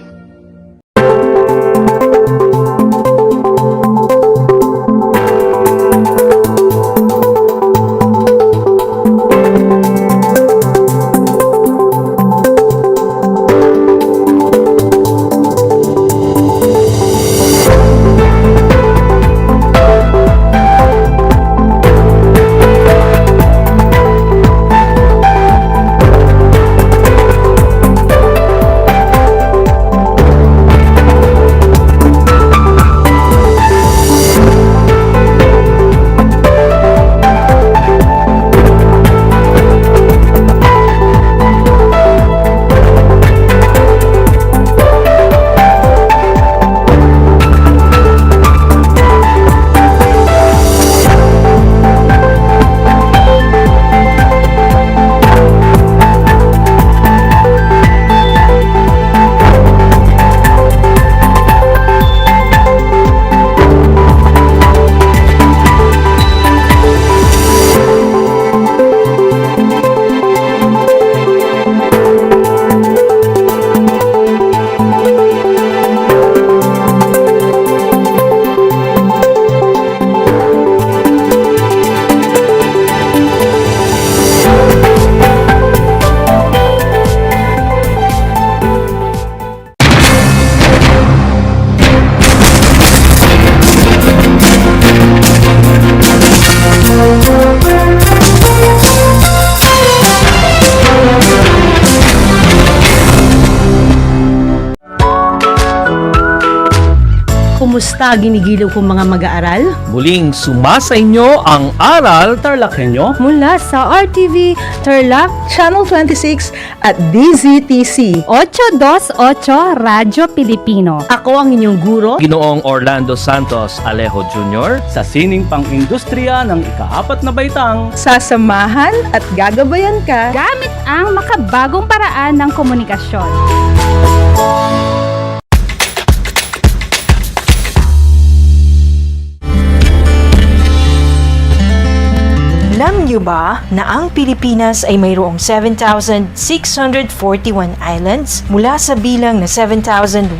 Kumusta ginigiliw kong mga mag-aaral? Muling sumasa inyo ang Aral TarlakHenyo Mula sa RTV Tarlac, Channel 26 at DZTC 828 Radyo Pilipino. Ako ang inyong guro, Ginoong Orlando Santos Alejo Jr. sa sining pang-industriya ng ika-4 na baitang sasamahan at gagabayan ka Gamit ang makabagong paraan ng komunikasyon. Alam niyo ba na ang Pilipinas ay mayroong 7,641 islands? Mula sa bilang na 7,107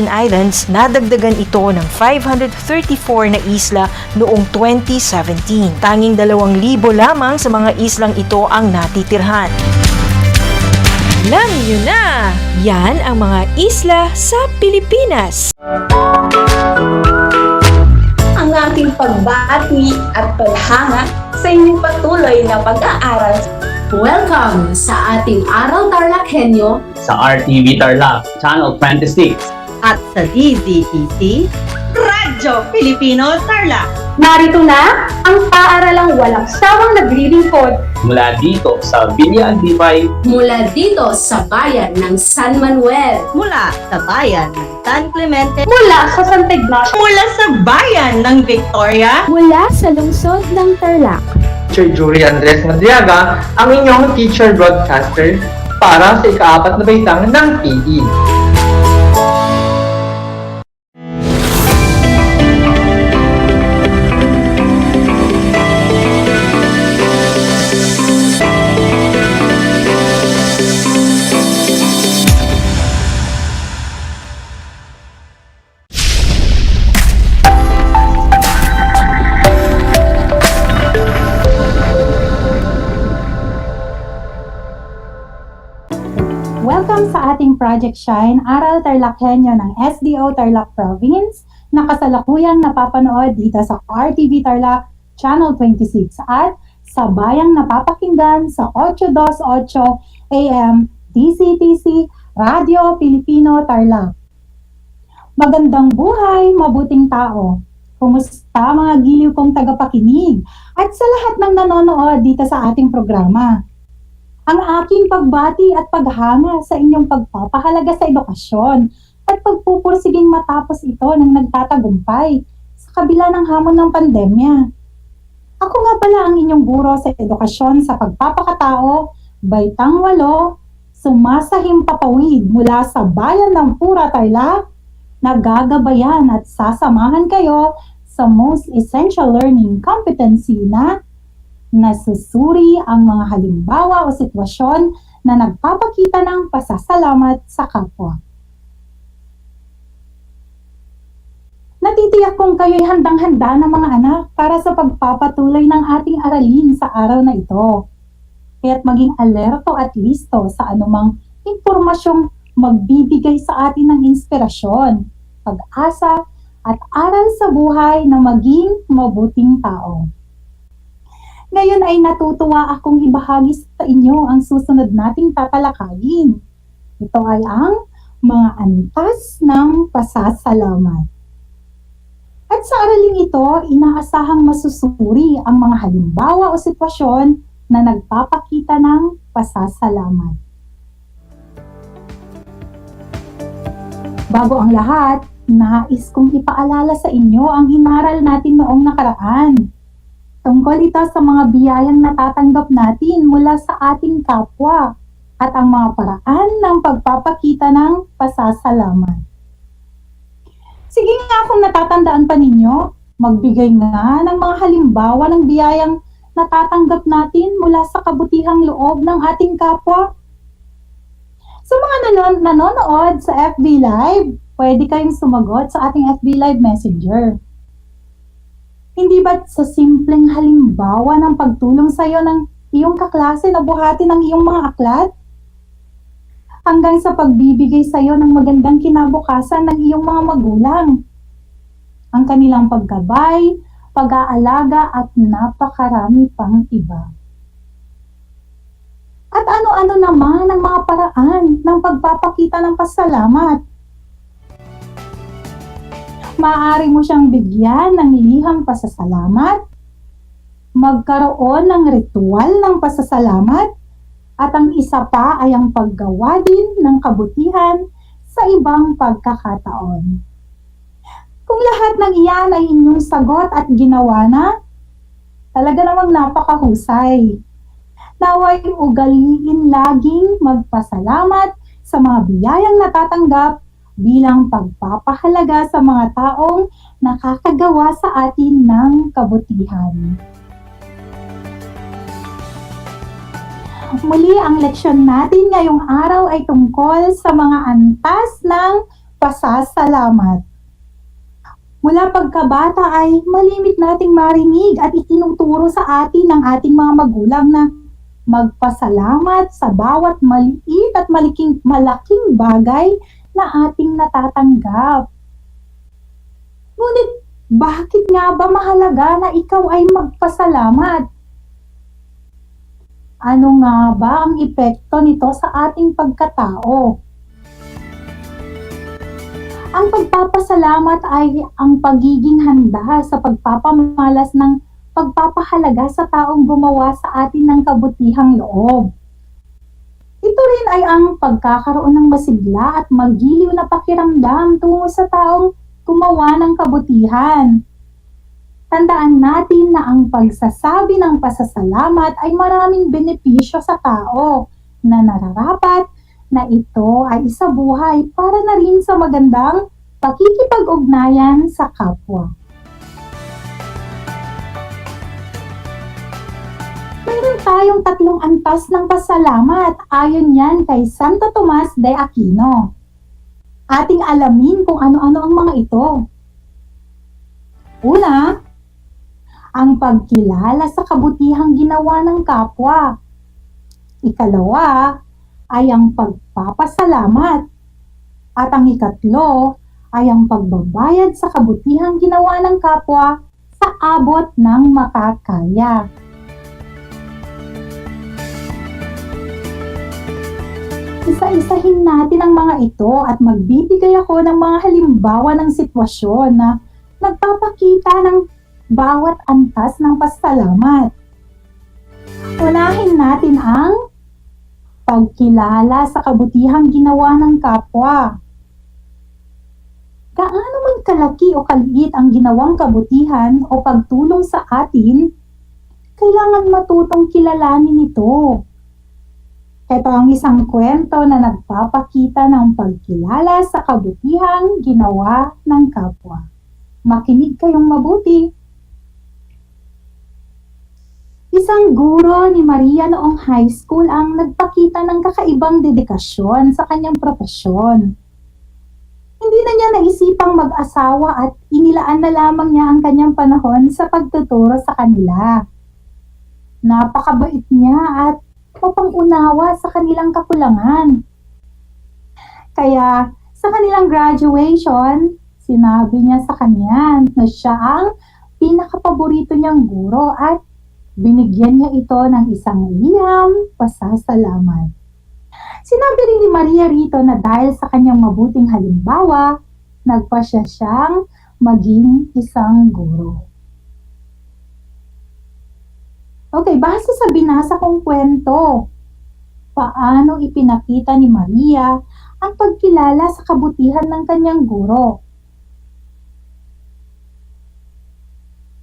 islands, nadagdagan ito ng 534 na isla noong 2017. Tanging 2,000 lamang sa mga islang ito ang natitirhan. Alam niyo na! Yan ang mga isla sa Pilipinas. Ang aking pagbati at paghanga sa inyong patuloy na pag-aaral. Welcome sa ating Aral TarlakHenyo sa RTV Tarlac, Channel 26. At sa DZTC, Radyo Pilipino Tarlac. Narito na ang paaralang walang sawang naglilingkod Mula dito sa Villa Aldipay, mula dito sa bayan ng San Manuel, Mula sa bayan ng San Clemente, mula sa Santa Ignacio, mula sa bayan ng Victoria, Mula sa lungsod ng Tarlac. Teacher Julie Andres Madriaga, ang inyong teacher broadcaster para sa ika-4 na baitang ng PE. Welcome sa ating Project Shine, Aral TarlakHenyo ng SDO Tarlac Province na kasalukuyang napapanood dito sa RTV Tarlac Channel 26 at sa bayang napapakinggan sa 828 AM DCTC Radio Pilipino Tarlac. Magandang buhay, mabuting tao. Kumusta mga giliw kong tagapakinig at sa lahat ng nanonood dito sa ating programa. Ang aking pagbati at paghanga sa inyong pagpapahalaga sa edukasyon at pagpupursiging matapos ito ng nagtatagumpay sa kabila ng hamon ng pandemya. Ako nga pala ang inyong guro sa edukasyon sa pagpapakatao, Baitang 8, sumasahim papawid mula sa bayan ng Pura Tarlac, nagagabayan at sasamahan kayo sa Most Essential Learning Competency na nasusuri ang mga halimbawa o sitwasyon na nagpapakita ng pasasalamat sa kapwa. Natitiyak kong kayo'y handang-handa ng mga anak para sa pagpapatuloy ng ating aralin sa araw na ito. Kaya't maging alerto at listo sa anumang impormasyong magbibigay sa atin ng inspirasyon, pag-asa at aral sa buhay na maging mabuting tao. Ngayon ay natutuwa akong ibahagi sa inyo ang susunod nating tatalakayin. Ito ay ang mga antas ng pasasalamat. At sa araling ito, inaasahang masusuri ang mga halimbawa o sitwasyon na nagpapakita ng pasasalamat. Bago ang lahat, nais kong ipaalala sa inyo ang inaral natin noong nakaraan. Tungkol ito sa mga biyayang natatanggap natin mula sa ating kapwa at ang mga paraan ng pagpapakita ng pasasalamat. Sige nga kung natatandaan pa ninyo, magbigay nga ng mga halimbawa ng biyayang natatanggap natin mula sa kabutihang loob ng ating kapwa. Sa mga nanonood sa FB Live, pwede kayong sumagot sa ating FB Live Messenger. Hindi ba sa simpleng halimbawa ng pagtulong sa iyo ng iyong kaklase na buhati ng iyong mga aklat? Hanggang sa pagbibigay sa iyo ng magandang kinabukasan ng iyong mga magulang. Ang kanilang paggabay, pag-aalaga at napakarami pang iba. At ano-ano naman ang mga paraan ng pagpapakita ng pasalamat? Maaari mo siyang bigyan ng liham pasasalamat, magkaroon ng ritual ng pasasalamat, at ang isa pa ay ang paggawa din ng kabutihan sa ibang pagkakataon. Kung lahat ng iyan ay inyong sagot at ginawa na, talaga namang napakahusay. Naway ugaliin laging magpasalamat sa mga biyayang natatanggap bilang pagpapahalaga sa mga taong nakakagawa sa atin ng kabutihan. Muli, ang leksyon natin ngayong araw ay tungkol sa mga antas ng pasasalamat. Mula pagkabata ay malimit nating marinig at itinuturo sa atin ng ating mga magulang na magpasalamat sa bawat maliit at malaking bagay na ating natatanggap. Ngunit bakit nga ba mahalaga na ikaw ay magpasalamat? Ano nga ba ang epekto nito sa ating pagkatao? Ang pagpapasalamat ay ang pagiging handa sa pagpapamalas ng pagpapahalaga sa taong gumawa sa atin ng kabutihang loob. Ito rin ay ang pagkakaroon ng masigla at magiliw na pakiramdam tungo sa taong gumawa ng kabutihan. Tandaan natin na ang pagsasabi ng pasasalamat ay maraming benepisyo sa tao na nararapat na ito ay isabuhay para na rin sa magandang pakikipag-ugnayan sa kapwa. Mayroon tayong 3 antas ng pasalamat ayon yan kay Santo Tomas de Aquino. Ating alamin kung ano-ano ang mga ito. Una, ang pagkilala sa kabutihang ginawa ng kapwa. Ikalawa ay ang pagpapasalamat. At ang ikatlo ay ang pagbabayad sa kabutihang ginawa ng kapwa sa abot ng makakaya. Isa-isahin natin ang mga ito at magbibigay ako ng mga halimbawa ng sitwasyon na nagpapakita ng bawat antas ng pasasalamat. Unahin natin ang pagkilala sa kabutihang ginawa ng kapwa. Gaano man kalaki o kaliit ang ginawang kabutihan o pagtulong sa atin, kailangan matutong kilalanin ito. Ito ang isang kwento na nagpapakita ng pagkilala sa kabutihang ginawa ng kapwa. Makinig kayong mabuti. Isang guro ni Maria noong high school ang nagpakita ng kakaibang dedikasyon sa kanyang propesyon. Hindi na niya naisipang mag-asawa at inilaan na lamang niya ang kanyang panahon sa pagtuturo sa kanila. Napakabait niya at mapang-unawa sa kanilang kakulangan. Kaya sa kanilang graduation, sinabi niya sa kanya na siya ang pinakapaborito niyang guro at binigyan niya ito ng isang liham pasasalamat. Sinabi rin ni Maria rito na dahil sa kanyang mabuting halimbawa, nagpasya siyang maging isang guro. Okay, base sa binasa kong kwento, paano ipinakita ni Maria ang pagkilala sa kabutihan ng kanyang guro?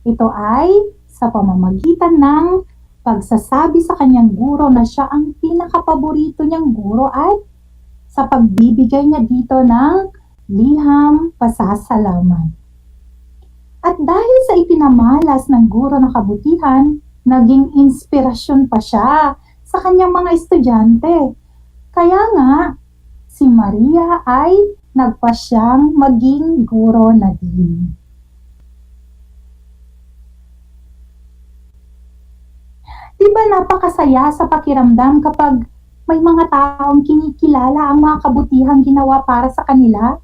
Ito ay sa pamamagitan ng pagsasabi sa kanyang guro na siya ang pinakapaborito niyang guro at sa pagbibigay niya dito ng liham pasasalamat. At dahil sa ipinamalas ng guro ng kabutihan, naging inspirasyon pa siya sa kanyang mga estudyante. Kaya nga, si Maria ay nagpasyang maging guro na din. Diba napakasaya sa pakiramdam kapag may mga taong kinikilala ang mga kabutihang ginawa para sa kanila?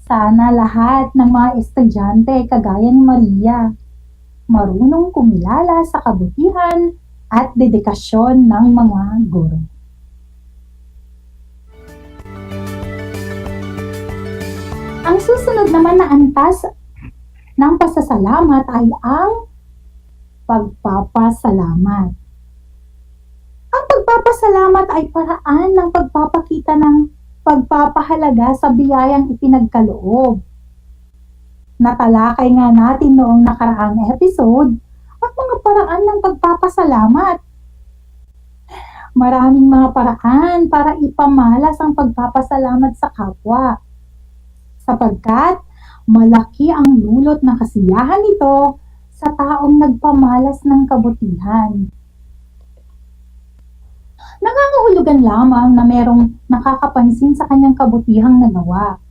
Sana lahat ng mga estudyante kagaya ni Maria, marunong kumilala sa kabutihan at dedikasyon ng mga guro. Ang susunod naman na antas ng pasasalamat ay ang pagpapasalamat. Ang pagpapasalamat ay paraan ng pagpapakita ng pagpapahalaga sa biyayang ipinagkaloob. Natalakay nga natin noong nakaraang episode ang mga paraan ng pagpapasalamat. Maraming mga paraan para ipamalas ang pagpapasalamat sa kapwa, sapagkat malaki ang dulot ng kasiyahan nito sa taong nagpamalas ng kabutihan. Nangangahulugan lamang na merong nakakapansin sa kanyang kabutihang nagawa.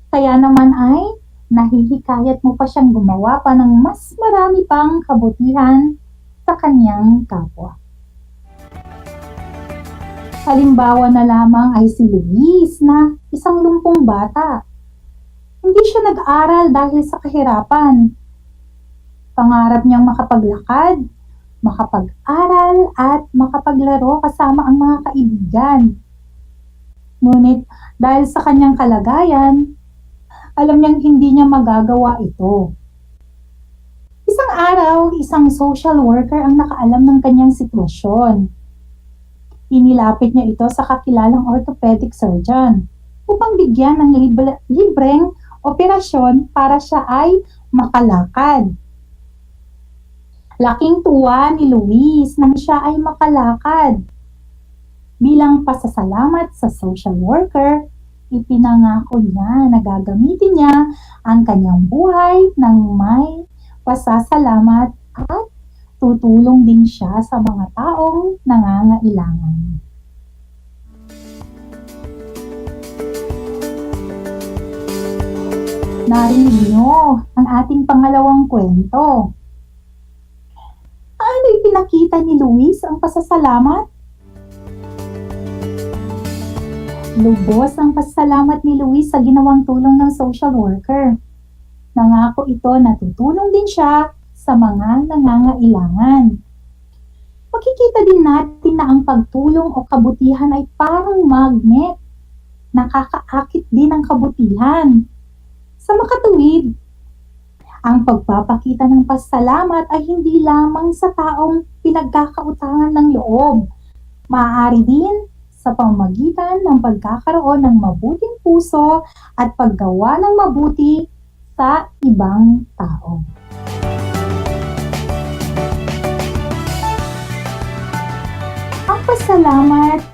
Kaya naman ay nahihikayat mo pa siyang gumawa pa ng mas marami pang kabutihan sa kanyang kapwa. Halimbawa na lamang ay si Luis na isang lumpong bata. Hindi siya nag-aral dahil sa kahirapan. Pangarap niyang makapaglakad, makapag-aral at makapaglaro kasama ang mga kaibigan. Ngunit dahil sa kanyang kalagayan, alam niyang hindi niya magagawa ito. Isang araw, isang social worker ang nakaalam ng kanyang sitwasyon. Inilapit niya ito sa kakilalang orthopedic surgeon upang bigyan ng libreng operasyon para siya ay makalakad. Laking tuwa ni Luis nang siya ay makalakad. Bilang pasasalamat sa social worker, ipinangako niya na gagamitin niya ang kanyang buhay ng may pasasalamat at tutulong din siya sa mga taong nangangailangan. Narinig niyo ang ating pangalawang kwento. Ano ipinakita ni Luis ang pasasalamat? Lubos ang pasasalamat ni Luis sa ginawang tulong ng social worker. Nangako ito na tutulong din siya sa mga nangangailangan. Makikita din natin na ang pagtulong o kabutihan ay parang magnet. Nakakaakit din ang kabutihan. Sa makatuwid, ang pagpapakita ng pasasalamat ay hindi lamang sa taong pinagkakautangan ng loob. Maaari din sa pamamagitan ng pagkakaroon ng mabuting puso at paggawa ng mabuti sa ibang tao. Ang pasalamat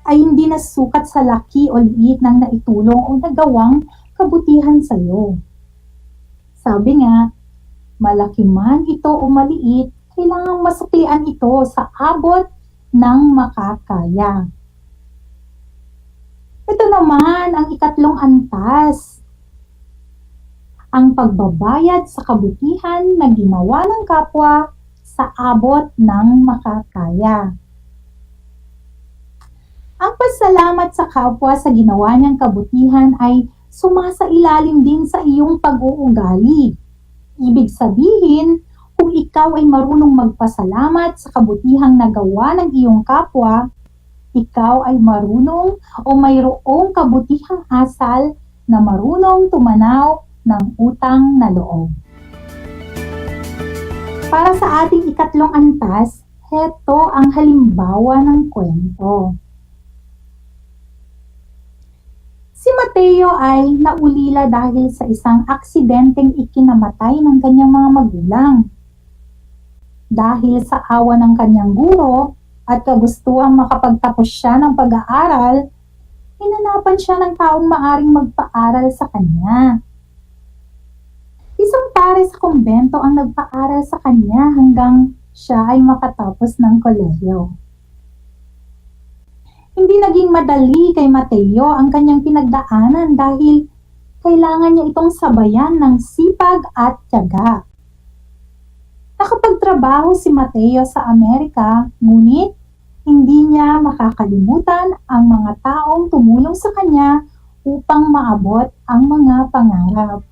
ay hindi nasukat sa laki o liit ng naitulong o nagawang kabutihan sa iyo. Sabi nga, malaki man ito o maliit, kailangang masuklian ito sa abot ng makakaya. Ito naman ang ikatlong antas. Ang pagbabayad sa kabutihan na ginawa ng kapwa sa abot ng makakaya. Ang pasalamat sa kapwa sa ginawa niyang kabutihan ay sumasailalim din sa iyong pag-uugali. Ibig sabihin, kung ikaw ay marunong magpasalamat sa kabutihang nagawa ng iyong kapwa, ikaw ay marunong o mayroong kabutihang asal na marunong tumanaw ng utang na loob. Para sa ating ikatlong antas, heto ang halimbawa ng kwento. Si Mateo ay naulila dahil sa isang aksidenteng ikinamatay ng kanyang mga magulang. Dahil sa awa ng kanyang guro at kagustuhang makapagtapos siya ng pag-aaral, hinanapan siya ng taong maaring magpaaral sa kanya. Isang pare sa kumbento ang nagpaaral sa kanya hanggang siya ay makatapos ng kolehiyo. Hindi naging madali kay Mateo ang kanyang pinagdaanan dahil kailangan niya itong sabayan ng sipag at tiyaga. Nakapagtrabaho si Mateo sa Amerika, ngunit hindi niya makakalimutan ang mga taong tumulong sa kanya upang maabot ang mga pangarap.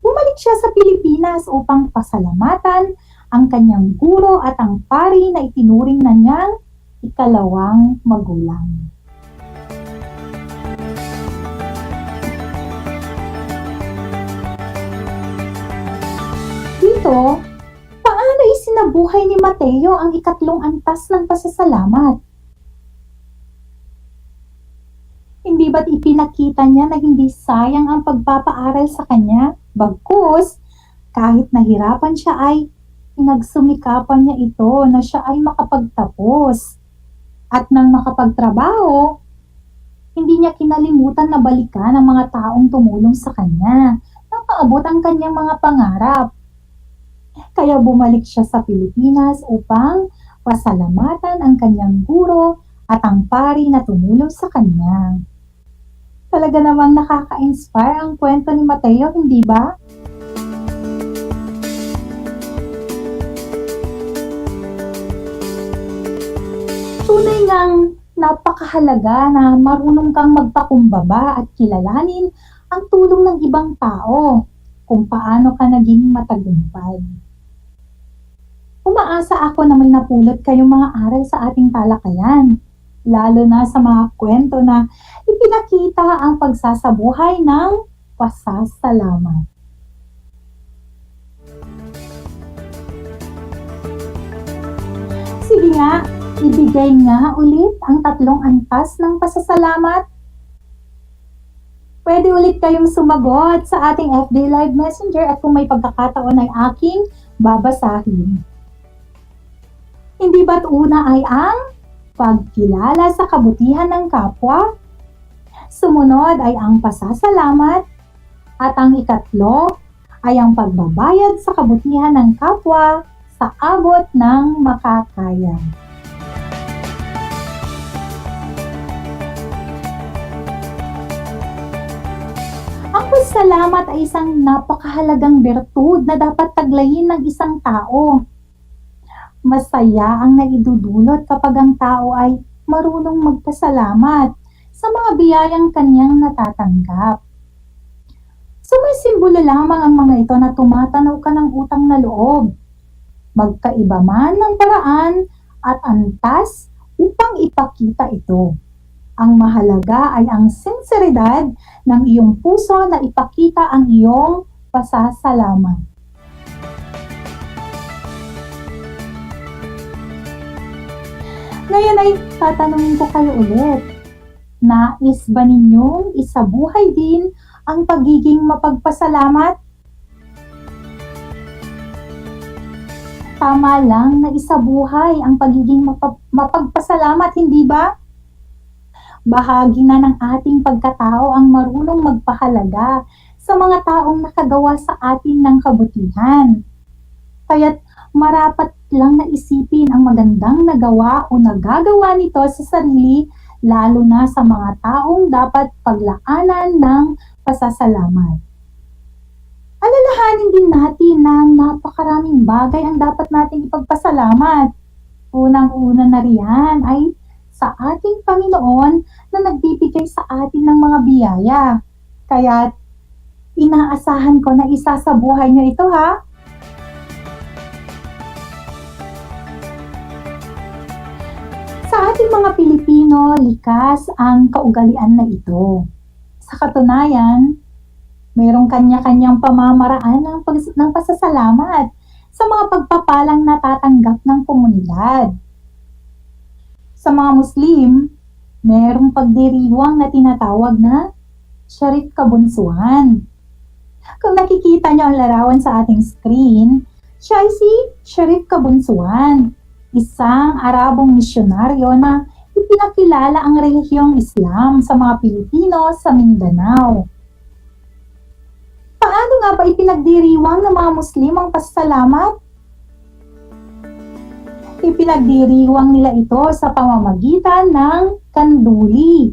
Bumalik siya sa Pilipinas upang pasalamatan ang kanyang guro at ang pari na itinuring na niyang ikalawang magulang. ito, paano isinabuhay ni Mateo ang ikatlong antas ng pasasalamat? Hindi ba't ipinakita niya na hindi sayang ang pagpapaaral sa kanya? Bagkus, kahit nahirapan siya ay pinagsumikapan niya ito na siya ay makapagtapos. At nang makapagtrabaho, hindi niya kinalimutan na balikan ang mga taong tumulong sa kanya nang maabot ang kanyang mga pangarap. Kaya bumalik siya sa Pilipinas upang pasalamatan ang kanyang guro at ang pari na tumulong sa kanya. Talaga namang nakaka-inspire ang kwento ni Mateo, hindi ba? Tunay ngang napakahalaga na marunong kang magpakumbaba at kilalanin ang tulong ng ibang tao kung paano ka naging matagumpay. Umaasa ako na may napulot kayong mga aral sa ating talakayan, lalo na sa mga kwento na ipinakita ang pagsasabuhay ng pasasalamat. Sige nga, ibigay nga ulit ang tatlong antas ng pasasalamat. Pwede ulit kayong sumagot sa ating FB Live Messenger at kung may pagkakataon ay aking babasahin. Hindi ba't una ay ang pagkilala sa kabutihan ng kapwa? Sumunod ay ang pasasalamat at ang ikatlo ay ang pagbabayad sa kabutihan ng kapwa sa abot ng makakaya. Ang pasasalamat ay isang napakahalagang bertud na dapat taglayin ng isang tao. Masaya ang naidudulot kapag ang tao ay marunong magpasalamat sa mga biyayang kanyang natatanggap. Sumisimbolo lamang ang mga ito na tumatanaw ka ng utang na loob. Magkaiba man ng paraan at antas upang ipakita ito. Ang mahalaga ay ang sinseridad ng iyong puso na ipakita ang iyong pasasalamat. Ngayon ay tatanungin ko kayo ulit. Nais ba ninyong isabuhay din ang pagiging mapagpasalamat? Tama lang na isabuhay ang pagiging mapagpasalamat, hindi ba? Bahagi na ng ating pagkatao ang marunong magpahalaga sa mga taong nakagawa sa atin ng kabutihan. Kaya't marapat lang na isipin ang magandang nagawa o nagagawa nito sa sarili, lalo na sa mga taong dapat paglaanan ng pasasalamat. Alalahanin din natin na napakaraming bagay ang dapat nating ipagpasalamat. Unang-una na riyan ay sa ating Panginoon na nagbibigay sa atin ng mga biyaya. Kaya inaasahan ko na isasabuhay nyo ito, ha? Sa ating mga Pilipino, likas ang kaugalian na ito. Sa katunayan, mayroong kanya-kanyang pamamaraan ng pasasalamat sa mga pagpapalang natatanggap ng komunidad. Sa mga Muslim, mayroong pagdiriwang na tinatawag na Sharif Kabunsuan. Kung nakikita nyo ang larawan sa ating screen, siya ay si Sharif Kabunsuan, isang Arabong misyonaryo na ipinakilala ang relihiyong Islam sa mga Pilipino sa Mindanao. Paano nga ba ipinagdiriwang ng mga Muslim ang pasasalamat? Ipinagdiriwang nila ito sa pamamagitan ng kanduli,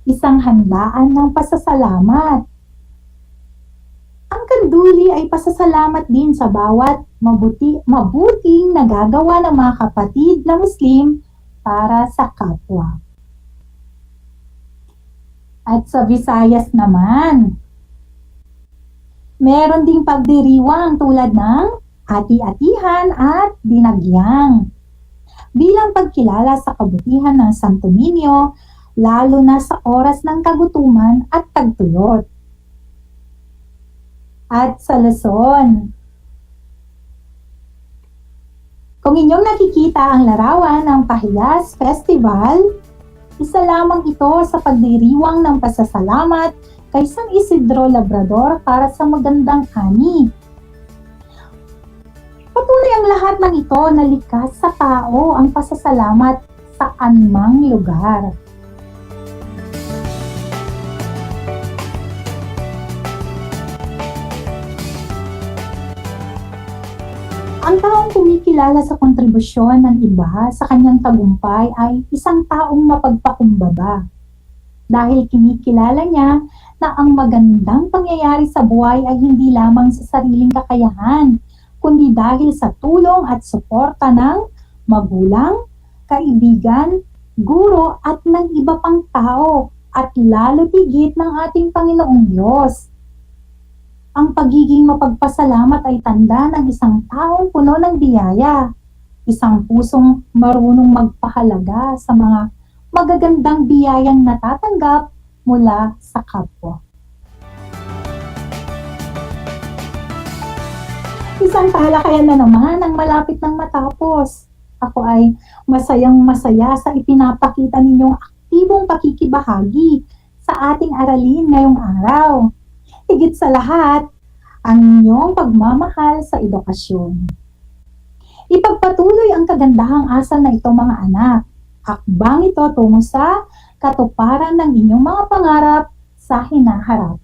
isang handaan ng pasasalamat. Ang kanduli ay pasasalamat din sa bawat mabuting nagagawa ng mga kapatid na Muslim para sa kapwa. At sa Visayas naman, meron ding pagdiriwang tulad ng ati-atihan at binagyang, bilang pagkilala sa kabutihan ng Santo Niño, lalo na sa oras ng kagutuman at tagtuyot. At sa Luzon, Kung inyong nakikita ang larawan ng Pahiyas Festival, isa lamang ito sa pagdiriwang ng pasasalamat kay San Isidro Labrador para sa magandang ani. Patuloy ang lahat ng ito na likas sa tao ang pasasalamat sa anumang lugar. Ang taong kumikilala sa kontribusyon ng iba sa kanyang tagumpay ay isang taong mapagpakumbaba. Dahil kinikilala niya na ang magandang pangyayari sa buhay ay hindi lamang sa sariling kakayahan, kundi dahil sa tulong at suporta ng magulang, kaibigan, guro at ng iba pang tao at lalo tigit ng ating Panginoong Diyos. Ang pagiging mapagpasalamat ay tanda ng isang taong puno ng biyaya, isang pusong marunong magpahalaga sa mga magagandang biyayang natatanggap mula sa kapwa. Isang talakayan na naman ang malapit ng matapos. Ako ay masayang-masaya sa ipinapakita ninyong aktibong pakikibahagi sa ating aralin ngayong araw. Higit sa lahat, ang inyong pagmamahal sa edukasyon. Ipagpatuloy ang kagandahang asal na ito mga anak. Hakbang ito tungo sa katuparan ng inyong mga pangarap sa hinaharap.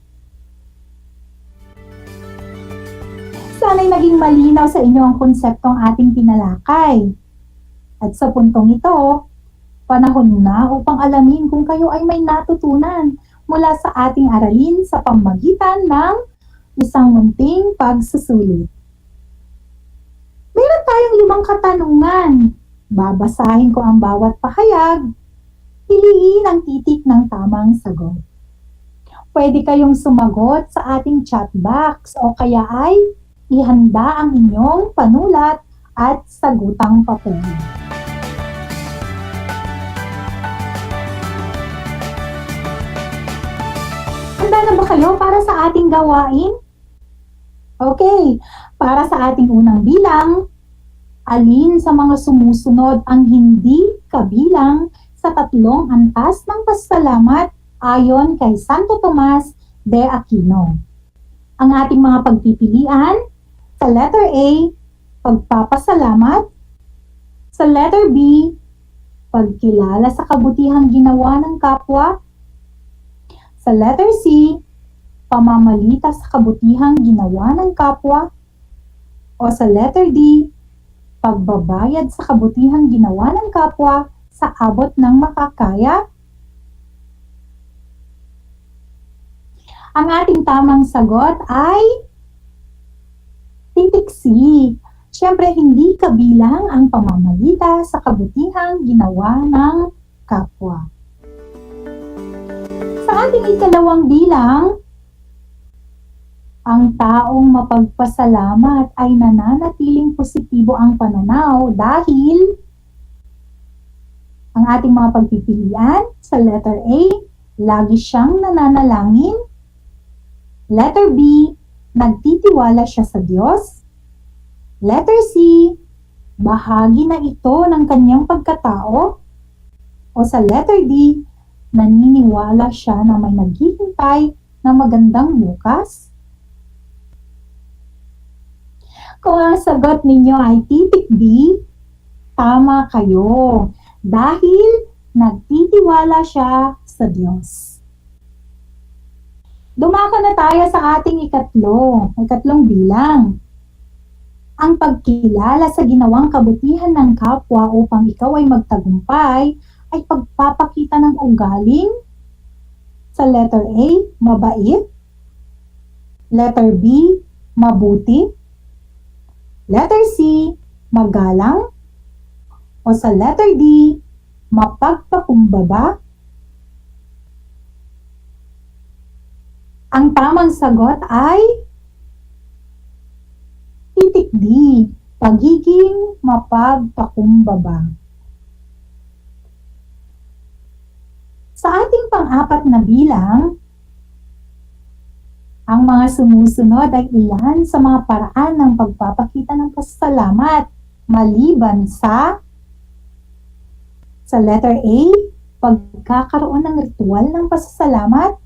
Sana'y naging malinaw sa inyo ang konseptong ating tinalakay. At sa puntong ito, panahon na upang alamin kung kayo ay may natutunan mula sa ating aralin sa pamamagitan ng isang munting pagsusulit. Meron tayong 5 katanungan. Babasahin ko ang bawat pahayag. Piliin ang titik ng tamang sagot. Pwede kayong sumagot sa ating chat box o kaya ay ihanda ang inyong panulat at sagutang papel. Handa na ba kayo para sa ating gawain? Okay, para sa ating unang bilang, alin sa mga sumusunod ang hindi kabilang sa 3 antas ng pasasalamat ayon kay Santo Tomas de Aquino? Ang ating mga pagpipilian, sa letter A, pagpapasalamat. Sa letter B, pagkilala sa kabutihang ginawa ng kapwa. Sa letter C, pamamalita sa kabutihang ginawa ng kapwa. O sa letter D, pagbabayad sa kabutihang ginawa ng kapwa sa abot ng makakaya. Ang ating tamang sagot ay titik C. Siyempre, hindi kabilang ang pamamalita sa kabutihang ginawa ng kapwa. Sa ating ikalawang bilang, ang taong mapagpasalamat ay nananatiling positibo ang pananaw dahil ang ating mga pagpipilian sa letter A, lagi siyang nananalangin. Letter B, nagtitiwala siya sa Diyos. Letter C, bahagi na ito ng kanyang pagkatao. O sa letter D, naniniwala siya na may naghihintay na magandang bukas. Kung ang sagot ninyo ay titik B, tama kayo dahil nagtitiwala siya sa Diyos. Dumako na tayo sa ating ikatlong bilang. Ang pagkilala sa ginawang kabutihan ng kapwa upang ikaw ay magtagumpay ay pagpapakita ng ugaling sa letter A, mabait. Letter B, mabuti. Letter C, magalang. O sa letter D, mapagpakumbaba. Ang tamang sagot ay titik D, pagiging mapagpakumbaba. Sa ating pang-4 na bilang, ang mga sumusunod ay ilan sa mga paraan ng pagpapakita ng pasasalamat Maliban sa letter A, pagkakaroon ng ritual ng pasasalamat.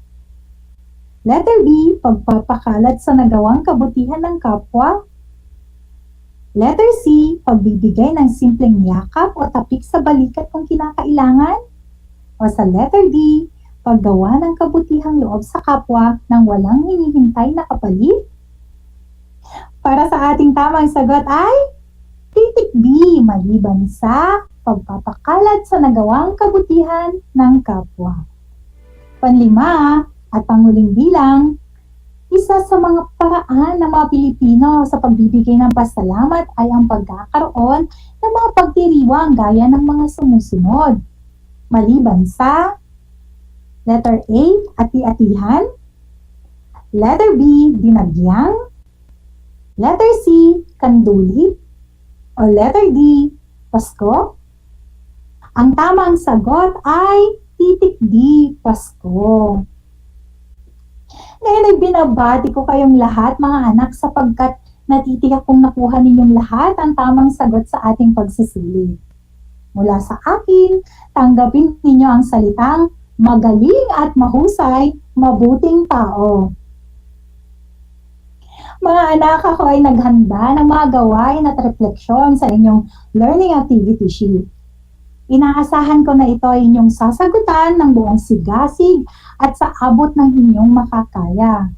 Letter B, pagpapakalat sa nagawang kabutihan ng kapwa. Letter C, pagbibigay ng simpleng yakap o tapik sa balikat kung kinakailangan. O sa letter D, paggawa ng kabutihang loob sa kapwa nang walang hinihintay na kapalit. Para sa ating tamang sagot ay titik B, maliban sa pagpapakalat sa nagawang kabutihan ng kapwa. Panlima at panghuling bilang, isa sa mga paraan ng mga Pilipino sa pagbibigay ng pasalamat ay ang pagkakaroon ng mga pagdiriwang gaya ng mga sumusunod. Maliban sa letter A, ati-atihan, letter B, binagyang, letter C, kanduli, o letter D, Pasko. Ang tamang sagot ay titik D, Pasko. Ngayon ay binabati ko kayong lahat mga anak sapagkat natitiyak kong nakuha ninyong lahat ang tamang sagot sa ating pagsisili. Mula sa akin, tanggapin ninyo ang salitang magaling at mahusay, mabuting tao. Mga anak, ako ay naghanda ng mga gawain at refleksyon sa inyong learning activity sheet. Inaasahan ko na ito ay inyong sasagutan ng buong sigasig at sa abot ng inyong makakaya.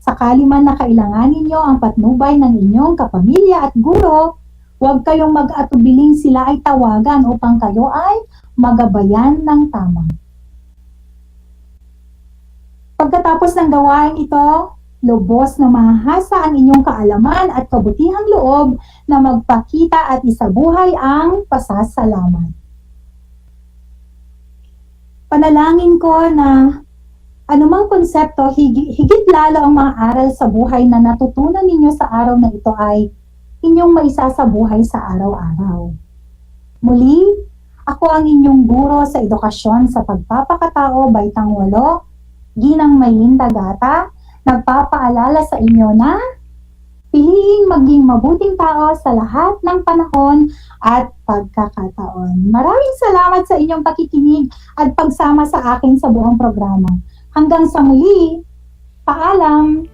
Sakali man na kailangan ninyo ang patnubay ng inyong kapamilya at guro, huwag kayong mag-atubiling sila ay tawagan upang kayo ay magabayan ng tama. Pagkatapos ng gawain ito, lubos na mahasa ang inyong kaalaman at kabutihang loob na magpakita at isabuhay ang pasasalamat. Panalangin ko na anumang konsepto, higit lalo ang mga aral sa buhay na natutunan ninyo sa araw na ito ay inyong maisasabuhay sa araw-araw. Muli, ako ang inyong guro sa edukasyon sa pagpapakatao, Baitang 8, Ginang Mayin Dagata, nagpapaalala sa inyo na piliing maging mabuting tao sa lahat ng panahon at pagkakataon. Maraming salamat sa inyong pakikinig at pagsama sa akin sa buong programa. Hanggang sa muli, paalam!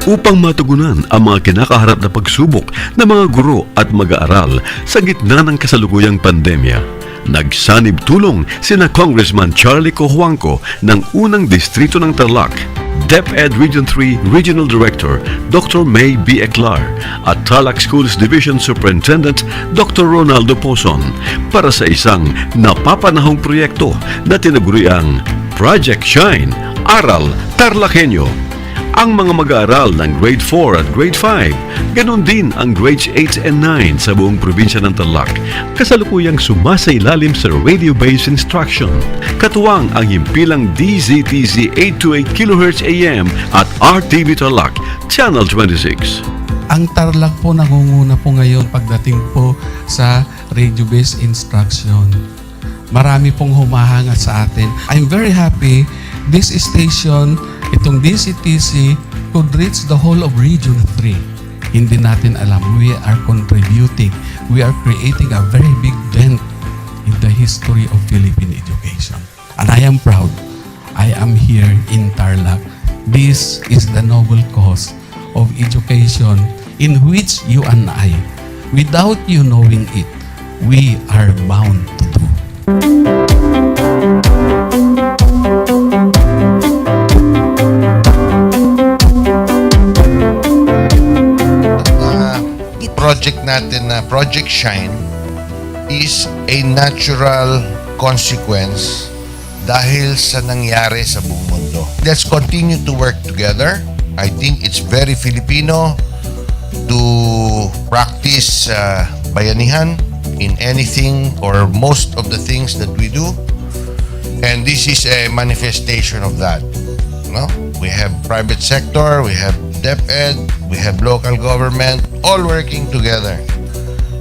Upang matugunan ang mga kinakaharap na pagsubok ng mga guro at mag-aaral sa gitna ng kasalukuyang pandemya, nagsanib tulong sina Congressman Charlie Cojuangco ng unang distrito ng Tarlac, DEPED Region 3 Regional Director Dr. May B. Eclar at Tarlac Schools Division Superintendent Dr. Ronaldo Pozon para sa isang napapanahong proyekto na tinaguriang Project Shine, Aral TarlakHenyo. Ang mga mag-aaral ng Grade 4 at Grade 5, ganon din ang Grades 8 and 9 sa buong probinsya ng Tarlac, kasalukuyang sumasailalim sa radio-based instruction. Katuwang ang himpilang DZTZ 828 kHz AM at RTV Tarlac, Channel 26. Ang Tarlac po nangunguna po ngayon pagdating po sa radio-based instruction. Marami pong humahanga sa atin. I'm very happy this station, itong DCTC, could reach the whole of Region 3. Hindi natin alam, we are contributing, we are creating a very big dent in the history of Philippine education. And I am proud, I am here in Tarlac. This is the noble cause of education in which you and I, without you knowing it, we are bound to do. Project natin na Project Shine is a natural consequence dahil sa nangyari sa buong mundo. Let's continue to work together. I think it's very Filipino to practice bayanihan in anything or most of the things that we do. And this is a manifestation of that. No? We have private sector, we have DEPED, we have local government, all working together.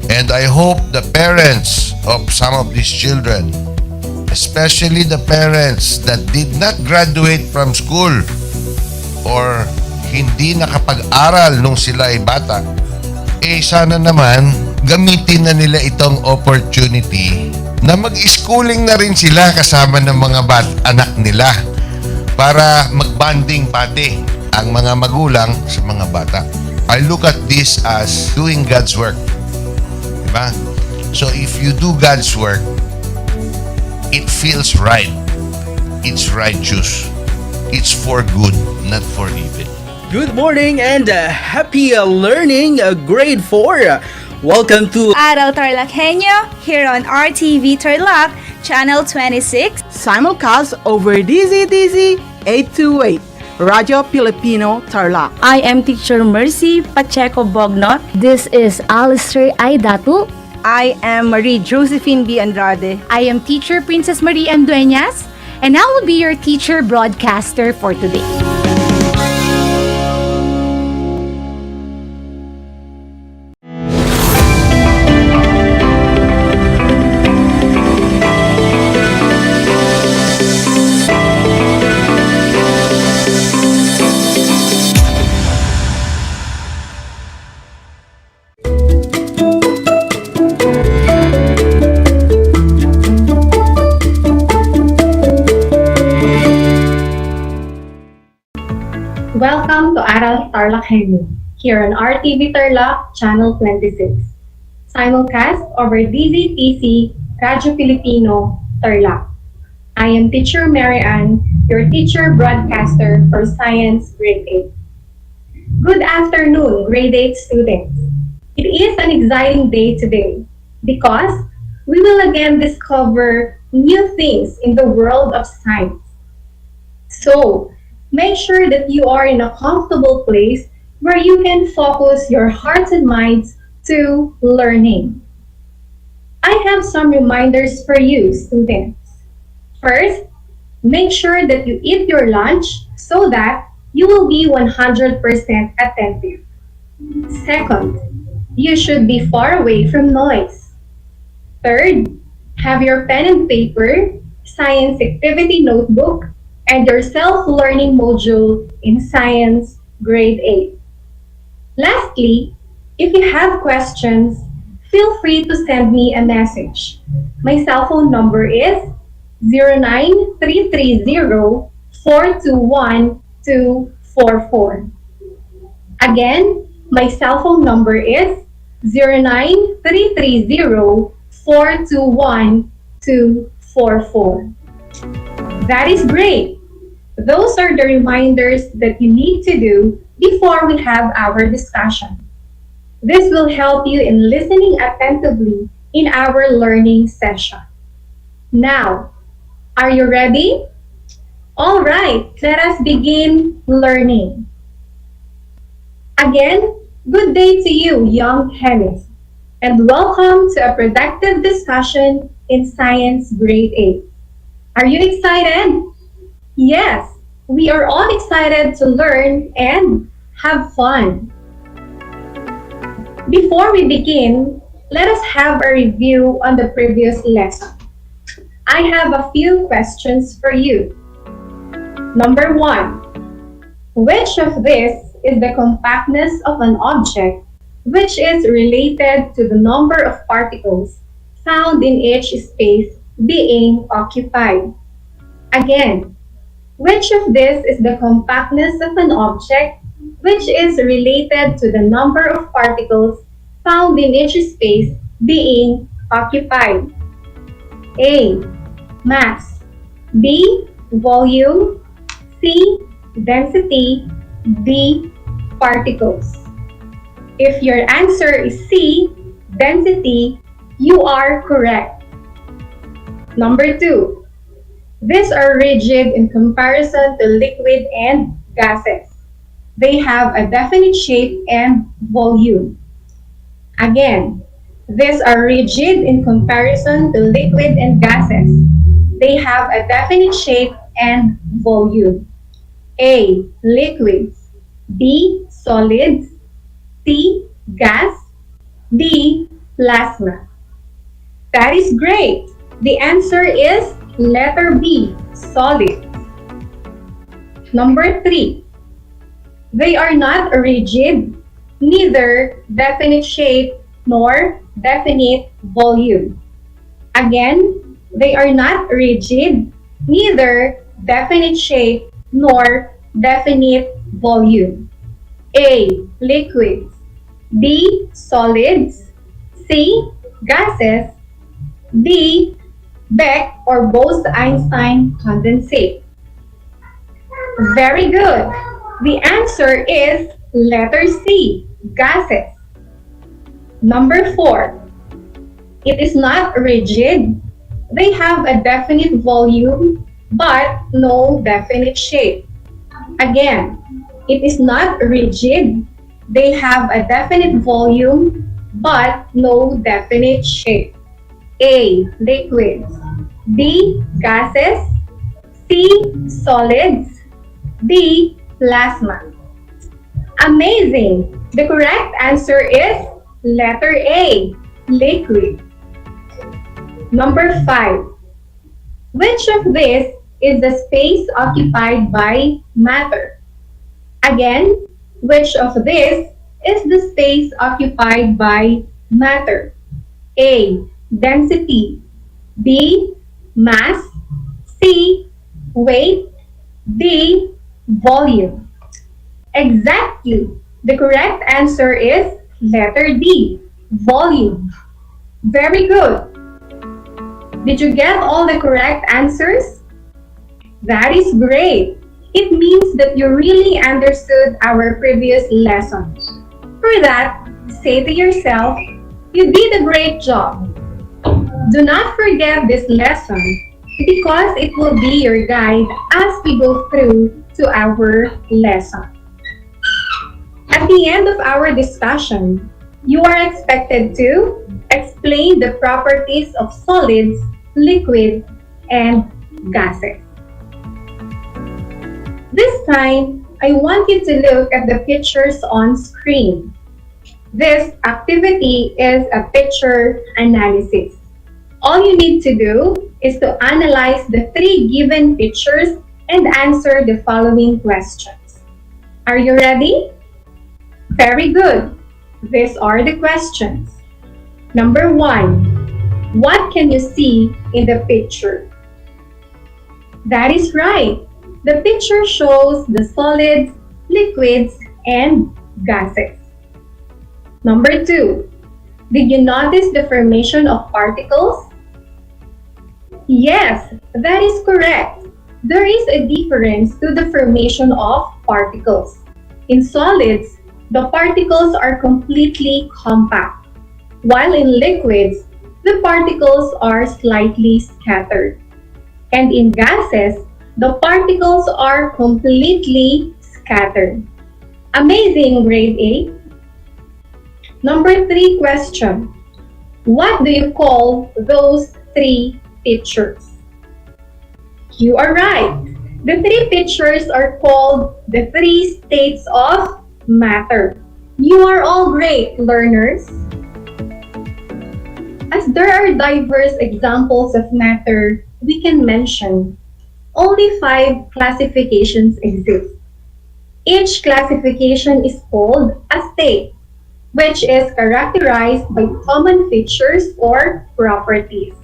And I hope the parents of some of these children, especially the parents that did not graduate from school or hindi nakapag-aral nung sila ay bata, sana naman gamitin na nila itong opportunity na mag-schooling na rin sila kasama ng mga anak nila para mag-bonding pati ang mga magulang sa mga bata. I look at this as doing God's work. Diba? So if you do God's work, it feels right. It's righteous. It's for good, not for evil. Good morning and happy learning, grade 4. Welcome to Aral TarlakHenyo here on RTV Tarlac, Channel 26. Simulcast over DZTC 828, Radio Filipino Tarlac. I am Teacher Mercy Pacheco Bognot. This is Alistair Aidatu. I am Marie Josephine B. Andrade. I am Teacher Princess Marie M. Dueñas, and I will be your teacher broadcaster for today. Welcome to Aral TarlakHenyo here on RTV Tarlac, Channel 26. Simulcast over DZTC, Radio Filipino Tarlac. I am Teacher Mary Ann, your teacher broadcaster for Science Grade 8. Good afternoon, Grade 8 students. It is an exciting day today because we will again discover new things in the world of science. So, make sure that you are in a comfortable place where you can focus your hearts and minds to learning. I have some reminders for you, students. First, make sure that you eat your lunch so that you will be 100% attentive. Second, you should be far away from noise. Third, have your pen and paper, science activity notebook, and your self-learning module in Science Grade 8. Lastly, if you have questions, feel free to send me a message. My cell phone number is 09330-421-244. Again, my cell phone number is 09330-421-244. That is great! Those are the reminders that you need to do before we have our discussion. This will help you in listening attentively in our learning session. Now, are you ready? All right, let us begin learning. Again, good day to you, young chemists, and welcome to a productive discussion in Science Grade 8. Are you excited? Yes, we are all excited to learn and have fun. Before we begin, let us have a review on the previous lesson. I have a few questions for you. Number 1. Which of this is the compactness of an object which is related to the number of particles found in each space being occupied? Again, which of this is the compactness of an object which is related to the number of particles found in each space being occupied? A. Mass. B. Volume. C. Density. D. Particles. If your answer is C, density, you are correct. Number 2. These are rigid in comparison to liquid and gases. They have a definite shape and volume. Again, these are rigid in comparison to liquid and gases. They have a definite shape and volume. A. Liquids. B. solids, C. gas, D. plasma. That is great. The answer is letter B, solid. Number 3. They are not rigid, neither definite shape nor definite volume. Again, they are not rigid, neither definite shape nor definite volume. A. Liquids, B. Solids, C. Gases, D. Beck or Bose-Einstein condensate. Very good. The answer is letter C, gases. Number 4. It is not rigid. They have a definite volume but no definite shape. Again, it is not rigid. They have a definite volume but no definite shape. A. Liquids, B. Gases, C. Solids, D. Plasma. Amazing! The correct answer is letter A, liquid. Number 5. Which of these is the space occupied by matter? Again, which of these is the space occupied by matter? A. Density, B. Mass, C. Weight, D. Volume. Exactly. The correct answer is letter D, volume. Very good. Did you get all the correct answers? That is great. It means that you really understood our previous lesson. For that, say to yourself, you did a great job. Do not forget this lesson because it will be your guide as we go through to our lesson. At the end of our discussion, you are expected to explain the properties of solids, liquids, and gases. This time, I want you to look at the pictures on screen. This activity is a picture analysis. All you need to do is to analyze the 3 given pictures and answer the following questions. Are you ready? Very good. These are the questions. Number 1. What can you see in the picture? That is right. The picture shows the solids, liquids, and gases. Number 2. Did you notice the formation of particles? Yes, that is correct. There is a difference to the formation of particles. In solids, the particles are completely compact, while in liquids, the particles are slightly scattered. And in gases, the particles are completely scattered. Amazing, grade 8. Number 3 question. What do you call those 3 pictures? You are right. The 3 pictures are called the 3 states of matter. You are all great learners. As there are diverse examples of matter we can mention, only 5 classifications exist. Each classification is called a state, which is characterized by common features or properties.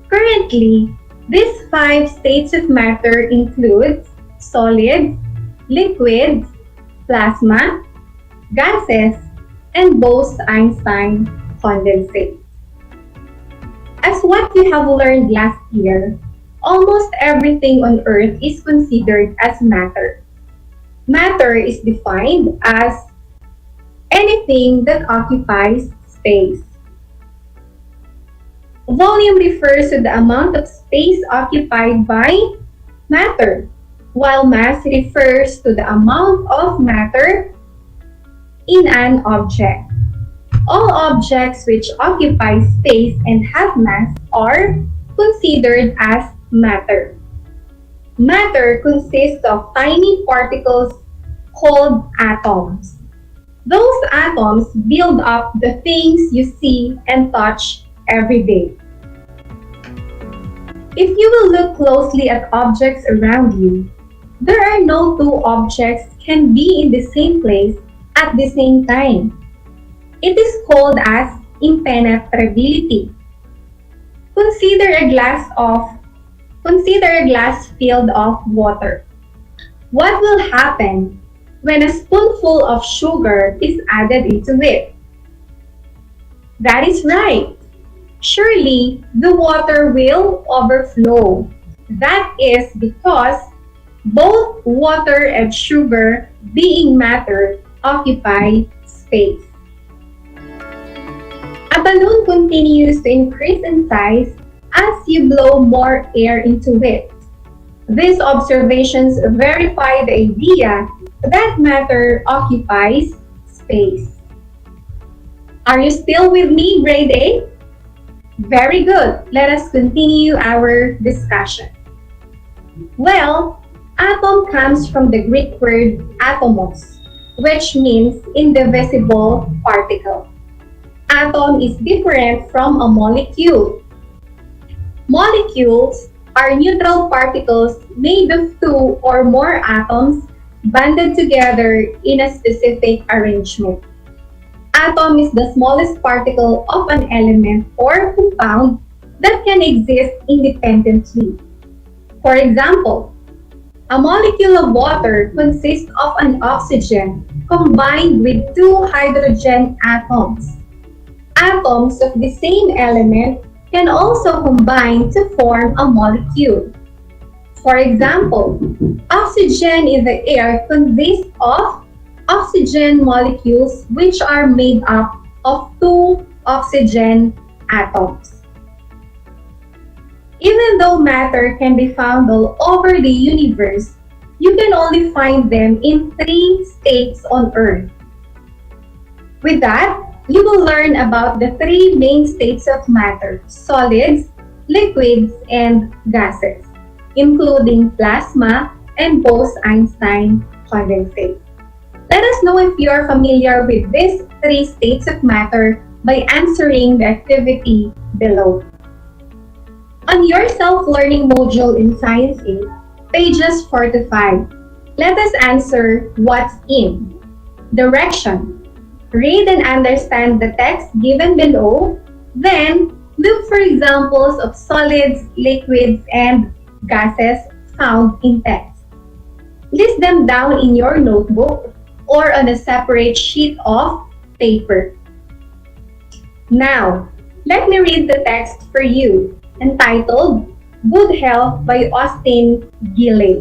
Currently, these 5 states of matter include solids, liquids, plasma, gases, and Bose-Einstein condensate. As what we have learned last year, almost everything on Earth is considered as matter. Matter is defined as anything that occupies space. Volume refers to the amount of space occupied by matter, while mass refers to the amount of matter in an object. All objects which occupy space and have mass are considered as matter. Matter consists of tiny particles called atoms. Those atoms build up the things you see and touch every day. If you will look closely at objects around you, there are no two objects can be in the same place at the same time. It is called as impenetrability. Consider a glass filled of water. What will happen when a spoonful of sugar is added into it? That is right. Surely the water will overflow. That is because both water and sugar, being matter, occupy space. A balloon continues to increase in size as you blow more air into it. These observations verify the idea that matter occupies space. Are you still with me, grade A? Very good. Let us continue our discussion. Well, atom comes from the Greek word atomos, which means indivisible particle. Atom is different from a molecule. Molecules are neutral particles made of two or more atoms banded together in a specific arrangement. Atom is the smallest particle of an element or compound that can exist independently. For example, a molecule of water consists of an oxygen combined with two hydrogen atoms. Atoms of the same element can also combine to form a molecule. For example, oxygen in the air consists of oxygen molecules which are made up of two oxygen atoms. Even though matter can be found all over the universe, you can only find them in 3 states on Earth. With that, you will learn about the 3 main states of matter: solids, liquids, and gases, including plasma and Bose-Einstein condensate. Let us know if you are familiar with these 3 states of matter by answering the activity below. On your self-learning module in Science 8, pages 4 to 5, let us answer what's in. Direction. Read and understand the text given below, then look for examples of solids, liquids, and gases found in text. List them down in your notebook or on a separate sheet of paper. Now, let me read the text for you, entitled Good Health by Austin Gilley.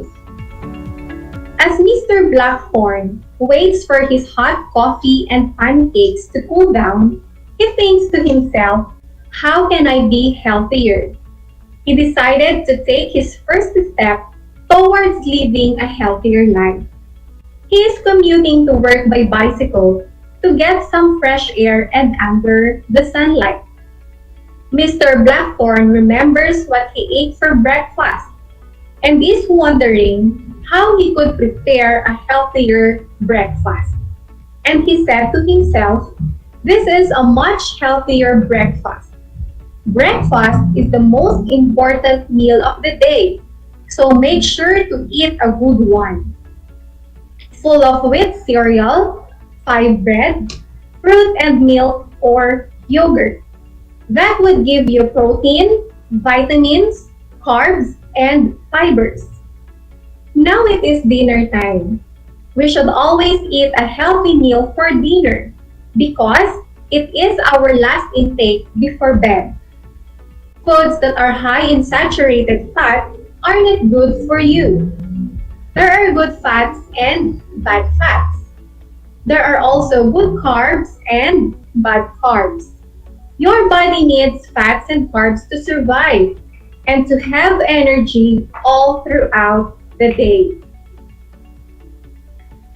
As Mr. Blackthorn waits for his hot coffee and pancakes to cool down, he thinks to himself, how can I be healthier? He decided to take his first step towards living a healthier life. He is commuting to work by bicycle to get some fresh air and under the sunlight. Mr. Blackthorn remembers what he ate for breakfast and is wondering how he could prepare a healthier breakfast. And he said to himself, this is a much healthier breakfast. Breakfast is the most important meal of the day, so make sure to eat a good one. Full of wheat cereal, 5 bread, fruit and milk or yogurt. That would give you protein, vitamins, carbs, and fibers. Now it is dinner time. We should always eat a healthy meal for dinner because it is our last intake before bed. Foods that are high in saturated fat are not good for you. There are good fats and bad fats. There are also good carbs and bad carbs. Your body needs fats and carbs to survive and to have energy all throughout the day.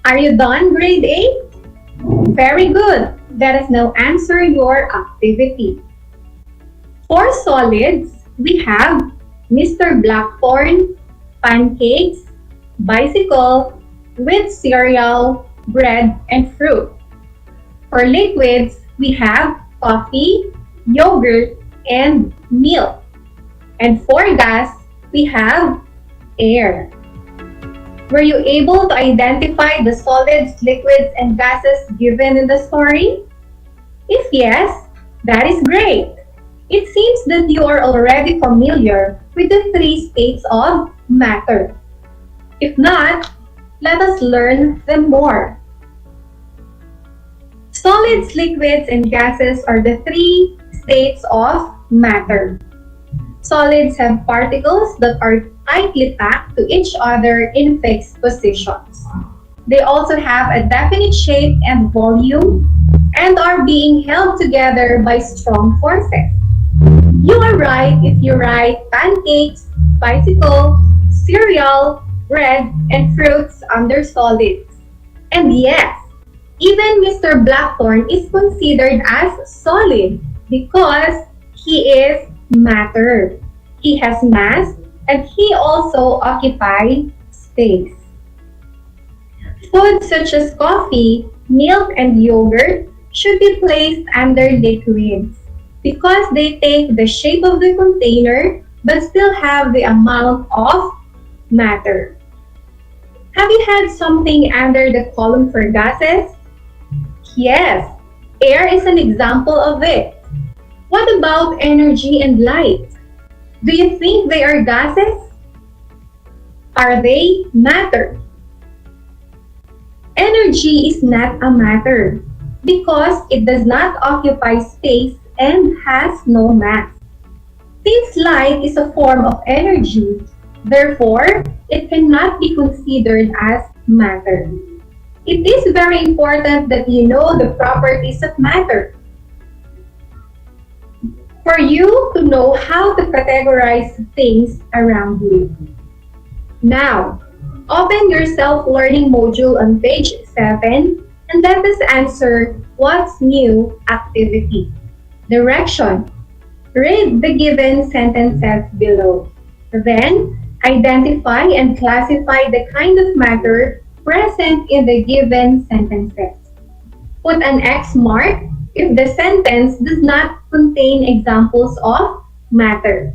Are you done, grade 8? Very good. Let us now answer your activity. For solids, we have Mr. Blackthorn, pancakes, bicycle, with cereal, bread, and fruit. For liquids, we have coffee, yogurt, and milk. And for gas, we have air. Were you able to identify the solids, liquids, and gases given in the story? If yes, that is great. It seems that you are already familiar with the three states of matter. If not, let us learn them more. Solids, liquids, and gases are the three states of matter. Solids have particles that are tightly packed to each other in fixed positions. They also have a definite shape and volume and are being held together by strong forces. You are right if you write pancakes, bicycle, cereal, bread, and fruits under solids. And yes, even Mr. Blackthorn is considered as solid because he is matter. He has mass and he also occupies space. Foods such as coffee, milk, and yogurt should be placed under liquids because they take the shape of the container but still have the amount of matter. Have you had something under the column for gases? Yes, air is an example of it. What about energy and light? Do you think they are gases? Are they matter? Energy is not a matter because it does not occupy space and has no mass. Since light is a form of energy, therefore, it cannot be considered as matter. It is very important that you know the properties of matter for you to know how to categorize things around you. Now, open your self-learning module on page 7 and let us answer what's new activity. Direction. Read the given sentences below. Then, identify and classify the kind of matter present in the given sentences. Put an X mark if the sentence does not contain examples of matter.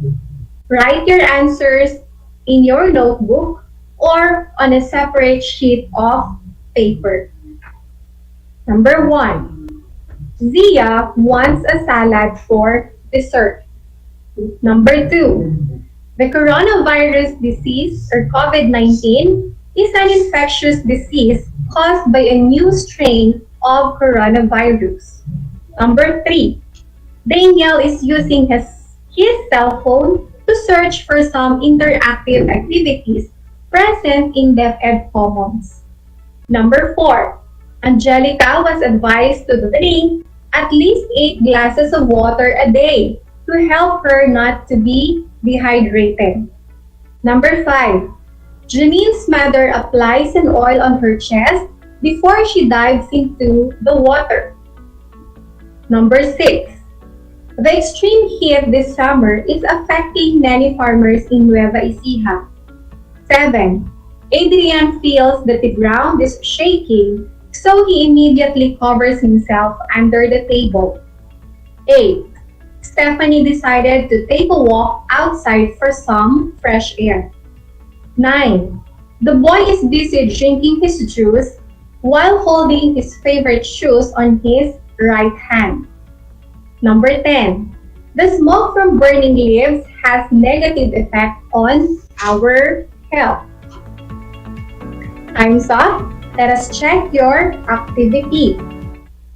Write your answers in your notebook or on a separate sheet of paper. Number 1. Zia wants a salad for dessert. Number 2. The coronavirus disease or COVID-19 is an infectious disease caused by a new strain of coronavirus. Number 3. Daniel is using his cell phone to search for some interactive activities present in DEPED Commons. Number 4. Angelica was advised to drink at least 8 glasses of water a day to help her not to be dehydrated. Number 5. Janine's mother applies an oil on her chest before she dives into the water. Number 6. The extreme heat this summer is affecting many farmers in Nueva Ecija. 7. Adrian feels that the ground is shaking, so he immediately covers himself under the table. 8. Stephanie decided to take a walk outside for some fresh air. 9. The boy is busy drinking his juice while holding his favorite shoes on his right hand. Number 10. The smoke from burning leaves has negative effect on our health. Time's up. Let us check your activity.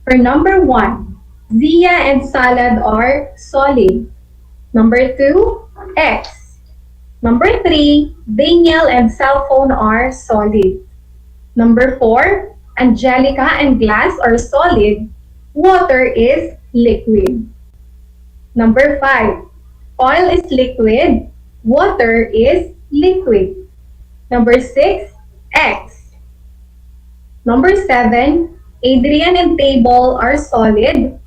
For number 1, Zia and salad are solid. Number 2, X. Number 3, Daniel and cell phone are solid. Number 4, Angelica and glass are solid. Water is liquid. Number 5, oil is liquid. Water is liquid. Number 6, X. Number 7, Adrian and table are solid.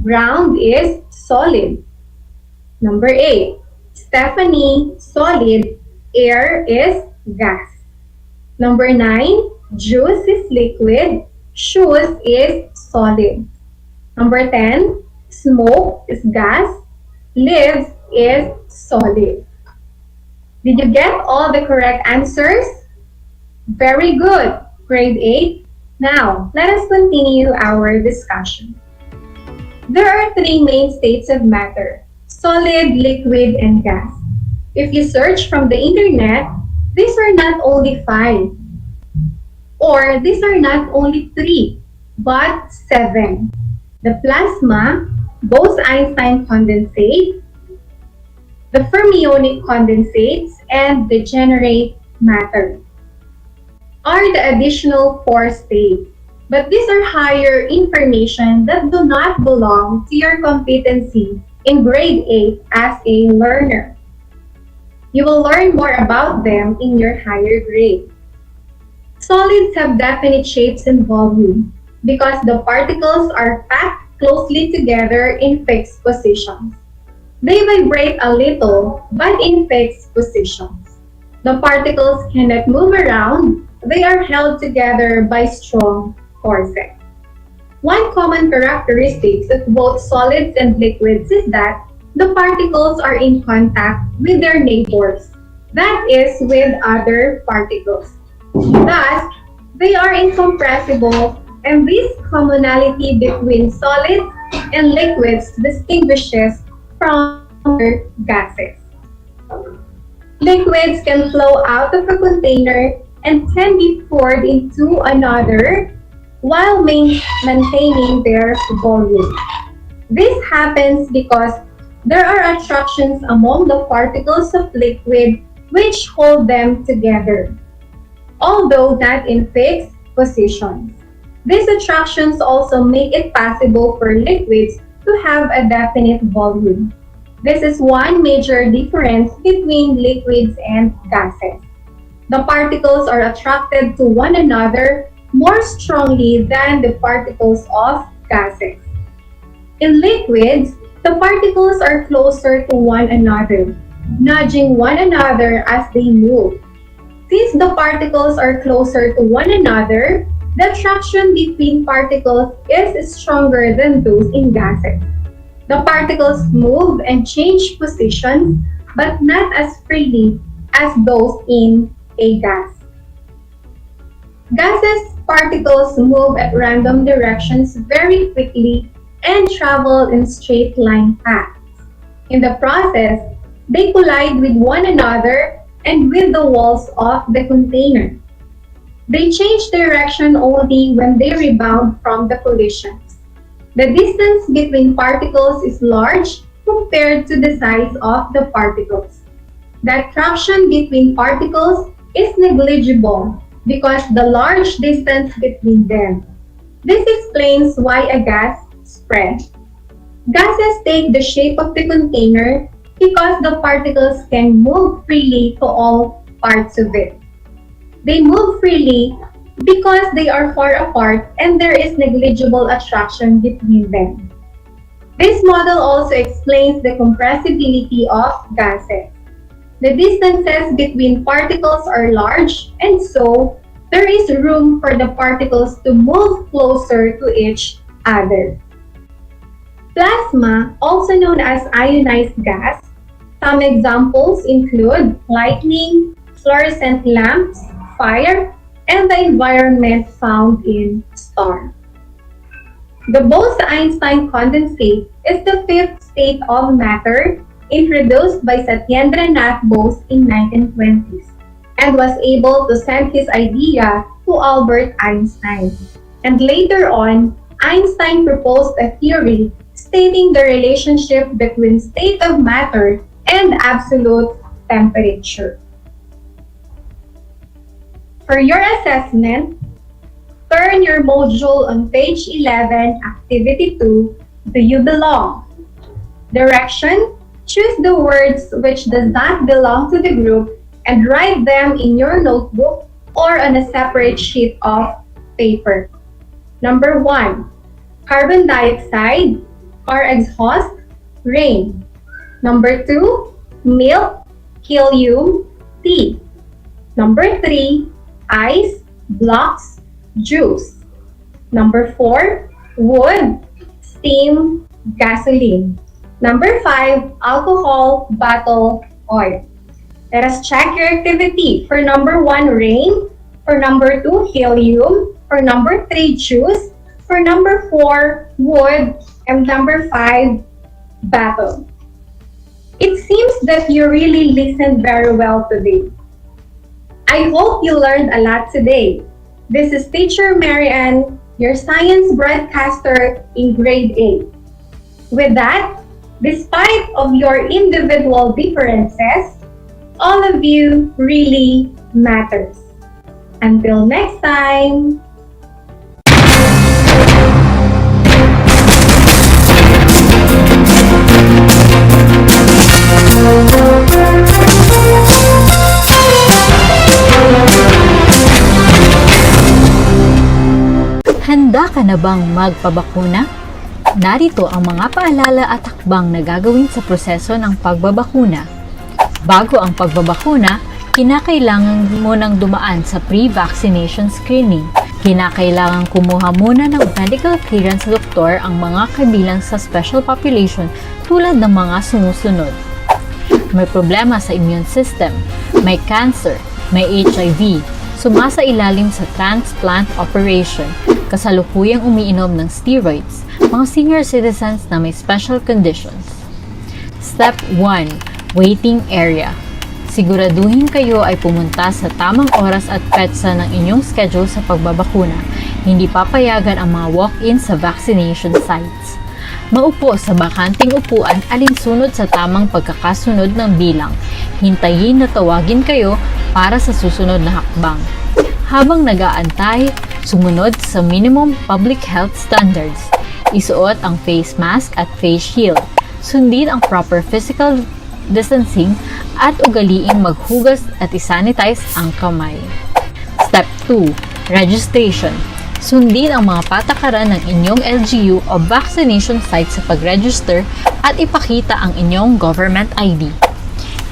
Ground is solid. Number 8, Stephanie, solid. Air is gas. Number 9, juice is liquid. Shoes is solid. Number 10, smoke is gas, lives is solid. Did you get all the correct answers? Very good, grade 8. Now, let us continue our discussion. There are three main states of matter: solid, liquid, and gas. If you search from the internet, these are not only 5, or these are not only 3, but 7. The plasma, Bose-Einstein condensate, the fermionic condensates, and degenerate matter are the additional 4 states. But these are higher information that do not belong to your competency in grade 8 as a learner. You will learn more about them in your higher grade. Solids have definite shapes and volume because the particles are packed closely together in fixed positions. They vibrate a little, but in fixed positions. The particles cannot move around. They are held together by strong forces. One common characteristic of both solids and liquids is that the particles are in contact with their neighbors, that is, with other particles. Thus, they are incompressible, and this commonality between solids and liquids distinguishes from other gases. Liquids can flow out of a container and can be poured into another while maintaining their volume. This happens because there are attractions among the particles of liquid which hold them together, although not in fixed positions. These attractions also make it possible for liquids to have a definite volume. This is one major difference between liquids and gases. The particles are attracted to one another more strongly than the particles of gases. In liquids, the particles are closer to one another, nudging one another as they move. Since the particles are closer to one another, the attraction between particles is stronger than those in gases. The particles move and change positions, but not as freely as those in a gas. Gases particles move at random directions very quickly and travel in straight line paths. In the process, they collide with one another and with the walls of the container. They change direction only when they rebound from the collisions. The distance between particles is large compared to the size of the particles. The attraction between particles is negligible because the large distance between them. This explains why a gas spreads. Gases take the shape of the container because the particles can move freely to all parts of it. They move freely because they are far apart and there is negligible attraction between them. This model also explains the compressibility of gases. The distances between particles are large, and so there is room for the particles to move closer to each other. Plasma, also known as ionized gas, some examples include lightning, fluorescent lamps, fire, and the environment found in stars. The Bose-Einstein condensate is the fifth state of matter introduced by Satyendranath Bose in 1920s and was able to send his idea to Albert Einstein. And later on, Einstein proposed a theory stating the relationship between state of matter and absolute temperature. For your assessment, turn your module on page 11, Activity 2, Do You Belong? Direction, choose the words which does not belong to the group and write them in your notebook or on a separate sheet of paper. Number 1, carbon dioxide or exhaust, rain. Number 2, milk, helium, tea. Number 3, ice, blocks, juice. Number 4, wood, steam, gasoline. Number 5, alcohol, bottle, oil. Let us check your activity. For number 1, rain. For number 2, helium. For number 3, juice. For number 4, wood. And number 5, battle. It seems that you really listened very well today. I hope you learned a lot today. This is Teacher Marianne, your science broadcaster in grade 8. With that, despite of your individual differences, all of you really matters. Until next time! Handa ka na bang magpabakuna? Narito ang mga paalala at hakbang na gagawin sa proseso ng pagbabakuna. Bago ang pagbabakuna, kinakailangan mo nang dumaan sa pre-vaccination screening. Kinakailangan kumuha muna ng medical clearance sa doktor ang mga kabilang sa special population tulad ng mga sumusunod. May problema sa immune system, may cancer, may HIV, sumasailalim sa transplant operation, kasalukuyang umiinom ng steroids, mga senior citizens na may special conditions. Step 1. Waiting area. Siguraduhin kayo ay pumunta sa tamang oras at petsa ng inyong schedule sa pagbabakuna. Hindi papayagan ang mga walk-in sa vaccination sites. Maupo sa bakanting upuan alinsunod sa tamang pagkakasunod ng bilang. Hintayin na tawagin kayo para sa susunod na hakbang. Habang nag-aantay, sumunod sa minimum public health standards. Isuot ang face mask at face shield. Sundin ang proper physical distancing at ugaliing maghugas at isanitize ang kamay. Step 2. Registration. Sundin ang mga patakaran ng inyong LGU o vaccination site sa pag-register at ipakita ang inyong government ID.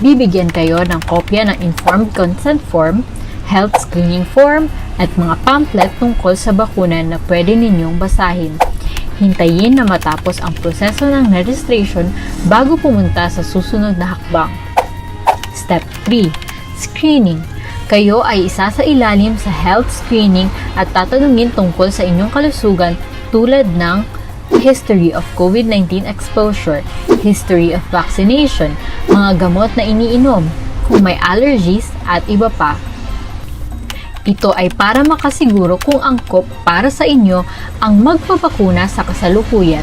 Bibigyan kayo ng kopya ng informed consent form, health screening form, at mga pamphlet tungkol sa bakuna na pwede ninyong basahin. Hintayin na matapos ang proseso ng registration bago pumunta sa susunod na hakbang. Step 3. Screening. Kayo ay isa sa ilalim sa health screening at tatanungin tungkol sa inyong kalusugan tulad ng history of COVID-19 exposure, history of vaccination, mga gamot na iniinom, kung may allergies at iba pa. Ito ay para makasiguro kung angkop para sa inyo ang magpapakuna sa kasalukuyan.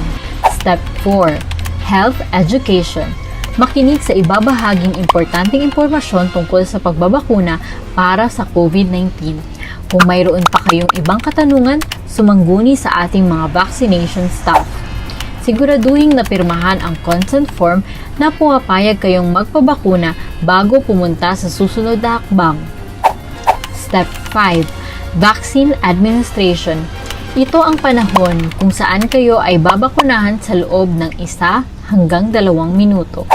Step 4. Health Education. Makinig sa ibabahaging importanteng impormasyon tungkol sa pagbabakuna para sa COVID-19. Kung mayroon pa kayong ibang katanungan, sumangguni sa ating mga vaccination staff. Siguraduhin na pirmahan ang consent form na pumapayag kayong magpabakuna bago pumunta sa susunod na hakbang. Step 5. Vaccine Administration. Ito ang panahon kung saan kayo ay babakunahan sa loob ng 1 hanggang 2 minuto.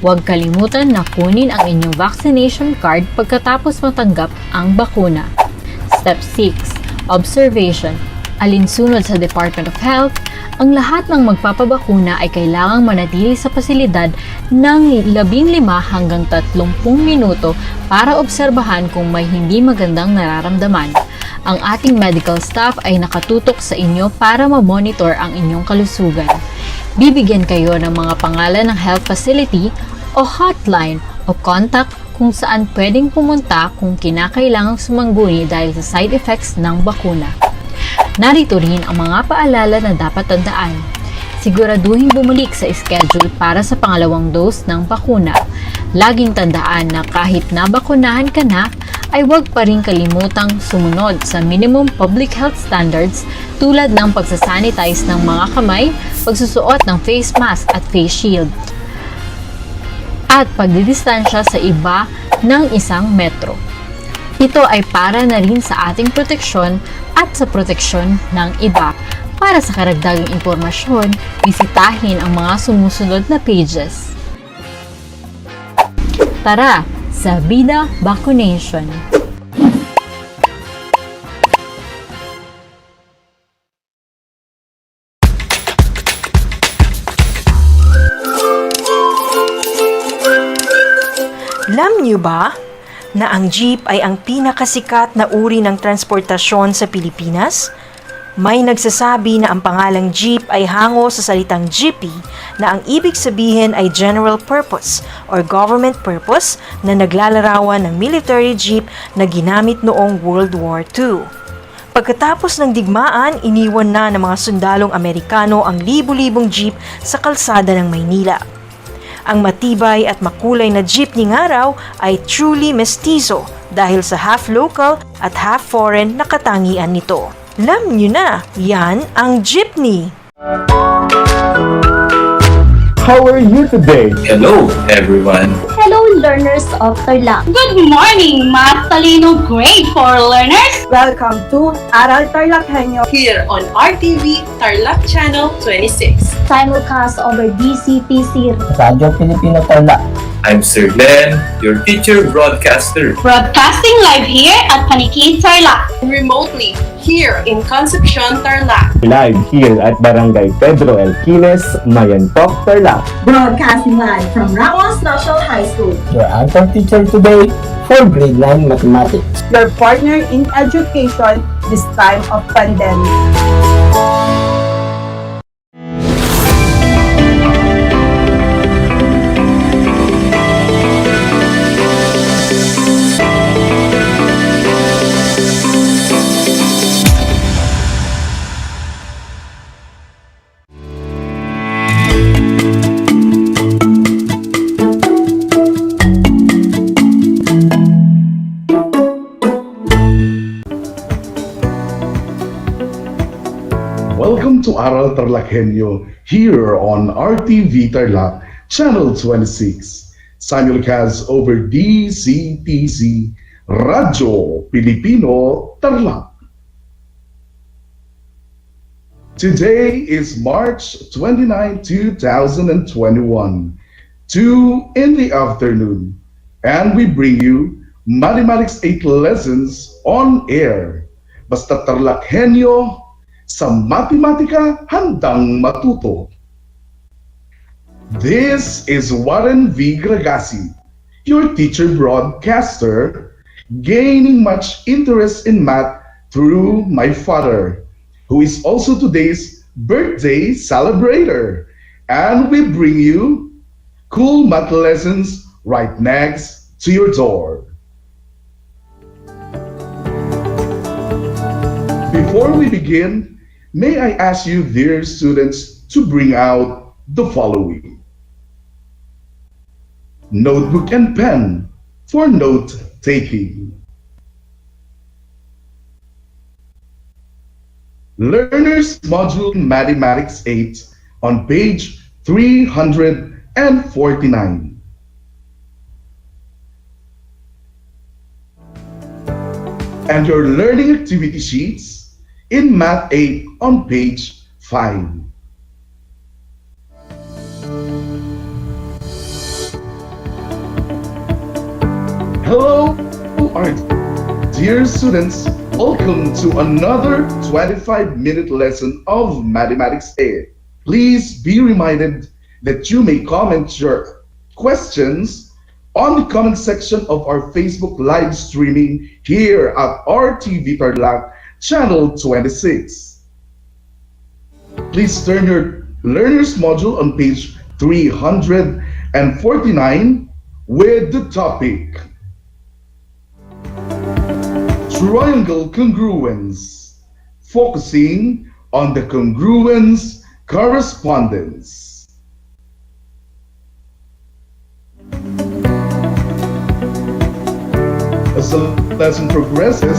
Huwag kalimutan na kunin ang inyong vaccination card pagkatapos matanggap ang bakuna. Step 6. Observation. Alinsunod sa Department of Health, ang lahat ng magpapabakuna ay kailangang manatili sa pasilidad ng 15 hanggang 30 minuto para obserbahan kung may hindi magandang nararamdaman. Ang ating medical staff ay nakatutok sa inyo para ma-monitor ang inyong kalusugan. Bibigyan kayo ng mga pangalan ng health facility o hotline o contact kung saan pwedeng pumunta kung kinakailangang sumangguni dahil sa side effects ng bakuna. Narito rin ang mga paalala na dapat tandaan. Siguraduhin bumalik sa schedule para sa pangalawang dose ng bakuna. Laging tandaan na kahit nabakunahan ka na, ay huwag pa rin kalimutang sumunod sa minimum public health standards tulad ng pagsasanitize ng mga kamay, pagsusuot ng face mask at face shield, at pagdidistansya sa iba ng 1 metro. Ito ay para na rin sa ating proteksyon at sa proteksyon ng iba. Para sa karagdagang impormasyon, bisitahin ang mga sumusunod na pages. Tara sa Bida Vaccination! Alam niyo ba na ang jeep ay ang pinakasikat na uri ng transportasyon sa Pilipinas? May nagsasabi na ang pangalang jeep ay hango sa salitang jeepy na ang ibig sabihin ay general purpose or government purpose na naglalarawan ng military jeep na ginamit noong World War II. Pagkatapos ng digmaan, iniwan na ng mga sundalong Amerikano ang libu-libong jeep sa kalsada ng Maynila. Ang matibay at makulay na jeepney nga raw ay truly mestizo dahil sa half local at half foreign na katangian nito. Alam nyo na, yan ang jeepney. How are you today? Hello, everyone. Hello, learners of Tarlac. Good morning, Math Talino Grade 4 learners! Welcome to Aral TarlakHenyo here on RTV Tarlac Channel 26. Simulcast over DCTC. Radyo Pilipino Tarlac. I'm Sir Glenn, your teacher broadcaster. Broadcasting live here at Paniki Tarlac. Remotely here in Concepcion, Tarlac. Live here at Barangay Pedro Elquines, Mayantok, Tarlac. Broadcasting live from Ramos National High School. Your anchor teacher today for grade 9 mathematics. your partner in education this time of pandemic. Welcome to Aral TarlakHenyo here on RTV Tarlac, Channel 26. Simulcast over DCTC, Radyo Pilipino Tarlac. Today is March 29, 2021, 2 in the afternoon, and we bring you Mathematics 8 lessons on air. Basta TarlakHenyo, sa matematika handang matuto. This is Warren V. Gragasi, your teacher broadcaster, gaining much interest in math through my father, who is also today's birthday celebrator. And we bring you cool math lessons right next to your door. Before we begin, may I ask you, dear students, to bring out the following: notebook and pen for note-taking. Learners Module Mathematics 8 on page 349. And your learning activity sheets in Math 8 on page 5. Hello, our dear students. Welcome to another 25-minute lesson of Mathematics 8. Please be reminded that you may comment your questions on the comment section of our Facebook live streaming here at RTV Tarlac, Channel 26. Please turn your Learners Module on page 349 with the topic Triangle Congruence, focusing on the congruence correspondence. As the lesson progresses,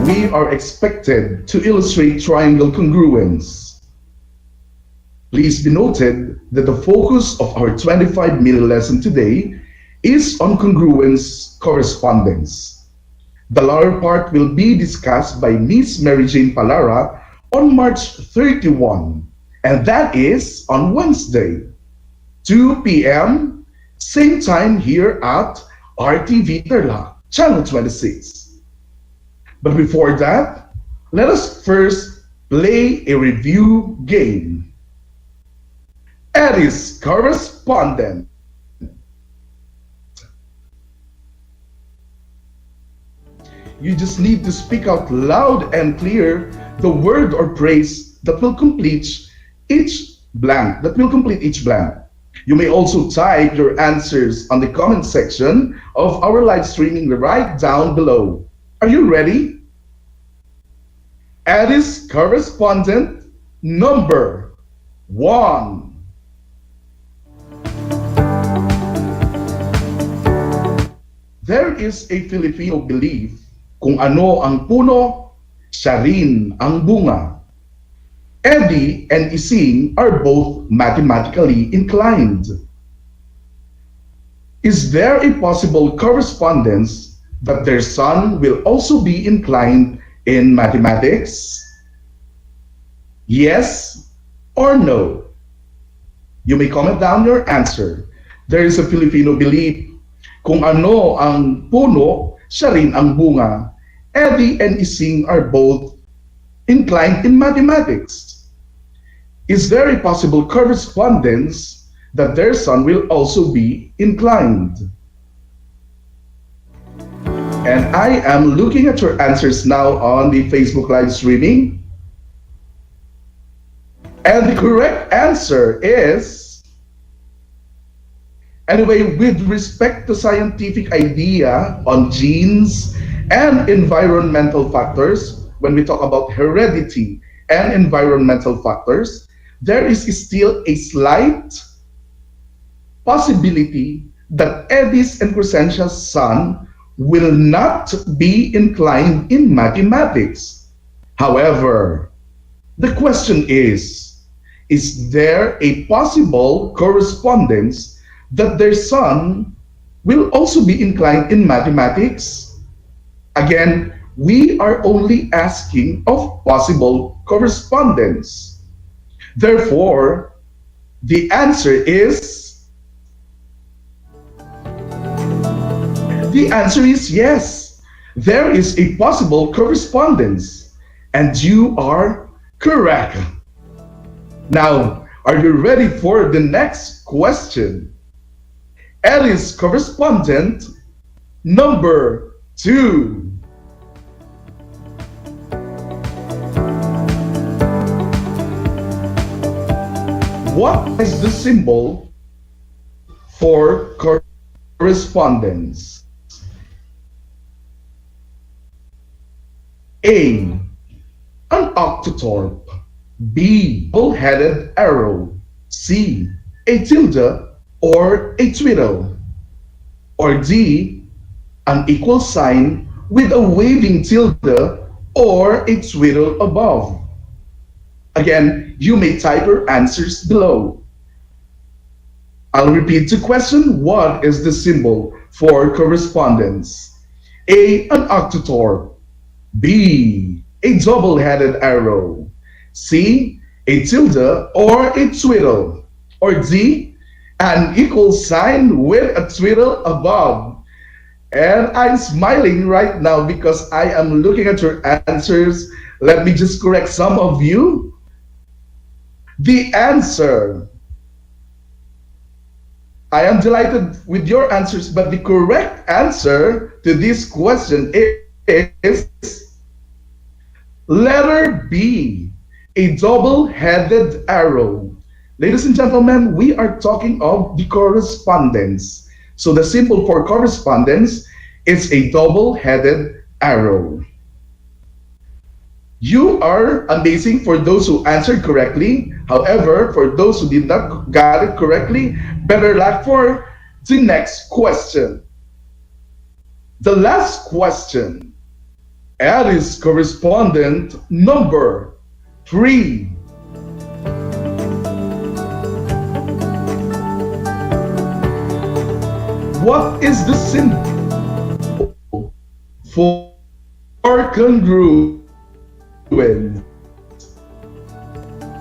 we are expected to illustrate triangle congruence. Please be noted that the focus of our 25-minute lesson today is on congruence correspondence. The latter part will be discussed by Miss Mary Jane Palara on March 31, and that is on Wednesday, 2 p.m., same time here at RTV Tarlac, Channel 26. But before that, let us first play a review game. Eddie's correspondent. You just need to speak out loud and clear the word or phrase that will complete each blank. You may also type your answers on the comment section of our live streaming right down below. Are you ready? Addis correspondent number 1. There is a Filipino belief, kung ano ang puno, siya rin ang bunga. Eddie and Ising are both mathematically inclined. Is there a possible correspondence that their son will also be inclined in mathematics? Yes or no? You may comment down your answer. There is a Filipino belief, kung ano ang puno, siya rin ang bunga. Eddie and Ising are both inclined in mathematics. Is there a possible correspondence that their son will also be inclined? And I am looking at your answers now on the Facebook live streaming. And the correct answer is, anyway, with respect to scientific idea on genes and environmental factors, when we talk about heredity and environmental factors, there is still a slight possibility that Eddie's and Crescentia's son will not be inclined in mathematics. However, the question is there a possible correspondence that their son will also be inclined in mathematics? Again, we are only asking of possible correspondence. Therefore, the answer is yes. There is a possible correspondence, and you are correct. Now, are you ready for the next question? Alice correspondent number 2. What is the symbol for correspondence? A, an octothorpe. B, double-headed arrow. C, a tilde or a twiddle. Or D, an equal sign with a waving tilde or a twiddle above. Again, you may type your answers below. I'll repeat the question. What is the symbol for correspondence? A, an octothorpe. B, a double-headed arrow. C, a tilde or a twiddle. Or D, an equal sign with a twiddle above. And I'm smiling right now because I am looking at your answers. Let me just correct some of you. The answer, I am delighted with your answers, but the correct answer to this question is letter B, a double-headed arrow. Ladies and gentlemen, we are talking of the correspondence. So the symbol for correspondence is a double-headed arrow. You are amazing for those who answered correctly. However, for those who did not get it correctly, better luck for the next question. The last question. Alice correspondent number 3. What is the symbol for congruence? A,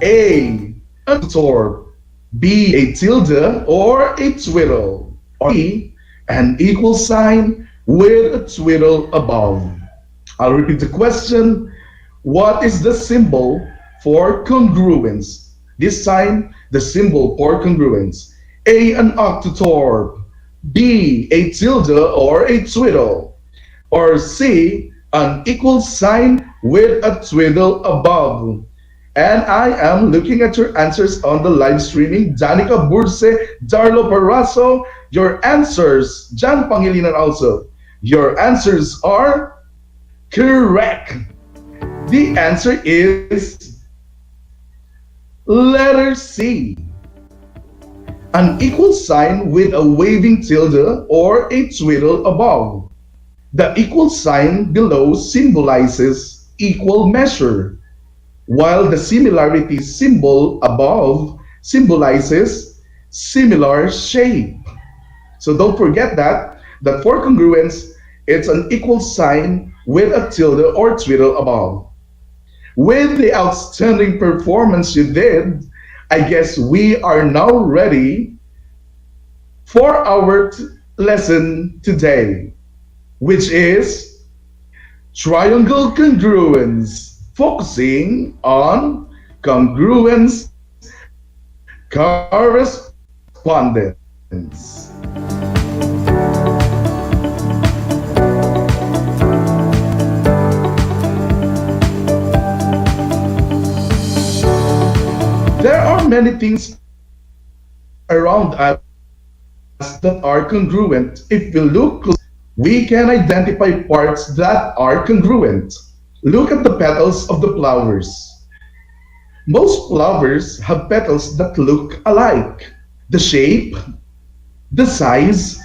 a octothorpe. B, a tilde or a twiddle. Or C, an equal sign with a twiddle above. I'll repeat the question. What is the symbol for congruence? This time, the symbol for congruence. A, an octothorpe. B, a tilde or a twiddle. Or C, an equal sign with a twiddle above. And I am looking at your answers on the live streaming. Danica Burse, Darlo Paraso, your answers, Jan Pangilinan also. Your answers are correct. The answer is letter C. An equal sign with a waving tilde or a twiddle above. The equal sign below symbolizes equal measure, while the similarity symbol above symbolizes similar shape. So don't forget that for congruence, it's an equal sign with a tilde or twiddle above. With the outstanding performance you did, I guess we are now ready for our lesson today, which is triangle congruence, focusing on congruence correspondence. There are many things around us that are congruent. If we look close, we can identify parts that are congruent. Look at the petals of the flowers. Most flowers have petals that look alike. The shape, the size,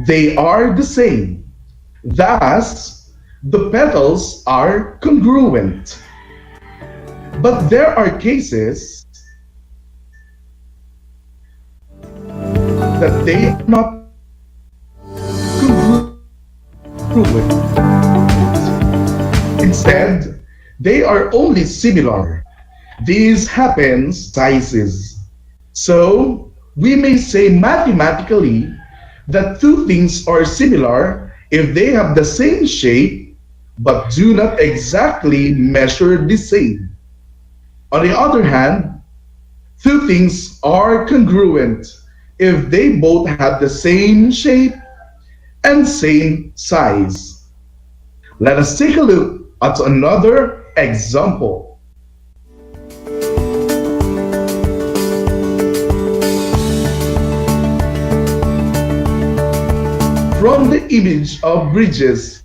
they are the same. Thus, the petals are congruent. But there are cases that they are not congruent. Instead, they are only similar. These happens sizes. So, we may say mathematically that two things are similar if they have the same shape but do not exactly measure the same. On the other hand, two things are congruent if they both have the same shape and same size. Let us take a look at another example. From the image of bridges,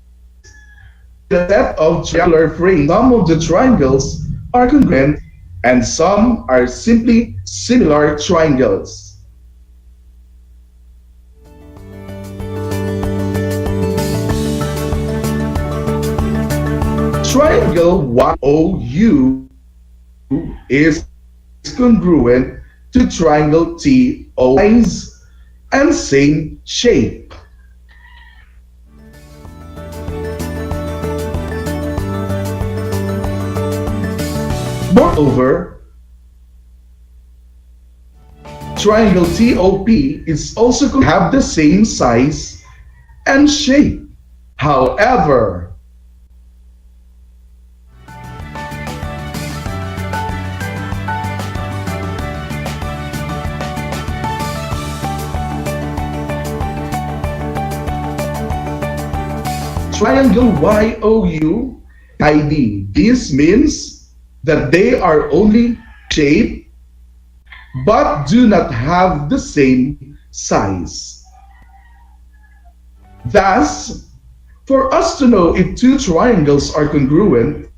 the set of triangular frames, some of the triangles are congruent and some are simply similar triangles. Triangle YOU is congruent to triangle TO, size and same shape. Moreover, triangle TOP is also have the same size and shape. However, triangle YOU ID. This means that they are only shape but do not have the same size. Thus, for us to know if two triangles are congruent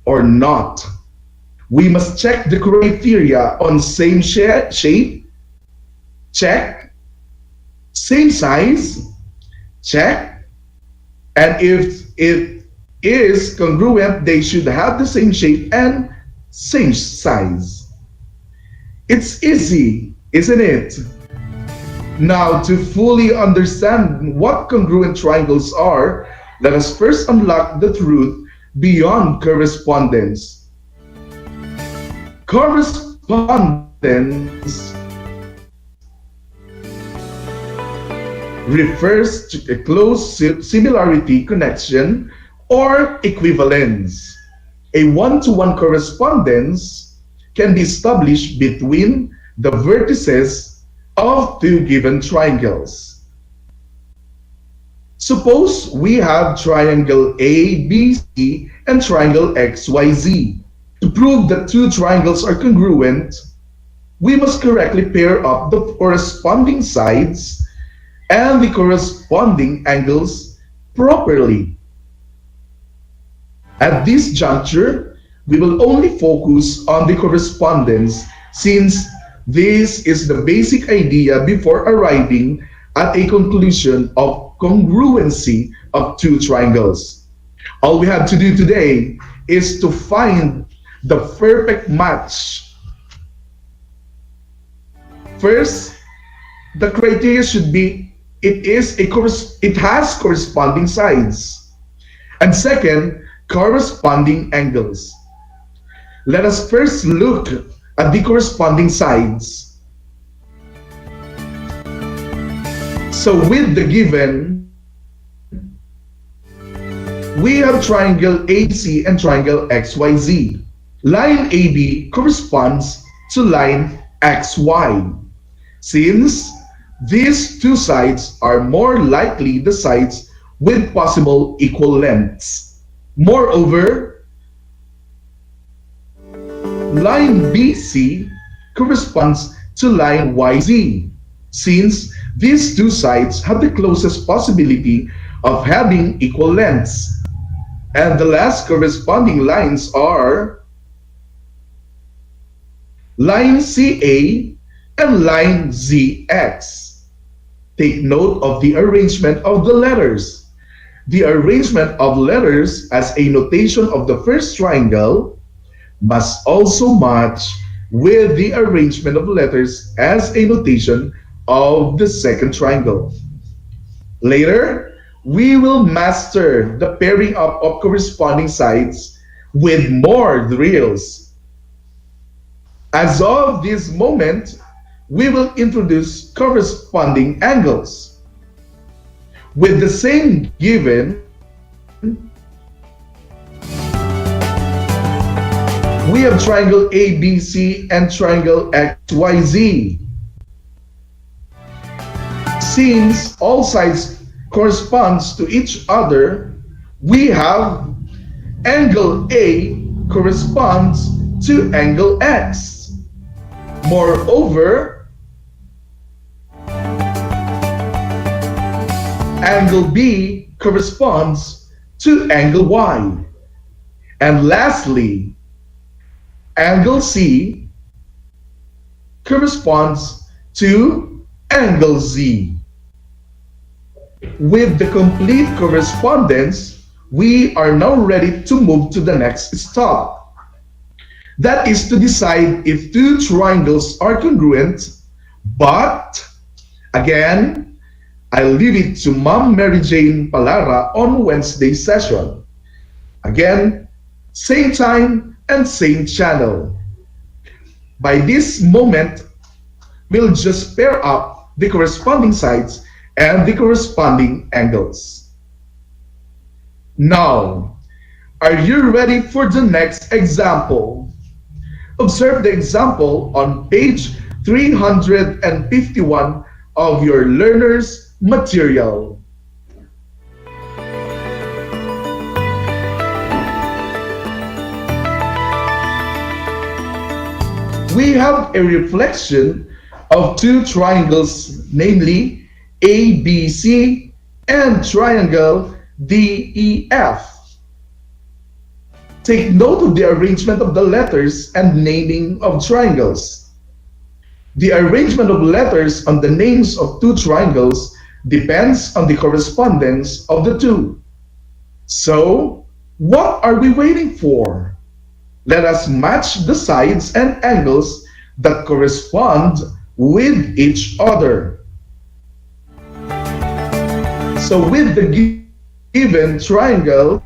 or not, we must check the criteria on same shape, check, same size, check, and if it is congruent, they should have the same shape and same size. It's easy, isn't it? Now, to fully understand what congruent triangles are, let us first unlock the truth beyond correspondence. Correspondence refers to a close similarity connection or equivalence. A one-to-one correspondence can be established between the vertices of two given triangles. Suppose we have triangle ABC and triangle XYZ. To prove that two triangles are congruent, we must correctly pair up the corresponding sides and the corresponding angles properly. At this juncture, we will only focus on the correspondence since this is the basic idea before arriving at a conclusion of congruency of two triangles. All we have to do today is to find the perfect match. First, the criteria should be it has corresponding sides. And second, corresponding angles. Let us first look at the corresponding sides. So with the given, we have triangle AC and triangle XYZ. Line AB corresponds to line XY. Since these two sides are more likely the sides with possible equal lengths. Moreover, line BC corresponds to line YZ, since these two sides have the closest possibility of having equal lengths. And the last corresponding lines are line CA and line ZX. Take note of the arrangement of the letters. The arrangement of letters as a notation of the first triangle must also match with the arrangement of letters as a notation of the second triangle. Later, we will master the pairing up of corresponding sides with more drills. As of this moment, we will introduce corresponding angles. With the same given, we have triangle ABC and triangle XYZ. Since all sides corresponds to each other, we have angle A corresponds to angle X. Moreover, angle B corresponds to angle Y. And lastly, angle C corresponds to angle Z. With the complete correspondence, we are now ready to move to the next step. That is to decide if two triangles are congruent, but again, I'll leave it to Ma'am Mary Jane Palara on Wednesday's session. Again, same time and same channel. By this moment, we'll just pair up the corresponding sides and the corresponding angles. Now, are you ready for the next example? Observe the example on page 351 of your learner's material. We have a reflection of two triangles, namely ABC and triangle DEF. Take note of the arrangement of the letters and naming of triangles. The arrangement of letters on the names of two triangles depends on the correspondence of the two. So, what are we waiting for? Let us match the sides and angles that correspond with each other. So with the given triangle,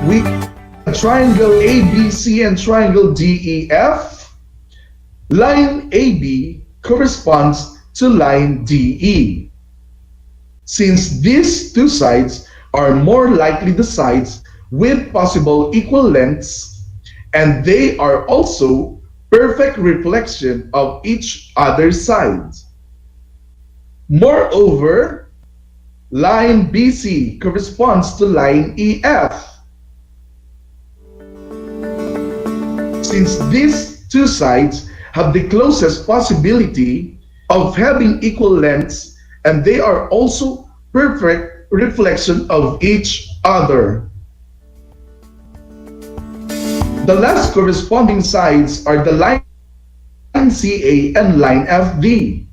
we have triangle ABC and triangle DEF. Line AB corresponds to line DE. Since these two sides are more likely the sides with possible equal lengths, and they are also perfect reflection of each other's sides. Moreover, Line BC corresponds to line EF. Since these two sides have the closest possibility of having equal lengths, and they are also perfect reflection of each other. The last corresponding sides are the line CA and line FD.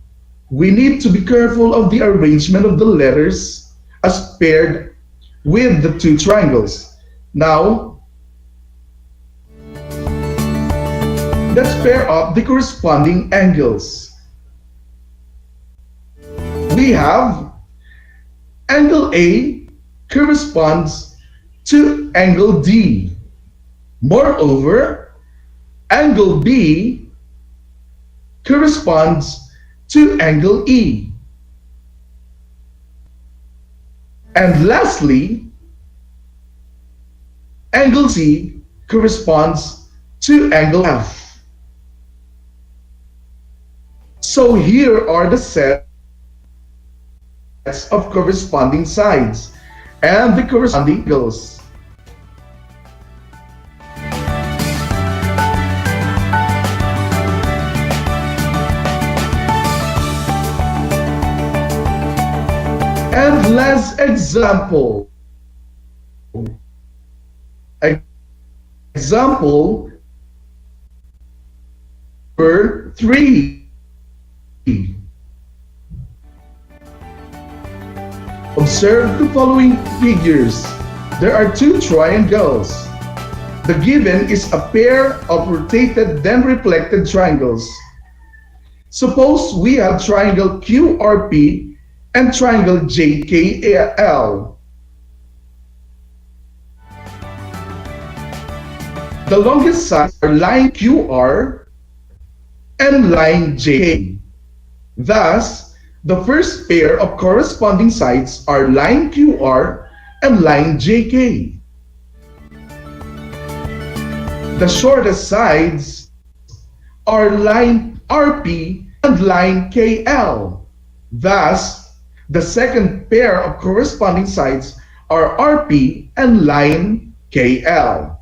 We need to be careful of the arrangement of the letters as paired with the two triangles. Now, let's pair up the corresponding angles. We have angle A corresponds to angle D. Moreover, angle B corresponds to angle E. And lastly, angle C corresponds to angle F. So here are the sets of corresponding sides and the corresponding angles. And last example. Example number 3. Observe the following figures. There are two triangles. The given is a pair of rotated then reflected triangles. Suppose we have triangle QRP and triangle JKL. The longest sides are line QR and line JK. Thus, the first pair of corresponding sides are line QR and line JK. The shortest sides are line RP and line KL. Thus, the second pair of corresponding sides are RP and line KL.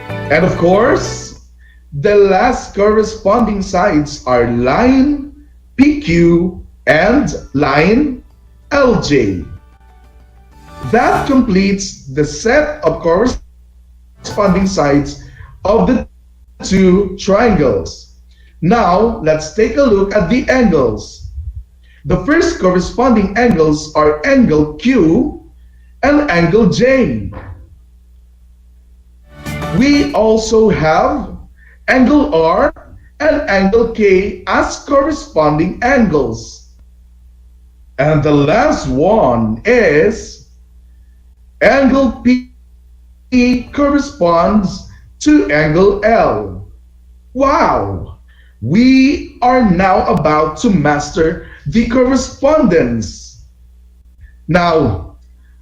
And of course, the last corresponding sides are line PQ and line LJ. That completes the set of corresponding sides of the two triangles. Now, let's take a look at the angles. The first corresponding angles are angle Q and angle J. We also have angle R and angle K as corresponding angles. And the last one is angle P corresponds to angle L. Wow! We are now about to master the correspondence. Now,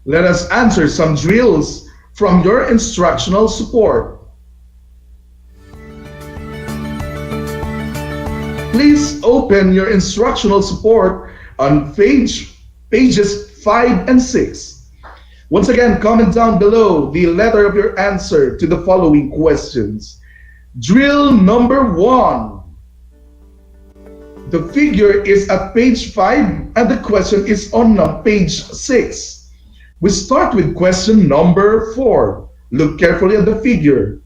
let us answer some drills from your instructional support. Please open your instructional support on pages 5 and 6. Once again, comment down below the letter of your answer to the following questions. Drill number 1. The figure is at page 5 and the question is on page 6. We start with question number 4. Look carefully at the figure.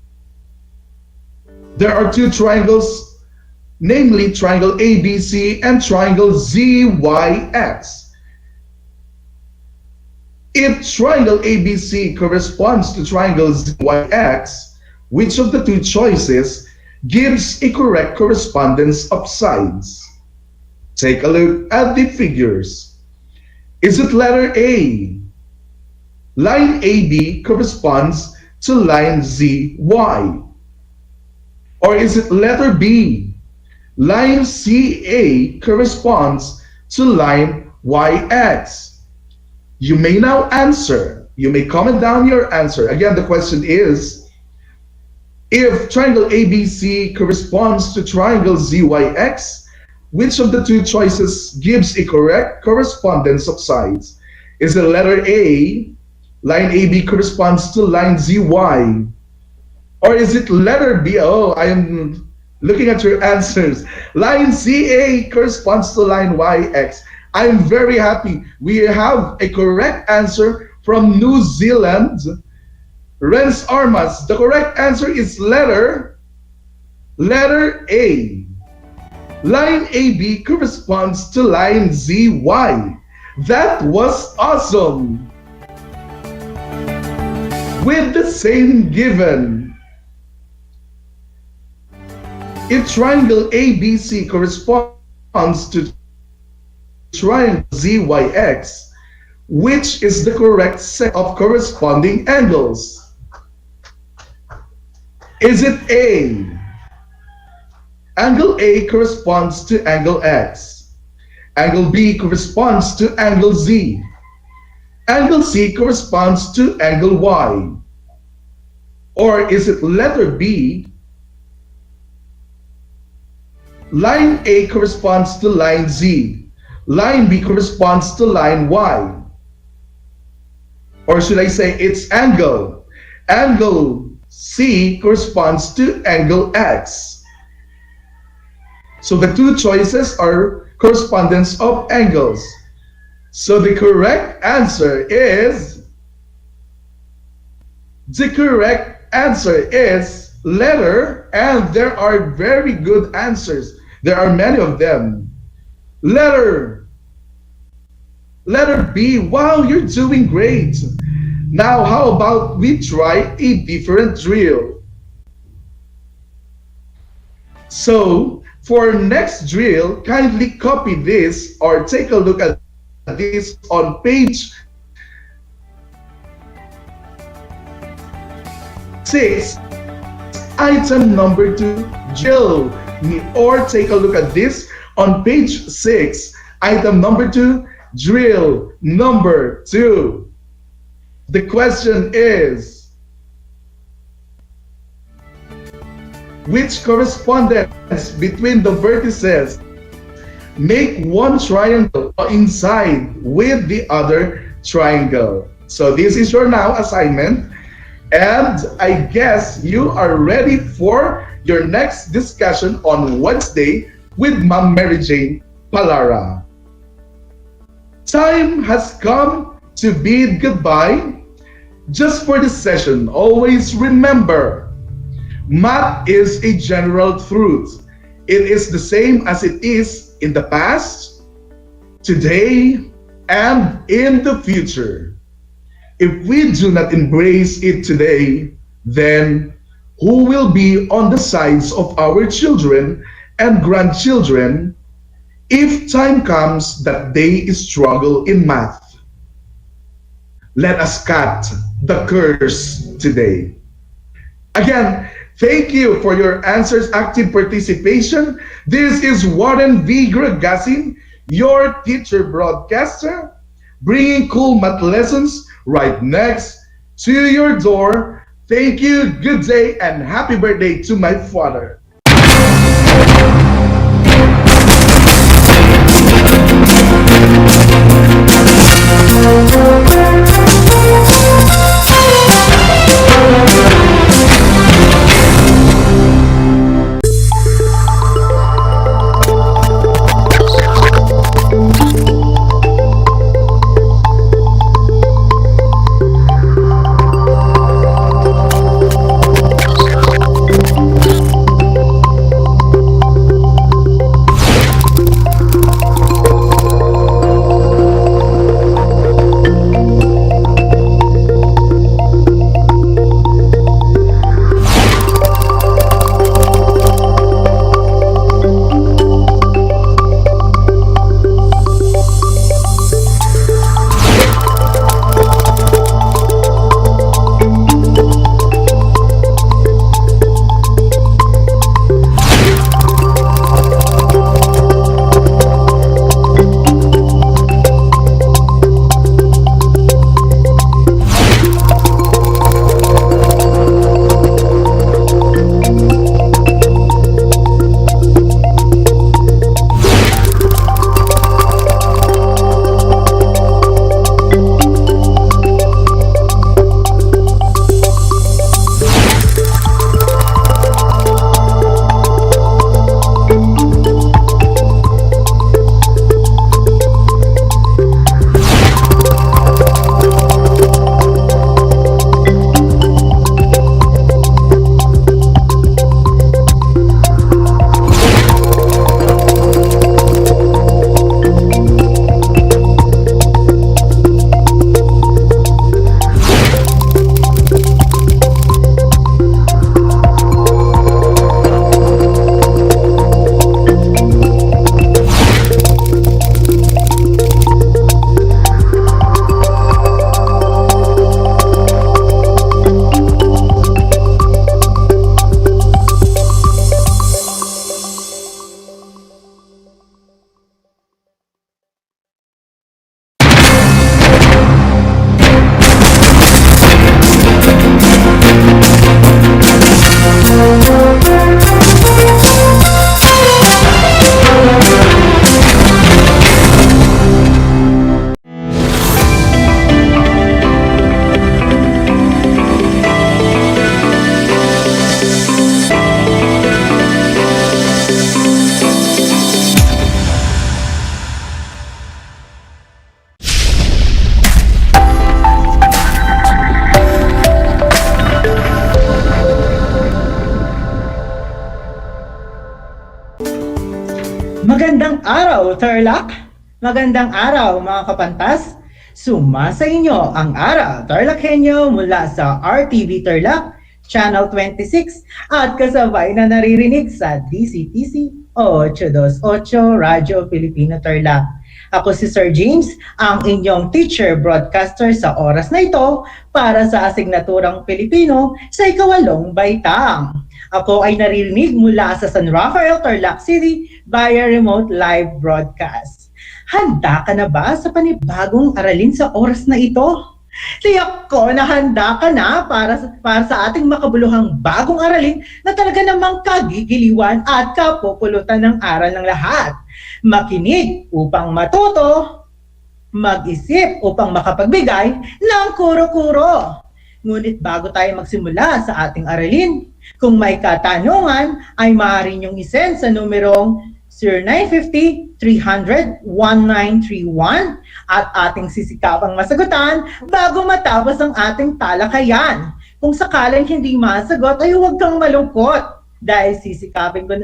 There are two triangles, namely triangle ABC and triangle ZYX. If triangle ABC corresponds to triangle ZYX, which of the two choices gives a correct correspondence of sides? Take a look at the figures. Is it letter A? Line AB corresponds to line ZY. Or is it letter B? Line CA corresponds to line YX. You may now answer. You may comment down your answer. Again, the question is, if triangle ABC corresponds to triangle ZYX, Which of the two choices gives a correct correspondence of sides? Is it letter A, line AB corresponds to line ZY? Or is it letter B? Oh, I am looking at your answers. Line CA corresponds to line YX. I'm very happy. We have a correct answer from New Zealand. Renz Armas, the correct answer is letter A. Line AB corresponds to line ZY. That was awesome. With the same given, if triangle ABC corresponds to triangle ZYX, which is the correct set of corresponding angles? Is it A? Angle A corresponds to angle X. Angle B corresponds to angle Z. Angle C corresponds to angle Y. Or is it letter B? Line A corresponds to line Z. Line B corresponds to line Y. Or should I say it's angle? Angle C corresponds to angle X. So the two choices are correspondence of angles. So the correct answer is letter, and there are very good answers. There are many of them. Letter B. Wow, you're doing great. Now, how about we try a different drill? So, for next drill, kindly copy this or take a look at this on page 6, item number 2, drill. Or take a look at this on page 6, item number 2, drill number 2. The question is, which correspondence between the vertices make one triangle coincide with the other triangle? So this is your now assignment, and I guess you are ready for your next discussion on Wednesday with Ma'am Mary Jane Palara. Time has come to bid goodbye. Just for this session, always remember, math is a general truth. It is the same as it is in the past, today, and in the future. If we do not embrace it today, then who will be on the sides of our children and grandchildren if time comes that they struggle in math? Let us cut the curse today. Again, thank you for your answers, active participation. This is Warren V. Gragasin, your teacher broadcaster, bringing cool math lessons right next to your door. Thank you, good day, and happy birthday to my father. Magandang araw, Tarlac! Magandang araw, mga kapantas! Sumasa inyo ang Aral TarlakHenyo mula sa RTV Tarlac, Channel 26 at kasabay na naririnig sa DCTC 828 Radyo Pilipino Tarlac. Ako si Sir James, ang inyong teacher broadcaster sa oras na ito para sa asignaturang Pilipino sa ika-8 baitang. Ako ay naririnig mula sa San Rafael, Tarlac City via remote live broadcast. Handa ka na ba sa panibagong aralin sa oras na ito? Tiyak ko na handa ka na para sa ating makabuluhang bagong aralin na talaga namang kagigiliwan at kapupulutan ng aral ng lahat. Makinig upang matuto, mag-isip upang makapagbigay ng kuro-kuro. Ngunit bago tayo magsimula sa ating aralin, kung may katanungan ay maaari niyong isend sa numerong 0950-300-1931 at ating sisikapang masagutan bago matapos ang ating talakayan. Kung sakaling hindi masagot ay huwag kang malungkot dahil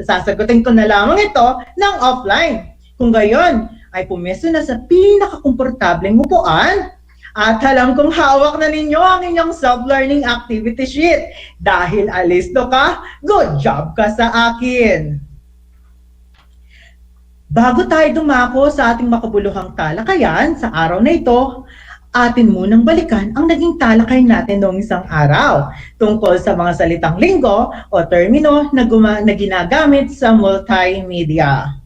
sasagutin ko na lamang ito ng offline. Kung gayon ay pumesto na sa pinakakomportableng upuan at alam kong hawak na ninyo ang inyong self-learning activity sheet. Dahil alisto ka, good job ka sa akin! Bago tayo dumako sa ating makabuluhang talakayan sa araw na ito, atin munang balikan ang naging talakay natin noong isang araw tungkol sa mga salitang linggo o termino na ginagamit sa multimedia.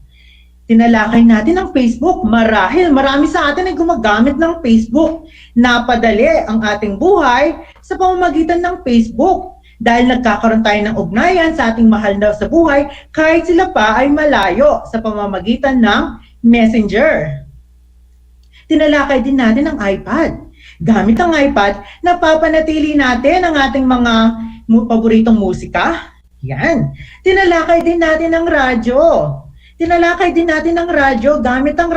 Tinalakay natin ang Facebook. Marahil marami sa atin ay gumagamit ng Facebook. Napadali ang ating buhay sa pamamagitan ng Facebook dahil nagkakaroon tayo ng ugnayan sa ating mahal na sa buhay kahit sila pa ay malayo sa pamamagitan ng Messenger. Tinalakay din natin ang iPad. Gamit ang iPad, napapanatili natin ang ating mga paboritong musika. Yan. Tinalakay din natin ang radyo. Tinalakay din natin ang radyo. Gamit ang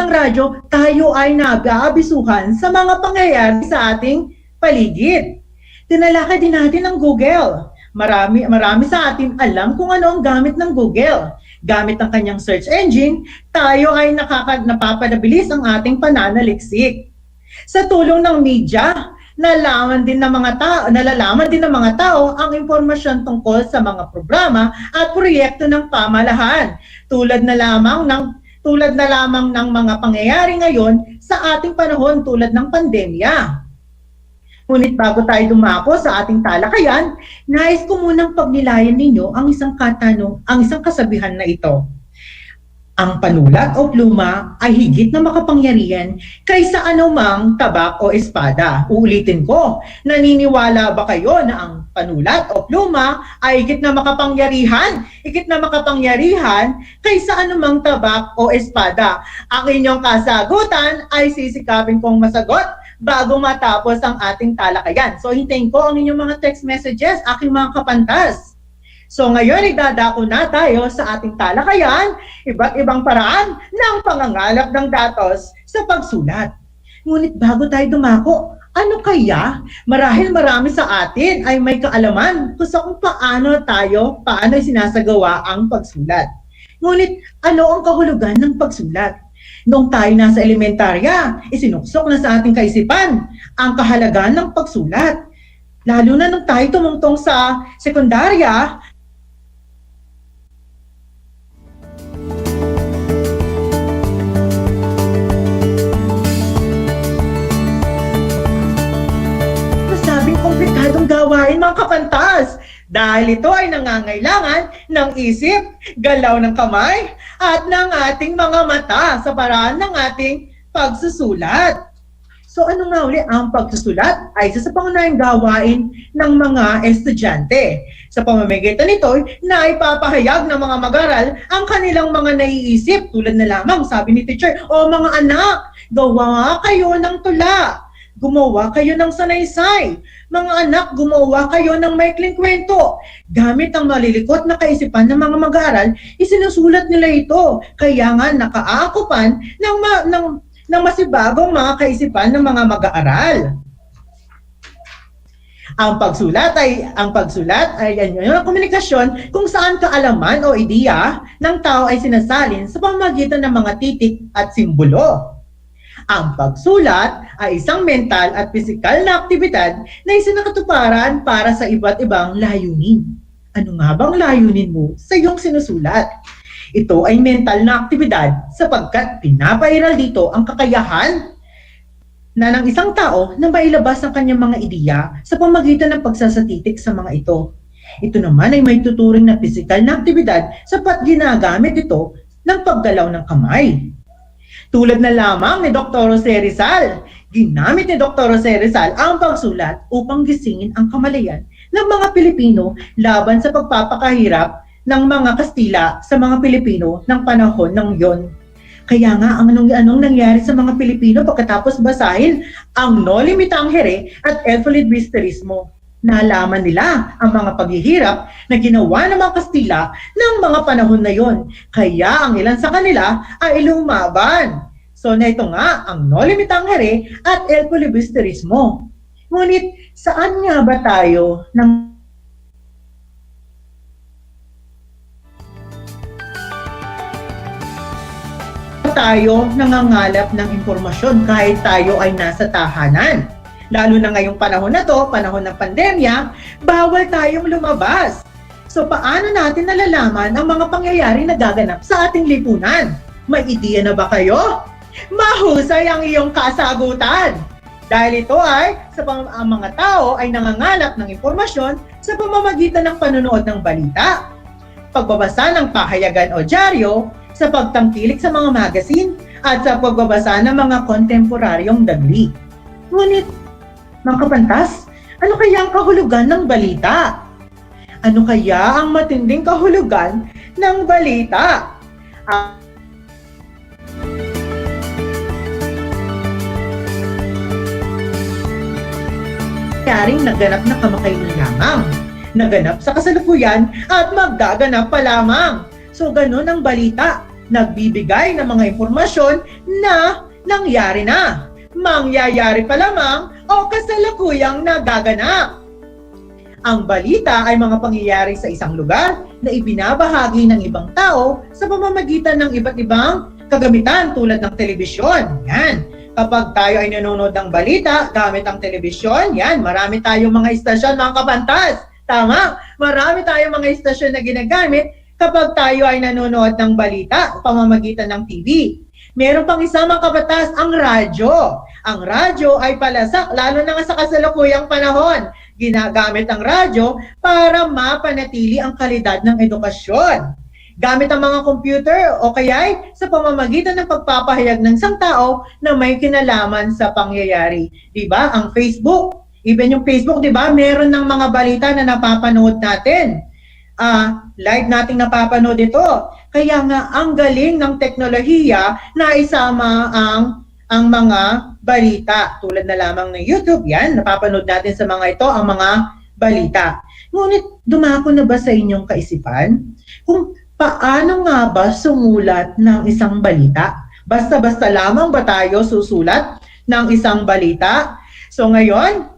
radyo, tayo ay nag-aabisuhan sa mga pangyayari sa ating paligid. Tinalakay din natin ang Google. Marami sa atin alam kung ano ang gamit ng Google. Gamit ang kanyang search engine, tayo ay napapadabilis ang ating pananaliksik. Sa tulong ng media, nalalaman din ng mga tao ang impormasyon tungkol sa mga programa at proyekto ng pamahalaan, tulad na lamang ng mga pangyayari ngayon sa ating panahon tulad ng pandemya. Ngunit bago tayo dumako sa ating talakayan, nais ko munang pagnilayan ninyo ang isang kasabihan na ito. Ang panulat o pluma ay higit na makapangyarihan kaysa anumang tabak o espada. Uulitin ko, naniniwala ba kayo na ang panulat o pluma ay higit na makapangyarihan kaysa anumang tabak o espada? Ang inyong kasagutan ay sisikapin kong masagot bago matapos ang ating talakayan. So hintayin ko ang inyong mga text messages, aking mga kapantas. So ngayon, idadako na tayo sa ating talakayan, iba't ibang paraan ng pangangalap ng datos sa pagsulat. Ngunit bago tayo dumako, ano kaya? Marahil marami sa atin ay may kaalaman kung paano sinasagawa ang pagsulat. Ngunit ano ang kahulugan ng pagsulat? Noong tayo nasa elementarya, isinuksok na sa ating kaisipan ang kahalagahan ng pagsulat. Lalo na nung tayo tumungtong sa sekundarya, komplikadong gawain mga kapantas dahil ito ay nangangailangan ng isip, galaw ng kamay at ng ating mga mata sa paraan ng ating pagsusulat. So ano nga uli ang pagsusulat ay isa sa pangunahing gawain ng mga estudyante. Sa pamamagitan nito na ipapahayag ng mga mag-aral ang kanilang mga naiisip tulad na lamang sabi ni teacher, o mga anak, gawa kayo ng tula. Gumawa kayo ng sanaysay. Mga anak, gumawa kayo ng maikling kwento. Gamit ang malilikot na kaisipan ng mga mag-aaral, isinusulat nila ito. Kaya nga nakaakupan ng masibagong mga kaisipan ng mga mag-aaral. Ang pagsulat ay yung komunikasyon kung saan kaalaman o ideya ng tao ay sinasalin sa pamamagitan ng mga titik at simbolo. Ang pagsulat ay isang mental at pisikal na aktibidad na isinakatuparan para sa iba't ibang layunin. Ano nga bang layunin mo sa iyong sinusulat? Ito ay mental na aktibidad sapagkat pinapairal dito ang kakayahan na ng isang tao na mailabas ang kanyang mga ideya sa pamamagitan ng pagsasatitik sa mga ito. Ito naman ay may tuturing na pisikal na aktibidad sapat ginagamit ito ng paggalaw ng kamay. Tulad na lamang ni Dr. Jose Rizal, ginamit ni Dr. Jose Rizal ang pagsulat upang gisingin ang kamalayan ng mga Pilipino laban sa pagpapakahirap ng mga Kastila sa mga Pilipino ng panahon ng yon. Kaya nga, anong nangyari sa mga Pilipino pagkatapos basahin ang No Limitang Here at El Filibusterismo? Nalaman nila ang mga paghihirap na ginawa ng mga Kastila ng mga panahon na yon. Kaya ang ilan sa kanila ay lumaban. So na ito nga ang No Limitang Here at El Filibusterismo. Ngunit saan nga ba tayo nangangalap ng impormasyon kahit tayo ay nasa tahanan? Lalo na ngayong panahon na to, panahon ng pandemya, bawal tayong lumabas. So paano natin nalalaman ang mga pangyayari na gaganap sa ating lipunan? May ideya na ba kayo? Mahusay ang iyong kasagutan. Dahil ito ay ang mga tao ay nangangalap ng impormasyon sa pamamagitan ng panonood ng balita, pagbabasa ng pahayagan o dyaryo, sa pagtangkilik sa mga magazine, at sa pagbabasa ng mga kontemporaryong dagli. Ngunit, mga kapantas, ano kaya ang kahulugan ng balita? Ano kaya ang matinding kahulugan ng balita? Yaring naganap na kamakailan lamang, naganap sa kasalukuyan at magdaganap pa lamang. So ganun ang balita, nagbibigay ng mga impormasyon na nangyari na, mangyayari pa lamang o kasalukuyang nagaganap. Ang balita ay mga pangyayari sa isang lugar na ibinabahagi ng ibang tao sa pamamagitan ng iba't ibang kagamitan tulad ng telebisyon. Yan. Kapag tayo ay nanonood ng balita gamit ang telebisyon, yan, marami tayong mga istasyon, mga kapantas. Tama, marami tayong mga istasyon na ginagamit kapag tayo ay nanonood ng balita pamamagitan ng TV. Meron pang isa, mga kabatas, ang radyo. Ang radyo ay palasak, lalo na sa kasalukuyang panahon. Ginagamit ang radyo para mapanatili ang kalidad ng edukasyon. Gamit ang mga computer o kaya sa pamamagitan ng pagpapahayag ng isang tao na may kinalaman sa pangyayari. Diba? Ang Facebook, even yung Facebook, diba? Meron ng mga balita na napapanood natin. Live nating napapanood ito. Kaya nga, ang galing ng teknolohiya na isama ang mga balita. Tulad na lamang ng YouTube, yan, napapanood natin sa mga ito, ang mga balita. Ngunit, dumako na ba sa inyong kaisipan kung paano nga ba sumulat ng isang balita? Basta-basta lamang ba tayo susulat ng isang balita? So ngayon,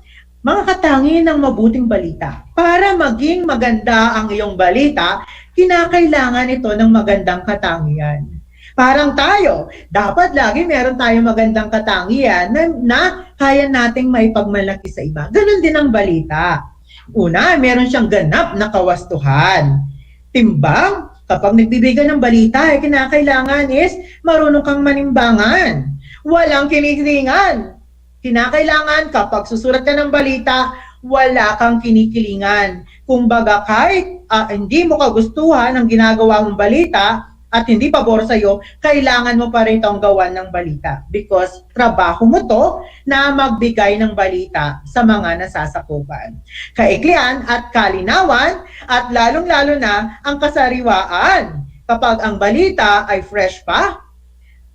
mga katangi ng mabuting balita. Para maging maganda ang iyong balita, kinakailangan ito ng magandang katangian. Parang tayo, dapat lagi meron tayong magandang katangian na kaya nating maipagmalaki sa iba. Ganon din ang balita. Una, meron siyang ganap na kawastuhan. Timbang, kapag nagbibigay ng balita, kinakailangan is marunong kang manimbangan. Walang kinikilingan. Kinakailangan kapag susulat ka ng balita, wala kang kinikilingan. Kung baga kahit hindi mo kagustuhan ang ginagawa mong balita at hindi pabor sa'yo, kailangan mo pa rin itong gawan ng balita. Because trabaho mo to na magbigay ng balita sa mga nasasakupan. Kaiklian at kalinawan at lalong-lalo na ang kasariwaan. Kapag ang balita ay fresh pa,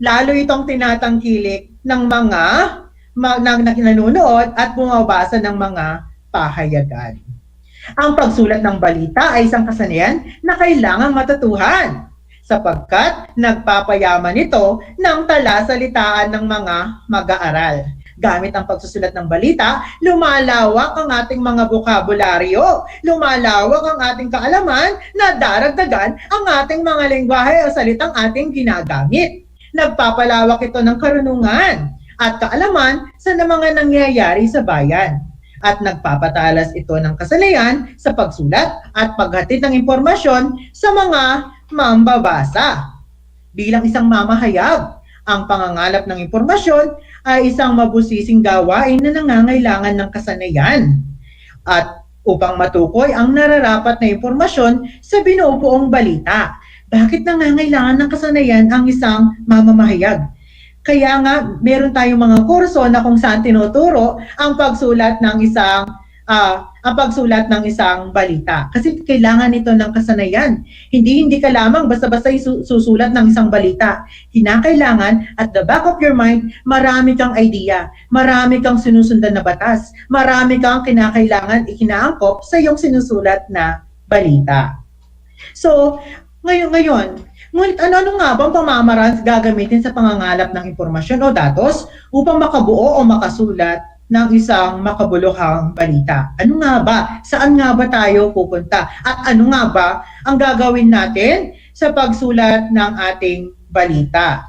lalo itong tinatangkilik ng mga nanonood at bumabasa ng mga pahayagan. Ang pagsulat ng balita ay isang kasanayan na kailangang matutuhan sapagkat nagpapayaman ito ng talasalitaan ng mga mag-aaral. Gamit ang pagsusulat ng balita, lumalawak ang ating mga bokabularyo, lumalawak ang ating kaalaman, nadaragdagan ang ating mga lengguwahe o salitang ating ginagamit. Nagpapalawak ito ng karunungan at kaalaman sa mga nangyayari sa bayan. At nagpapatalas ito ng kasanayan sa pagsulat at paghatid ng impormasyon sa mga mambabasa. Bilang isang mamahayag, ang pangangalap ng impormasyon ay isang mabusising gawain na nangangailangan ng kasanayan. At upang matukoy ang nararapat na impormasyon sa binubuong balita, bakit nangangailangan ng kasanayan ang isang mamamahayag? Kaya nga, meron tayong mga kurso na kung saan tinuturo ang pagsulat ng isang balita. Kasi kailangan ito ng kasanayan. Hindi ka lamang basta-basta susulat ng isang balita. Kinakailangan, at the back of your mind, marami kang idea, marami kang sinusundan na batas, marami kang kinakailangan ikinaangkop sa iyong sinusulat na balita. So, ngayon, ngunit ano nga bang pamamaraan gagamitin sa pangangalap ng impormasyon o datos upang makabuo o makasulat ng isang makabuluhang balita? Ano nga ba? Saan nga ba tayo pupunta? At ano nga ba ang gagawin natin sa pagsulat ng ating balita?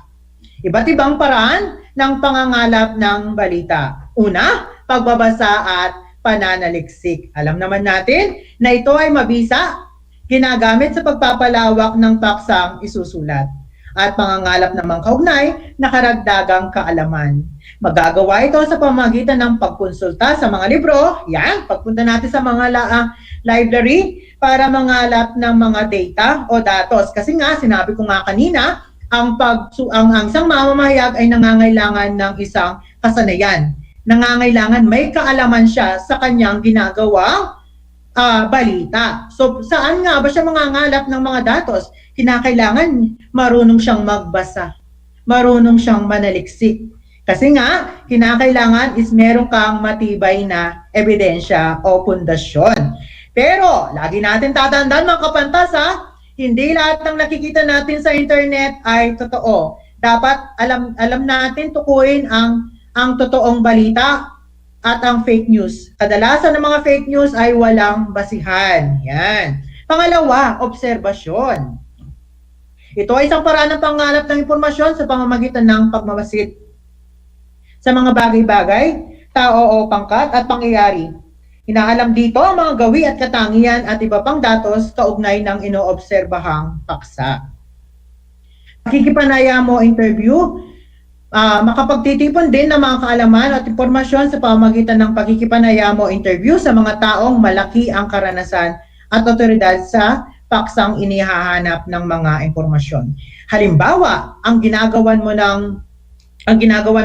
Iba't ibang paraan ng pangangalap ng balita. Una, pagbabasa at pananaliksik. Alam naman natin na ito ay mabisa, ginagamit sa pagpapalawak ng paksang isusulat at pangangalap ng mga kaugnay na karagdagang kaalaman. Magagawa ito sa pamamagitan ng pagkonsulta sa mga libro, yan, pagpunta natin sa mga library para mangalap ng mga data o datos. Kasi nga, sinabi ko nga kanina, ang isang mamamahayag ay nangangailangan ng isang kasanayan. Nangangailangan may kaalaman siya sa kanyang ginagawang balita. So, saan nga ba siya mangangalap ng mga datos? Kinakailangan marunong siyang magbasa, marunong siyang manaliksik. Kasi nga, kinakailangan is meron kang matibay na ebidensya o pundasyon. Pero, lagi natin tatandaan mga kapantas hindi lahat ng nakikita natin sa internet ay totoo. Dapat alam natin tukuyin ang totoong balita at ang fake news. Kadalasan ng mga fake news ay walang basihan. Yan. Pangalawa, obserbasyon. Ito ay isang paraan ng pangangalap ng impormasyon sa pamamagitan ng pagmamasid sa mga bagay-bagay, tao o pangkat at pangyayari. Inaalam dito ang mga gawi at katangian at iba pang datos kaugnay ng inoobserbahang paksa. Pakikipanayam mo interview, makapagtitipon din ng mga kaalaman at impormasyon sa pamamagitan ng pakikipanayam o interview sa mga taong malaki ang karanasan at otoridad sa paksang inihahanap ng mga impormasyon. Halimbawa, ang ginagawan mo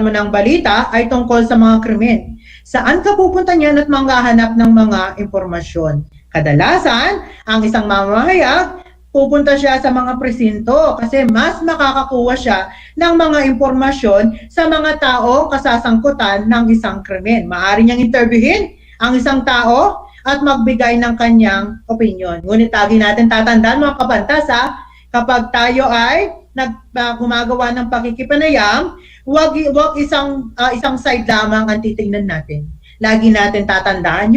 ng balita ay tungkol sa mga krimen. Saan ka pupunta niyan at manghahanap ng mga impormasyon? Kadalasan, ang isang mamamahayag pupunta siya sa mga presinto kasi mas makakakuha siya ng mga impormasyon sa mga taong kasasangkutan ng isang krimen. Maaari niyang interviewin ang isang tao at magbigay ng kanyang opinion. Ngunit lagi natin tatandaan mga kapantas kapag tayo ay gumagawa ng pakikipanayam, wag isang side lamang ang titingnan natin. Lagi natin tatandaan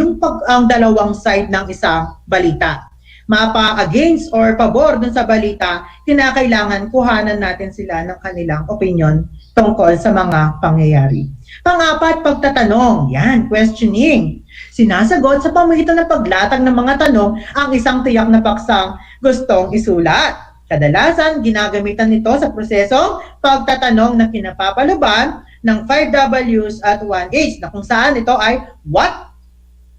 ang dalawang side ng isang balita. Mapa-against or pabor dun sa balita, kinakailangan kuhanan natin sila ng kanilang opinion tungkol sa mga pangyayari. Pang-apat, pagtatanong. Yan, questioning. Sinasagot sa pamamagitan ng paglatag ng mga tanong ang isang tiyak na paksang gustong isulat. Kadalasan, ginagamitan nito sa prosesong pagtatanong na kinapapaluban ng 5 Ws at 1 H na kung saan ito ay what,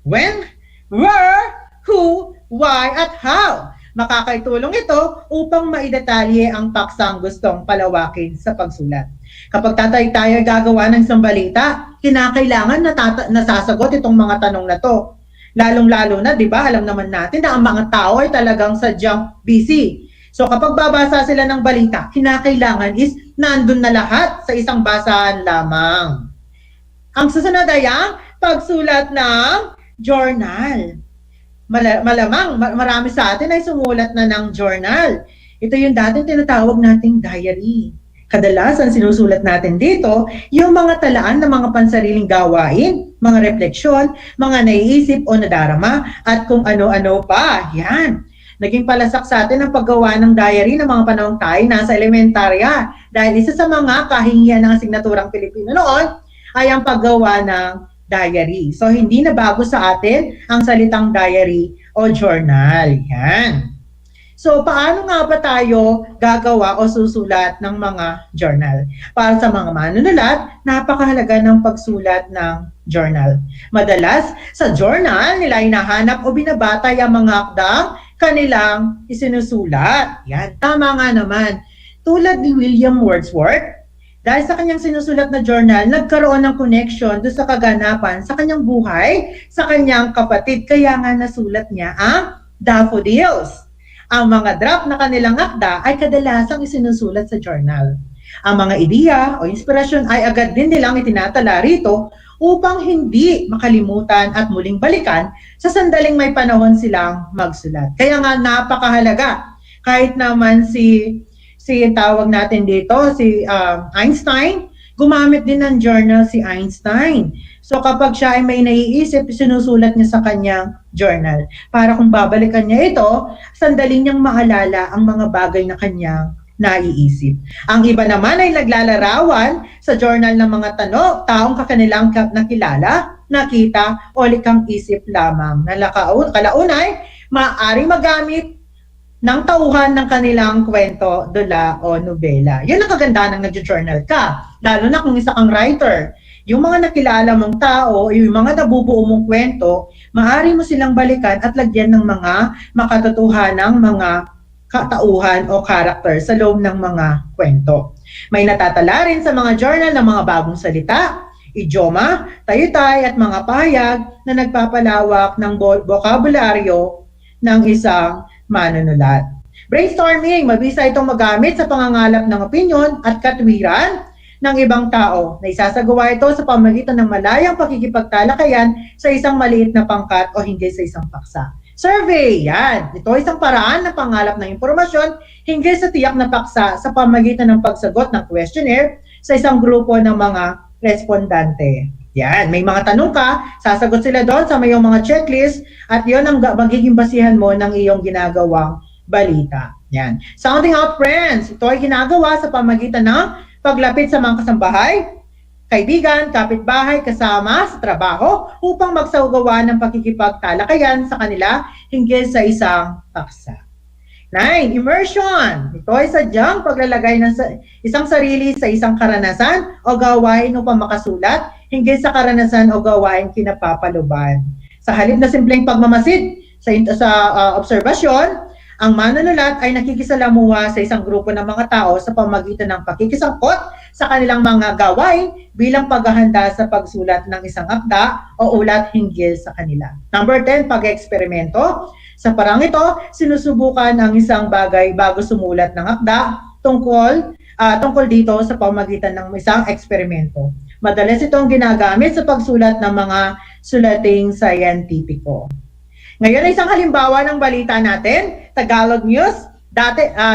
when, where, who, why, at how. Makakaitulong ito upang maidetalye ang paksang gustong palawakin sa pagsulat. Kapag tayo gagawa ng isang balita, kinakailangan nasasagot itong mga tanong na to. Lalong-lalo na, di ba, alam naman natin na ang mga tao ay talagang sadyang busy. So kapag babasa sila ng balita, kinakailangan is nandun na lahat sa isang basahan lamang. Ang susunod ay ang pagsulat ng journal. Malamang marami sa atin ay sumulat na ng journal. Ito yung dating tinatawag nating diary. Kadalasan sinusulat natin dito yung mga talaan ng mga pansariling gawain, mga refleksyon, mga naiisip o nadarama, at kung ano-ano pa. Yan. Naging palasak sa atin ang paggawa ng diary ng mga panahong tayo nasa elementarya dahil isa sa mga kahingian ng asignaturang Pilipino noon ay ang paggawa ng diary. So, hindi na bago sa atin ang salitang diary o journal. Yan. So, paano nga ba tayo gagawa o susulat ng mga journal? Para sa mga manunulat, napakahalaga ng pagsulat ng journal. Madalas, sa journal, nila hinahanap o binabatay ang mga akdang kanilang isinusulat. Yan, tama nga naman. Tulad ni William Wordsworth, dahil sa kanyang sinusulat na journal, nagkaroon ng connection doon sa kaganapan sa kanyang buhay, sa kanyang kapatid. Kaya nga nasulat niya ang Daffodils. Ang mga draft na kanilang akda ay kadalasang isinusulat sa journal. Ang mga ideya o inspirasyon ay agad din nilang itinatala rito upang hindi makalimutan at muling balikan sa sandaling may panahon silang magsulat. Kaya nga napakahalaga. Kahit naman si tawag natin dito, si Einstein, gumamit din ng journal si Einstein. So kapag siya ay may naiisip, sinusulat niya sa kanyang journal. Para kung babalikan niya ito, sandali niyang maalala ang mga bagay na kanyang naiisip. Ang iba naman ay naglalarawan sa journal ng mga taong kakanilang nakilala, nakita, o likang isip lamang. Kalaunay, maaaring magamit ng tauhan ng kanilang kwento, dula o nobela. Yun ang kagandahan ng nag-journal ka. Lalo na kung isa kang writer. Yung mga nakilala mong tao, yung mga nabubuo mong kwento, maaari mo silang balikan at lagyan ng mga makatotohanang mga katauhan o character sa loob ng mga kwento. May natatala rin sa mga journal ng mga bagong salita, idioma, tayutay at mga pahayag na nagpapalawak ng bokabularyo ng isang manunulat. Brainstorming, mabisa itong magamit sa pangangalap ng opinyon at katwiran ng ibang tao na isasagawa ito sa pamamagitan ng malayang pakikipagtalakayan sa isang maliit na pangkat o hinggil sa isang paksa. Survey, yan. Ito ay isang paraan ng pangalap ng impormasyon hinggil sa tiyak na paksa sa pamamagitan ng pagsagot ng questionnaire sa isang grupo ng mga respondante. Yan, may mga tanong ka, sasagot sila doon sa mayong mga checklist at yon ang magiging basihan mo ng iyong ginagawang balita. Yan. Sounding out friends, ito ay ginagawa sa pamamagitan ng paglapit sa mga kasambahay, kaibigan, kapitbahay, kasama sa trabaho upang magsagawa ng pakikipagtalakayan sa kanila hinggil sa isang paksa. 9. Immersion. Ito ay sadyang paglalagay ng isang sarili sa isang karanasan o gawain upang makasulat hinggil sa karanasan o gawain kinapapaluban. Sa halip na simpleng pagmamasid sa obserbasyon, ang manunulat ay nakikisalamuha sa isang grupo ng mga tao sa pamamagitan ng pakikisangkot sa kanilang mga gawain bilang paghahanda sa pagsulat ng isang akda o ulat hinggil sa kanila. Number 10, pag-eksperimento. Sa parang ito, sinusubukan ang isang bagay bago sumulat ng akda tungkol dito sa pamamagitan ng isang eksperimento. Madalas itong ginagamit sa pagsulat ng mga sulating scientifico. Ngayon ay isang halimbawa ng balita natin, Tagalog News,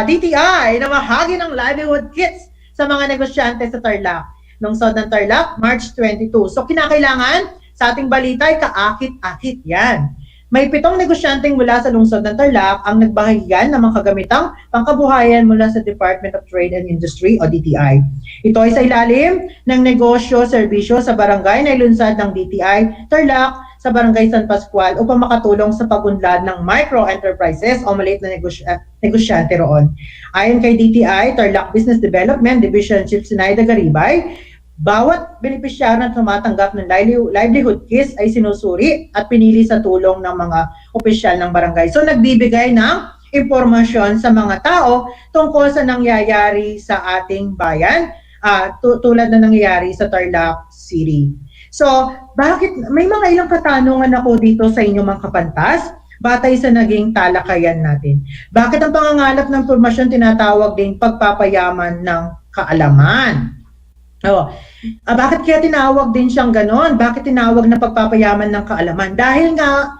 DTI na mahagi ng livelihood kits sa mga negosyante sa Tarlac. Lungsod ng Tarlac, March 22. So kinakailangan sa ating balita ay kaakit-akit yan. May 7 negosyanteng mula sa lungsod ng Tarlac ang nagbahagian ng mga kagamitang pangkabuhayan mula sa Department of Trade and Industry o DTI. Ito ay sa ilalim ng negosyo-serbisyo sa barangay na ilunsad ng DTI Tarlac sa Barangay San Pascual upang makatulong sa pag-unlad ng micro-enterprises o maliit na negosyante roon. Ayon kay DTI Tarlac Business Development Division Chief Sinaida Garibay, bawat benepisyar na tumatanggap ng livelihood kits ay sinusuri at pinili sa tulong ng mga opisyal ng barangay. So nagbibigay ng impormasyon sa mga tao tungkol sa nangyayari sa ating bayan, tulad na nangyayari sa Tarlac City. So, bakit may mga ilang katanungan ako dito sa inyong mga kapantas batay sa naging talakayan natin? Bakit ang pangangalap ng impormasyon tinatawag din pagpapayaman ng kaalaman? Bakit kaya tinawag din siyang ganon? Bakit tinawag na pagpapayaman ng kaalaman? Dahil nga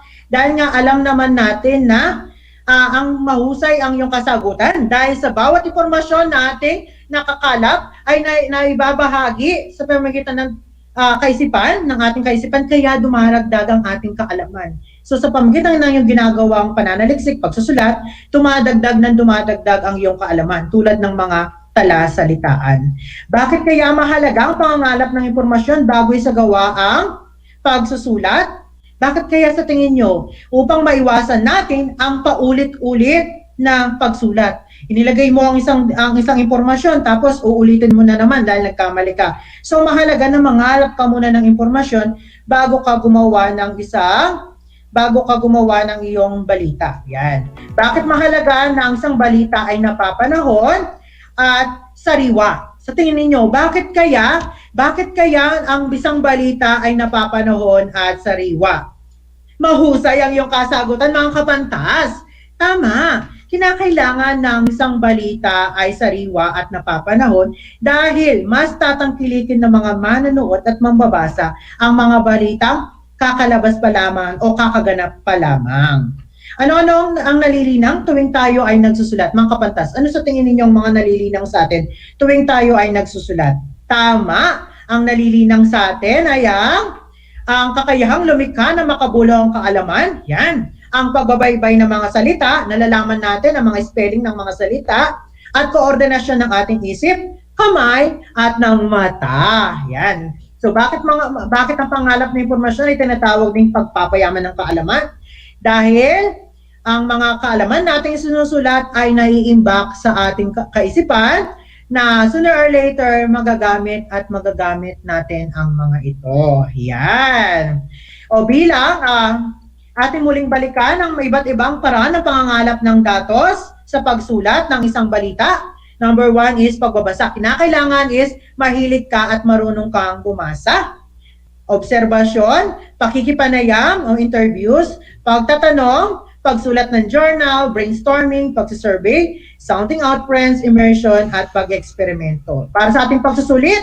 alam naman natin na ang mahusay ang iyong kasagutan dahil sa bawat impormasyon nating nakakalap ay naibabahagi sa pamamagitan ng kaisipan, ng ating kaisipan, kaya dumaragdag ang ating kaalaman. So sa pamamagitan ng iyong ginagawang pananaliksik, pagsusulat, dumadagdag ang iyong kaalaman tulad ng mga talasalitaan. Bakit kaya mahalaga ang pangangalap ng impormasyon bago isagawa ang pagsusulat? Bakit kaya sa tingin nyo? Upang maiwasan natin ang paulit-ulit na pagsulat. Inilagay mo ang isang impormasyon tapos uulitin mo na naman dahil nagkamali ka. So mahalaga na mangalap ka muna ng impormasyon bago ka gumawa ng iyong balita. Yan. Bakit mahalaga na ang isang balita ay napapanahon at sariwa? Sa tingin niyo, bakit kaya ang isang balita ay napapanahon at sariwa? Mahusay ang iyong kasagutan, mga kapantas. Tama. Kinakailangan ng isang balita ay sariwa at napapanahon dahil mas tatangkilikin ng mga manonood at mambabasa ang mga balitang kakalabas pa lamang o kakaganap pa lamang. Ano-ano ang nalilinang tuwing tayo ay nagsusulat? Mga kapantas, ano sa tingin ninyong mga nalilinang sa atin tuwing tayo ay nagsusulat? Tama, ang nalilinang sa atin ay ang kakayahang lumikha na makabulong kaalaman. Yan. Ang pagbabaybay ng mga salita, nalalaman natin ang mga spelling ng mga salita, at koordinasyon ng ating isip, kamay, at ng mata. Yan. So bakit ang pangalap na impormasyon ay tinatawag ding pagpapayaman ng kaalaman? Dahil ang mga kaalaman nating sinusulat ay naiimbak sa ating kaisipan na sooner or later magagamit natin ang mga ito. Yan. O bilang ating muling balikan ang iba't ibang paraan ng pangangalap ng datos sa pagsulat ng isang balita. Number 1 is pagbabasa. Kinakailangan is mahilig ka at marunong kang bumasa. Obserbasyon, pakikipanayam o interviews, pagtatanong, pagsulat ng journal, brainstorming, pagsusurvey, sounding out friends, immersion, at pag-eksperimento. Para sa ating pagsusulit,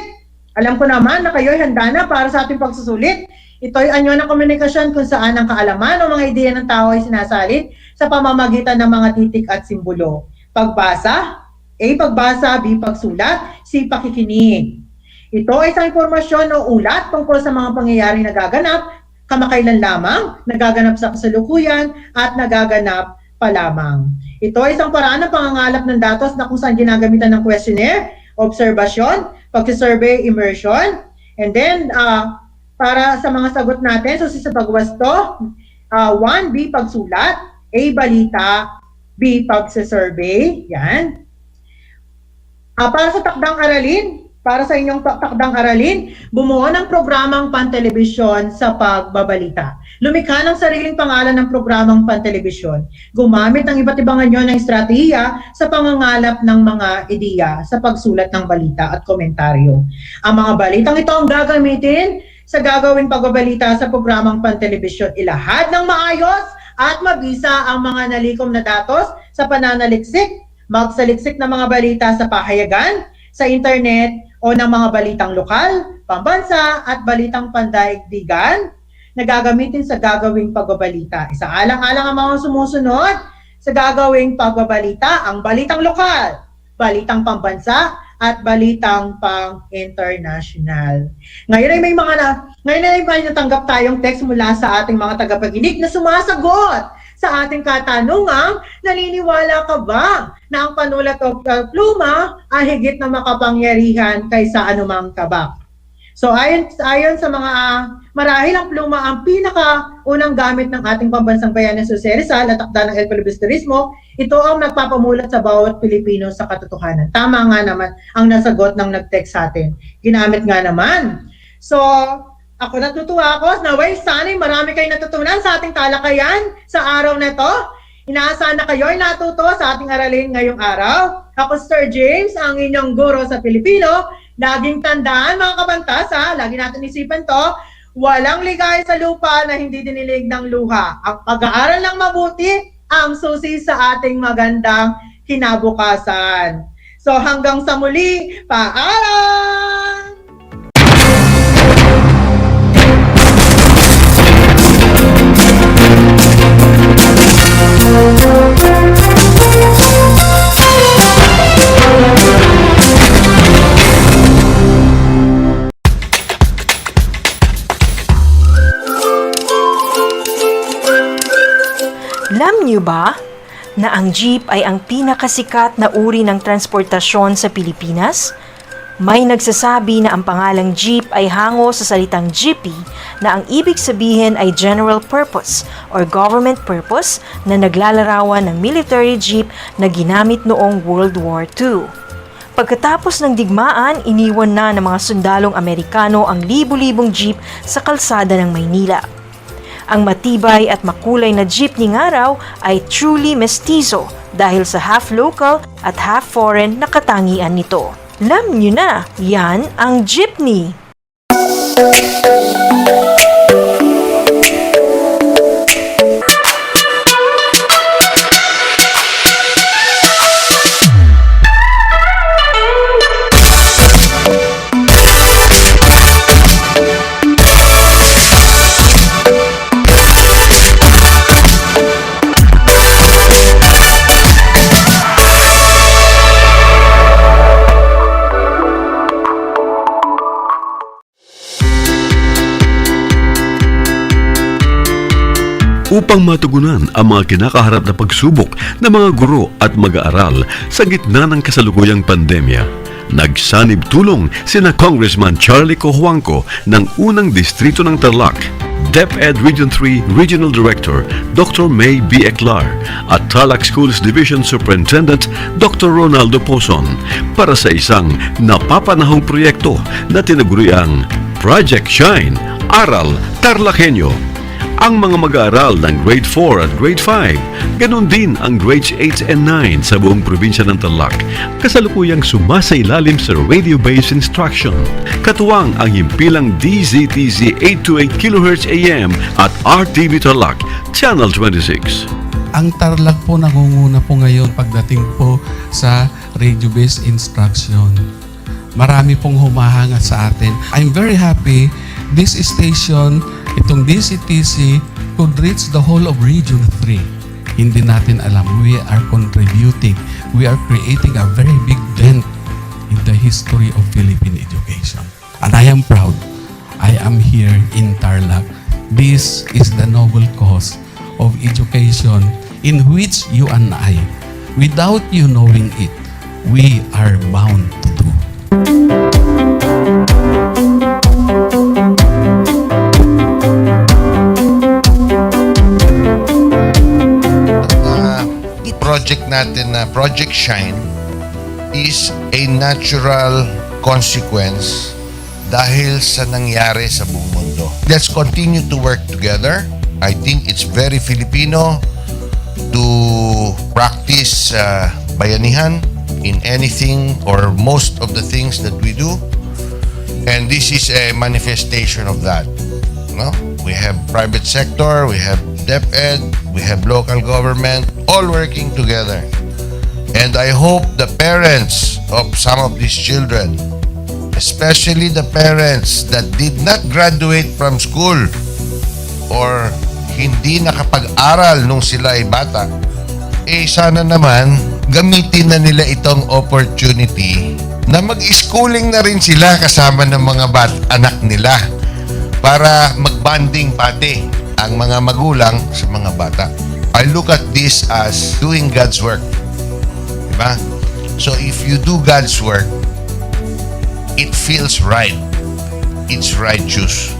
alam ko naman na kayo handa na para sa ating pagsusulit. Ito ay anyo ng komunikasyon kung saan ang kaalaman o mga ideya ng tao ay sinasalit sa pamamagitan ng mga titik at simbolo. Pagbasa, A. Pagbasa, B. Pagsulat, C. Pakikinig. Ito ay isang impormasyon o ulat tungkol sa mga pangyayaring nagaganap kamakailan lamang, nagaganap sa kasalukuyan, at nagaganap pa lamang. Ito ay isang paraan ng pangangalap ng datos na kung saan ginagamitan ng questionnaire, obserbasyon, pag-survey, immersion, and then, para sa mga sagot natin, so sa pagwasto, 1, B, pagsulat, A, balita, B, pag-survey, yan. Para sa takdang aralin, para sa inyong takdang aralin, bumuo ng programang pantelebisyon sa pagbabalita. Lumikha ng sariling pangalan ng programang pantelebisyon. Gumamit ng iba't ibang anyo ng estratehiya sa pangangalap ng mga ideya sa pagsulat ng balita at komentaryo. Ang mga balitang ito ang gagamitin sa gagawing pagbabalita sa programang pantelebisyon. Ilahad ng maayos at mabisa ang mga nalikom na datos sa pananaliksik, magsaliksik ng mga balita sa pahayagan, sa internet, o ng mga balitang lokal, pambansa, at balitang pandaigdigan na gagamitin sa gagawing pagbabalita. Isaalang-alang ang mga sumusunod sa gagawing pagbabalita, ang balitang lokal, balitang pambansa, at balitang pang-international. Ngayon ay may natanggap tayong text mula sa ating mga tagapaginig na sumasagot sa ating katanungang, naniniwala ka ba na ang panulat o pluma ay higit na makapangyarihan kaysa anumang tabak? So ayon sa mga marahil ang pluma ang pinakaunang gamit ng ating pambansang bayan na Jose Rizal at takda ng El Filibusterismo, ito ang nagpapamulat sa bawat Pilipino sa katotohanan. Tama nga naman ang nasagot ng nag-text sa atin. Ginamit nga naman. So, ako natutuwa ako, naway sana'y marami kayong natutunan sa ating talakayan sa araw na ito. Inaasahan na kayo ay natuto sa ating aralin ngayong araw. Ako Sir James, ang inyong guro sa Pilipino. Laging tandaan mga kabantas, lagi natin isipan to, walang ligay sa lupa na hindi dinilig ng luha. Ang pag-aaral ng mabuti, ang susi sa ating magandang kinabukasan. So hanggang sa muli, paalam! niyo ba na ang jeep ay ang pinakasikat na uri ng transportasyon sa Pilipinas? May nagsasabi na ang pangalang jeep ay hango sa salitang jeepy na ang ibig sabihin ay general purpose or government purpose na naglalarawan ng military jeep na ginamit noong World War II. Pagkatapos ng digmaan, iniwan na ng mga sundalong Amerikano ang libu-libong jeep sa kalsada ng Maynila. Ang matibay at makulay na jeepney nga raw ay truly mestizo dahil sa half local at half foreign na katangian nito. Alam nyo na, yan ang jeepney. Upang matugunan ang mga kinakaharap na pagsubok ng mga guro at mag-aaral sa gitna ng kasalukuyang pandemya, nagsanib tulong sina Congressman Charlie Cojuangco ng unang distrito ng Tarlac, DEPED Region 3 Regional Director Dr. May B. Eclar at Tarlac Schools Division Superintendent Dr. Ronaldo Pozon para sa isang napapanahong proyekto na tinaguriang Project Shine, Aral TarlakHenyo. Ang mga mag-aaral ng Grade 4 at Grade 5, ganun din ang Grades 8 and 9 sa buong probinsya ng Tarlac, kasalukuyang sumasailalim sa radio-based instruction. Katuwang ang himpilang DZTZ 828 kHz AM at RTV Tarlac, Channel 26. Ang Tarlac po nangunguna po ngayon pagdating po sa radio-based instruction. Marami pong humahanga sa atin. I'm very happy this station, itong DCTC, could reach the whole of Region 3. Hindi natin alam, we are contributing. We are creating a very big dent in the history of Philippine education. And I am proud. I am here in Tarlac. This is the noble cause of education in which you and I, without you knowing it, we are bound to do. Project natin na Project Shine is a natural consequence dahil sa nangyari sa buong mundo. Let's continue to work together. I think it's very Filipino to practice bayanihan in anything or most of the things that we do. And this is a manifestation of that. No? We have private sector, we have DEPED, we have local government, all working together. And I hope the parents of some of these children, especially the parents that did not graduate from school or hindi nakapag-aral nung sila ay bata, sana naman gamitin na nila itong opportunity na mag-schooling na rin sila kasama ng mga anak nila para mag-bonding pati ang mga magulang sa mga bata. I look at this as doing God's work. Diba? So if you do God's work, it feels right. It's righteous.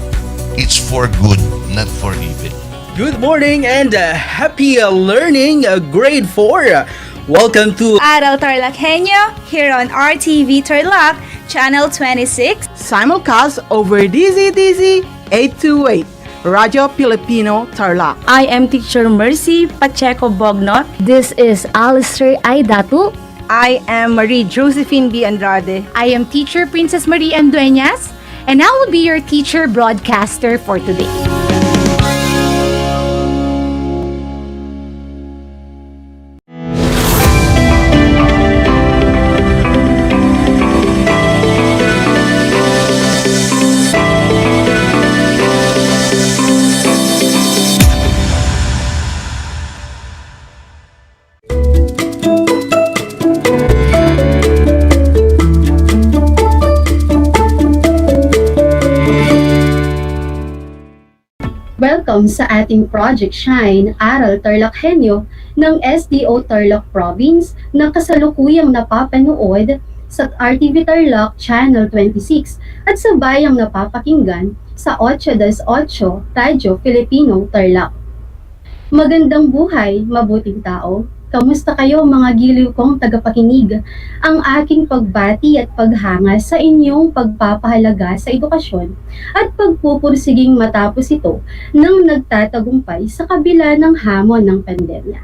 It's for good, not for evil. Good morning and happy learning, Grade 4. Welcome to Aral TarlakHenyo here on RTV Tarlac, Channel 26. Simulcast over DZTZ 828, Radio Filipino Tarlac. I am Teacher Mercy Pacheco Bognot. This is Alistair Aidatu. I am Marie Josephine B. Andrade. I am Teacher Princess Marie Dueñas, and I will be your teacher broadcaster for today. welcome sa ating Project Shine Aral TarlakHenyo ng SDO Tarlac Province na kasalukuyang napapanood sa RTV Tarlac Channel 26 at sa bayang napapakinggan sa 8-8 Radyo Filipino Tarlac. Magandang buhay, mabuting tao. Kamusta kayo mga giliw kong tagapakinig? Ang aking pagbati at paghanga sa inyong pagpapahalaga sa edukasyon at pagpupursiging matapos ito nang nagtatagumpay sa kabila ng hamon ng pandemya.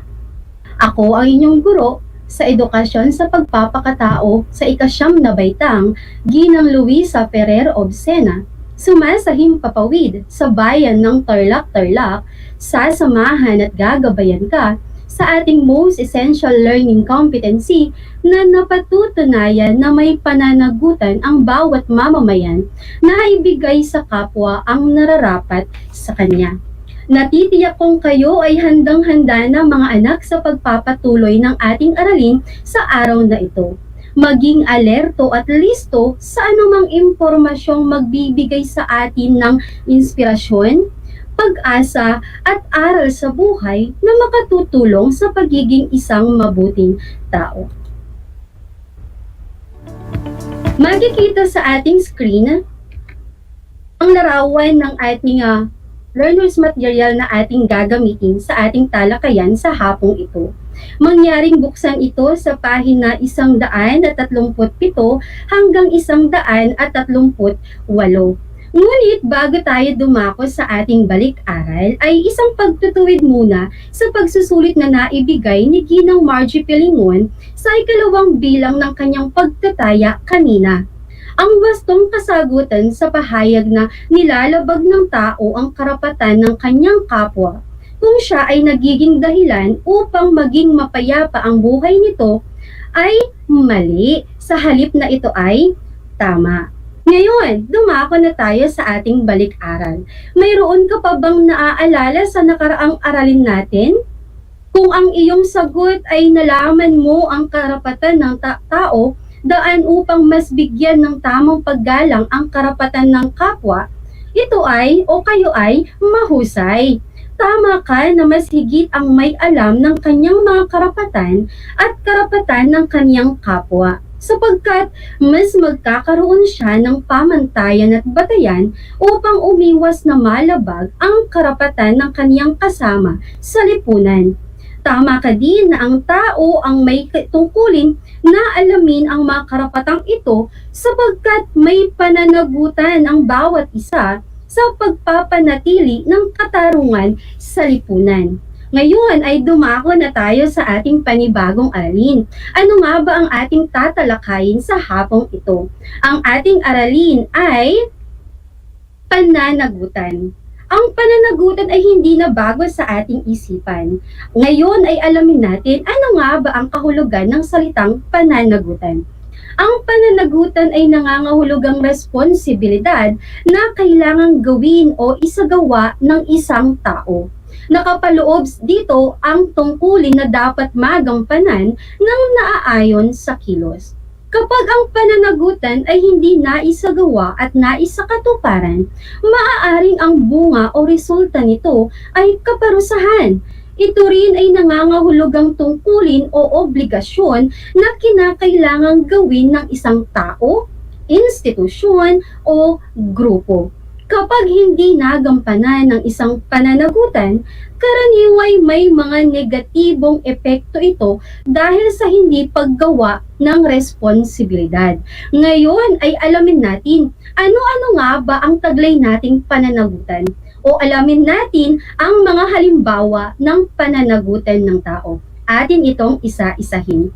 Ako ang inyong guro sa edukasyon sa pagpapakatao sa ikasyam na baitang, Ginang Luisa Ferrer Obsena, sumasahim papawid sa bayan ng Tarlac, sasamahan at gagabayan ka sa ating Most Essential Learning Competency na napatutunayan na may pananagutan ang bawat mamamayan na ibigay sa kapwa ang nararapat sa kanya. Natitiyak kong kayo ay handang-handa na mga anak sa pagpapatuloy ng ating aralin sa araw na ito. Maging alerto at listo sa anumang impormasyong magbibigay sa atin ng inspirasyon, pag-asa at aral sa buhay na makatutulong sa pagiging isang mabuting tao. Makikita sa ating screen ang larawan ng ating learner's material na ating gagamitin sa ating talakayan sa hapong ito. Mangyaring buksan ito sa pahina 137 hanggang 138. Ngunit bago tayo dumako sa ating balik-aral ay isang pagtutuwid muna sa pagsusulit na naibigay ni Ginang Margie Pilingon sa ikalawang bilang ng kanyang pagtataya kanina. Ang wastong kasagutan sa pahayag na nilalabag ng tao ang karapatan ng kanyang kapwa kung siya ay nagiging dahilan upang maging mapayapa ang buhay nito ay mali, sa halip na ito ay tama. Ngayon, dumako na tayo sa ating balik-aral. Mayroon ka pa bang naaalala sa nakaraang aralin natin? Kung ang iyong sagot ay nalaman mo ang karapatan ng tao, daan upang mas bigyan ng tamang paggalang ang karapatan ng kapwa, ito ay o kayo ay mahusay. Tama ka na mas higit ang may alam ng kanyang mga karapatan at karapatan ng kanyang kapwa, sapagkat mas magkakaroon siya ng pamantayan at batayan upang umiwas na malabag ang karapatan ng kaniyang kasama sa lipunan. Tama ka din na ang tao ang may tungkulin na alamin ang mga karapatang ito sapagkat may pananagutan ang bawat isa sa pagpapanatili ng katarungan sa lipunan. Ngayon ay dumako na tayo sa ating panibagong aralin. Ano nga ba ang ating tatalakayin sa hapong ito? Ang ating aralin ay pananagutan. Ang pananagutan ay hindi na bago sa ating isipan. Ngayon ay alamin natin ano nga ba ang kahulugan ng salitang pananagutan. Ang pananagutan ay nangangahulugang responsibilidad na kailangang gawin o isagawa ng isang tao. Nakapaloob dito ang tungkulin na dapat magampanan ng naaayon sa kilos. Kapag ang pananagutan ay hindi naisagawa at naisakatuparan, maaaring ang bunga o resulta nito ay kaparusahan. Ito rin ay nangangahulugang tungkulin o obligasyon na kinakailangang gawin ng isang tao, institusyon o grupo. Kapag hindi nagampanan ng isang pananagutan, karaniway may mga negatibong epekto ito dahil sa hindi paggawa ng responsibilidad. Ngayon ay alamin natin ano-ano nga ba ang taglay nating pananagutan o alamin natin ang mga halimbawa ng pananagutan ng tao. Atin itong isa-isahin.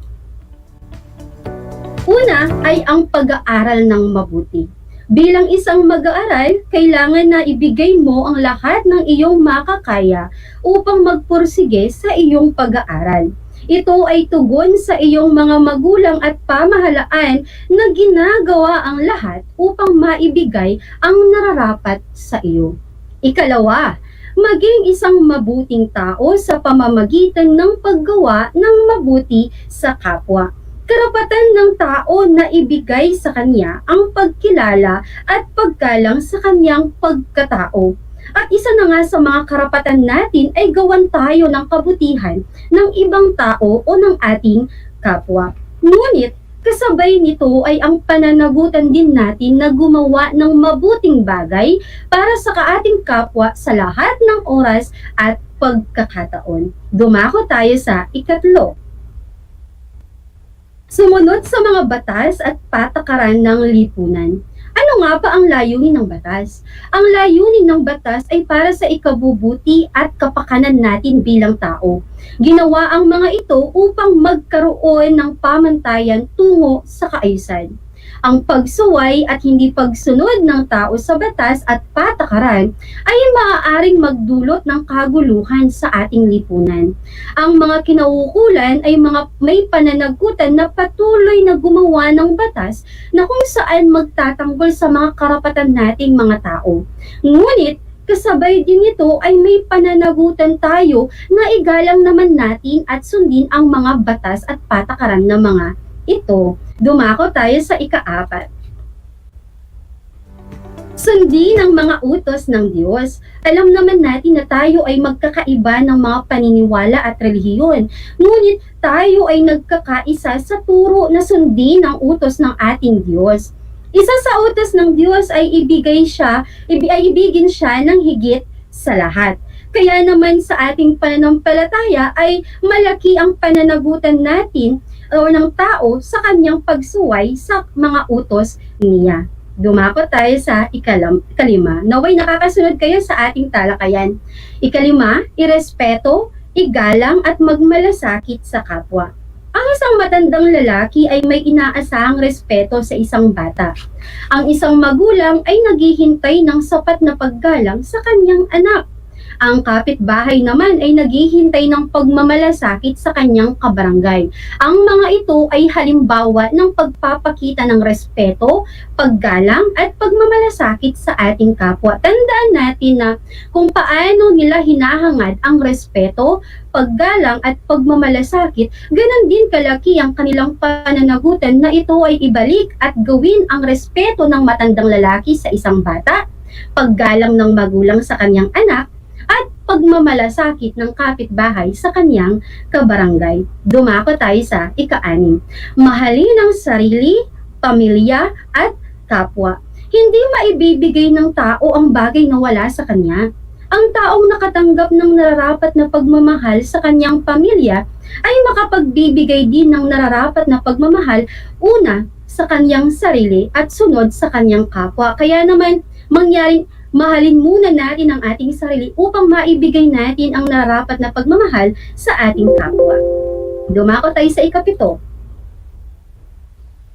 Una ay ang pag-aaral ng mabuti. Bilang isang mag-aaral, kailangan na ibigay mo ang lahat ng iyong makakaya upang magpursige sa iyong pag-aaral. Ito ay tugon sa iyong mga magulang at pamahalaan na ginagawa ang lahat upang maibigay ang nararapat sa iyo. Ikalawa, maging isang mabuting tao sa pamamagitan ng paggawa ng mabuti sa kapwa. Karapatan ng tao na ibigay sa kanya ang pagkilala at paggalang sa kanyang pagkatao. At isa na nga sa mga karapatan natin ay gawan tayo ng kabutihan ng ibang tao o ng ating kapwa. Ngunit, kasabay nito ay ang pananagutan din natin na gumawa ng mabuting bagay para sa ating kapwa sa lahat ng oras at pagkakataon. Dumako tayo sa ikatlo. Sumunod sa mga batas at patakaran ng lipunan. Ano nga ba ang layunin ng batas? Ang layunin ng batas ay para sa ikabubuti at kapakanan natin bilang tao. Ginawa ang mga ito upang magkaroon ng pamantayan tungo sa kaayusan. Ang pagsuway at hindi pagsunod ng tao sa batas at patakaran ay maaaring magdulot ng kaguluhan sa ating lipunan. Ang mga kinauukulan ay mga may pananagutan na patuloy na gumawa ng batas na kung saan magtatanggol sa mga karapatan nating mga tao. Ngunit, kasabay din ito ay may pananagutan tayo na igalang naman natin at sundin ang mga batas at patakaran ng mga ito. Dumako tayo sa ika-4. Sundin ang mga utos ng Diyos. Alam naman natin na tayo ay magkakaiba ng mga paniniwala at relihiyon. Ngunit tayo ay nagkakaisa sa turo na sundin ang utos ng ating Diyos. Isa sa utos ng Diyos ay ibigin siya ng higit sa lahat. Kaya naman sa ating pananampalataya ay malaki ang pananagutan natin o ng tao sa kanyang pagsuway sa mga utos niya. Dumako tayo sa ikalima. Naway nakakasunod kayo sa ating talakayan. Ikalima, irespeto, igalang at magmalasakit sa kapwa. Ang isang matandang lalaki ay may inaasahang respeto sa isang bata. Ang isang magulang ay naghihintay ng sapat na paggalang sa kanyang anak. Ang kapitbahay naman ay naghihintay ng pagmamalasakit sa kanyang kabarangay. Ang mga ito ay halimbawa ng pagpapakita ng respeto, paggalang at pagmamalasakit sa ating kapwa. Tandaan natin na kung paano nila hinahangad ang respeto, paggalang at pagmamalasakit, ganon din kalaki ang kanilang pananagutan na ito ay ibalik at gawin ang respeto ng matandang lalaki sa isang bata, paggalang ng magulang sa kanyang anak, at pagmamalasakit ng kapitbahay sa kanyang kabarangay. Dumako tayo sa ika-6. Mahalin ang sarili, pamilya, at kapwa. Hindi maibibigay ng tao ang bagay na wala sa kanya. Ang taong nakatanggap ng nararapat na pagmamahal sa kanyang pamilya ay makapagbibigay din ng nararapat na pagmamahal una sa kanyang sarili at sunod sa kanyang kapwa. Kaya naman, mahalin muna natin ang ating sarili upang maibigay natin ang nararapat na pagmamahal sa ating kapwa. Dumako tayo sa ika-7.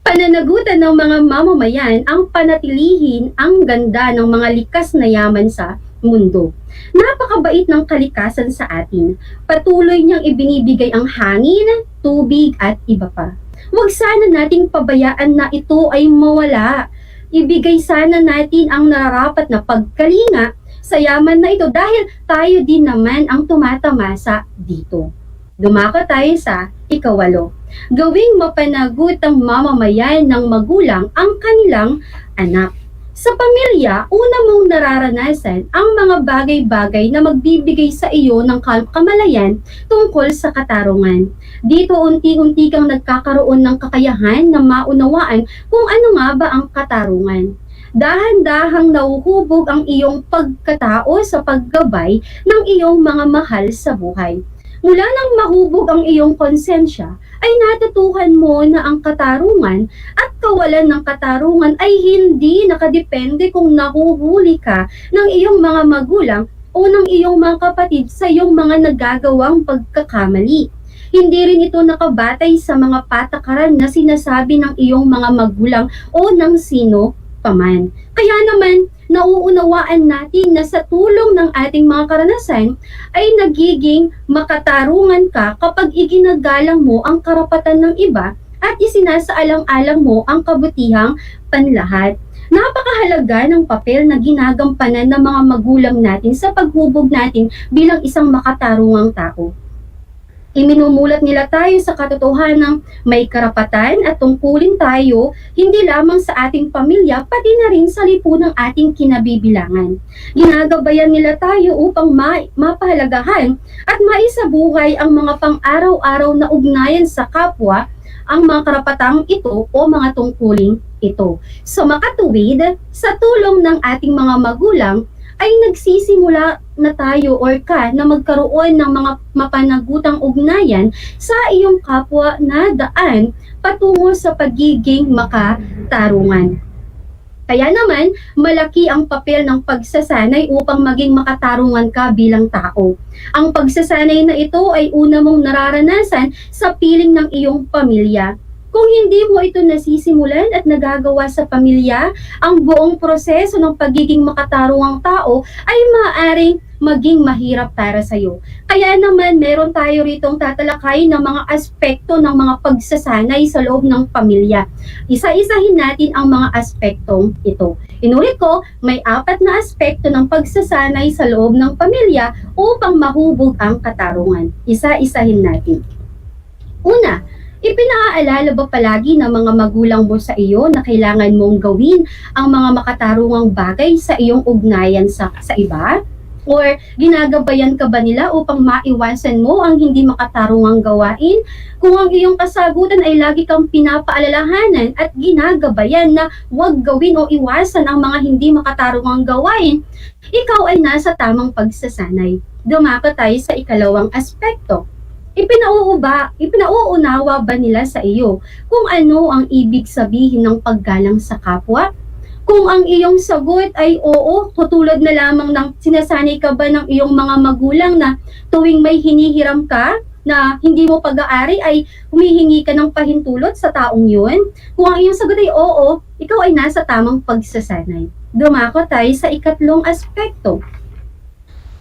Pananagutan ng mga mamamayan ang panatilihin ang ganda ng mga likas na yaman sa mundo. Napakabait ng kalikasan sa atin. Patuloy niyang ibinibigay ang hangin, tubig at iba pa. Huwag sana nating pabayaan na ito ay mawala. Ibigay sana natin ang nararapat na pagkalinga sa yaman na ito dahil tayo din naman ang tumatamasa dito. Dumako tayo sa ika-8. Gawing mapanagot ang mamamayan ng magulang ang kanilang anak. Sa pamilya, una mong nararanasan ang mga bagay-bagay na magbibigay sa iyo ng kamalayan tungkol sa katarungan. Dito unti-unti kang nagkakaroon ng kakayahan na maunawaan kung ano nga ba ang katarungan. Dahan-dahang nauhubog ang iyong pagkatao sa paggabay ng iyong mga mahal sa buhay. Mula nang mahubog ang iyong konsensya, ay natutuhan mo na ang katarungan at kawalan ng katarungan ay hindi nakadepende kung nahuhuli ka ng iyong mga magulang o ng iyong mga kapatid sa iyong mga nagagawang pagkakamali. Hindi rin ito nakabatay sa mga patakaran na sinasabi ng iyong mga magulang o ng sino paman. Kaya naman, nauunawaan natin na sa tulong ng ating mga karanasan ay nagiging makatarungan ka kapag iginagalang mo ang karapatan ng iba at isinasaalang-alang mo ang kabutihang panlahat. Napakahalaga ng papel na ginagampanan ng mga magulang natin sa paghubog natin bilang isang makatarungang tao. Iminumulat nila tayo sa katotohanan may karapatan at tungkulin tayo hindi lamang sa ating pamilya pati na rin sa lipunang ating kinabibilangan. Ginagabayan nila tayo upang mapahalagahan at maisabuhay ang mga pang-araw-araw na ugnayan sa kapwa, ang mga karapatang ito o mga tungkuling ito. So makatuwid, sa tulong ng ating mga magulang, ay nagsisimula na tayo or ka na magkaroon ng mga mapanagutang ugnayan sa iyong kapwa na daan patungo sa pagiging makatarungan. Kaya naman, malaki ang papel ng pagsasanay upang maging makatarungan ka bilang tao. Ang pagsasanay na ito ay una mong nararanasan sa piling ng iyong pamilya. Kung hindi mo ito nasisimulan at nagagawa sa pamilya, ang buong proseso ng pagiging makatarungang tao ay maaaring maging mahirap para sa iyo. Kaya naman meron tayo ritong tatalakay ng mga aspekto ng mga pagsasanay sa loob ng pamilya. Isa-isahin natin ang mga aspektong ito. Inulit ko, may 4 na aspekto ng pagsasanay sa loob ng pamilya upang mahubog ang katarungan. Isa-isahin natin. Una, ipinaalala ba palagi ng mga magulang mo sa iyo na kailangan mong gawin ang mga makatarungang bagay sa iyong ugnayan sa iba? Or ginagabayan ka ba nila upang maiwasan mo ang hindi makatarungang gawain? Kung ang iyong kasagutan ay lagi kang pinapaalalahanan at ginagabayan na huwag gawin o iwasan ang mga hindi makatarungang gawain, ikaw ay nasa tamang pagsasanay. Dumako tayo sa ikalawang aspekto. Ipinauunawa ba nila sa iyo kung ano ang ibig sabihin ng paggalang sa kapwa? Kung ang iyong sagot ay oo, tutulad na lamang ng sinasanay ka ba ng iyong mga magulang na tuwing may hinihiram ka na hindi mo pag-aari ay humihingi ka ng pahintulot sa taong yun? Kung ang iyong sagot ay oo, ikaw ay nasa tamang pagsasanay. Dumako tayo sa ikatlong aspekto.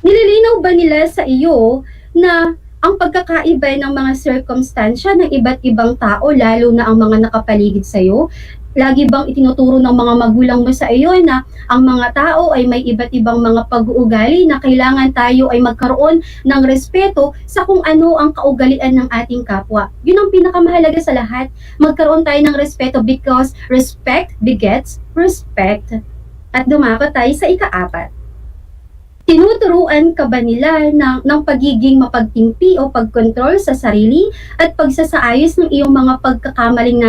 Nililinaw ba nila sa iyo na ang pagkakaiba ng mga sirkumstansya ng iba't ibang tao, lalo na ang mga nakapaligid sa iyo? Lagi bang itinuturo ng mga magulang mo sa iyo na ang mga tao ay may iba't ibang mga pag-uugali na kailangan tayo ay magkaroon ng respeto sa kung ano ang kaugalian ng ating kapwa? Yun ang pinakamahalaga sa lahat. Magkaroon tayo ng respeto because respect begets respect. At dumako tayo sa ika-4. Tinuturuan ka ba nila ng pagiging mapagtimpi o pagkontrol sa sarili at pagsasaayos ng iyong mga pagkakamaling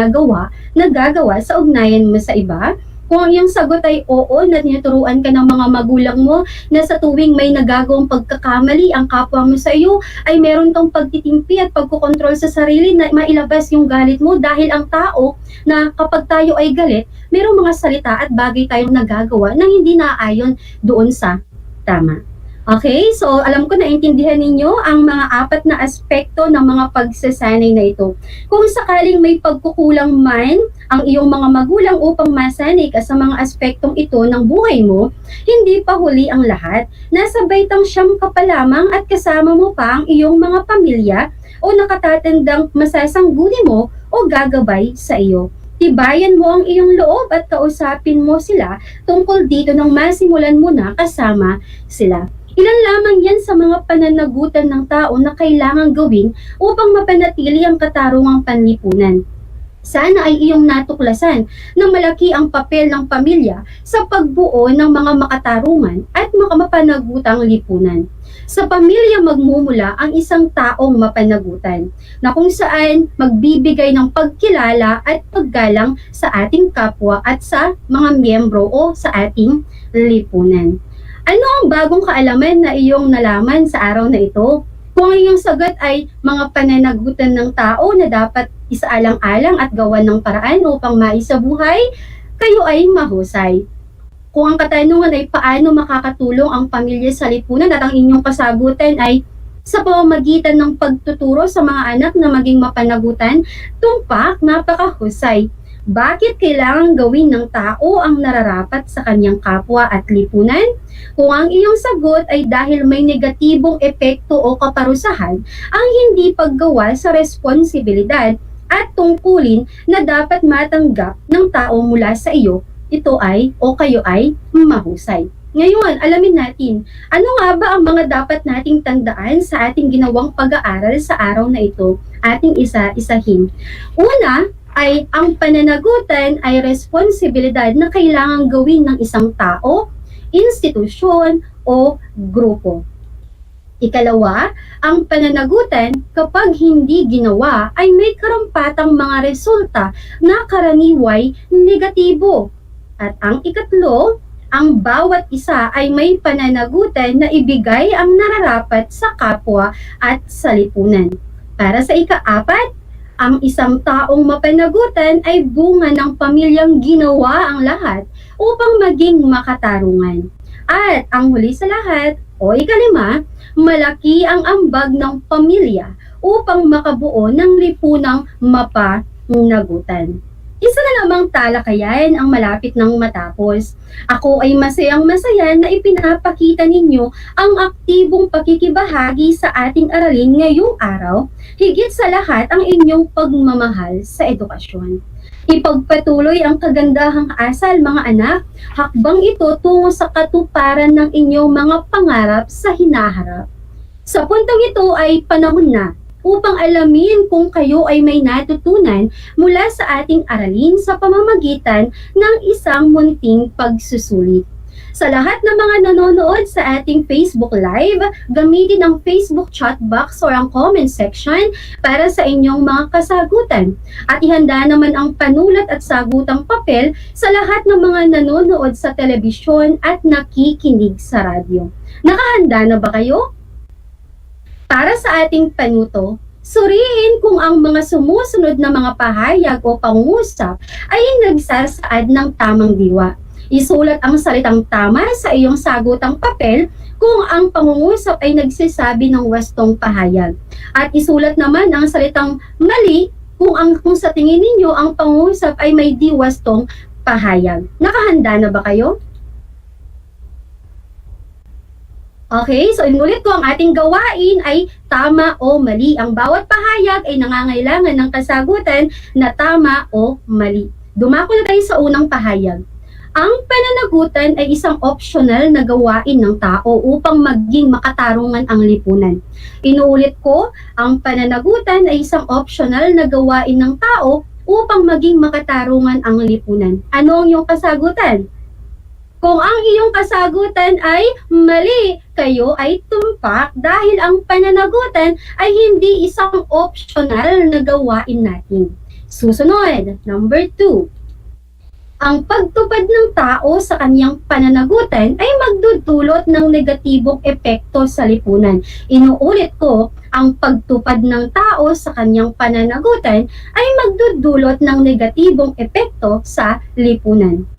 nagagawa sa ugnayan mo sa iba? Kung ang iyong sagot ay oo, na tinuturuan ka ng mga magulang mo na sa tuwing may nagagawang pagkakamali ang kapwa mo sa iyo, ay meron kang pagtitimpi at pagkukontrol sa sarili na mailabas yung galit mo, dahil ang tao na kapag tayo ay galit, merong mga salita at bagay tayong nagagawa na hindi naaayon doon sa tama. Okay, so alam ko naintindihan ninyo ang mga 4 na aspekto ng mga pagsasanay na ito. Kung sakaling may pagkukulang man ang iyong mga magulang upang masanay ka sa mga aspektong ito ng buhay mo, hindi pa huli ang lahat. Nasa baitang siyam ka pa lamang at kasama mo pa ang iyong mga pamilya o nakatatandang masasangguni mo o gagabay sa iyo. Tibayan mo ang iyong loob at kausapin mo sila tungkol dito nang masimulan mo na kasama sila. Ilan lamang yan sa mga pananagutan ng tao na kailangang gawin upang mapanatili ang katarungang panlipunan. Sana ay iyong natuklasan na malaki ang papel ng pamilya sa pagbuo ng mga makatarungan at mapanagutang lipunan. Sa pamilya magmumula ang isang taong mapanagutan na kung saan magbibigay ng pagkilala at paggalang sa ating kapwa at sa mga miyembro o sa ating lipunan. Ano ang bagong kaalaman na iyong nalaman sa araw na ito? Kung ang iyong sagot ay mga pananagutan ng tao na dapat isaalang-alang at gawan ng paraan upang maisabuhay, kayo ay mahusay. Kung ang katanungan ay paano makakatulong ang pamilya sa lipunan at ang inyong kasagutan ay sa pamamagitan ng pagtuturo sa mga anak na maging mapanagutan, tumpak, napakahusay. Bakit kailangang gawin ng tao ang nararapat sa kanyang kapwa at lipunan? Kung ang iyong sagot ay dahil may negatibong epekto o kaparusahan ang hindi paggawa sa responsibilidad at tungkulin na dapat matanggap ng tao mula sa iyo, ito ay o kayo ay mahusay. Ngayon, alamin natin, ano nga ba ang mga dapat nating tandaan sa ating ginawang pag-aaral sa araw na ito? Ating isa-isahin. Una, ay ang pananagutan ay responsibilidad na kailangang gawin ng isang tao, institusyon, o grupo. Ikalawa, ang pananagutan kapag hindi ginawa ay may karampatang mga resulta na karaniway negatibo. At ang ikatlo, ang bawat isa ay may pananagutan na ibigay ang nararapat sa kapwa at sa lipunan. Para sa ika-apat, ang isang taong mapanagutan ay bunga ng pamilyang ginawa ang lahat upang maging makatarungan. At ang huli sa lahat, o ikalima, malaki ang ambag ng pamilya upang makabuo ng lipunang mapanagutan. Isa na namang talakayan ang malapit ng matapos. Ako ay masayang-masaya na ipinapakita ninyo ang aktibong pakikibahagi sa ating aralin ngayong araw, higit sa lahat ang inyong pagmamahal sa edukasyon. Ipagpatuloy ang kagandahang asal mga anak, hakbang ito tungo sa katuparan ng inyong mga pangarap sa hinaharap. Sa puntong ito ay panahon na upang alamin kung kayo ay may natutunan mula sa ating aralin sa pamamagitan ng isang munting pagsusulit. Sa lahat ng mga nanonood sa ating Facebook Live, gamitin ang Facebook chat box or ang comment section para sa inyong mga kasagutan. At ihanda naman ang panulat at sagutang papel sa lahat ng mga nanonood sa telebisyon at nakikinig sa radyo. Nakahanda na ba kayo? Para sa ating panuto, suriin kung ang mga sumusunod na mga pahayag o pangungusap ay nagsasaad ng tamang diwa. Isulat ang salitang tama sa iyong sagutang papel kung ang pangungusap ay nagsasabi ng wastong pahayag. At isulat naman ang salitang mali kung sa tingin ninyo ang pangungusap ay may di wastong pahayag. Nakahanda na ba kayo? Okay, so inulit ko, ang ating gawain ay tama o mali. Ang bawat pahayag ay nangangailangan ng kasagutan na tama o mali. Dumako na tayo sa unang pahayag. Ang pananagutan ay isang optional na gawain ng tao upang maging makatarungan ang lipunan. Inuulit ko, ang pananagutan ay isang optional na gawain ng tao upang maging makatarungan ang lipunan. Ano ang iyong kasagutan? Kung ang iyong kasagutan ay mali, kayo ay tumpak dahil ang pananagutan ay hindi isang optional na gawain natin. Susunod, number 2. Ang pagtupad ng tao sa kanyang pananagutan ay magdudulot ng negatibong epekto sa lipunan. Inuulit ko, ang pagtupad ng tao sa kanyang pananagutan ay magdudulot ng negatibong epekto sa lipunan.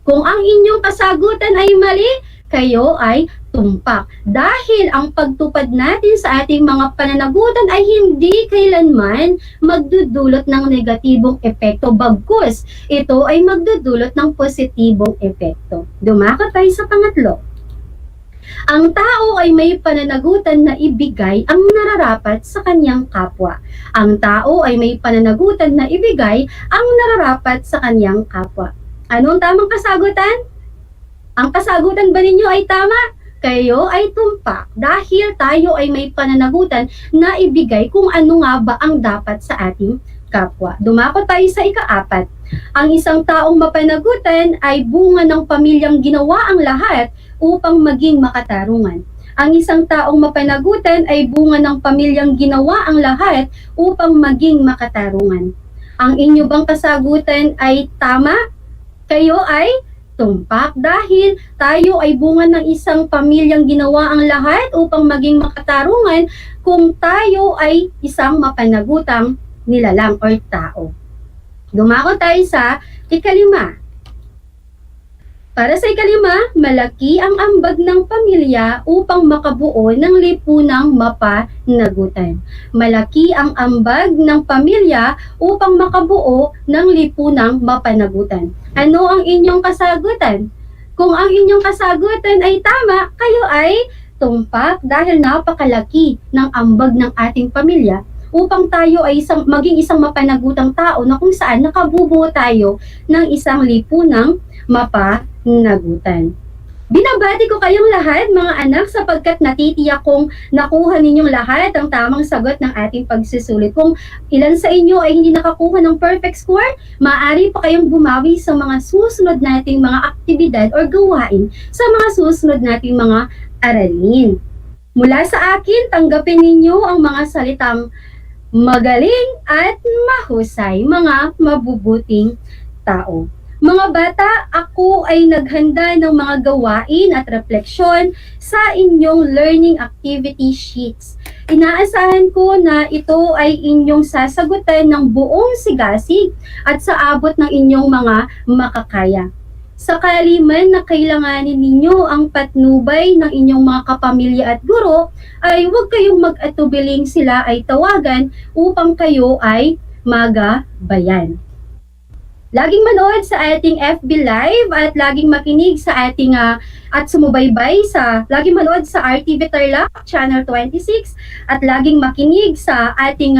Kung ang inyong kasagutan ay mali, kayo ay tumpak. Dahil ang pagtupad natin sa ating mga pananagutan ay hindi kailanman magdudulot ng negatibong epekto. Bagkus, ito ay magdudulot ng positibong epekto. Dumako tayo sa pangatlo. Ang tao ay may pananagutan na ibigay ang nararapat sa kanyang kapwa. Ang tao ay may pananagutan na ibigay ang nararapat sa kanyang kapwa. Anong tamang kasagutan? Ang kasagutan ba ninyo ay tama? Kayo ay tumpak dahil tayo ay may pananagutan na ibigay kung ano nga ba ang dapat sa ating kapwa. Dumako tayo sa ika-4. Ang isang taong mapanagutan ay bunga ng pamilyang ginawa ang lahat upang maging makatarungan. Ang isang taong mapanagutan ay bunga ng pamilyang ginawa ang lahat upang maging makatarungan. Ang inyo bang kasagutan ay tama? Kayo ay tumpak dahil tayo ay bunga ng isang pamilyang ginawa ang lahat upang maging makatarungan kung tayo ay isang mapanagutang nilalang or tao. Dumako tayo sa ika-5. Para sa ika-5, malaki ang ambag ng pamilya upang makabuo ng lipunang mapanagutan. Malaki ang ambag ng pamilya upang makabuo ng lipunang mapanagutan. Ano ang inyong kasagutan? Kung ang inyong kasagutan ay tama, kayo ay tumpak dahil napakalaki ng ambag ng ating pamilya upang tayo ay maging isang mapanagutang tao na kung saan nakabubuo tayo ng isang lipunang mapanagutan. Binabati ko kayong lahat mga anak sapagkat natitiyak kong nakuha ninyong lahat ang tamang sagot ng ating pagsusulit. Kung ilan sa inyo ay hindi nakakuha ng perfect score, maaari pa kayong bumawi sa mga susunod nating mga aktibidad or gawain sa mga susunod nating mga aralin. Mula sa akin, tanggapin ninyo ang mga salitang magaling at mahusay, mga mabubuting tao. Mga bata, ako ay naghanda ng mga gawain at refleksyon sa inyong learning activity sheets. Inaasahan ko na ito ay inyong sasagutan ng buong sigasig at sa abot ng inyong mga makakaya. Sakali man na kailanganin ninyo ang patnubay ng inyong mga kapamilya at guro, ay huwag kayong mag-atubiling sila ay tawagan upang kayo ay magabayan. Laging manood sa ating FB Live at laging makinig sa ating at sumubaybay laging manood sa RTV Tarlac Channel 26 at laging makinig sa ating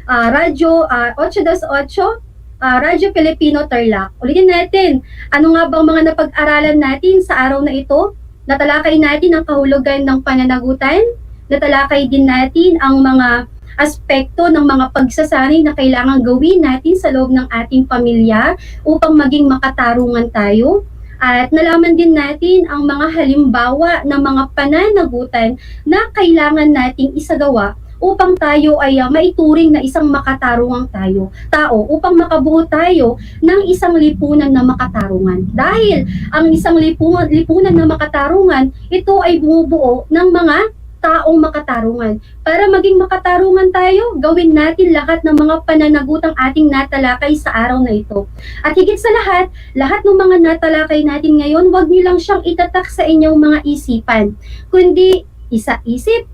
radyo 828 Radyo Pilipino Tarlac. Ulitin natin, ano nga bang mga napag-aralan natin sa araw na ito? Natalakay natin ang kahulugan ng pananagutan, natalakay din natin ang mga aspekto ng mga pagsasanay na kailangan gawin natin sa loob ng ating pamilya upang maging makatarungan tayo. At nalaman din natin ang mga halimbawa ng mga pananagutan na kailangan nating isagawa upang tayo ay maituring na isang makatarungang tao upang makabuo tayo ng isang lipunan na makatarungan. Dahil ang isang lipunan na makatarungan, ito ay bumubuo ng mga taong makatarungan. Para maging makatarungan tayo, gawin natin lahat ng mga pananagutang ating natalakay sa araw na ito. At higit sa lahat ng mga natalakay natin ngayon, huwag niyo lang siyang itatak sa inyong mga isipan, kundi isa isip,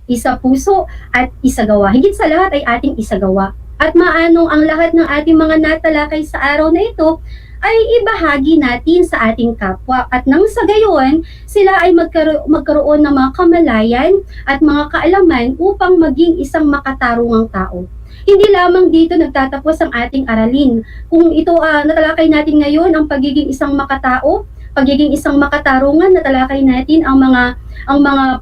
isa puso, at isagawa. Higit sa lahat ay ating isagawa. At maanong ang lahat ng ating mga natalakay sa araw na ito ay ibahagi natin sa ating kapwa at nang sa gayon, sila ay magkaroon ng mga kamalayan at mga kaalaman upang maging isang makatarungang tao. Hindi lamang dito nagtatapos ang ating aralin. Kung ito natalakay natin ngayon ang pagiging isang makatao, pagiging isang makatarungan, natalakay natin ang mga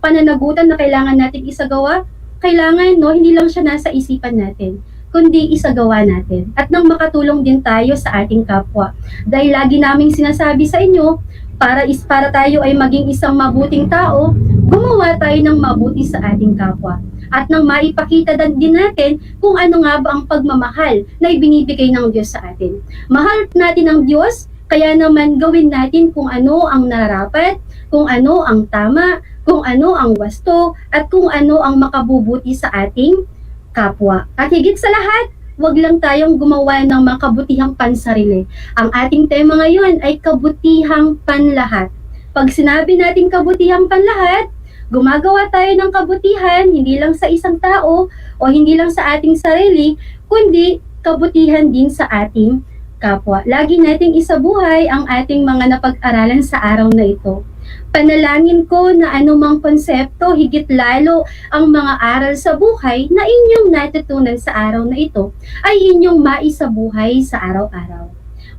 pananagutan na kailangan natin isagawa, kailangan hindi lang siya nasa isipan natin, kundi isagawa natin at nang makatulong din tayo sa ating kapwa. Dahil lagi naming sinasabi sa inyo, para tayo ay maging isang mabuting tao, gumawa tayo ng mabuti sa ating kapwa. At nang maipakita din natin kung ano nga ba ang pagmamahal na ibinibigay ng Diyos sa atin. Mahal natin ang Diyos, kaya naman gawin natin kung ano ang nararapat, kung ano ang tama, kung ano ang wasto, at kung ano ang makabubuti sa ating kapwa. At higit sa lahat, wag lang tayong gumawa ng mga kabutihang pansarili. Ang ating tema ngayon ay kabutihang panlahat. Pag sinabi natin kabutihang panlahat, gumagawa tayo ng kabutihan hindi lang sa isang tao o hindi lang sa ating sarili, kundi kabutihan din sa ating kapwa. Lagi nating isabuhay ang ating mga napag-aralan sa araw na ito. Panalangin ko na anumang konsepto, higit lalo ang mga aral sa buhay na inyong natutunan sa araw na ito ay inyong maisabuhay sa araw-araw.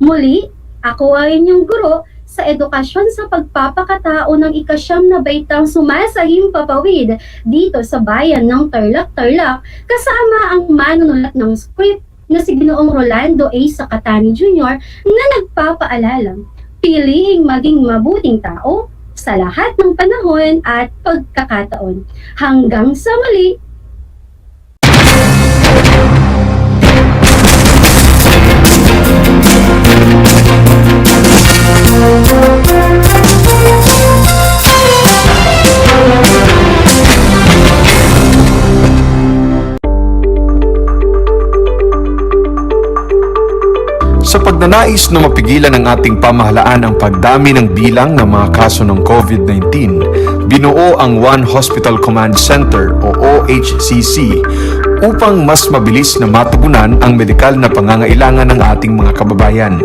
Muli, ako ay inyong guro sa edukasyon sa pagpapakatao ng ikasyam na baitang sumasahim papawid dito sa bayan ng Tarlac, kasama ang manunulat ng script na si Ginoong Rolando A. Sakatani Jr. na nagpapaalalang pilihing maging mabuting tao sa lahat ng panahon at pagkakataon. Hanggang sa muli! Sa pagnanais na mapigilan ng ating pamahalaan ang pagdami ng bilang ng mga kaso ng COVID-19, binuo ang One Hospital Command Center o OHCC upang mas mabilis na matugunan ang medikal na pangangailangan ng ating mga kababayan.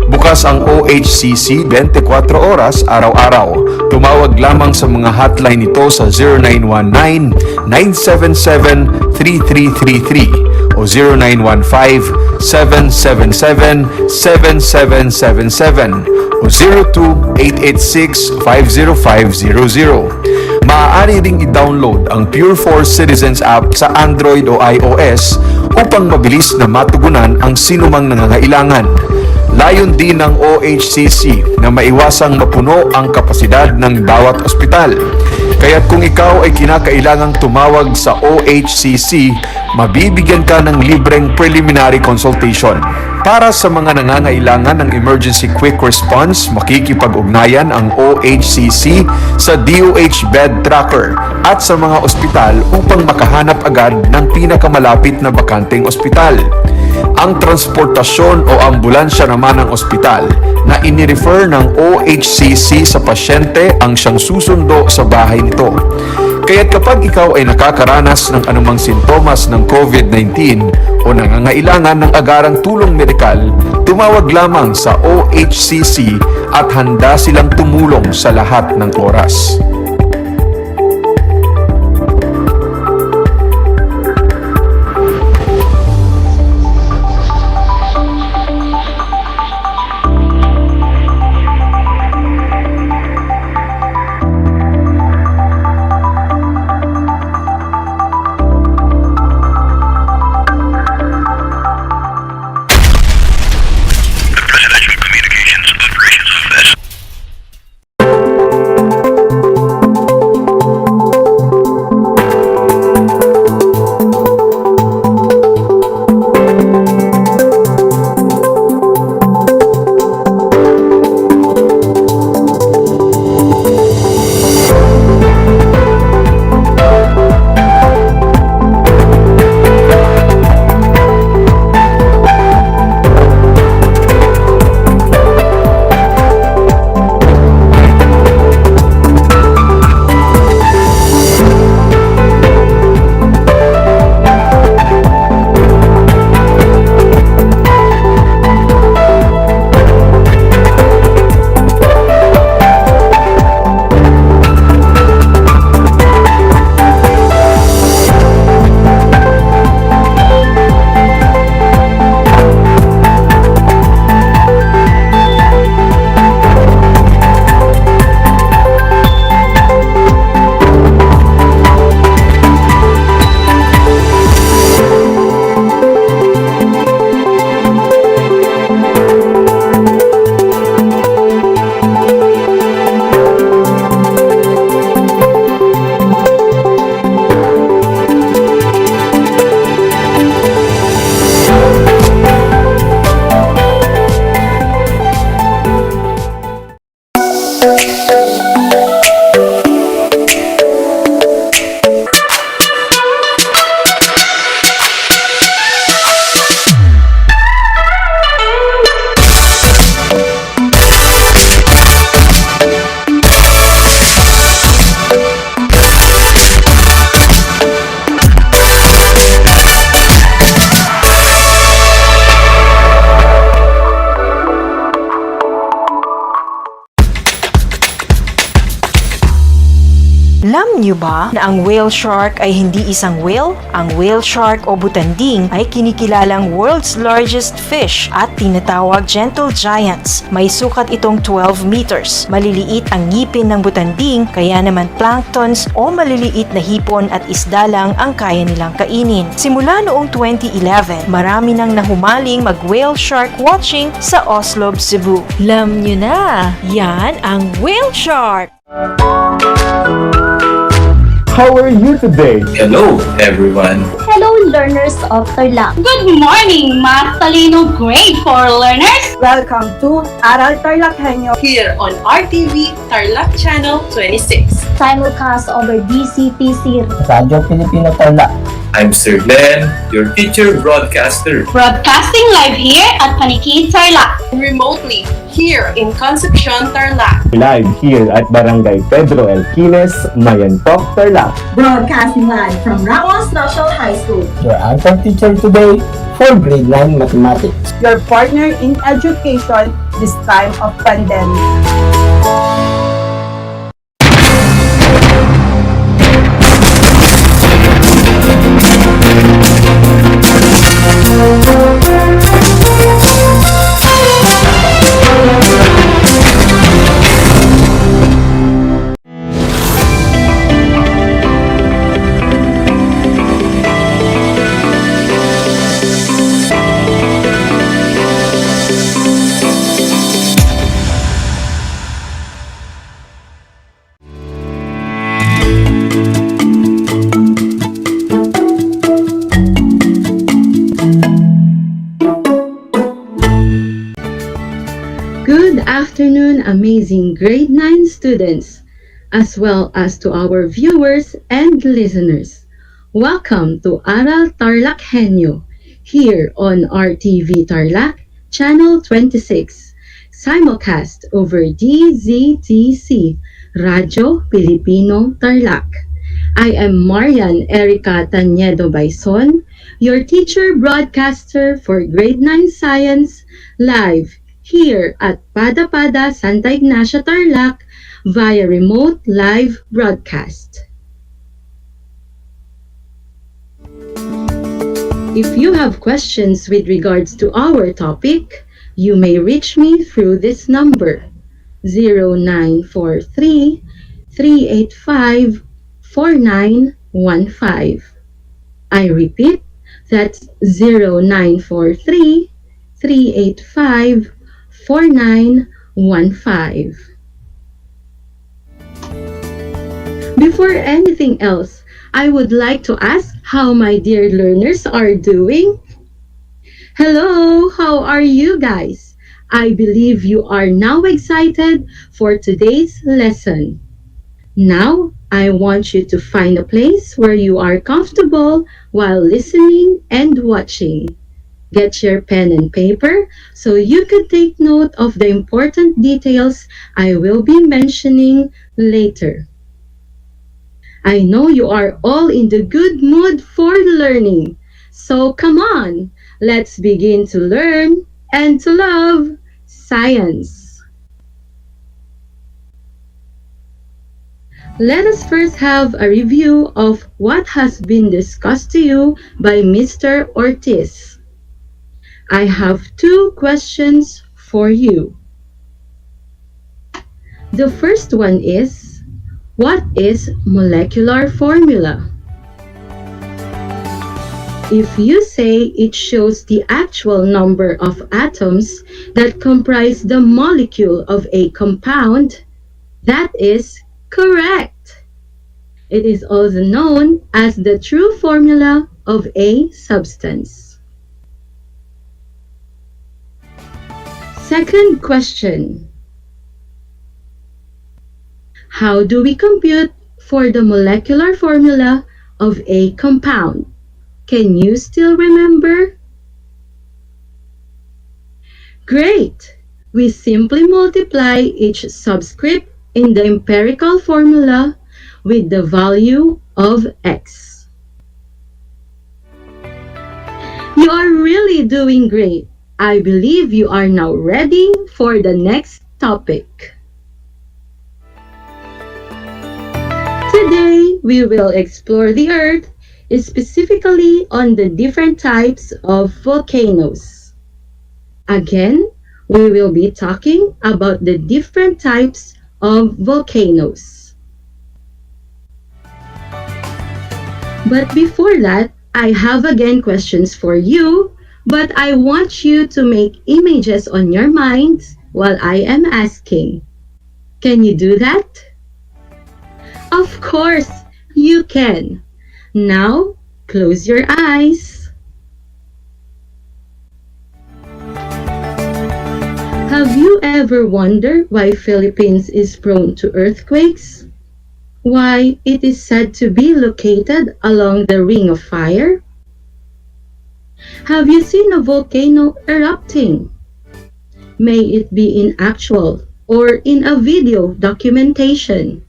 Bukas ang OHCC 24 oras araw-araw. Tumawag lamang sa mga hotline nito sa 0919-977-3333 o 0915-777-7777 o 02-886-50500. Maaari ding i-download ang Pure Force Citizens app sa Android o iOS upang mabilis na matugunan ang sinumang nangangailangan. Layon din ng OHCC na maiwasang mapuno ang kapasidad ng bawat ospital. Kaya't kung ikaw ay kinakailangang tumawag sa OHCC, mabibigyan ka ng libreng preliminary consultation. Para sa mga nangangailangan ng emergency quick response, makikipag-ugnayan ang OHCC sa DOH Bed Tracker at sa mga ospital upang makahanap agad ng pinakamalapit na bakanteng ospital. Ang transportasyon o ambulansya naman ng ospital na inirefer ng OHCC sa pasyente ang siyang susundo sa bahay nito. Kaya't kapag ikaw ay nakakaranas ng anumang sintomas ng COVID-19 o nangangailangan ng agarang tulong medikal, tumawag lamang sa OHCC at handa silang tumulong sa lahat ng oras. Alam niyo ba na ang whale shark ay hindi isang whale? Ang whale shark o butanding ay kinikilalang world's largest fish at tinatawag gentle giants. May sukat itong 12 meters. Maliliit ang ngipin ng butanding, kaya naman planktons o maliliit na hipon at isda lang ang kaya nilang kainin. Simula noong 2011, marami nang nahumaling mag-whale shark watching sa Oslo, Cebu. Alam niyo na, yan ang whale shark! How are you today? Hello, everyone. Hello, learners of Tarlac. Good morning, Math Talino Grade 4 learners! Welcome to Aral TarlakHenyo Here on RTV Tarlac Channel 26. Simulcast over DCPC. Radyo Pilipino Tarlac. I'm Sir Glenn, your teacher broadcaster. Broadcasting live here at Paniki Tarlac. Remotely here in Concepcion, Tarlac. Live here at Barangay Pedro Elquines, Mayantok, Tarlac. Broadcasting live from Ramos National High School. Your anchor teacher today for grade 9 mathematics. your partner in education this time of pandemic. amazing grade 9 students, as well as to our viewers and listeners. Welcome to Aral TarlakHenyo, here on RTV Tarlac, Channel 26, simulcast over DZTC, Radyo Pilipino Tarlac. I am Marian Erica Tanyedo Baison, your teacher broadcaster for Grade 9 Science, live here at Pada Pada, Santa Ignacia, Tarlac, via remote live broadcast. If you have questions with regards to our topic, you may reach me through this number, 0943 385 4915. I repeat, that's 0943 385 4915. Before anything else, I would like to ask how my dear learners are doing. Hello, how are you guys? I believe you are now excited for today's lesson. Now, I want you to find a place where you are comfortable while listening and watching. Get your pen and paper so you can take note of the important details I will be mentioning later. I know you are all in the good mood for learning. So come on, let's begin to learn and to love science. Let us first have a review of what has been discussed to you by Mr. Ortiz. I have two questions for you. The first one is, what is molecular formula? If you say it shows the actual number of atoms that comprise the molecule of a compound, that is correct. It is also known as the true formula of a substance. Second question. How do we compute for the molecular formula of a compound? Can you still remember? Great! We simply multiply each subscript in the empirical formula with the value of x. You are really doing great. I believe you are now ready for the next topic. Today, we will explore the Earth, specifically on the different types of volcanoes. Again, we will be talking about the different types of volcanoes. But before that, I have again questions for you, but I want you to make images on your minds while I am asking. Can you do that? Of course, you can. Now, close your eyes. Have you ever wondered why Philippines is prone to earthquakes? Why it is said to be located along the Ring of Fire? Have you seen a volcano erupting? May it be in actual or in a video documentation.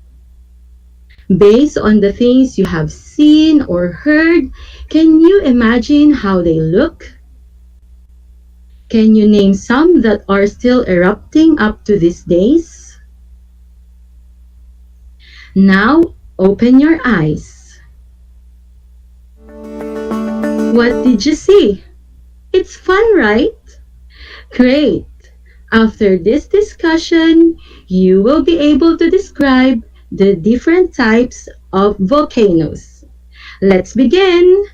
Based on the things you have seen or heard, can you imagine how they look? Can you name some that are still erupting up to these days? Now, open your eyes. What did you see? It's fun, right? Great! After this discussion, you will be able to describe the different types of volcanoes. Let's begin!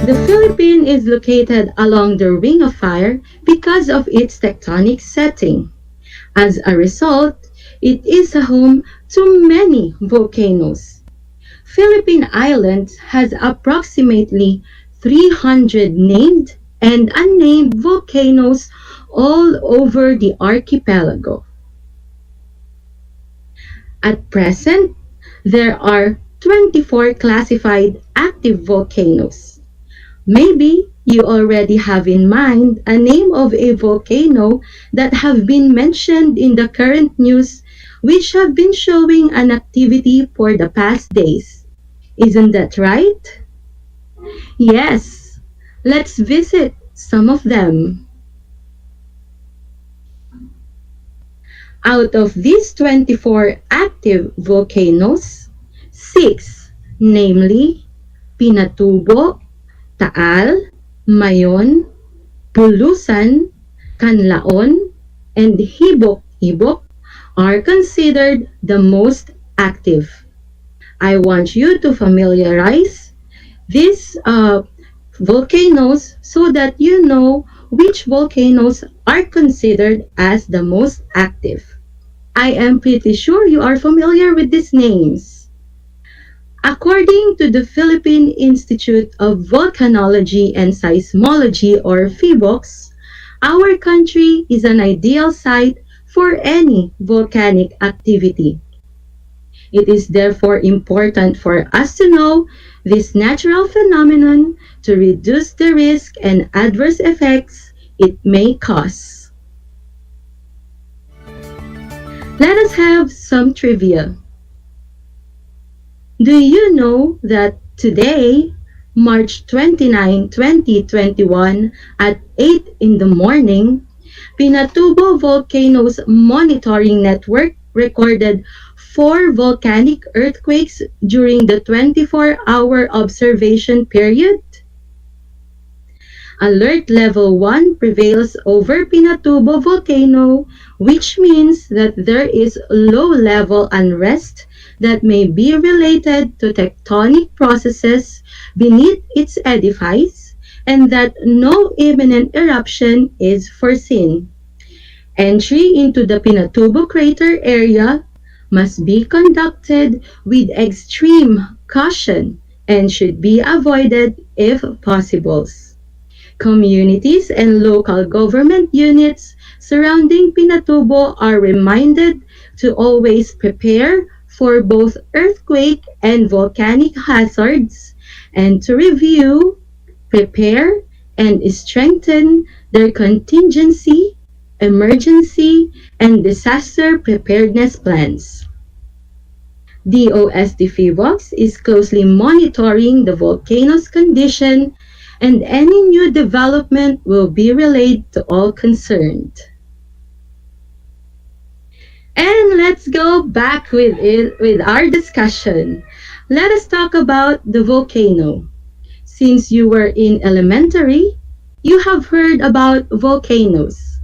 The Philippines is located along the Ring of Fire because of its tectonic setting. As a result, it is a home to many volcanoes. Philippine Island has approximately 300 named and unnamed volcanoes all over the archipelago. At present, there are 24 classified active volcanoes. Maybe you already have in mind a name of a volcano that have been mentioned in the current news which have been showing an activity for the past days. Isn't that right? Yes, let's visit some of them. Out of these 24 active volcanoes, 6, namely Pinatubo, Taal, Mayon, Bulusan, Canlaon, and Hibok-Hibok, are considered the most active. I want you to familiarize these volcanoes so that you know which volcanoes are considered as the most active. I am pretty sure you are familiar with these names. According to the Philippine Institute of Volcanology and Seismology, or PHIVOLCS, our country is an ideal site for any volcanic activity. It is therefore important for us to know this natural phenomenon to reduce the risk and adverse effects it may cause. Let us have some trivia. Do you know that today, March 29, 2021, at 8 in the morning, Pinatubo Volcanoes Monitoring Network recorded 4 volcanic earthquakes during the 24-hour observation period? Alert Level 1 prevails over Pinatubo Volcano, which means that there is low-level unrest that may be related to tectonic processes beneath its edifice and that no imminent eruption is foreseen. Entry into the Pinatubo crater area must be conducted with extreme caution and should be avoided if possible. Communities and local government units surrounding Pinatubo are reminded to always prepare for both earthquake and volcanic hazards and to review, prepare, and strengthen their contingency, emergency, and disaster preparedness plans. DOST-PHIVOLCS is closely monitoring the volcano's condition, and any new development will be relayed to all concerned. And let's go back with our discussion. Let us talk about the volcano. Since you were in elementary, you have heard about volcanoes.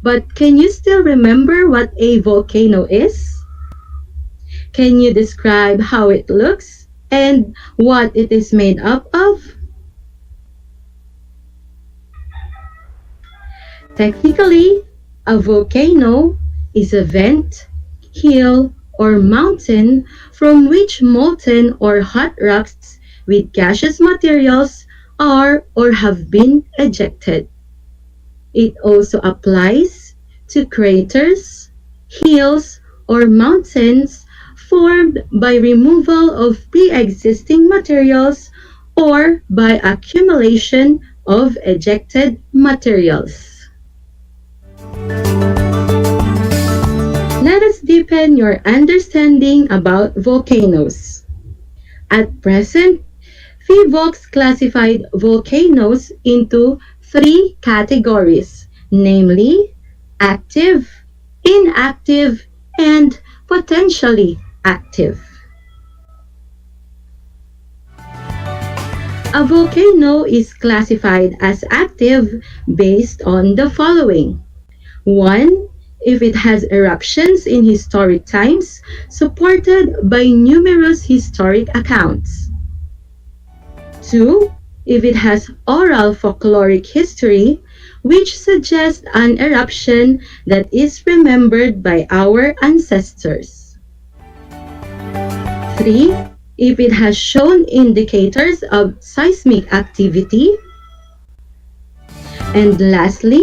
But can you still remember what a volcano is? Can you describe how it looks and what it is made up of? Technically, a volcano is a vent, hill, or mountain from which molten or hot rocks with gaseous materials are or have been ejected. It also applies to craters, hills, or mountains formed by removal of pre-existing materials or by accumulation of ejected materials. Let us deepen your understanding about volcanoes. At present, PHIVOLCS classified volcanoes into 3 categories, namely active, inactive, and potentially active. A volcano is classified as active based on the following. 1. If it has eruptions in historic times supported by numerous historic accounts. 2. If it has oral folkloric history, which suggests an eruption that is remembered by our ancestors. 3. If it has shown indicators of seismic activity. And lastly,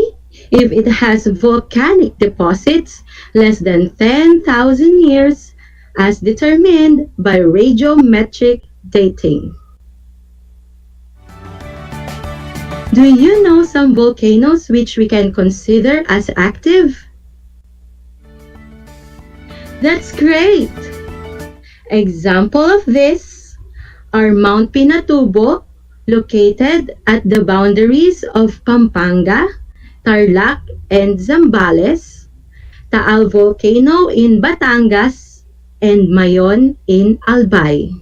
if it has volcanic deposits less than 10,000 years as determined by radiometric dating. Do you know some volcanoes which we can consider as active? That's great! Example of this are Mount Pinatubo, located at the boundaries of Pampanga, Tarlac, and Zambales, Taal Volcano in Batangas, and Mayon in Albay.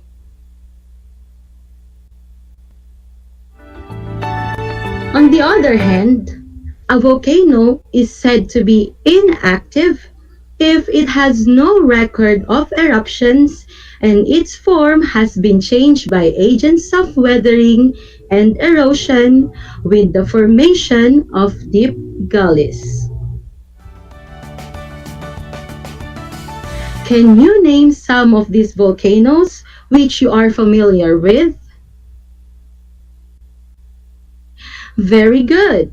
On the other hand, a volcano is said to be inactive if it has no record of eruptions and its form has been changed by agents of weathering and erosion with the formation of deep gullies. Can you name some of these volcanoes which you are familiar with? Very good.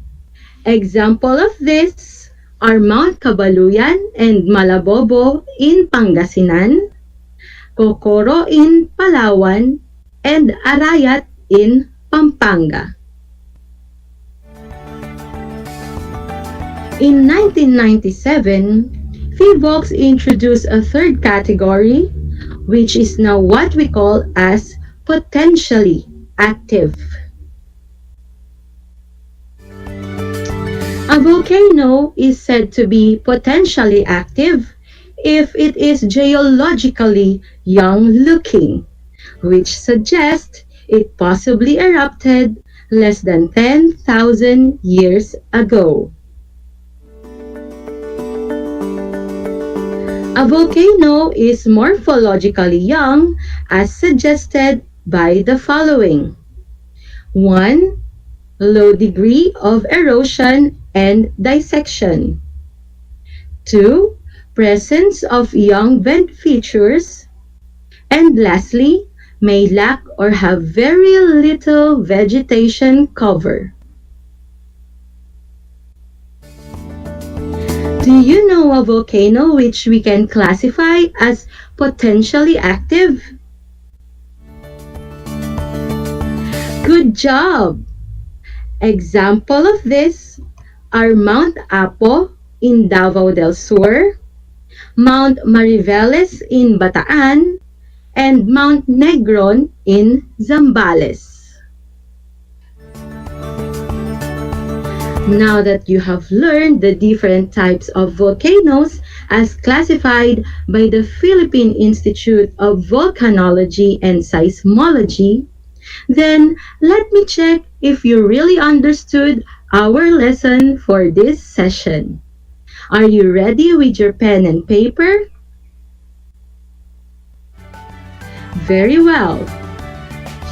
Example of this are Mount Cabaluyan and Malabobo in Pangasinan, Cocoro in Palawan, and Arayat in Pampanga. In 1997, PHIVOLCS introduced a third category, which is now what we call as potentially active. A volcano is said to be potentially active if it is geologically young-looking, which suggests it possibly erupted less than 10,000 years ago. A volcano is morphologically young as suggested by the following. 1. Low degree of erosion and dissection. 2. Presence of young vent features. And lastly, may lack or have very little vegetation cover. Do you know a volcano which we can classify as potentially active? Good job! Example of this are Mount Apo in Davao del Sur, Mount Mariveles in Bataan, and Mount Negron in Zambales. Now that you have learned the different types of volcanoes as classified by the Philippine Institute of Volcanology and Seismology, then let me check if you really understood our lesson for this session. Are you ready with your pen and paper? Very well.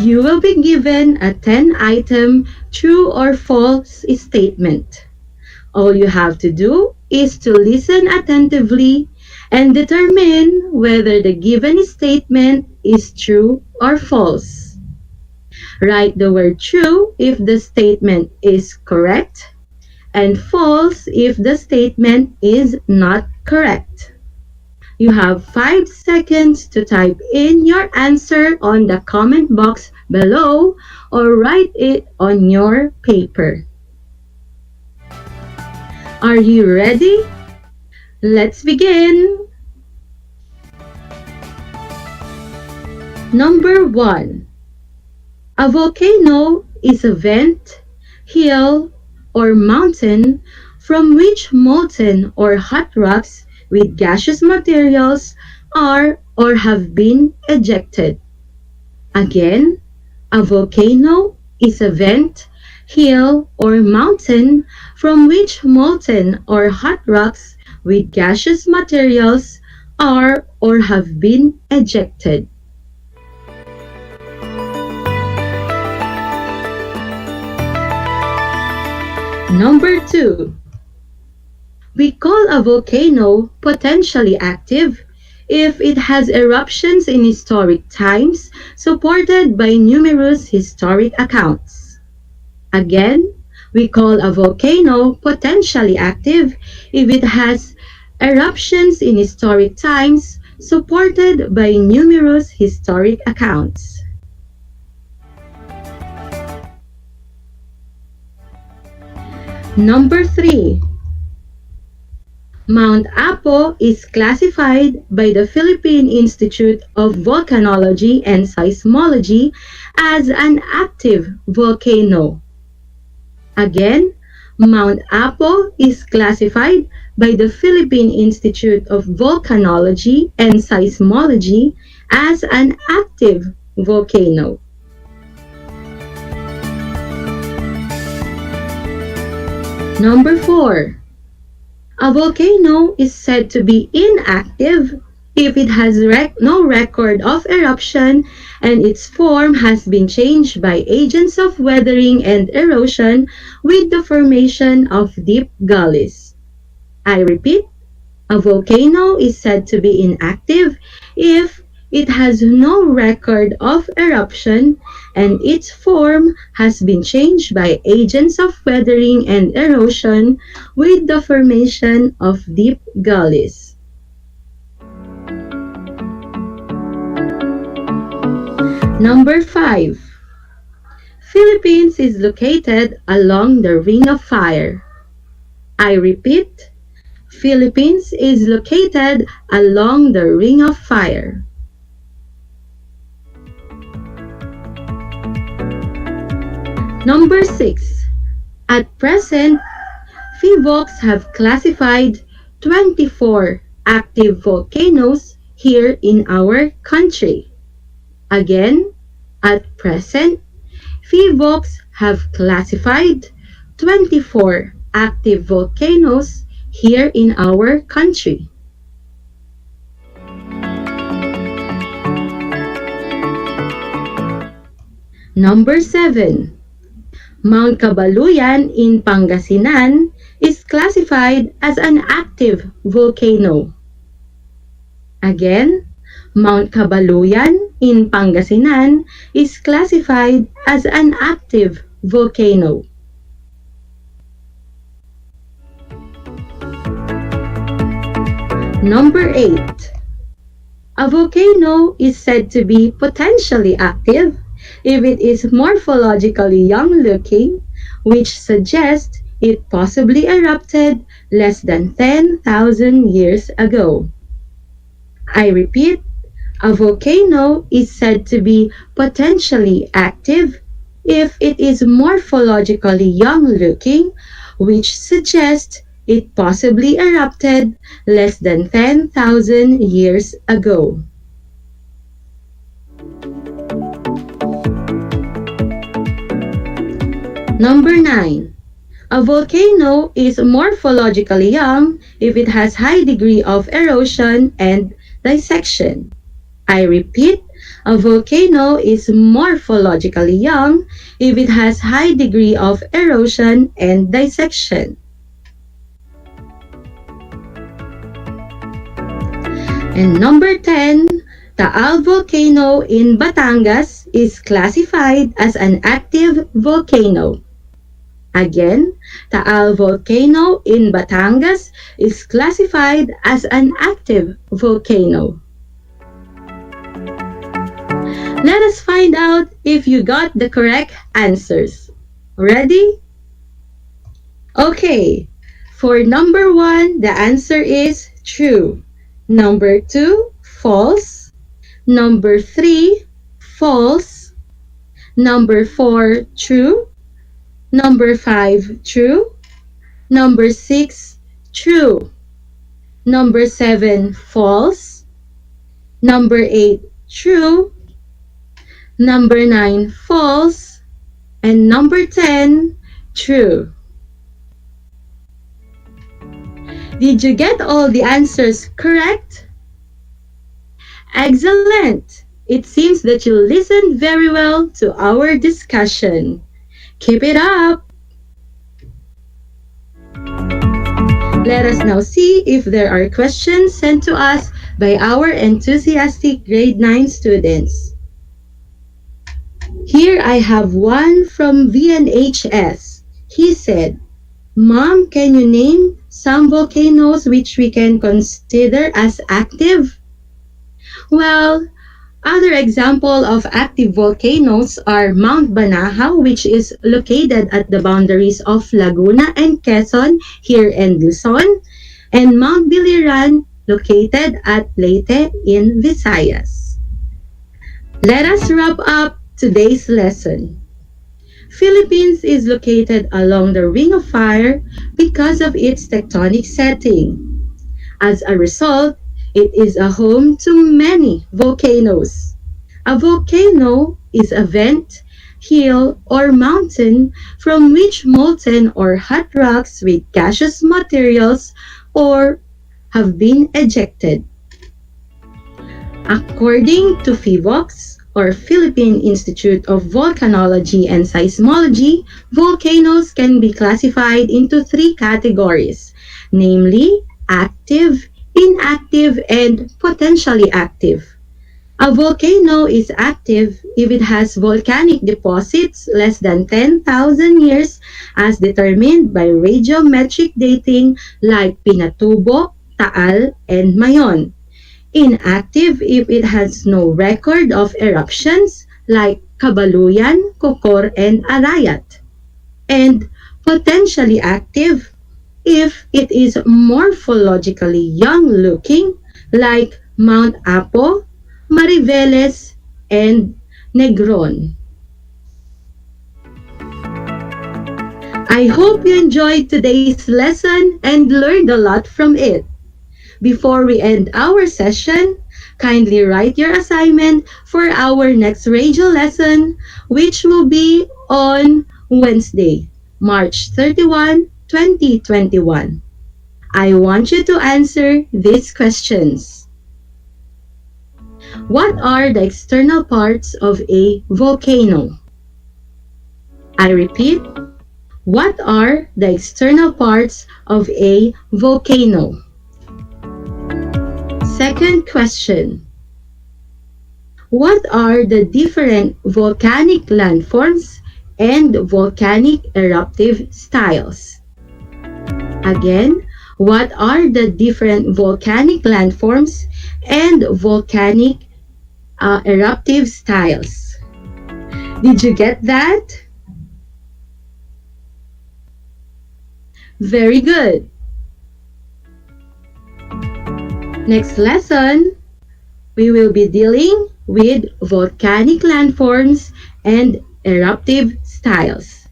You will be given a 10-item true or false statement. All you have to do is to listen attentively and determine whether the given statement is true or false. Write the word true if the statement is correct and false if the statement is not correct. You have 5 seconds to type in your answer on the comment box below or write it on your paper. Are you ready? Let's begin! Number 1. A volcano is a vent, hill, or mountain from which molten or hot rocks with gaseous materials are or have been ejected. Again, a volcano is a vent, hill, or mountain from which molten or hot rocks with gaseous materials are or have been ejected. Number 2. We call a volcano potentially active if it has eruptions in historic times supported by numerous historic accounts. Again, We call a volcano potentially active if it has eruptions in historic times supported by numerous historic accounts. Number 3. Mount Apo is classified by the Philippine Institute of Volcanology and Seismology as an active volcano. Again, Mount Apo is classified by the Philippine Institute of Volcanology and Seismology as an active volcano. Number 4. A volcano is said to be inactive if it has no record of eruption and its form has been changed by agents of weathering and erosion with the formation of deep gullies. I repeat, a volcano is said to be inactive if it has no record of eruption and its form has been changed by agents of weathering and erosion with the formation of deep gullies. Number 5. Philippines is located along the Ring of Fire. I repeat, Philippines is located along the Ring of Fire. Number 6. At present, PHIVOLCs have classified 24 active volcanoes here in our country. Again, at present, PHIVOLCs have classified 24 active volcanoes here in our country. Number 7. Mount Cabaluyan in Pangasinan is classified as an active volcano. Again, Mount Cabaluyan in Pangasinan is classified as an active volcano. Number 8. A volcano is said to be potentially active if it is morphologically young-looking, which suggests it possibly erupted less than 10,000 years ago. I repeat, a volcano is said to be potentially active if it is morphologically young-looking, which suggests it possibly erupted less than 10,000 years ago. Number 9. A volcano is morphologically young if it has high degree of erosion and dissection. I repeat, a volcano is morphologically young if it has high degree of erosion and dissection. And number 10, Taal volcano in Batangas is classified as an active volcano. Again, Taal volcano in Batangas is classified as an active volcano. Let us find out if you got the correct answers. Ready? Okay, for number 1, the answer is true. Number 2, false. Number 3, false. Number 4, true. Number 5, true. Number 6, true. Number 7, false. Number 8, true. Number 9, false. And number 10, true. Did you get all the answers correct? Excellent! It seems that you listened very well to our discussion. Keep it up! Let us now see if there are questions sent to us by our enthusiastic grade 9 students. Here I have one from VNHS. He said, "Mom, can you name some volcanoes which we can consider as active?" Well, other example of active volcanoes are Mount Banahaw, which is located at the boundaries of Laguna and Quezon here in Luzon, and Mount Biliran, located at Leyte in Visayas. Let us wrap up today's lesson. Philippines is located along the Ring of Fire because of its tectonic setting. As a result, it is a home to many volcanoes. A volcano is a vent, hill, or mountain from which molten or hot rocks with gaseous materials or have been ejected. According to PHIVOLCS, or Philippine Institute of Volcanology and Seismology, volcanoes can be classified into three categories, namely active, inactive, and potentially active. A volcano is active if it has volcanic deposits less than 10,000 years as determined by radiometric dating like Pinatubo, Taal, and Mayon. Inactive if it has no record of eruptions like Kabaluyan, Kokor, and Arayat. And potentially active if it is morphologically young-looking like Mount Apo, Mariveles, and Negron. I hope you enjoyed today's lesson and learned a lot from it. Before we end our session, kindly write your assignment for our next radio lesson, which will be on Wednesday, March 31, 2021. I want you to answer these questions. What are the external parts of a volcano? I repeat, what are the external parts of a volcano? Second question. What are the different volcanic landforms and volcanic eruptive styles? Again, what are the different volcanic landforms and volcanic eruptive styles? Did you get that? Very good. Next lesson, we will be dealing with volcanic landforms and eruptive styles.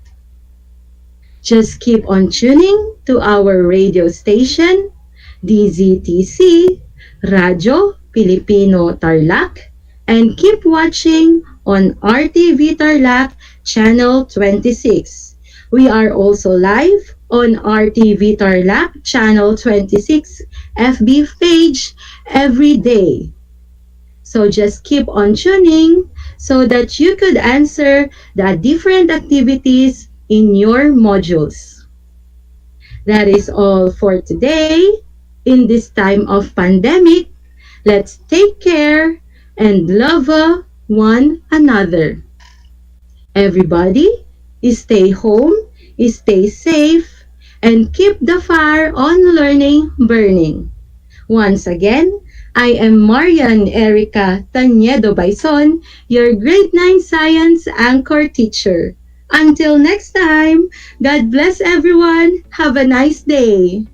Just keep on tuning to our radio station, DZTC, Radyo Pilipino Tarlac, and keep watching on RTV Tarlac Channel 26. We are also live on RTV Tarlac Channel 26 FB page every day. So just keep on tuning so that you could answer the different activities in your modules. That is all for today. In this time of pandemic, let's take care and love one another. Everybody, stay home, stay safe, and keep the fire on learning burning. Once again, I am Marian Erica Tanyedo Baison, your grade 9 science anchor teacher. Until next time, God bless everyone. Have a nice day.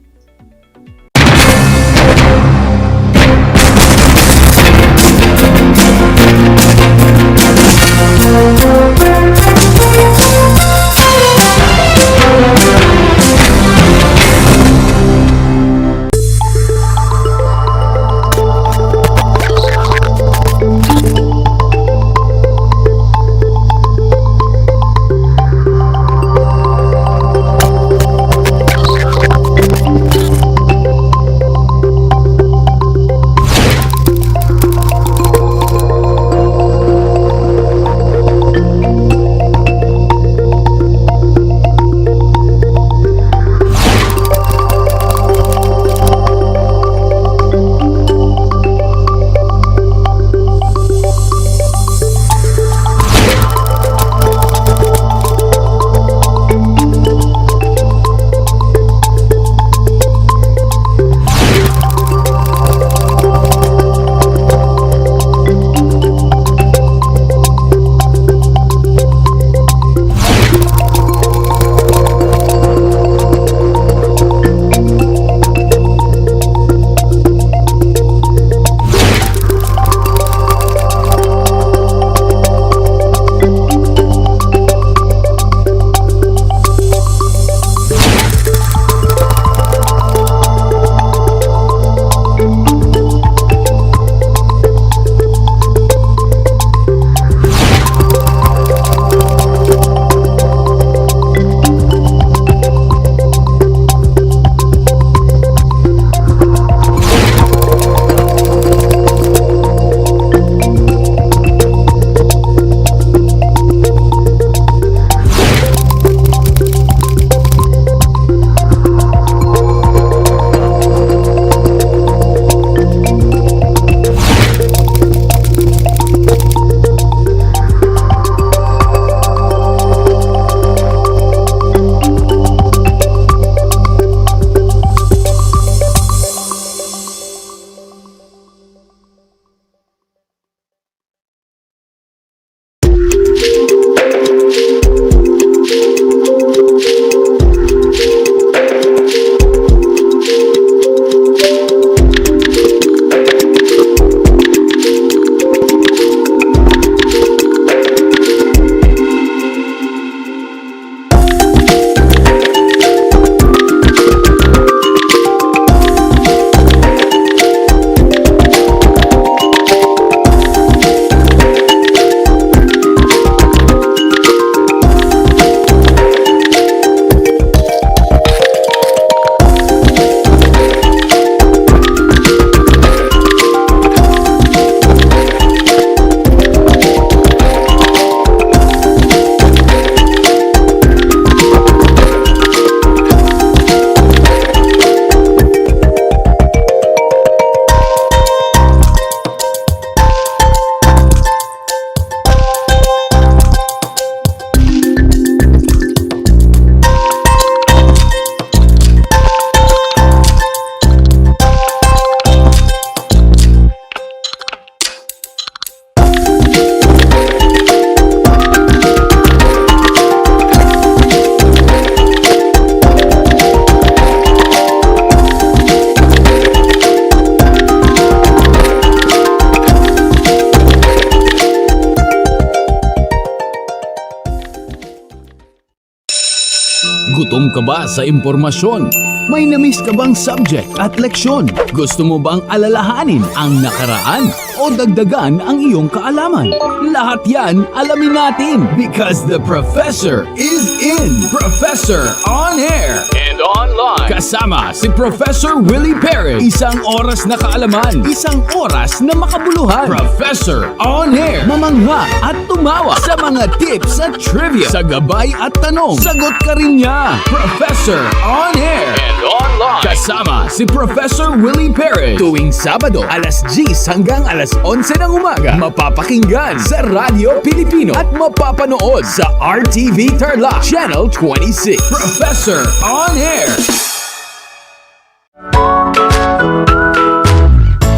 ka ba sa impormasyon? May namiss ka bang subject at leksyon? Gusto mo bang alalahanin ang nakaraan o dagdagan ang iyong kaalaman? Lahat yan alamin natin because the professor is in. Professor on air and online. Kasama si Professor Willie Perez. Isang oras na kaalaman, isang oras na makabuluhan. Professor on air. Mamangha at tumawa sa mga tips at trivia. Sa gabay at tanong, sagot ka rin niya. Professor on air and online. Kasama si Professor Willie Perez. Tuwing Sabado, alas 10 hanggang alas 11 ng umaga. Mapapakinggan sa Radyo Pilipino at mapapanood sa RTV Tarlac Channel 26. Professor on air.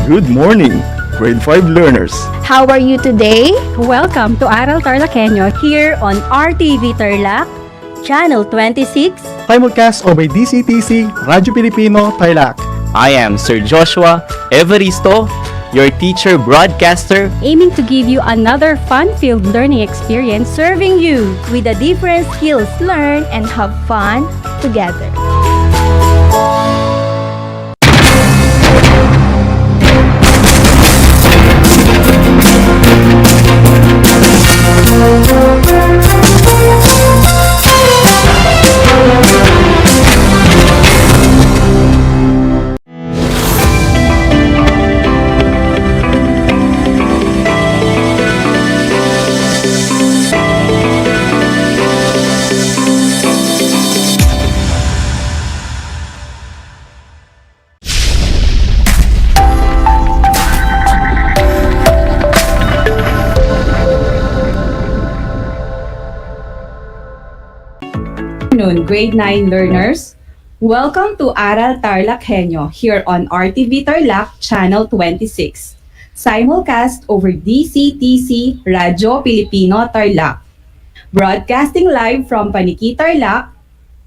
Good morning, grade 5 learners. How are you today? Welcome to Aral TarlakHenyo here on RTV Tarlac, Channel 26. Simulcast over DCTC, Radyo Pilipino, Tarlac. I am Sir Joshua Evaristo, your teacher broadcaster, aiming to give you another fun-filled learning experience, serving you with the different skills learn and have fun together. Grade 9 learners. Welcome to Aral TarlakHenyo here on RTV Tarlac Channel 26. Simulcast over DCTC Radyo Pilipino Tarlac. Broadcasting live from Paniki Tarlac,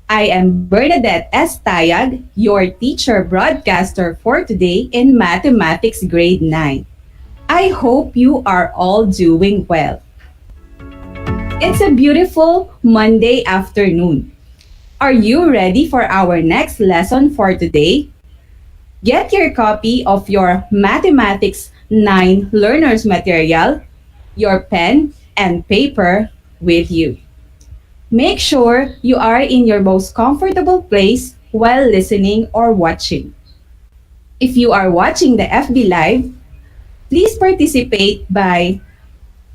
I am Bernadette S. Tayag, your teacher broadcaster for today in Mathematics Grade 9. I hope you are all doing well. It's a beautiful Monday afternoon. Are you ready for our next lesson for today? Get your copy of your Mathematics 9 learners material, your pen and paper with you. Make sure you are in your most comfortable place while listening or watching. If you are watching the FB Live, please participate by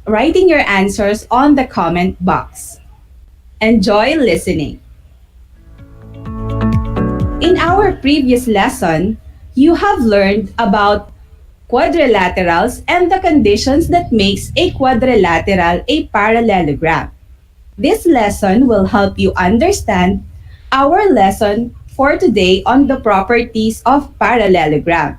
writing your answers on the comment box. Enjoy listening. In our previous lesson, you have learned about quadrilaterals and the conditions that makes a quadrilateral a parallelogram. This lesson will help you understand our lesson for today on the properties of parallelogram.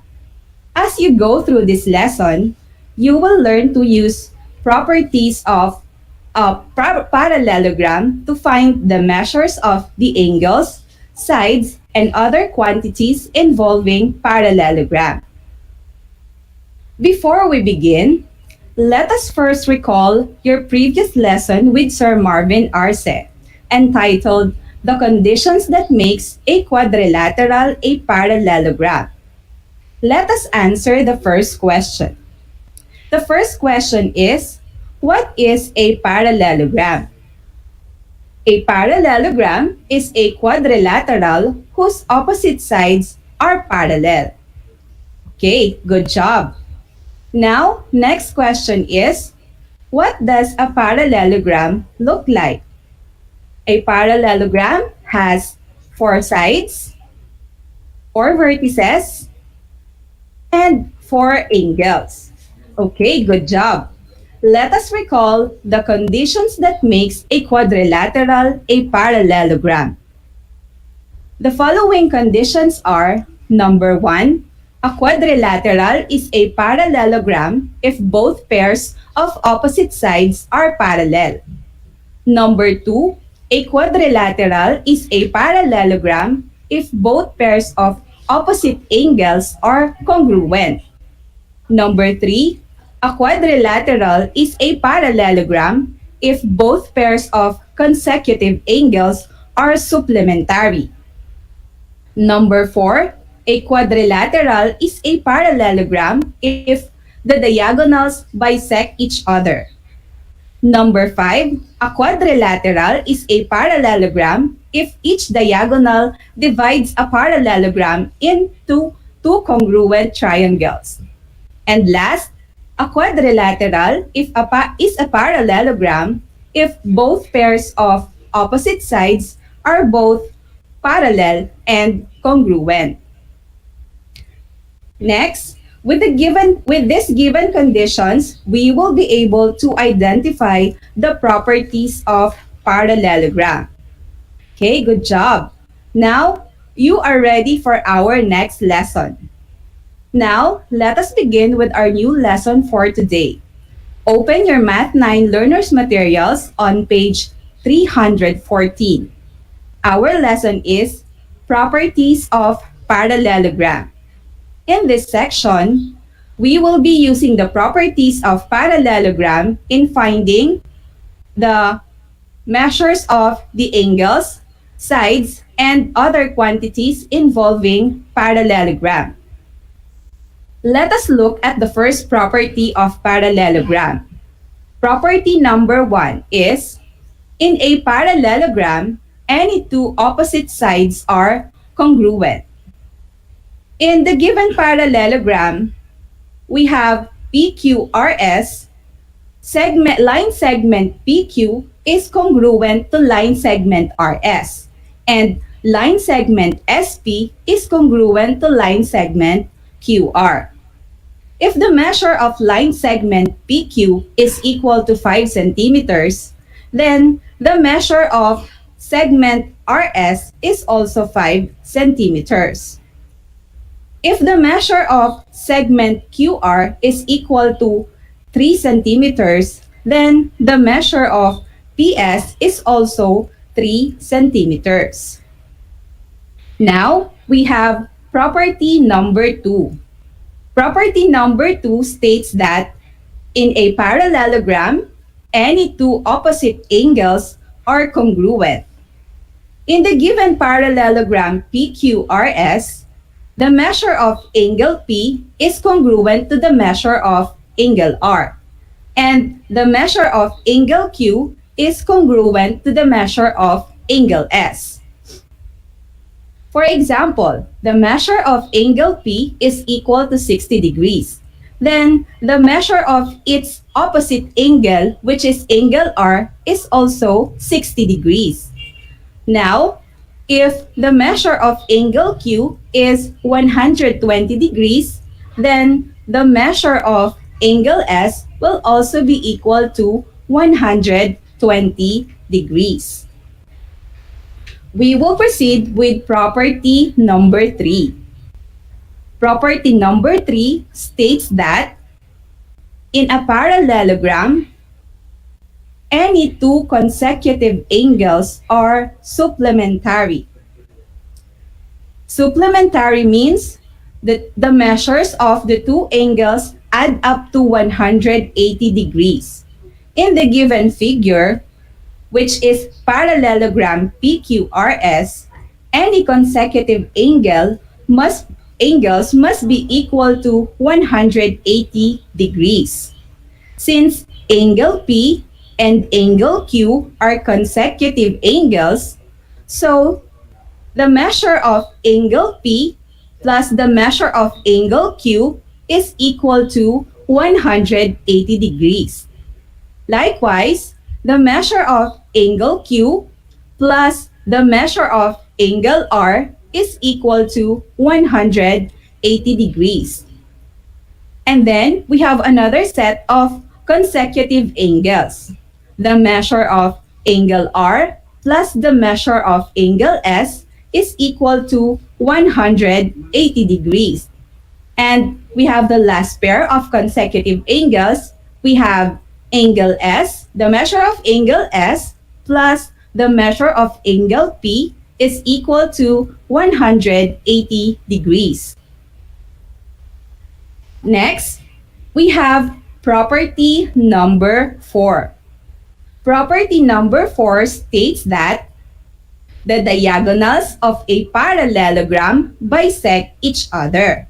As you go through this lesson, you will learn to use properties of a parallelogram to find the measures of the angles, sides, and other quantities involving parallelogram. Before we begin, let us first recall your previous lesson with Sir Marvin Arce, entitled The Conditions That Makes a Quadrilateral a Parallelogram. Let us answer the first question. The first question is, what is a parallelogram? A parallelogram is a quadrilateral whose opposite sides are parallel. Okay, good job. Now, next question is, what does a parallelogram look like? A parallelogram has 4 sides, 4 vertices, and 4 angles. Okay, good job. Let us recall the conditions that makes a quadrilateral a parallelogram. The following conditions are: number 1, a quadrilateral is a parallelogram if both pairs of opposite sides are parallel. Number 2, a quadrilateral is a parallelogram if both pairs of opposite angles are congruent. Number 3, a quadrilateral is a parallelogram if both pairs of consecutive angles are supplementary. Number 4, a quadrilateral is a parallelogram if the diagonals bisect each other. Number 5, a quadrilateral is a parallelogram if each diagonal divides a parallelogram into two congruent triangles. And last, a quadrilateral is a parallelogram if both pairs of opposite sides are both parallel and congruent. Next, with these given conditions, we will be able to identify the properties of parallelogram. Okay, good job. Now, you are ready for our next lesson. Now, let us begin with our new lesson for today. Open your Math 9 learners materials on page 314. Our lesson is Properties of Parallelogram. In this section, we will be using the properties of parallelogram in finding the measures of the angles, sides, and other quantities involving parallelogram. Let us look at the first property of parallelogram. Property number 1 is, in a parallelogram, any two opposite sides are congruent. In the given parallelogram, we have PQRS, line segment PQ is congruent to line segment RS, and line segment SP is congruent to line segment QR. If the measure of line segment PQ is equal to 5 centimeters, then the measure of segment RS is also 5 centimeters. If the measure of segment QR is equal to 3 centimeters, then the measure of PS is also 3 centimeters. Now, we have property number 2. Property number 2 states that in a parallelogram, any two opposite angles are congruent. In the given parallelogram PQRS, the measure of angle P is congruent to the measure of angle R, and the measure of angle Q is congruent to the measure of angle S. For example, the measure of angle P is equal to 60 degrees. Then, the measure of its opposite angle, which is angle R, is also 60 degrees. Now, if the measure of angle Q is 120 degrees, then the measure of angle S will also be equal to 120 degrees. We will proceed with property number 3. Property number 3 states that in a parallelogram, any two consecutive angles are supplementary. Supplementary means that the measures of the two angles add up to 180 degrees. In the given figure, which is parallelogram PQRS, any consecutive angles must be equal to 180 degrees. Since angle P and angle Q are consecutive angles, so the measure of angle P plus the measure of angle Q is equal to 180 degrees. Likewise, the measure of angle Q plus the measure of angle R is equal to 180 degrees. And then we have another set of consecutive angles. The measure of angle R plus the measure of angle S is equal to 180 degrees. And we have the last pair of consecutive angles. We have angle S, the measure of angle S plus the measure of angle P is equal to 180 degrees. Next, we have property number 4. Property number 4 states that The diagonals of a parallelogram bisect each other.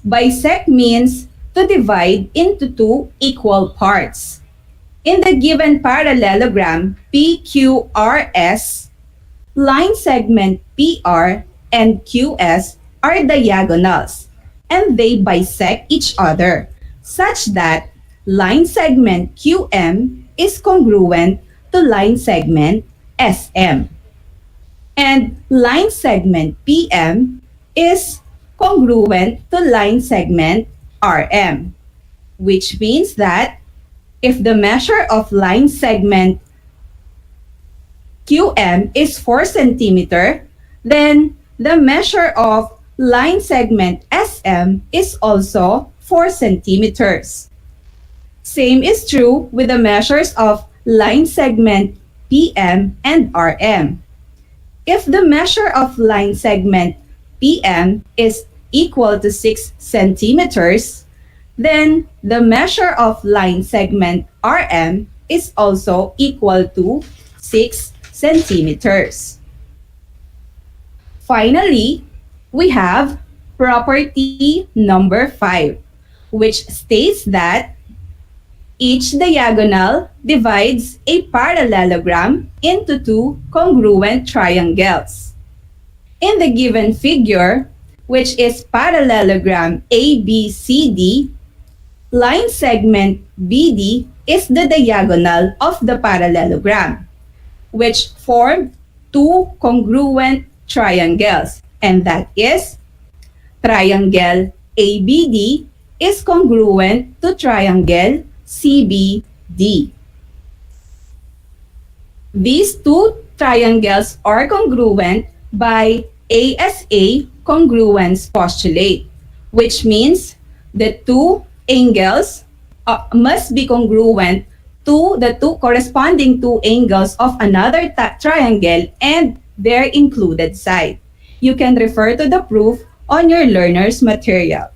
Bisect means to divide into two equal parts. In the given parallelogram PQRS, line segment PR and QS are diagonals, and they bisect each other such that line segment QM is congruent to line segment SM. And line segment PM is congruent to line segment RM, which means that if the measure of line segment QM is 4 centimeter, then the measure of line segment SM is also 4 centimeters. Same is true with the measures of line segment PM and RM. If the measure of line segment PM is equal to 6 centimeters, then the measure of line segment RM is also equal to 6 centimeters. Finally, we have property number 5, which states that each diagonal divides a parallelogram into two congruent triangles. In the given figure, which is parallelogram ABCD, line segment BD is the diagonal of the parallelogram, which form two congruent triangles, and that is triangle ABD is congruent to triangle CBD. These two triangles are congruent by ASA congruence postulate, which means the two angles must be congruent to the two corresponding two angles of another triangle and their included side. You can refer to the proof on your learner's material.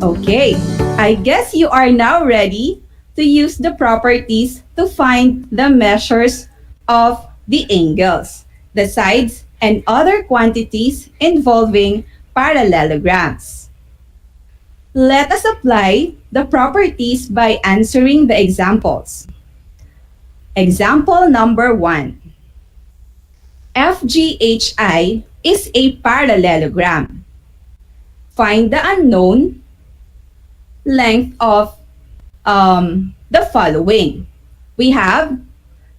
Okay, I guess you are now ready to use the properties to find the measures of the angles, the sides, and other quantities involving parallelograms. Let us apply the properties by answering the examples. Example number 1. FGHI is a parallelogram. Find the unknown length of the following. We have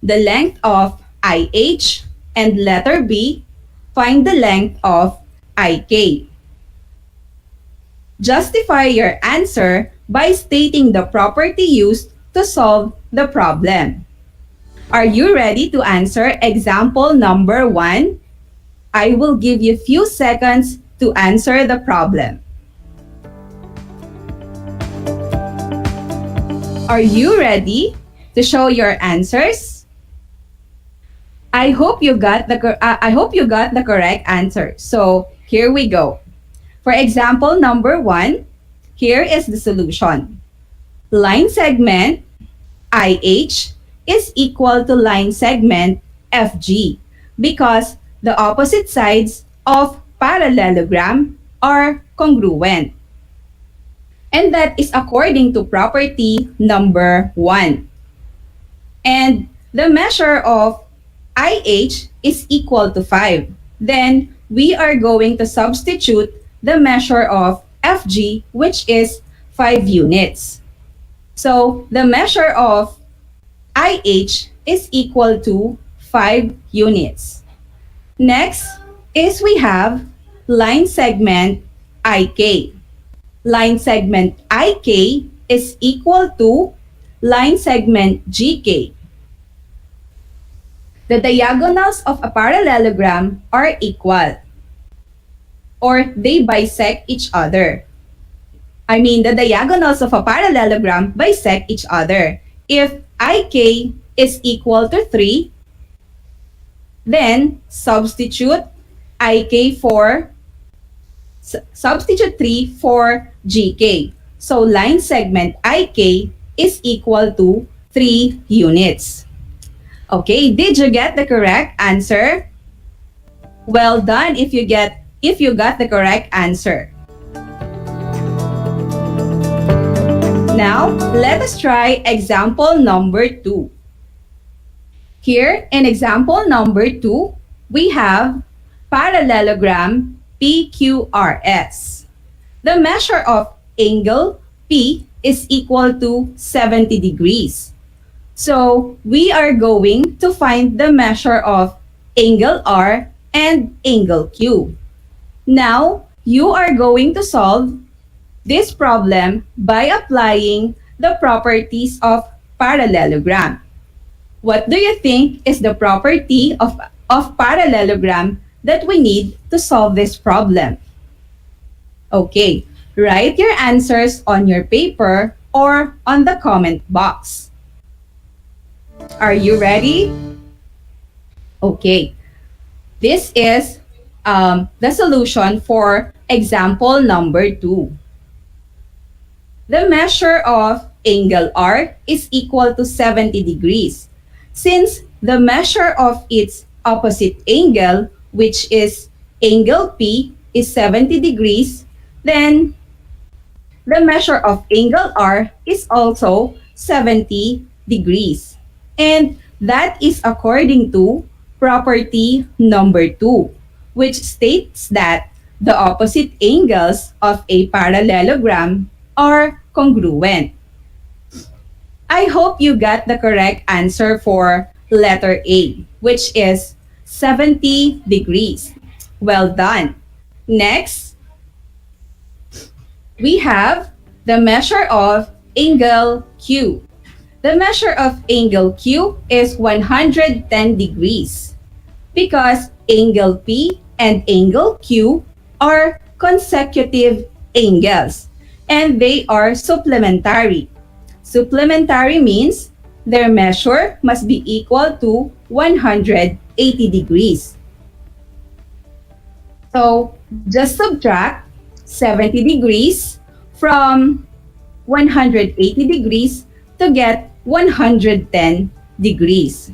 the length of IH and letter B, find the length of IK. Justify your answer by stating the property used to solve the problem. Are you ready to answer example number 1? I will give you a few seconds to answer the problem. Are you ready to show your answers? I hope you got the correct answer. So here we go. For example number 1, here is the solution. Line segment IH is equal to line segment FG because the opposite sides of parallelogram are congruent. And that is according to property number 1. And the measure of IH is equal to 5. Then we are going to substitute the measure of FG, which is 5 units. So the measure of IH is equal to 5 units. Next is we have line segment IK. Line segment IK is equal to line segment GK. The diagonals of a parallelogram are equal, or they bisect each other. I mean, the diagonals of a parallelogram bisect each other. If IK is equal to 3, then substitute 3 for GK. So line segment IK is equal to 3 units. Okay, did you get the correct answer? Well done if you got the correct answer. Now, let us try example number 2. Here in example number 2, we have parallelogram PQRS. The measure of angle P is equal to 70 degrees. So, we are going to find the measure of angle R and angle Q. Now, you are going to solve this problem by applying the properties of parallelogram. What do you think is the property of parallelogram that we need to solve this problem? Okay, write your answers on your paper or on the comment box. Are you ready? Okay, this is the solution for example number 2. The measure of angle R is equal to 70 degrees. Since the measure of its opposite angle, which is angle P, is 70 degrees, then the measure of angle R is also 70 degrees. And that is according to property number 2, which states that the opposite angles of a parallelogram are congruent. I hope you got the correct answer for letter A, which is 70 degrees. Well done. Next, we have the measure of angle Q. The measure of angle Q is 110 degrees because angle P and angle Q are consecutive angles and they are supplementary. Supplementary means their measure must be equal to 180 degrees. So, just subtract 70 degrees from 180 degrees to get 110 degrees.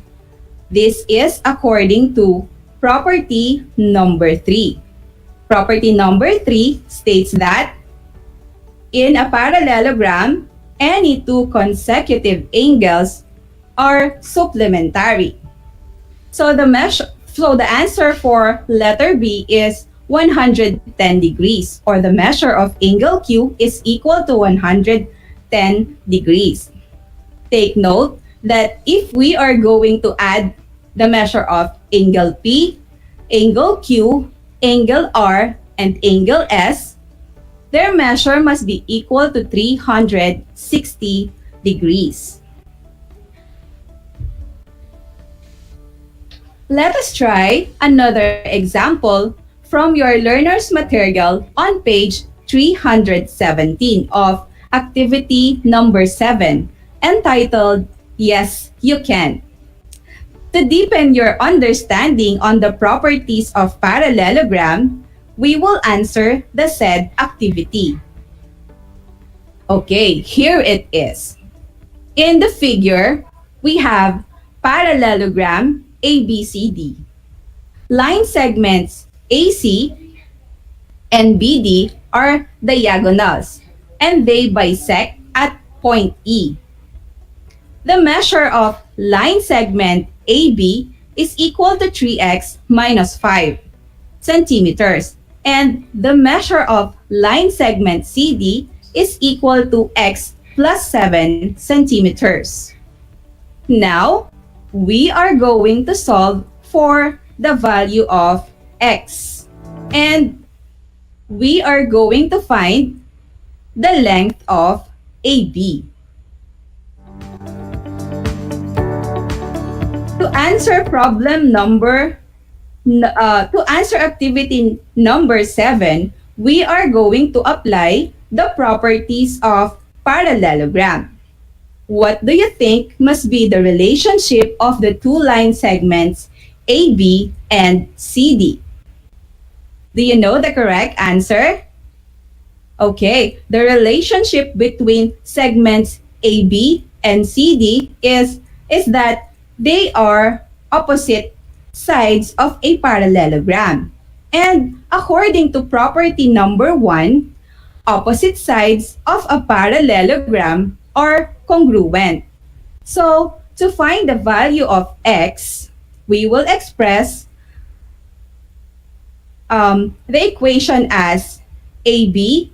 This is according to property number 3. Property number 3 states that in a parallelogram, any two consecutive angles are supplementary. So the answer for letter B is 110 degrees, or the measure of angle Q is equal to 110 degrees. Take note that if we are going to add the measure of angle P, angle Q, angle R, and angle S, their measure must be equal to 360 degrees. Let us try another example from your learner's material on page 317 of activity number 7, entitled Yes, You Can. To deepen your understanding on the properties of parallelogram, we will answer the said activity. Okay, here it is. In the figure, we have parallelogram ABCD. Line segments AC and BD are diagonals, and they bisect at point E. The measure of line segment AB is equal to 3x minus 5 centimeters, and the measure of line segment CD is equal to x plus 7 centimeters. Now, we are going to solve for the value of x, and we are going to find the length of AB. To answer activity number 7, we are going to apply the properties of parallelogram. What do you think must be the relationship of the two line segments AB and CD? Do you know the correct answer? Okay, the relationship between segments AB and CD is that they are opposite sides of a parallelogram. And according to property number 1, opposite sides of a parallelogram are congruent. So, to find the value of x, we will express the equation as AB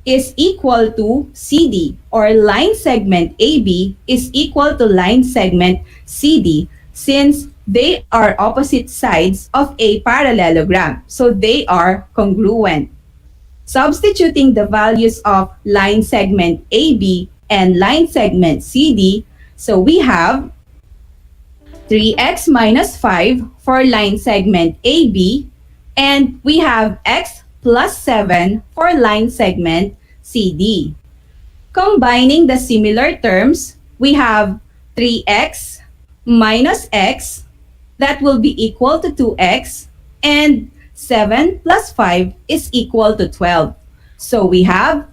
is equal to CD, or line segment AB is equal to line segment CD, since they are opposite sides of a parallelogram. So they are congruent. Substituting the values of line segment AB and line segment CD, so we have 3x minus 5 for line segment AB, and we have x plus 7 for line segment CD. Combining the similar terms, we have 3x minus x, that will be equal to 2x, and 7 plus 5 is equal to 12. So we have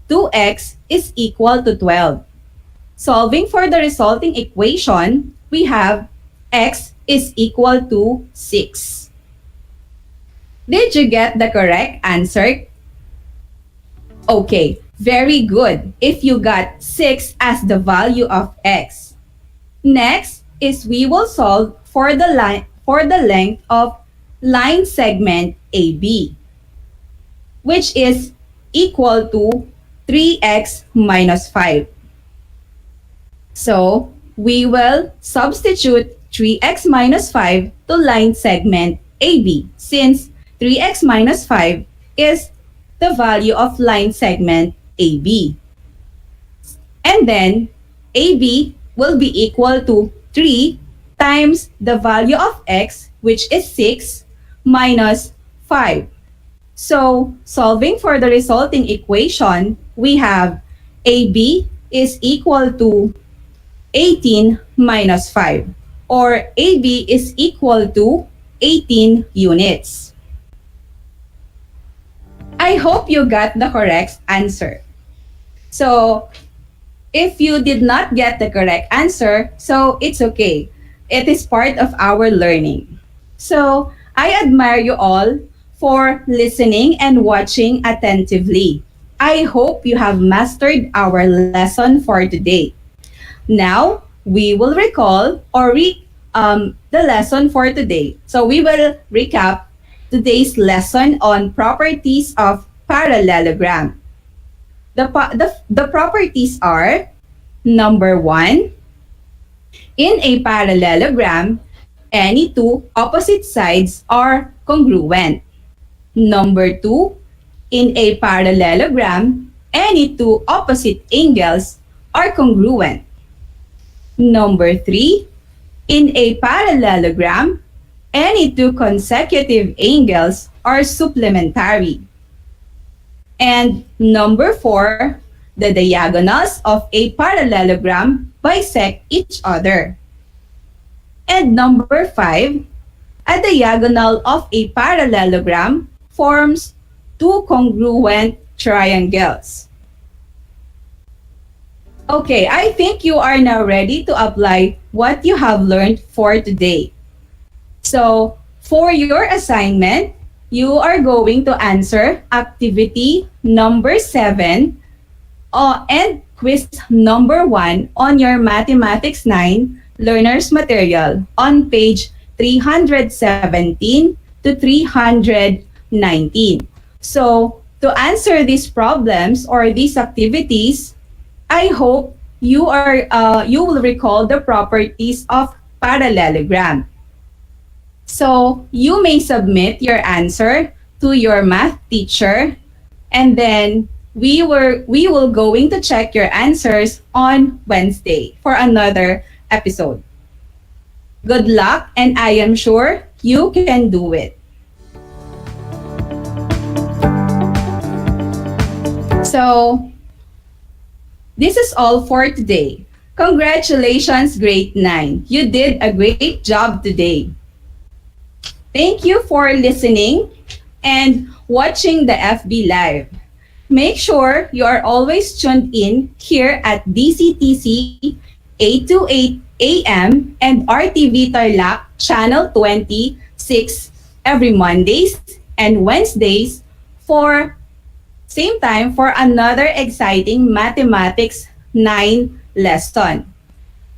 2x is equal to 12. Solving for the resulting equation, we have x is equal to 6. Did you get the correct answer? Okay, very good if you got 6 as the value of x. Next is we will solve for the length of line segment AB, which is equal to 3x minus 5. So, we will substitute 3x minus 5 to line segment AB, since 3x minus 5 is the value of line segment AB. And then, AB will be equal to 3 times the value of x, which is 6, minus 5. So, solving for the resulting equation, we have AB is equal to 18 minus 5, or AB is equal to 18 units. I hope you got the correct answer. So, if you did not get the correct answer, so it's okay. It is part of our learning. So, I admire you all for listening and watching attentively. I hope you have mastered our lesson for today. Now, we will recall or the lesson for today. So we will recap today's lesson on properties of parallelogram. The properties are, number 1, in a parallelogram, any two opposite sides are congruent. Number 2, in a parallelogram, any two opposite angles are congruent. Number 3, in a parallelogram, any two consecutive angles are supplementary. And number 4, the diagonals of a parallelogram bisect each other. And number 5, a diagonal of a parallelogram forms two congruent triangles. Okay, I think you are now ready to apply what you have learned for today. So, for your assignment, you are going to answer activity number 7 and quiz number 1 on your Mathematics 9 learner's material on page 317 to 319. So, to answer these problems or these activities, I hope you will recall the properties of parallelogram. So, you may submit your answer to your math teacher, and then we will going to check your answers on Wednesday for another episode. Good luck, and I am sure you can do it. So, this is all for today. Congratulations, grade 9. You did a great job today. Thank you for listening and watching the FB Live. Make sure you are always tuned in here at DCTC 828 a.m. and RTV Tarlac Channel 26 every Mondays and Wednesdays for same time for another exciting Mathematics 9 lesson.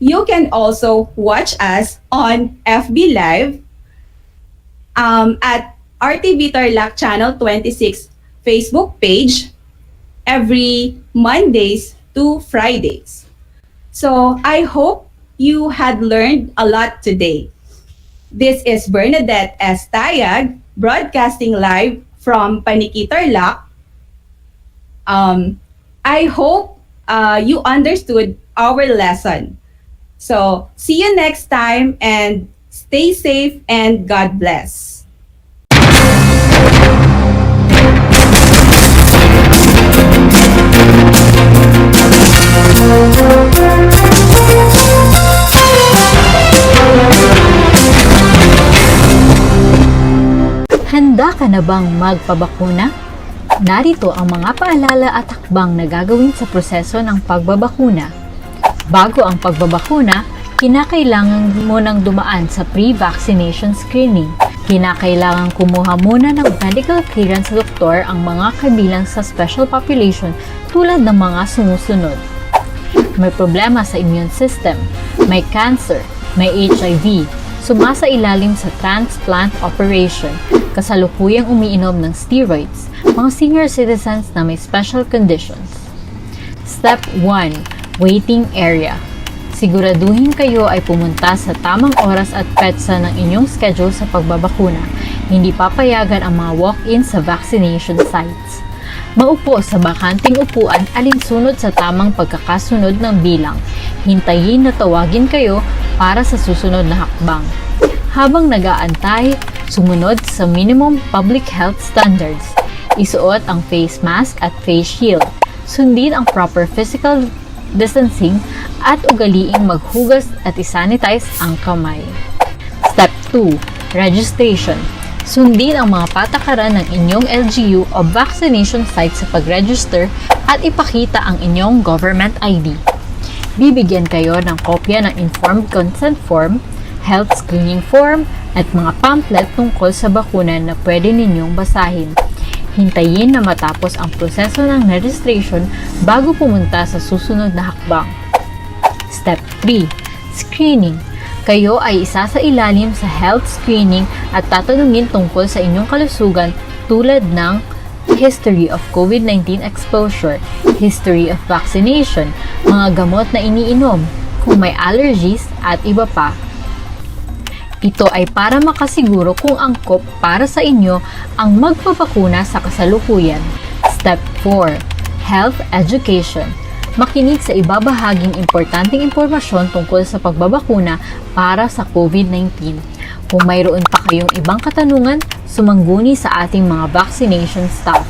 You can also watch us on FB Live at RTV Tarlac Channel 26 Facebook page every Mondays to Fridays. So I hope you had learned a lot today. This is Bernadette S. Tayag, broadcasting live from Paniki, Tarlac. I hope you understood our lesson. So see you next time and stay safe and God bless. Handa ka na bang magpabakuna? Narito ang mga paalala at hakbang na gagawin sa proseso ng pagbabakuna. Bago ang pagbabakuna, kinakailangan mo nang dumaan sa pre-vaccination screening. Kinakailangan kumuha muna ng medical clearance sa doktor ang mga kabilang sa special population tulad ng mga sumusunod. May problema sa immune system, may cancer, may HIV, sumasailalim sa transplant operation, kasalukuyang umiinom ng steroids, mga senior citizens na may special conditions. Step 1. Waiting area. Siguraduhin kayo ay pumunta sa tamang oras at petsa ng inyong schedule sa pagbabakuna. Hindi papayagan ang mga walk-in sa vaccination sites. Maupo sa bakanting upuan alinsunod sa tamang pagkakasunod ng bilang. Hintayin na tawagin kayo para sa susunod na hakbang. Habang nag-aantay, sumunod sa minimum public health standards. Isuot ang face mask at face shield. Sundin ang proper physical distancing at ugaliing maghugas at isanitize ang kamay. Step 2. Registration. Sundin ang mga patakaran ng inyong LGU o vaccination site sa pag-register at ipakita ang inyong government ID. Bibigyan kayo ng kopya ng informed consent form, health screening form, at mga pamphlet tungkol sa bakuna na pwede ninyong basahin. Hintayin na matapos ang proseso ng registration bago pumunta sa susunod na hakbang. Step 3. Screening. Kayo ay isasailalim sa health screening at tatanungin tungkol sa inyong kalusugan tulad ng history of COVID-19 exposure, history of vaccination, mga gamot na iniinom, kung may allergies at iba pa. Ito ay para makasiguro kung angkop para sa inyo ang magpapakuna sa kasalukuyan. Step 4. Health Education. Makinig sa ibabahaging importanteng impormasyon tungkol sa pagbabakuna para sa COVID-19. Kung mayroon pa kayong ibang katanungan, sumangguni sa ating mga vaccination staff.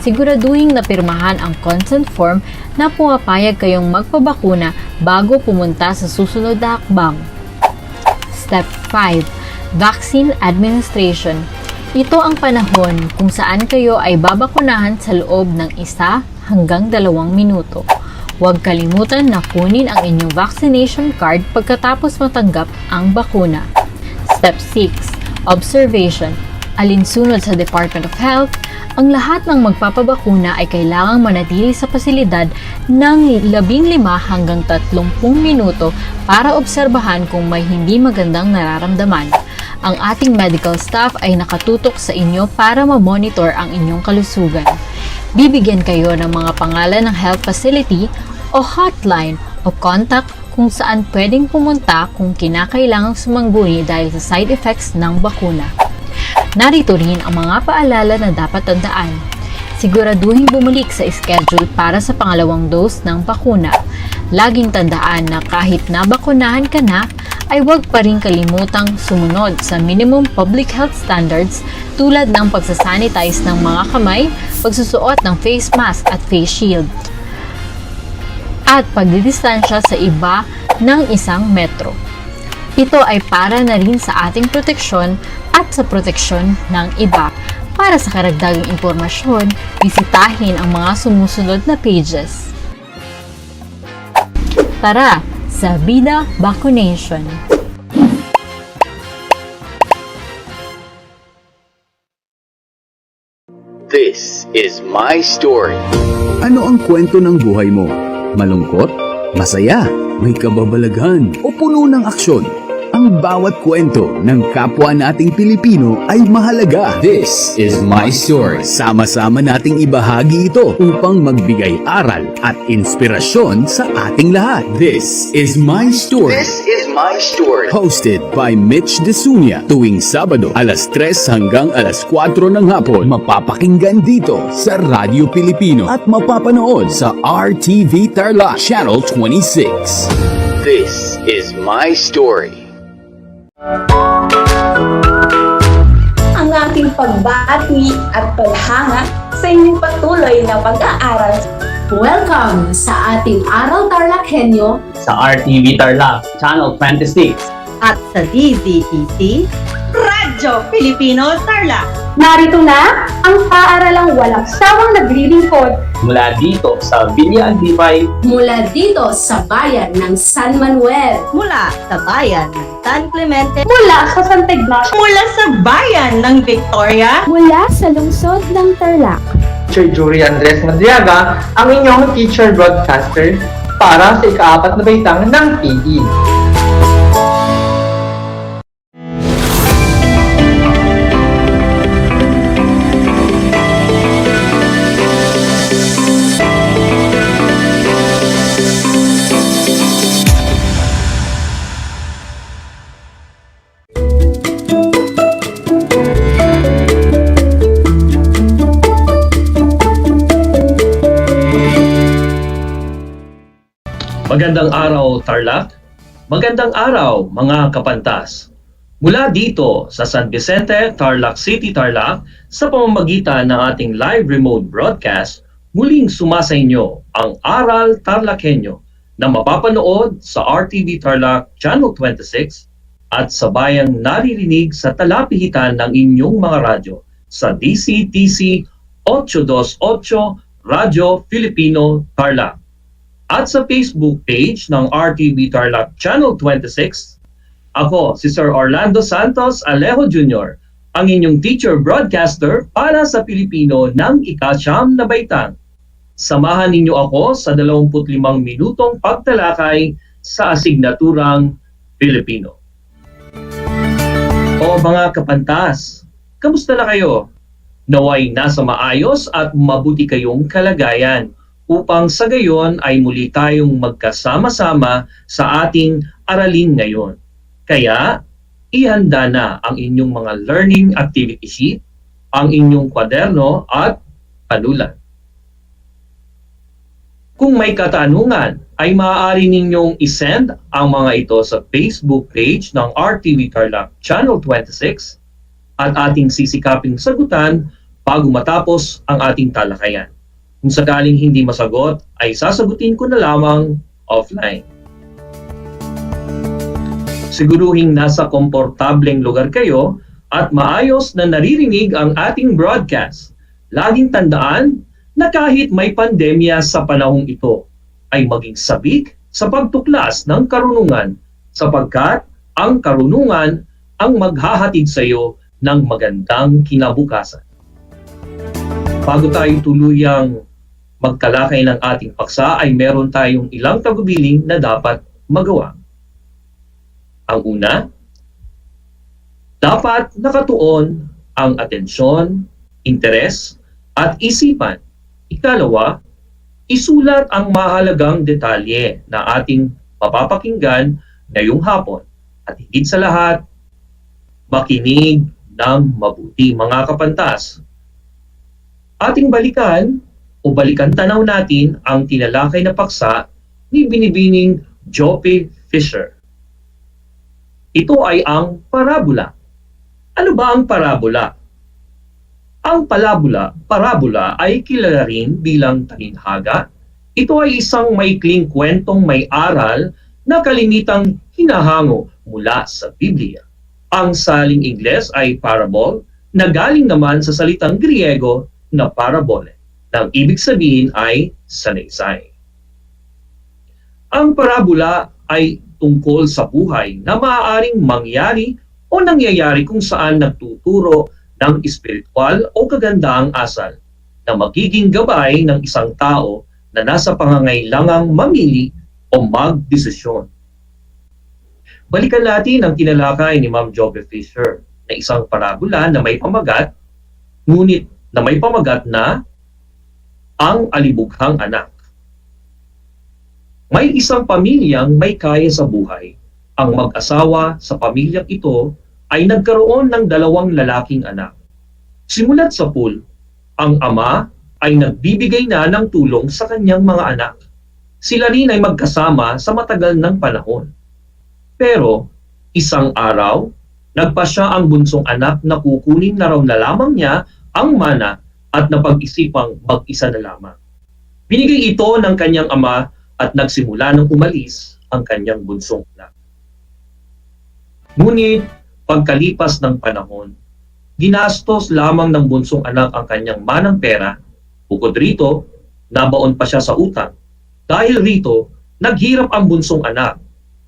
Siguraduhin na pirmahan ang consent form na pumapayag kayong magpabakuna bago pumunta sa susunod na hakbang. Step 5. Vaccine Administration. Ito ang panahon kung saan kayo ay babakunahan sa loob ng 1 hanggang 2 minuto. Huwag kalimutan na kunin ang inyong vaccination card pagkatapos matanggap ang bakuna. Step 6. Observation. Alinsunod sa Department of Health, ang lahat ng magpapabakuna ay kailangang manatili sa pasilidad ng 15 hanggang 30 minuto para obserbahan kung may hindi magandang nararamdaman. Ang ating medical staff ay nakatutok sa inyo para ma-monitor ang inyong kalusugan. Bibigyan kayo ng mga pangalan ng health facility o hotline o contact kung saan pwedeng pumunta kung kinakailangang sumangguni dahil sa side effects ng bakuna. Narito rin ang mga paalala na dapat tandaan. Siguraduhin bumalik sa schedule para sa pangalawang dose ng bakuna. Laging tandaan na kahit nabakunahan ka na, ay huwag pa rin kalimutang sumunod sa minimum public health standards tulad ng pagsasanitize ng mga kamay, pagsusuot ng face mask at face shield, at pagdidistansya sa iba ng 1 metro. Ito ay para na rin sa ating proteksyon at sa proteksyon ng iba. Para sa karagdagang impormasyon, bisitahin ang mga sumusunod na pages. Tara, sa Bida Vaccination. This is my story. Ano ang kwento ng buhay mo? Malungkot? Masaya? May kababalaghan? O puno ng aksyon? Ang bawat kwento ng kapwa nating Pilipino ay mahalaga. This is my story. Sama-sama nating ibahagi ito upang magbigay aral at inspirasyon sa ating lahat. This is my story. This is my story. Hosted by Mitch Desunia. Tuwing Sabado, alas 3 hanggang alas 4 ng hapon. Mapapakinggan dito sa Radyo Pilipino at mapapanood sa RTV Tarlac Channel 26. This is my story. Ang aking pagbati at paghanga sa inyong patuloy na pag-aaral. Welcome sa ating Aral TarlakHenyo sa RTV Tarlac Channel 26 at sa DEPED Radyo Pilipino Tarlac. Narito na ang paaralang walang sawang naglilingkod mula dito sa Villa Antipay, mula dito sa bayan ng San Manuel, Mula sa bayan ng San Clemente. mula sa Santa Ignacio, Mula sa bayan ng Victoria. Mula sa lungsod ng Tarlac. Teacher Jury Andres Madriaga, ang inyong teacher broadcaster para sa ika-4 na baitang ng PE. Magandang araw, Tarlac. Magandang araw, mga kapantas. Mula dito sa San Vicente, Tarlac City, Tarlac, sa pamamagitan ng ating live remote broadcast, muling sumasa inyo ang Aral TarlakHenyo na mapapanood sa RTV Tarlac Channel 26 at sa bayang naririnig sa talapihitan ng inyong mga radyo sa DCTC 828 Radyo Filipino Tarlac. At sa Facebook page ng RTV Tarlac Channel 26, ako si Sir Orlando Santos Alejo Jr., ang inyong teacher broadcaster para sa Pilipino ng ika-9 na baitang. Samahan ninyo ako sa 25 minutong pagtalakay sa asignaturang Pilipino. O mga kapantas, kamusta na kayo? Naway nasa maayos at mabuti kayong kalagayan, upang sa gayon ay muli tayong magkasama-sama sa ating aralin ngayon. Kaya, ihanda na ang inyong mga learning activity sheet, ang inyong kwaderno at panulat. Kung may katanungan, ay maaari ninyong isend ang mga ito sa Facebook page ng RTV Tarlac Channel 26 at ating sisikaping sagutan bago matapos ang ating talakayan. Kung sakaling hindi masagot, ay sasagutin ko na lamang offline. Siguruhing nasa komportableng lugar kayo at maayos na naririnig ang ating broadcast. Laging tandaan na kahit may pandemya sa panahong ito, ay maging sabik sa pagtuklas ng karunungan sapagkat ang karunungan ang maghahatid sa iyo ng magandang kinabukasan. Bago tayo tuluyang magtalakay ng ating paksa ay meron tayong ilang tagubilin na dapat magawa. Ang una, dapat nakatuon ang atensyon, interes, at isipan. Ikalawa, isulat ang mahalagang detalye na ating mapapakinggan ngayong hapon. At higit sa lahat, makinig ng mabuti mga kapantas. Ating balikan o balikan tanaw natin ang tinalakay na paksa ni Binibining Jope Fisher. Ito ay ang parabola. Ano ba ang parabola? Ang parabola ay kilala rin bilang talinhaga. Ito ay isang maikling kwentong may aral na kalimitang hinahango mula sa Biblia. Ang saling Ingles ay parable na galing naman sa salitang Griego na parabole, na ang ibig sabihin ay sanaysay. Ang parabola ay tungkol sa buhay na maaaring mangyari o nangyayari kung saan nagtuturo ng espiritual o kagandaang asal na magiging gabay ng isang tao na nasa pangangailangang mamili o magdesisyon. Balikan natin ang tinalakay ni Ma'am Jobe Fisher na isang parabola na may pamagat, ngunit na may pamagat na ang alibughang anak. May isang pamilyang may kaya sa buhay. Ang mag-asawa sa pamilyang ito ay nagkaroon ng 2 lalaking anak. Simulat sa pool, ang ama ay nagbibigay na ng tulong sa kanyang mga anak. Sila rin ay magkasama sa matagal ng panahon. Pero, isang araw, nagpasya ang bunsong anak na kukunin na raw na lamang niya ang mana at napag-isipang mag-isa na lamang. Binigay ito ng kanyang ama at nagsimula ng umalis ang kanyang bunsong anak. Ngunit, pagkalipas ng panahon, ginastos lamang ng bunsong anak ang kanyang manang pera. Bukod rito, nabaon pa siya sa utang. Dahil rito, naghirap ang bunsong anak.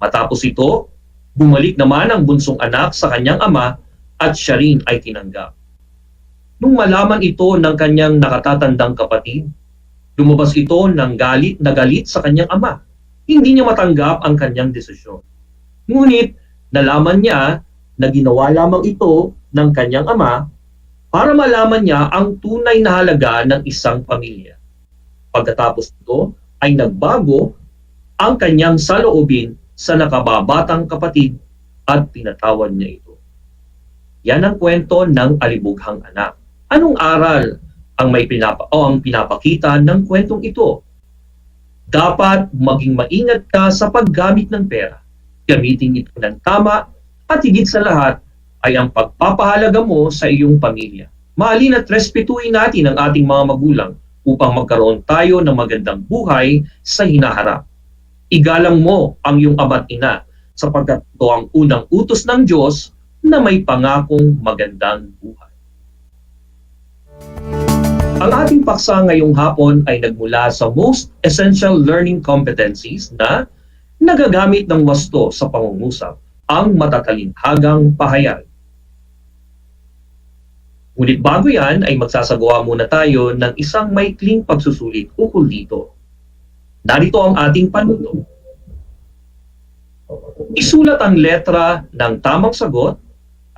Matapos ito, bumalik naman ang bunsong anak sa kanyang ama at siya rin ay tinanggap. Nung malaman ito ng kanyang nakatatandang kapatid, lumabas ito ng galit na galit sa kanyang ama. Hindi niya matanggap ang kanyang desisyon. Ngunit, nalaman niya na ginawa lamang ito ng kanyang ama para malaman niya ang tunay na halaga ng isang pamilya. Pagkatapos ito ay nagbago ang kanyang saloobin sa nakababatang kapatid at pinatawad niya ito. Yan ang kwento ng alibughang anak. Anong aral ang pinapakita ng kwentong ito? Dapat maging maingat ka sa paggamit ng pera. Gamitin ito ng tama at higit sa lahat ay ang pagpapahalaga mo sa iyong pamilya. Mahalin at respetuhin natin ang ating mga magulang upang magkaroon tayo ng magandang buhay sa hinaharap. Igalang mo ang iyong ama't ina sapagkat ito ang unang utos ng Diyos na may pangakong magandang buhay. Ang ating paksa ngayong hapon ay nagmula sa Most Essential Learning Competencies na nagagamit ng wasto sa pangungusap, ang matatalinhagang pahayag. Ngunit bago yan ay magsasagawa muna tayo ng isang maikling pagsusulit ukol dito. Narito ang ating panuto. Isulat ang letra ng tamang sagot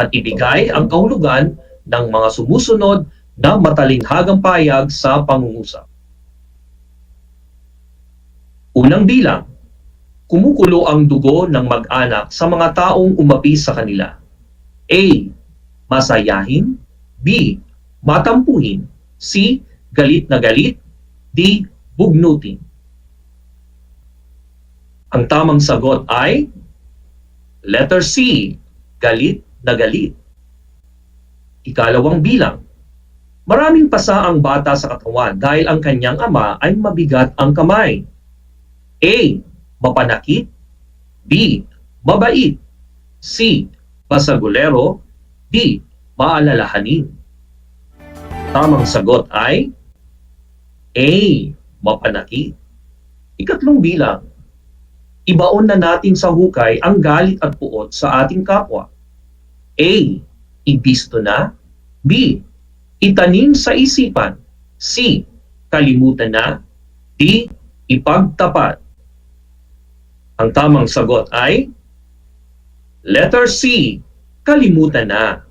at ibigay ang kahulugan ng mga sumusunod na matalinhagang pahayag sa pangungusap. Unang bilang, kumukulo ang dugo ng mag-anak sa mga taong umapi sa kanila. A. Masayahin. B. Matampuhin. C. Galit na galit. D. Bugnutin. Ang tamang sagot ay letter C. Galit na galit. Ikalawang bilang. Maraming pasa ang bata sa katawan dahil ang kanyang ama ay mabigat ang kamay. A. Mapanakit. B. Mabait. C. Pasagulero. D. Maalalahanin. Tamang sagot ay A. Mapanakit. Ikatlong bilang. Ibaon na natin sa hukay ang galit at puot sa ating kapwa. A. Ibisto na. B. Itanim sa isipan. C. Kalimutan na. D. Ipagtapat. Ang tamang sagot ay letter C. Kalimutan na.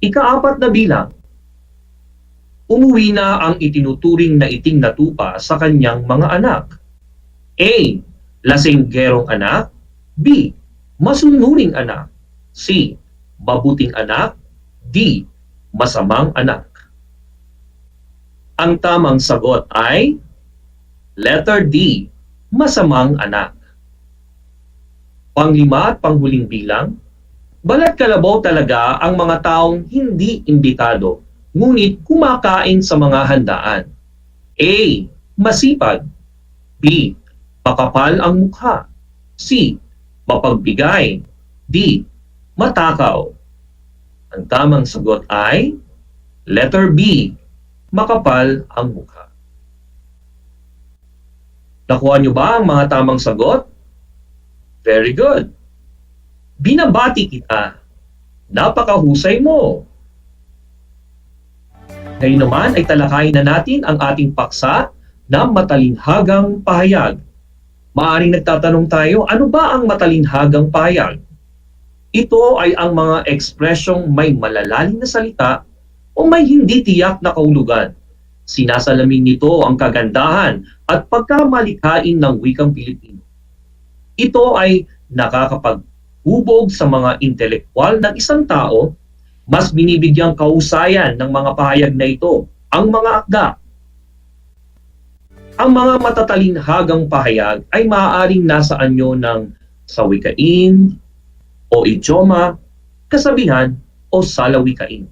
Ika-4 na bilang. Umuwi na ang itinuturing na iting na tupa sa kanyang mga anak. A. Lasenggerong anak. B. Masunuring anak. C. Mabuting anak. D. Masamang anak. Ang tamang sagot ay letter D. Masamang anak. Panglima at panghuling bilang. Balat kalabaw talaga ang mga taong hindi imbitado, ngunit kumakain sa mga handaan. A. Masipag. B. Makapal ang mukha. C. Mapagbigay. D. Matakaw. Ang tamang sagot ay letter B. Makapal ang mukha. Nakuha niyo ba ang mga tamang sagot? Very good. Binabati kita. Napakahusay mo. Ngayon naman ay talakayin na natin ang ating paksa na matalinghagang pahayag. Maaring nagtatanong tayo, ano ba ang matalinghagang pahayag? Ito ay ang mga ekspresyong may malalalim na salita o may hindi tiyak na kahulugan. Sinasalamin nito ang kagandahan at pagkamalikhain ng wikang Pilipino. Ito ay nakakapaghubog sa mga intelektual ng isang tao. Mas binibigyang kahusayan ng mga pahayag na ito ang mga akda. Ang mga matatalinhagang pahayag ay maaaring nasa anyo ng sawikain o idioma, kasabihan o salawikain.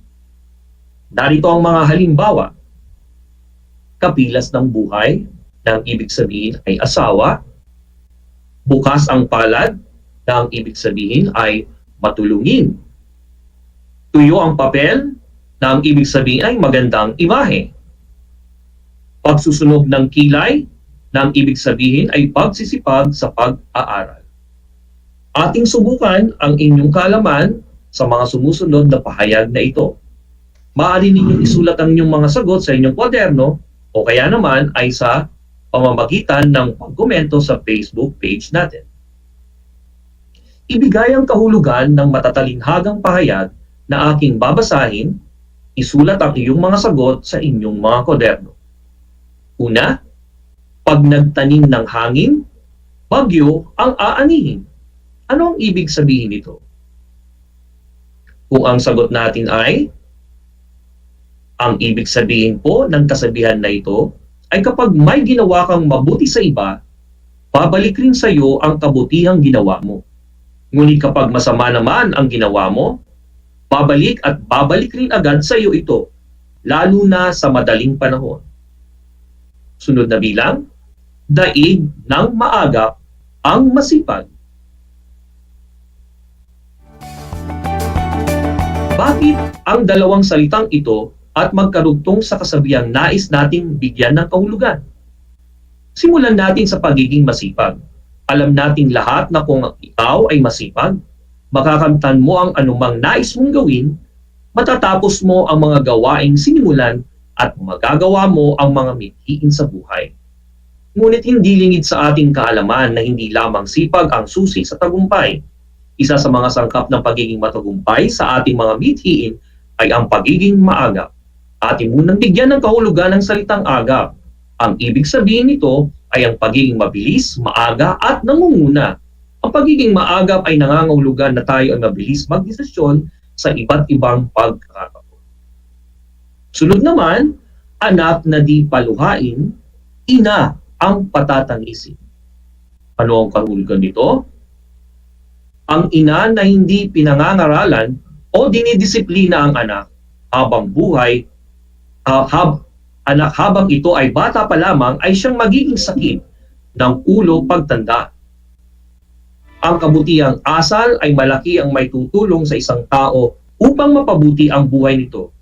Narito ang mga halimbawa. Kapilas ng buhay, na ang ibig sabihin ay asawa. Bukas ang palad, na ang ibig sabihin ay matulungin. Tuyo ang papel, na ang ibig sabihin ay magandang imahe. Pagsusunog ng kilay, na ang ibig sabihin ay pagsisipag sa pag-aaral. Ating subukan ang inyong kaalaman sa mga sumusunod na pahayag na ito. Maaari ninyong isulat ang inyong mga sagot sa inyong kwaderno o kaya naman ay sa pamamagitan ng pagkomento sa Facebook page natin. Ibigay ang kahulugan ng matatalinhagang pahayag na aking babasahin, isulat ang iyong mga sagot sa inyong mga kwaderno. Una, pag nagtanim ng hangin, bagyo ang aanihin. Ano ang ibig sabihin nito? Kung ang sagot natin ay, ang ibig sabihin po ng kasabihan na ito ay kapag may ginawa kang mabuti sa iba, babalik rin sa iyo ang kabutihang ginawa mo. Ngunit kapag masama naman ang ginawa mo, babalik at babalik rin agad sa iyo ito, lalo na sa madaling panahon. Sunod na bilang, daig ng maagap ang masipag. Bakit ang dalawang salitang ito at magkarugtong sa kasabihang nais nating bigyan ng kahulugan? Simulan natin sa pagiging masipag. Alam nating lahat na kung ikaw ay masipag, makakamtan mo ang anumang nais mong gawin, matatapos mo ang mga gawaing sinimulan at magagawa mo ang mga mithiin sa buhay. Ngunit hindi lingid sa ating kaalaman na hindi lamang sipag ang susi sa tagumpay. Isa sa mga sangkap ng pagiging matagumpay sa ating mga mithiin ay ang pagiging maagap. Ating munang bigyan ng kahulugan ng salitang agap. Ang ibig sabihin nito ay ang pagiging mabilis, maaga at nangunguna. Ang pagiging maagap ay nangangahulugan na tayo ay mabilis magdesisyon sa iba't ibang pagkakataon. Sunod naman, anak na di paluhain, ina ang patatangisin. Ano ang kahulugan nito? Ang ina na hindi pinangangaralan o dinidisiplina ang anak habang buhay, habang ito ay bata pa lamang ay siyang magiging sakit ng ulo pagtanda. Ang kabutihang asal ay malaki ang may tutulong sa isang tao upang mapabuti ang buhay nito,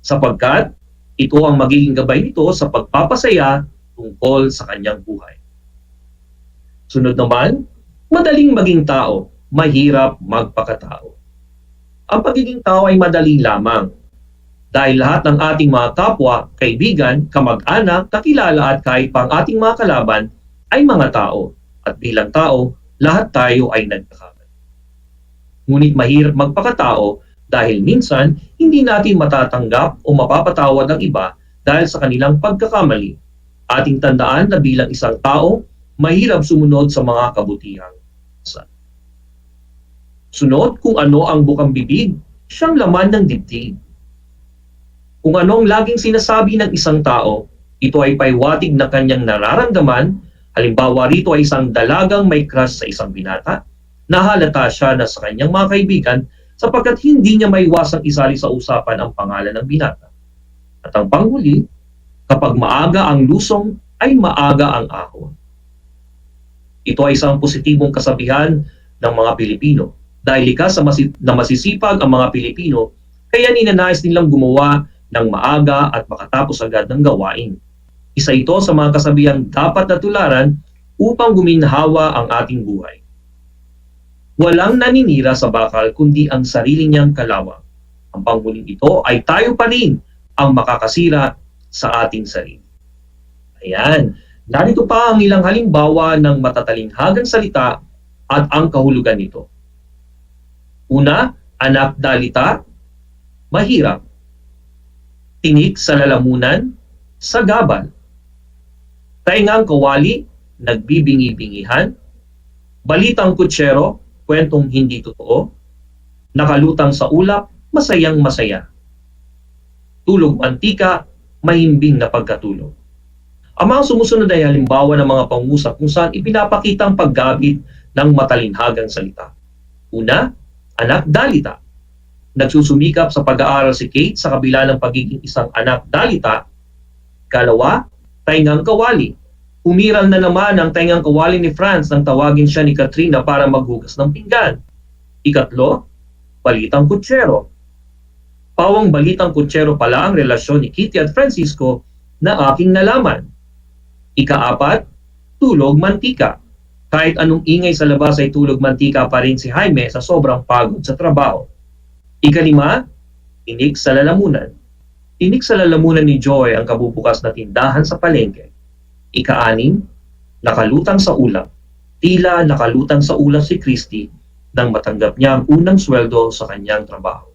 sapagkat ito ang magiging gabay nito sa pagpapasaya tungkol sa kanyang buhay. Sunod naman, madaling maging tao, mahirap magpakatao. Ang pagiging tao ay madali lamang dahil lahat ng ating mga kapwa, kaibigan, kamag-anak, kakilala at kahit pang ating mga kalaban ay mga tao at bilang tao, lahat tayo ay nagkakamali. Ngunit mahirap magpakatao dahil minsan hindi natin matatanggap o mapapatawad ang iba dahil sa kanilang pagkakamali. Ating tandaan na bilang isang tao, mahirap sumunod sa mga kabutihang asal. Sunod, kung ano ang bukang bibig, siyang laman ng dibdib. Kung ano ang laging sinasabi ng isang tao, ito ay paiwatig na kanyang nararamdaman. Halimbawa rito ay isang dalagang may crush sa isang binata, nahalata siya na sa kanyang mga kaibigan sapagkat hindi niya maiwasang isali sa usapan ang pangalan ng binata. At ang panghuli, kapag maaga ang lusong, ay maaga ang ahon. Ito ay isang positibong kasabihan ng mga Pilipino. Dahil likas na masisipag ang mga Pilipino, kaya ninanais nilang gumawa ng maaga at makatapos agad ng gawain. Isa ito sa mga kasabihang dapat na tularan upang guminhawa ang ating buhay. Walang naninira sa bakal kundi ang sarili niyang kalawang. Ang panghuling ito ay tayo pa rin ang makakasira sa ating sarili. Ayan, narito pa ang ilang halimbawa ng matatalinghagang salita at ang kahulugan nito. Una, anak dalita, mahirap. Tinik sa lalamunan, sagabal. Taingang kawali, nagbibingi-bingihan. Balitang kutsero, kwentong hindi totoo. Nakalutang sa ulap, masayang masaya. Tulog mantika, mahimbing na pagkatulog. Ang mga sumusunod ay halimbawa ng mga pangusap kung saan ipinapakita ang paggamit ng matalinhagang salita. Una, anak dalita. Nagsusumikap sa pag-aaral si Kate sa kabila ng pagiging isang anak dalita. Kalawa, taingang kawali. Umiral na naman ang taingang kawali ni Franz nang tawagin siya ni Katrina para maghugas ng pinggan. Ikatlo, balitang kutsero. Pawang balitang kutsero pala ang relasyon ni Kitty at Francisco na aking nalaman. Ikaapat, tulog mantika. Kahit anong ingay sa labas ay tulog mantika pa rin si Jaime sa sobrang pagod sa trabaho. Ikalima, tinik sa lalamunan. Tinik sa lalamunan ni Joy ang kabubukas na tindahan sa palengke. Ika-anim, nakalutang sa ulap. Tila nakalutang sa ulap si Christy nang matanggap niya ang unang sweldo sa kanyang trabaho.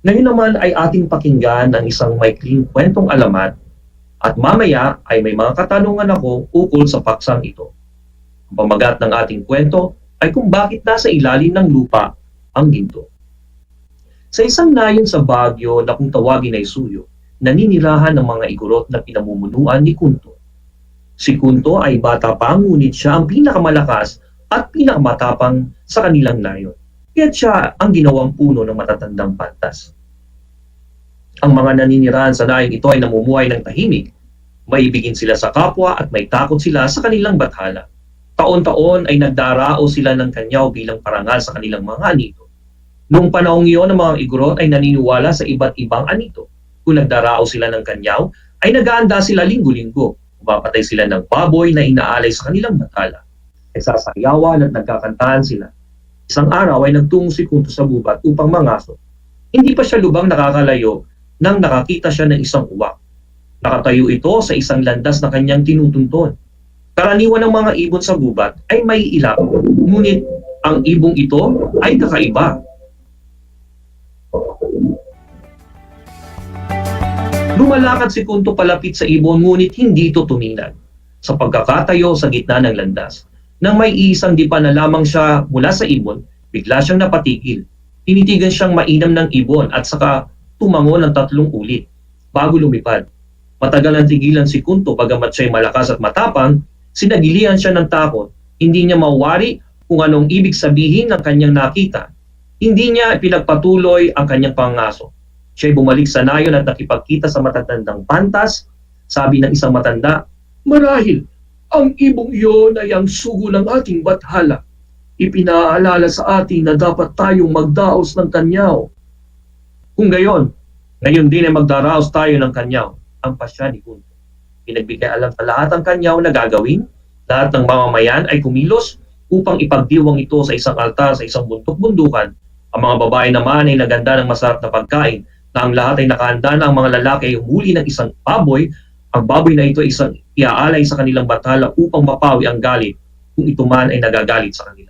Ngayon naman ay ating pakinggan ang isang maikling kwentong alamat at mamaya ay may mga katanungan ako ukol sa paksang ito. Ang pamagat ng ating kwento ay kung bakit nasa ilalim ng lupa ang ginto. Sa isang nayon sa Baguio na kung tawagin ay Suyo, naninirahan ng mga igorot na pinamumunuan ni Kunto. Si Kunto ay bata pa ngunit siya ang pinakamalakas at pinakamatapang sa kanilang nayon. Kaya siya ang ginawang puno ng matatandang pantas. Ang mga naninirahan sa nayon ito ay namumuhay ng tahimik. Maibigin sila sa kapwa at may takot sila sa kanilang bathala. Taon-taon ay nagdarao sila ng kanyaw bilang parangal sa kanilang mga anito. Noong panahong iyon, ang mga igorot ay naniniwala sa iba't ibang anito. Kung nagdarao sila ng kanyaw, ay nag-aanda sila linggo-linggo. Mapatay sila ng baboy na inaalay sa kanilang bathala. Nagsasayawan at nagkakantahan sila. Isang araw ay nagtungo si Kunto sa gubat upang mangaso. Hindi pa siya lubang nakakalayo nang nakakita siya ng isang uwak. Nakatayo ito sa isang landas na kanyang tinutunton. Karaniwan ng mga ibon sa gubat ay may ilap, ngunit ang ibong ito ay kakaiba. Lumalakad si Kunto palapit sa ibon ngunit hindi ito tuminag. Sa pagkakatayo sa gitna ng landas, nang may isang dipa na lamang siya mula sa ibon, bigla siyang napatigil. Tinitigan siyang mainam ng ibon at saka tumango ng 3 ulit bago lumipad. Matagal ang tigilan si Kunto bagamat siya'y malakas at matapang, sinagilihan siya ng takot. Hindi niya mawari kung anong ibig sabihin ng kanyang nakita. Hindi niya pinagpatuloy ang kanyang pangaso. Siya'y bumalik sa nayon at nakipagkita sa matatandang pantas. Sabi ng isang matanda, "Marahil, ang ibong iyon ay ang sugo ng ating bathala. Ipinaalala sa atin na dapat tayong magdaos ng kanyaw." Kung gayon, ngayon din ay magdaraos tayo ng kanyaw, ang pasya ni Kunto. Pinagbigay alam sa lahat ang kanyaw na gagawin. Lahat ng mamamayan ay kumilos upang ipagdiwang ito sa isang altar sa isang bundok-bundukan. Ang mga babae naman ay naganda ng masarap na pagkain na ang lahat ay nakahanda na ang mga lalaki ay humuli ng isang baboy. Ang baboy na ito ay isang iaalay sa kanilang bathala upang mapawi ang galit kung ito man ay nagagalit sa kanila.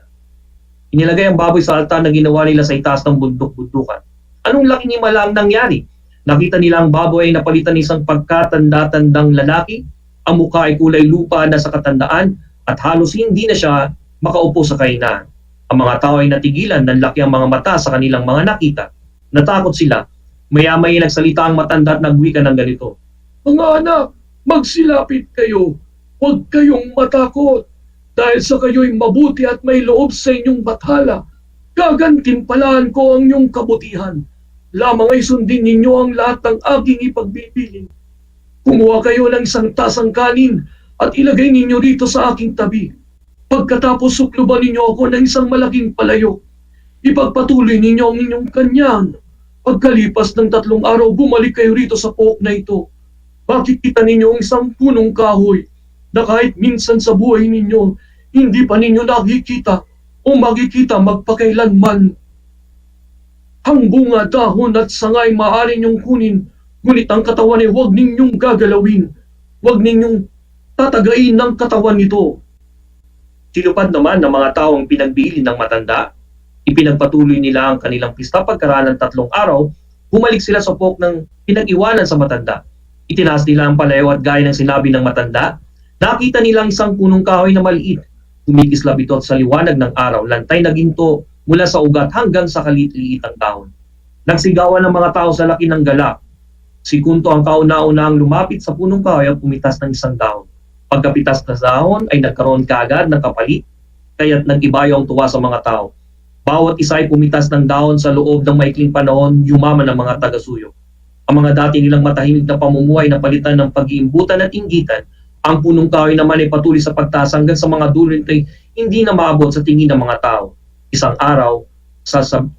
Inilagay ang baboy sa altar na ginawa nila sa itaas ng bundok-bundukan. Anong laking himala ang nangyari? Nakita nila ang baboy ay napalitan ng isang pagkatanda-tandang lalaki. Ang mukha ay kulay lupa na sa katandaan at halos hindi na siya makaupo sa kainahan. Ang mga tao ay natigilan, nanlaki ang mga mata sa kanilang mga nakita. Natakot sila. Maya-maya nagsalita ang matanda at nagwika ng ganito, "Mga anak, magsilapit kayo. Huwag kayong matakot. Dahil sa kayo'y mabuti at may loob sa inyong bathala, gagantimpalaan ko ang inyong kabutihan. Lamang ay sundin ninyo ang lahat ng aking ipagbibilin. Kumuha kayo ng isang tasang kanin at ilagay ninyo dito sa aking tabi. Pagkatapos sukluban ninyo ako ng isang malaking palayok. Ipagpatuloy ninyo ang inyong kanyan. Pagkalipas ng 3 araw, bumalik kayo rito sa pook na ito. Makikita ninyo ang isang punong kahoy na kahit minsan sa buhay ninyo, hindi pa ninyo nakikita. o makikita magpakailanman. Ang bunga, dahon at sangay maaari niyong kunin, ngunit ang katawan ay huwag ninyong gagalawin. Huwag ninyong tatagain ng katawan nito. Tinupad naman ng mga taong pinagbili ng matanda. Ipinagpatuloy nila ang kanilang pista pagkaraan ng 3 araw. Bumalik sila sa pok ng pinag-iwanan sa matanda. Itinaas nila ang palayaw at gaya ng sinabi ng matanda, nakita nilang isang punong kahoy na maliit. Kumikislab ito sa liwanag ng araw, lantay na ginto mula sa ugat hanggang sa kalit-liitang dahon. Nagsigawan ng mga tao sa laki ng galak. Si Kunto ang kauna-unahang lumapit sa punong kahoy at pumitas ng isang dahon. Pagkapitas na dahon ay nagkaroon kaagad ng kapalit, kaya't nag-ibayo ang tuwa sa mga tao. Bawat isa ay pumitas ng dahon sa loob ng maikling panahon, yumaman ang mga taga-suyo. Ang mga dati nilang matahimik na pamumuhay na palitan ng pag-iimbutan at inggitan, ang punong kahoy naman ay patuloy sa pagtaas hanggang sa mga dulo nito ay hindi na maabot sa tingin ng mga tao. Isang araw,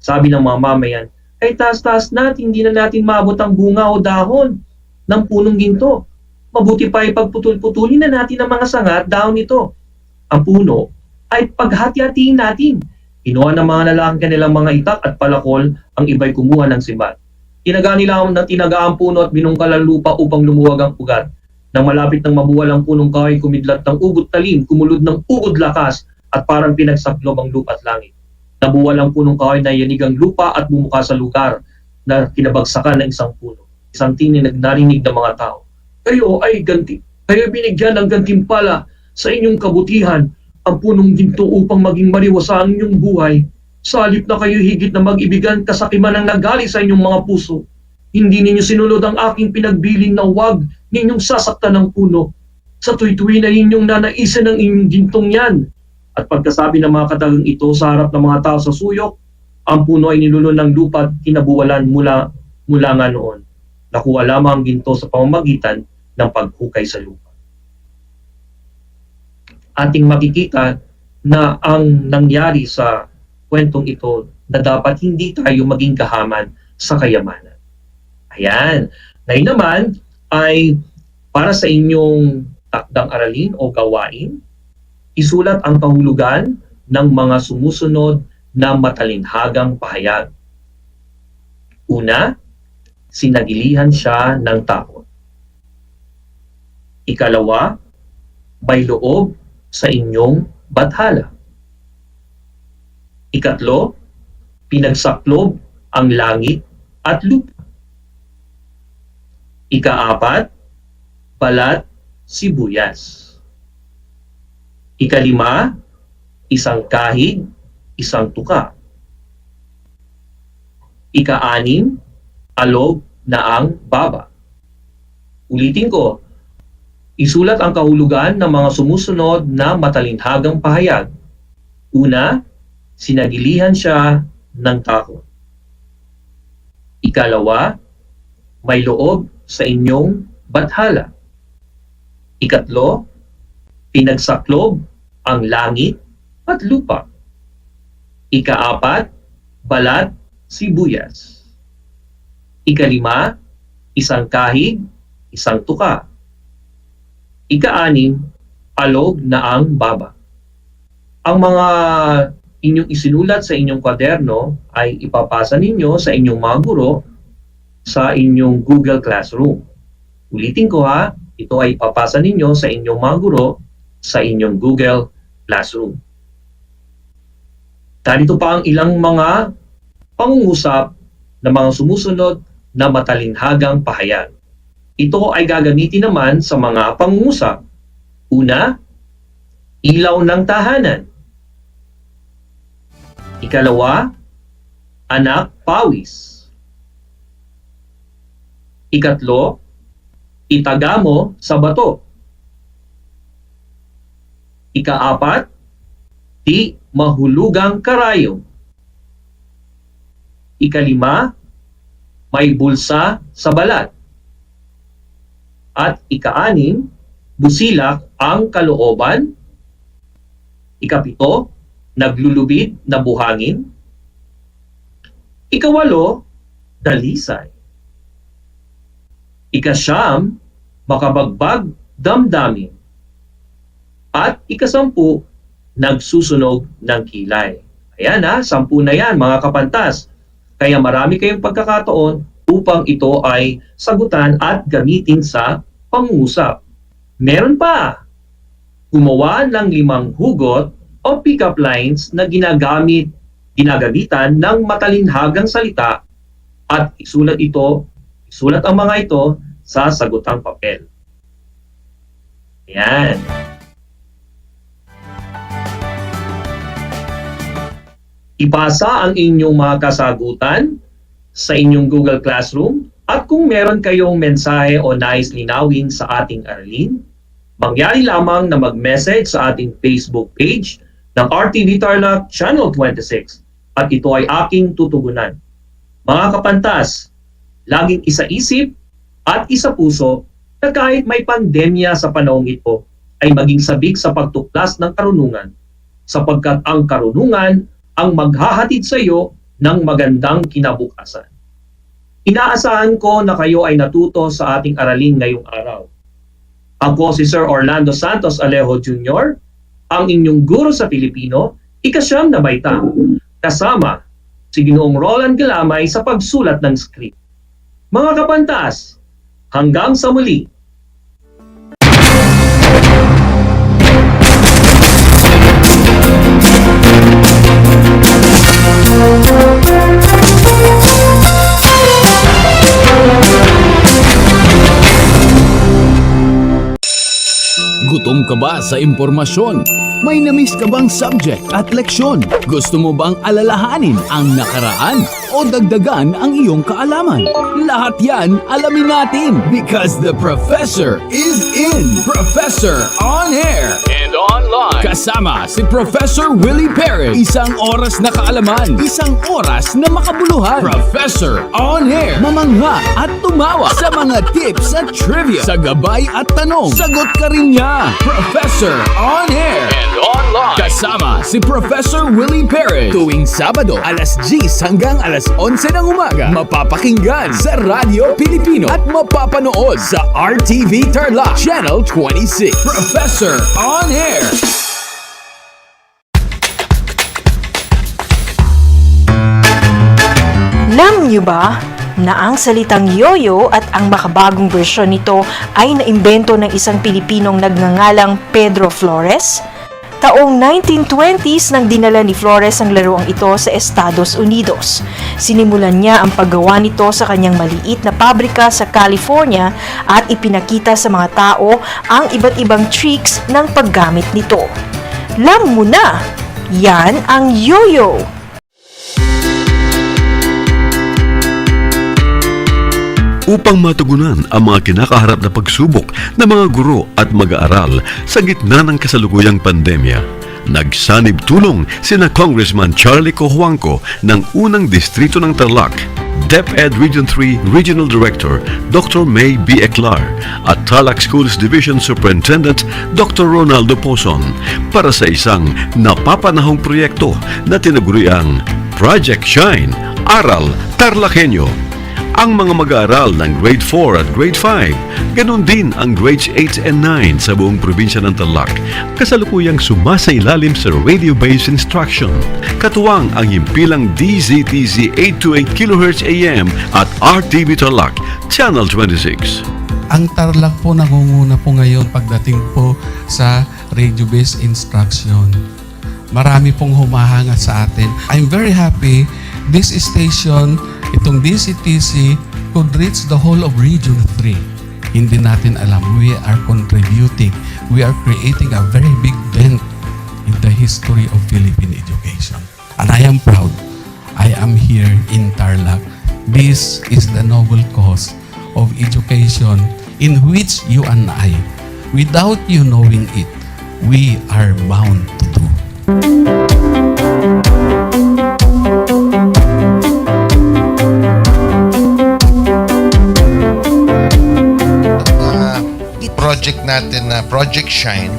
sabi ng mga mamayan, ay taas-taas natin, hindi na natin maabot ang bunga o dahon ng punong ginto. Mabuti pa ay pagputul-putulin na natin ang mga sanga at dahon nito. Ang puno ay paghati-hatiin natin. Kinuha ng mga lalaki kanilang mga itak at palakol, ang iba'y kumuha ng sibat. Tinaga nila ng tinaga ang puno at binungkal ang lupa upang lumuwag ang ugat. Nang malapit ng mabuwal ang punong kahoy, kumidlat ng ugot talim, kumulod ng ugod lakas, at parang pinagsaklob ang lupa at langit. Nabuwal ang punong kahoy na yanig ang lupa at bumuka sa lugar na kinabagsakan ng isang puno. Isang tinig narinig ng mga tao. Kayo binigyan ng gantimpala sa inyong kabutihan, ang punong ginto upang maging mariwasa ang inyong buhay. Sa halip na kayo higit na mag-ibigan, kasakiman ang nagali sa inyong mga puso. Hindi ninyo sinunod ang aking pinagbilin na huwag ninyong sasaktan ng puno. Sa tuwi-tuwi na inyong nanaisin ang inyong gintong yan. At pagkasabi ng mga katagang ito sa harap ng mga tao sa suyok, ang puno ay nilulun ng lupa at kinabuwalan mula nga noon. Nakuha lamang ang ginto sa pamamagitan ng paghukay sa lupa. Ating makikita na ang nangyari sa kwentong ito na dapat hindi tayo maging kahaman sa kayamanan. Ayan. Ngayon naman ay para sa inyong takdang aralin o gawain, isulat ang kahulugan ng mga sumusunod na matalinhagang pahayag. Una, sinagilihan siya ng takot. Ikalawa, may loob sa inyong bathala. Ikatlo, pinagsaklob ang langit at lupa. Ikaapat, balat sibuyas. Ikalima, isang kahig, isang tuka. Ika-anim, alog na ang baba. Ulitin ko, isulat ang kahulugan ng mga sumusunod na matalinhagang pahayag. Una, sinagilihan siya ng takot. Ikalawa, may loob sa inyong bathala. Ikatlo, pinagsaklob ang langit at lupa. Ikaapat, balat sibuyas. Ikalima, isang kahig, isang tuka. Ika-anim, alog na ang baba. Ang mga inyong isinulat sa inyong kwaderno ay ipapasa ninyo sa inyong mga guro sa inyong Google Classroom. Ulitin ko ha, ito ay ipapasa ninyo sa inyong mga guro sa inyong Google Classroom. Narito pa ang ilang mga pangungusap na mga sumusunod na matalinhagang pahayag. Ito ay gagamitin naman sa mga pangungusap. Una, ilaw ng tahanan. Ikalawa, anak pawis. Ikatlo, itaga mo sa bato. Ikaapat, di mahulugang karayom. Ikalima, may bulsa sa balat. At ika-anim, busilak ang kalooban. Ikapito, naglulubid na buhangin. Ikawalo, dalisay. Ikasyam, makabagbag damdamin. At ikasampu, nagsusunog ng kilay. Ayan 10 na yan mga kapantas. Kaya marami kayong pagkakataon upang ito ay sagutan at gamitin sa pangungusap. Meron pa, gumawa ng 5 hugot o pick-up lines na ginagamitan ng matalinhagang salita at isulat ang mga ito sa sagutang papel. Ayan. Ipasa ang inyong mga kasagutan sa inyong Google Classroom at kung meron kayong mensahe o nais linawin sa ating aralin, mangyari lamang na mag-message sa ating Facebook page ng RTV Tarlac Channel 26 at ito ay aking tutugunan. Mga kapantas, laging isa-isip at isa-puso na kahit may pandemya sa panahong ito ay maging sabik sa pagtuklas ng karunungan sapagkat ang karunungan ang maghahatid sa iyo ng magandang kinabukasan. Inaasahan ko na kayo ay natuto sa ating aralin ngayong araw. Ako si Sir Orlando Santos Alejo Jr., ang inyong guro sa Pilipino, ika-9 na baitang, kasama si Ginoong Roland Galamay sa pagsulat ng script. Mga kapantas, hanggang sa muli! Gutom ka ba sa impormasyon? May namiss ka bang subject at leksyon? Gusto mo bang alalahanin ang nakaraan o dagdagan ang iyong kaalaman? Lahat yan alamin natin because the Professor is in! Professor on air and online! Kasama si Professor Willie Perez. Isang oras na kaalaman, isang oras na makabuluhan. Professor on air! Mamangha at tumawa sa mga tips at trivia. Sa gabay at tanong, sagot ka rin niya. Professor on air and online. Kasama si Professor Willie Perez. Tuwing Sabado, alas 10 hanggang alas 11 ng umaga. Mapapakinggan sa Radyo Pilipino at mapapanood sa RTV Tarlac Channel 26. Professor on air. Alam niyo ba na ang salitang yoyo at ang makabagong bersyon nito ay naimbento ng isang Pilipinong nagngangalang Pedro Flores? Taong 1920s nang dinala ni Flores ang laruang ito sa Estados Unidos. Sinimulan niya ang paggawa nito sa kanyang maliit na pabrika sa California at ipinakita sa mga tao ang iba't ibang tricks ng paggamit nito. Alam mo na, yan ang yoyo! Upang matugunan ang mga kinakaharap na pagsubok ng mga guro at mag-aaral sa gitna ng kasalukuyang pandemya, nagsanib tulong sina Congressman Charlie Cojuangco ng unang distrito ng Tarlac, DEPED Region 3 Regional Director Dr. May B. Eclar at Tarlac Schools Division Superintendent Dr. Ronaldo Pozon para sa isang napapanahong proyekto na tinaguriang Project Shine, Aral TarlakHenyo. Ang mga mag-aaral ng Grade 4 at Grade 5, ganun din ang Grades 8 and 9 sa buong probinsya ng Tarlac, kasalukuyang sumasailalim sa radio-based instruction. Katuwang ang himpilang DZTZ 828 kHz AM at RTV Tarlac, Channel 26. Ang Tarlac po nangunguna po ngayon pagdating po sa radio-based instruction. Marami pong humahanga sa atin. I'm very happy this station, itong DCTC, could reach the whole of Region 3. Hindi natin alam, we are contributing. We are creating a very big dent in the history of Philippine education. And I am proud. I am here in Tarlac. This is the noble cause of education in which you and I, without you knowing it, we are bound to do. Project natin na Project Shine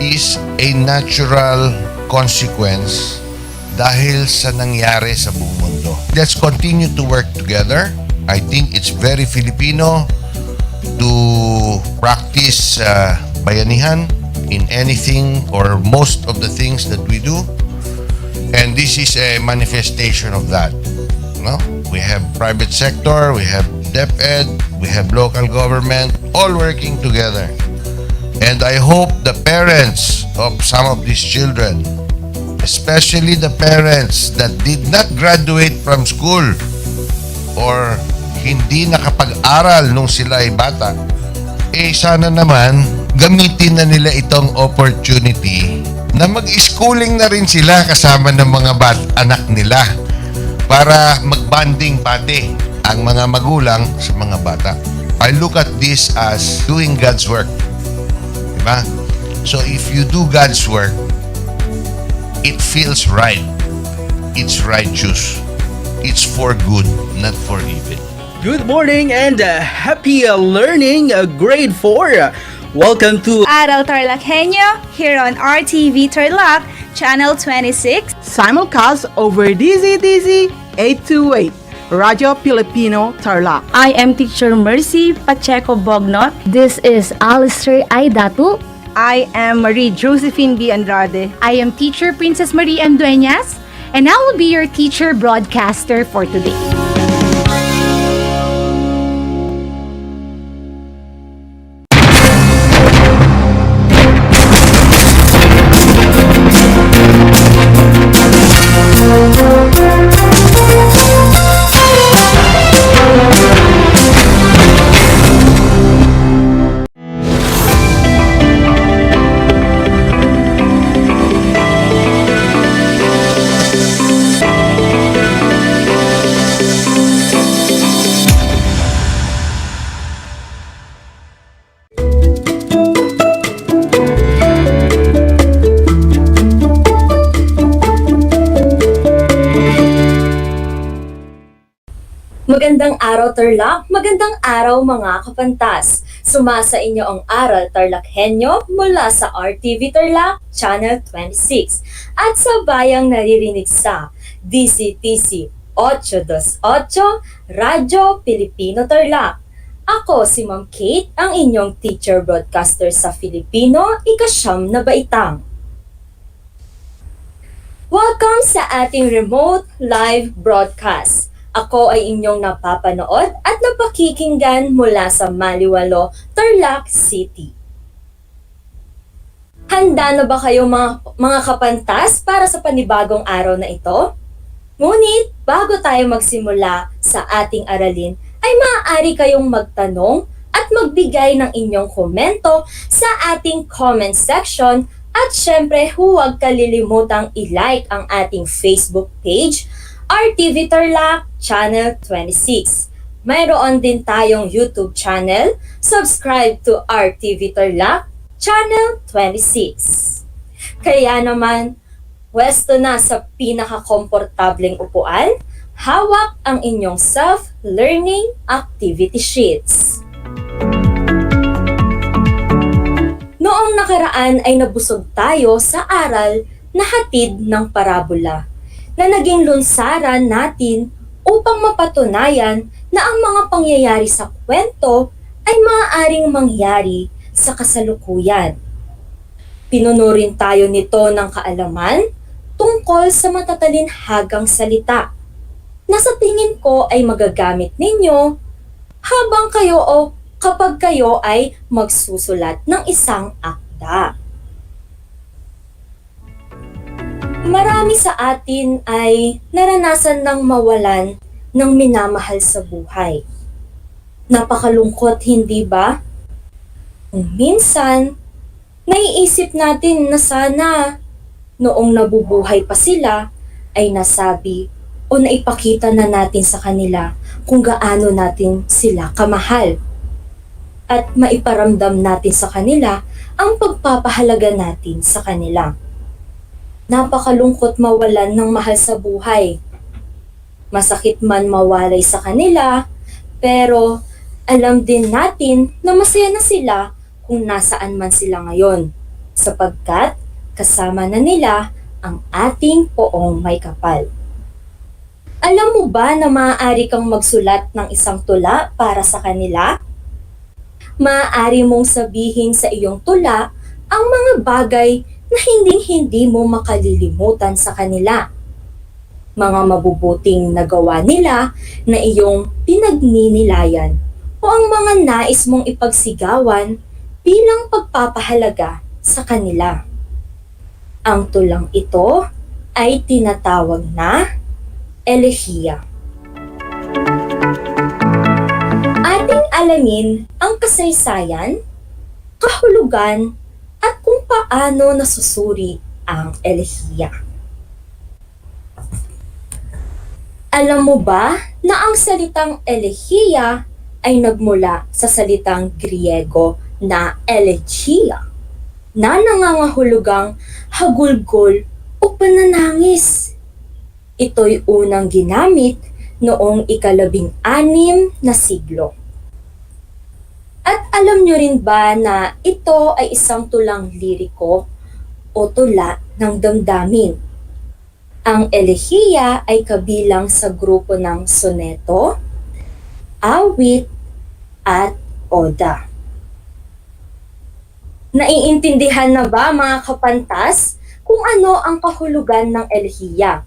is a natural consequence dahil sa nangyari sa buong mundo. Let's continue to work together. I think it's very Filipino to practice bayanihan in anything or most of the things that we do. And this is a manifestation of that. No? We have private sector, we have DEPED, we have local government, all working together. And I hope the parents of some of these children, especially the parents that did not graduate from school or hindi nakapag-aral nung sila ay bata, sana naman gamitin na nila itong opportunity na mag-schooling na rin sila kasama ng mga anak nila para mag-bonding pati ang mga magulang sa mga bata. I look at this as doing God's work. Diba? So if you do God's work, it feels right. It's righteous. It's for good, not for evil. Good morning and happy learning, grade 4. Welcome to Aral TarlakHenyo here on RTV Tarlac, Channel 26. Simulcast over DZDZ 828, Radio Filipino Tarlac. I am Teacher Mercy Pacheco Bognot. This is Alistair Aidatu. I am Marie Josephine B. Andrade. I am Teacher Princess Marie Andueñas, and I will be your teacher broadcaster for today. Magandang araw Tarlac, magandang araw mga kapantas. Sumasa inyo ang Aral TarlakHenyo mula sa RTV Tarlac, Channel 26 at sa bayang naririnig sa DCTC 828, Radyo Pilipino Tarlac. Ako si Ma'am Kate, ang inyong teacher broadcaster sa Filipino, ika-9 na baitang. Welcome sa ating remote live broadcast. Ako ay inyong napapanood at napakikinggan mula sa Maliwalo, Tarlac City. Handa na ba kayo mga kapantas para sa panibagong araw na ito? Ngunit bago tayo magsimula sa ating aralin, ay maaari kayong magtanong at magbigay ng inyong komento sa ating comment section at syempre huwag kalilimutang i-like ang ating Facebook page, RTV Tarlac Channel 26. Mayroon din tayong YouTube channel. Subscribe to RTV Tarlac Channel 26. Kaya naman, pwesto na sa pinaka-komportableng upuan, hawak ang inyong self-learning activity sheets. Noong nakaraan ay nabusog tayo sa aral na hatid ng parabola na naging lunsaran natin upang mapatunayan na ang mga pangyayari sa kwento ay maaaring mangyari sa kasalukuyan. Pinuno rin tayo nito ng kaalaman tungkol sa matatalinhagang salita na sa tingin ko ay magagamit ninyo habang kayo o kapag kayo ay magsusulat ng isang akda. Marami sa atin ay naranasan ng mawalan ng minamahal sa buhay. Napakalungkot, hindi ba? Minsan, naiisip natin na sana noong nabubuhay pa sila ay nasabi o naipakita na natin sa kanila kung gaano natin sila kamahal. At maiparamdam natin sa kanila ang pagpapahalaga natin sa kanila. Napakalungkot mawalan ng mahal sa buhay. Masakit man mawalay sa kanila, pero alam din natin na masaya na sila kung nasaan man sila ngayon, sapagkat kasama na nila ang ating poong may kapal. Alam mo ba na maaari kang magsulat ng isang tula para sa kanila? Maaari mong sabihin sa iyong tula ang mga bagay na hinding-hindi mo makalilimutan sa kanila. Mga mabubuting nagawa nila na iyong pinagninilayan o ang mga nais mong ipagsigawan bilang pagpapahalaga sa kanila. Ang tulang ito ay tinatawag na elehiya. Ating alamin ang kasaysayan, kahulugan, at kung paano nasusuri ang elehiya. Alam mo ba na ang salitang elehiya ay nagmula sa salitang Griego na elegia, na nangangahulugang hagulgol o pananangis. Ito'y unang ginamit noong ika-16 na siglo. At alam nyo rin ba na ito ay isang tulang liriko o tula ng damdamin? Ang elehiya ay kabilang sa grupo ng soneto, awit, at oda. Naiintindihan na ba mga kapantas kung ano ang kahulugan ng elehiya?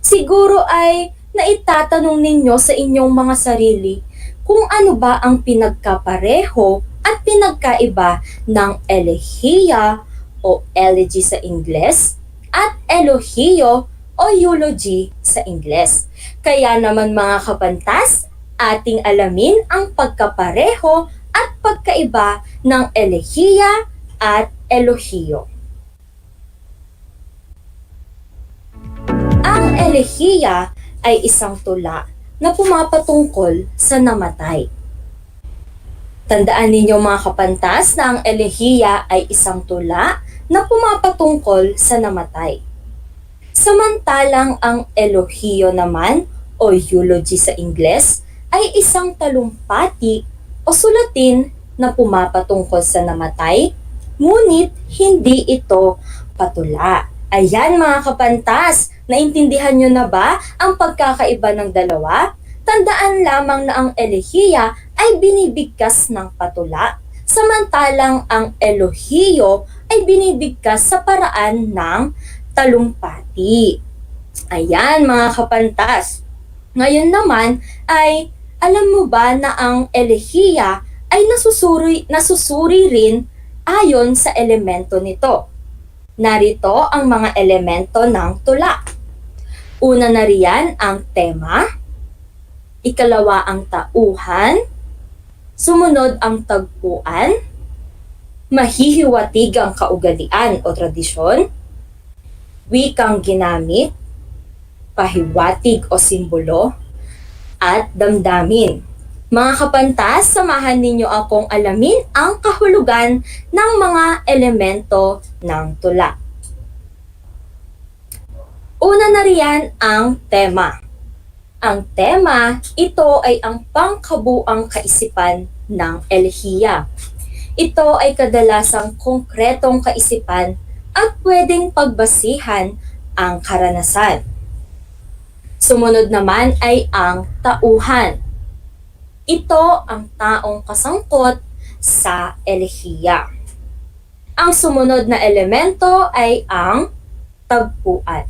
Siguro ay naitatanong ninyo sa inyong mga sarili kung ano ba ang pinagkapareho at pinagkaiba ng elehiya o elegy sa Ingles at elohio o eulogy sa Ingles. Kaya naman mga kapantas, ating alamin ang pagkapareho at pagkaiba ng elehiya at elohio. Ang elehiya ay isang tula na pumapatungkol sa namatay. Tandaan ninyo mga kapantas na ang elehiya ay isang tula na pumapatungkol sa namatay. Samantalang ang elohio naman o eulogy sa Ingles ay isang talumpati o sulatin na pumapatungkol sa namatay, ngunit hindi ito patula. Ayan mga kapantas, naintindihan nyo na ba ang pagkakaiba ng dalawa? Tandaan lamang na ang elehiya ay binibigkas ng patula, samantalang ang elohio ay binibigkas sa paraan ng talumpati. Ayan mga kapantas. Ngayon naman ay alam mo ba na ang elehiya ay nasusuri rin ayon sa elemento nito. Narito ang mga elemento ng tula. Una na riyan ang tema, ikalawa ang tauhan, sumunod ang tagpuan, mahihiwatig ang kaugalian o tradisyon, wikang ginamit, pahiwatig o simbolo, at damdamin. Mga kapantas, samahan ninyo akong alamin ang kahulugan ng mga elemento ng tula. Una na riyan ang tema. Ang tema, ito ay ang pangkabuang kaisipan ng elehiya. Ito ay kadalasang konkretong kaisipan at pwedeng pagbasihan ang karanasan. Sumunod naman ay ang tauhan. Ito ang taong kasangkot sa elehiya. Ang sumunod na elemento ay ang tagpuan.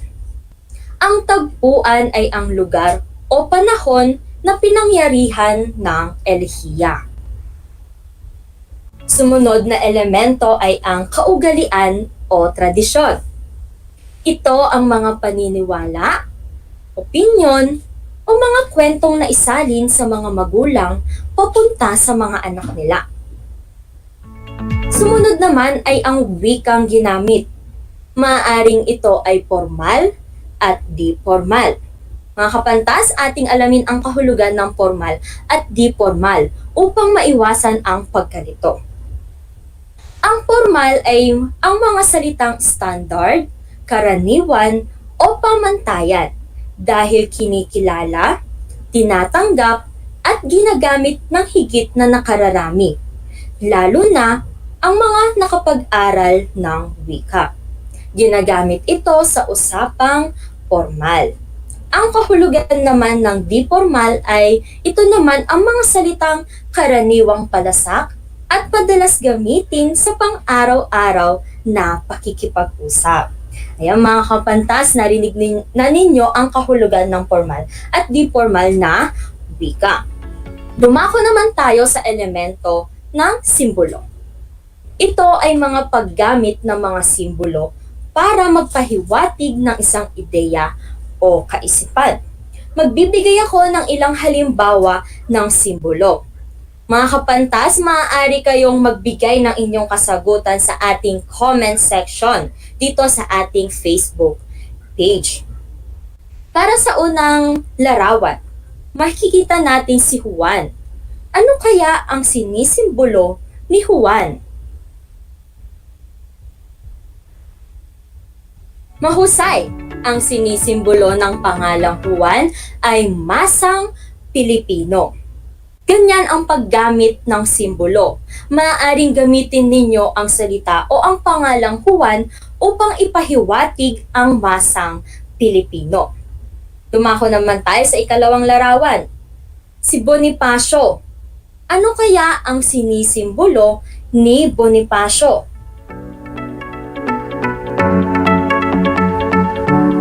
Ang tagpuan ay ang lugar o panahon na pinangyarihan ng elehiya. Sumunod na elemento ay ang kaugalian o tradisyon. Ito ang mga paniniwala, opinyon, o mga kwentong naisalin sa mga magulang papunta sa mga anak nila. Sumunod naman ay ang wikang ginamit. Maaaring ito ay formal at di formal. Mga kapantas, ating alamin ang kahulugan ng formal at di formal upang maiwasan ang pagkalito. Ang formal ay ang mga salitang standard, karaniwan, o pamantayan dahil kinikilala, tinatanggap, at ginagamit ng higit na nakararami, lalo na ang mga nakapag-aral ng wika. Ginagamit ito sa usapang formal. Ang kahulugan naman ng di formal ay ito naman ang mga salitang karaniwang palasak, at madalas gamitin sa pang-araw-araw na pakikipag-usap. Ayan mga kapantas, narinig na ninyo ang kahulugan ng formal at di formal na wika. Dumako naman tayo sa elemento ng simbolo. Ito ay mga paggamit ng mga simbolo para magpahiwatig ng isang ideya o kaisipan. Magbibigay ako ng ilang halimbawa ng simbolo. Mga kapantas, maaari kayong magbigay ng inyong kasagutan sa ating comment section dito sa ating Facebook page. Para sa unang larawan, makikita natin si Juan. Ano kaya ang sinisimbolo ni Juan? Mahusay! Ang sinisimbolo ng pangalang Juan ay masang Pilipino. Ganyan ang paggamit ng simbolo. Maaaring gamitin ninyo ang salita o ang pangalang Juan upang ipahiwatig ang masang Pilipino. Dumako naman tayo sa ikalawang larawan. Si Bonifacio. Ano kaya ang sinisimbolo ni Bonifacio?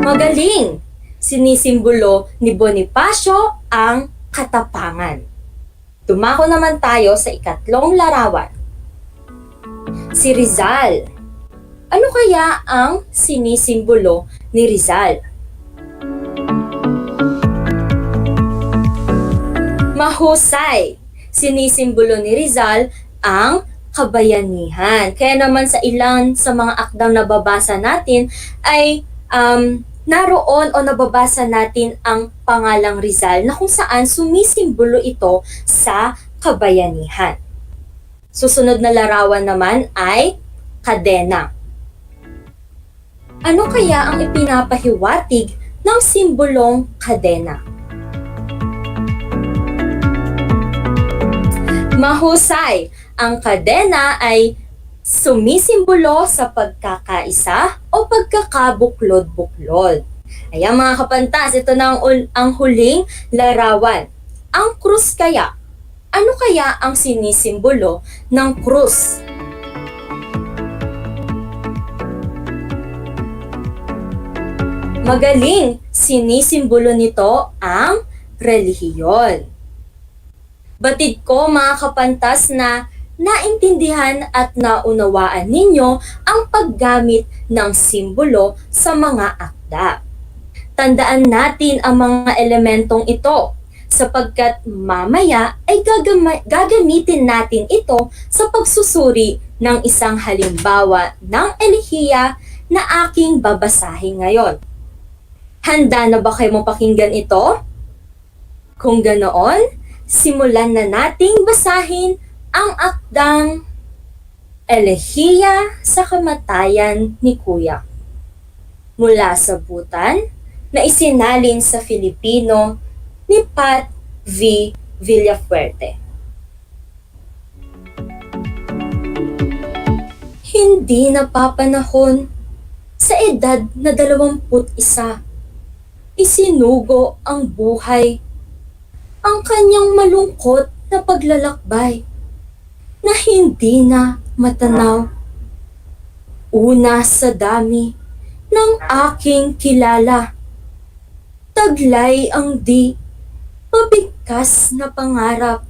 Magaling! Sinisimbolo ni Bonifacio ang katapangan. Dumako naman tayo sa ikatlong larawan. Si Rizal. Ano kaya ang sinisimbolo ni Rizal? Mahusay! Sinisimbolo ni Rizal ang kabayanihan. Kaya naman sa ilan sa mga akdang nababasa natin ay naroon o nababasa natin ang pangalang Rizal na kung saan sumisimbolo ito sa kabayanihan. Susunod na larawan naman ay kadena. Ano kaya ang ipinapahiwatig ng simbolong kadena? Mahusay! Ang kadena ay sumisimbolo sa pagkakaisa o pagkakabuklod-buklod. Ayan mga kapantas, ito na ang huling larawan. Ang krus kaya. Ano kaya ang sinisimbolo ng krus? Magaling! Sinisimbolo nito ang relihiyon. Batid ko mga kapantas na naintindihan at naunawaan ninyo ang paggamit ng simbolo sa mga akda. Tandaan natin ang mga elementong ito sapagkat mamaya ay gagamitin natin ito sa pagsusuri ng isang halimbawa ng elehiya na aking babasahin ngayon. Handa na ba kayo mapakinggan ito? Kung ganoon, simulan na nating basahin ang akdang Elehiya sa Kamatayan ni Kuya. Mula sa Butan na isinalin sa Filipino ni Pat V. Villafuerte. Hindi napapanahon sa edad na 21, isinugo ang buhay, ang kanyang malungkot na paglalakbay na hindi na matanaw. Una sa dami ng aking kilala, taglay ang di mabigkas na pangarap,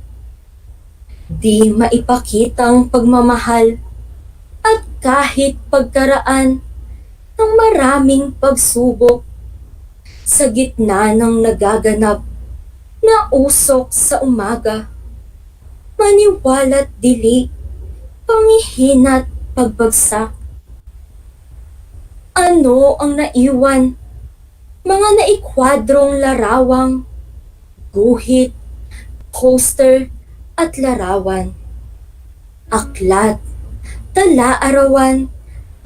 di maipakitang pagmamahal at kahit pagkaraan ng maraming pagsubok sa gitna ng nagaganap na usok sa umaga. Maniwala't dili, pangihina't pagbagsak. Ano ang naiwan? Mga naikwadrong larawang, guhit, poster at larawan. Aklat, tala-arawan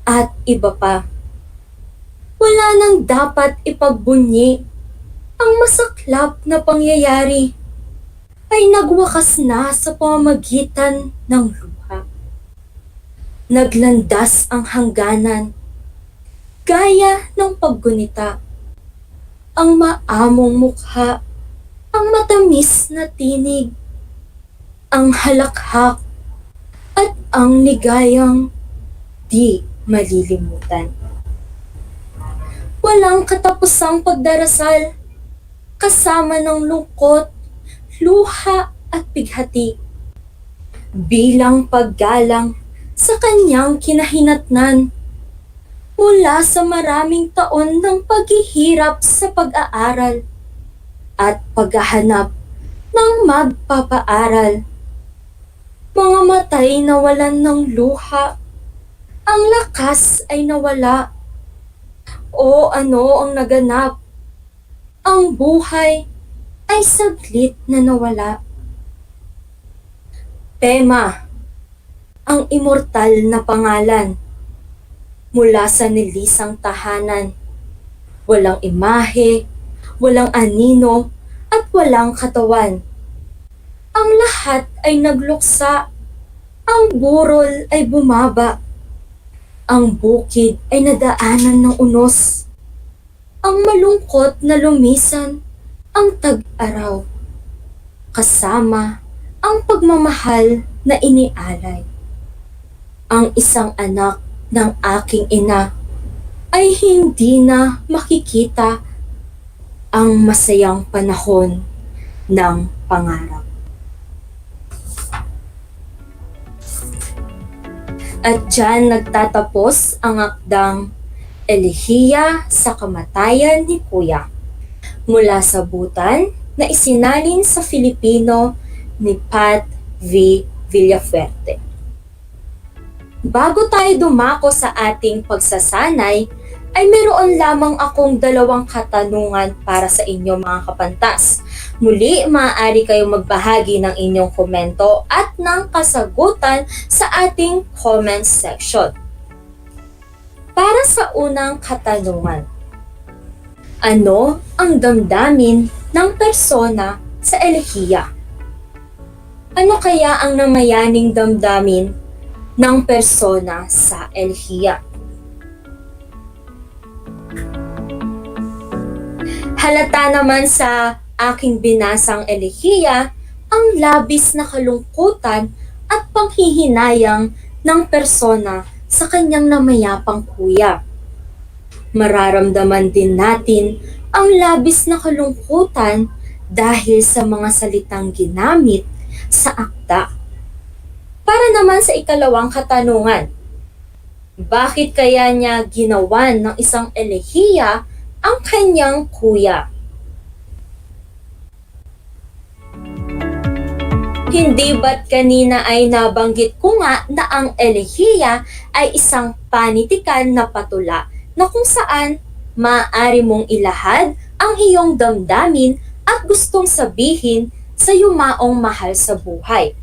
at iba pa. Wala nang dapat ipagbunyi. Ang masaklap na pangyayari ay nagwakas na sa pamamagitan ng luha. Naglandas ang hangganan, gaya ng paggunita. Ang maamong mukha, ang matamis na tinig, ang halakhak ang ligayang di malilimutan. Walang katapusang pagdarasal, kasama ng lungkot, luha at bighati, bilang paggalang sa kanyang kinahinatnan mula sa maraming taon ng paghihirap sa pag-aaral at paghahanap ng magpapaaral. Mga matay nawalan ng luha, ang lakas ay nawala. O ano ang naganap? Ang buhay ay saglit na nawala. Tema, ang immortal na pangalan. Mula sa nilisang tahanan. Walang imahe, walang anino, at walang katawan. Ang lahat ay nagluksa. Ang burol ay bumaba. Ang bukid ay nadaanan ng unos. Ang malungkot na lumisan, ang tag-araw. Kasama ang pagmamahal na inialay. Ang isang anak ng aking ina ay hindi na makikita ang masayang panahon ng pangarap. At dyan nagtatapos ang akdang Elehiya sa Kamatayan ni Kuya mula sa Butan na isinalin sa Filipino ni Pat V. Villafuerte. Bago tayo dumako sa ating pagsasanay, ay meron lamang akong dalawang katanungan para sa inyo mga kapantas. Muli, maaari kayong magbahagi ng inyong komento at ng kasagutan sa ating comment section. Para sa unang katanungan, ano ang damdamin ng persona sa elehiya? Ano kaya ang namayaning damdamin ng persona sa elehiya? Halata naman sa aking binasang elehiya ang labis na kalungkutan at panghihinayang ng persona sa kanyang namayapang kuya. Mararamdaman din natin ang labis na kalungkutan dahil sa mga salitang ginamit sa akda. Para naman sa ikalawang katanungan, bakit kaya niya ginawan ng isang elehiya ang kanyang kuya? Hindi ba't kanina ay nabanggit ko nga na ang elehiya ay isang panitikan na patula na kung saan maaari mong ilahad ang iyong damdamin at gustong sabihin sa yumaong mahal sa buhay.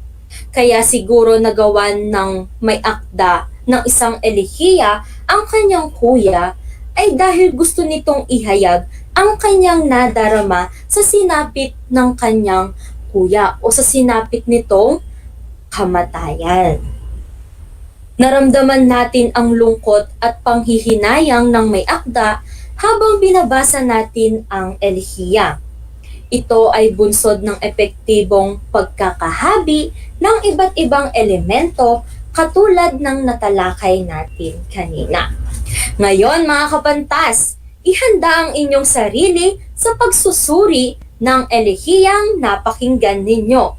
Kaya siguro nagawan ng may akda ng isang elehiya ang kanyang kuya ay dahil gusto nitong ihayag ang kanyang nadarama sa sinapit ng kanyang kuya o sa sinapit nitong kamatayan. Naramdaman natin ang lungkot at panghihinayang ng may akda habang binabasa natin ang elehiya. Ito ay bunsod ng epektibong pagkakahabi ng iba't ibang elemento katulad ng natalakay natin kanina. Ngayon mga kapantas, ihanda ang inyong sarili sa pagsusuri ng elehiyang napakinggan ninyo.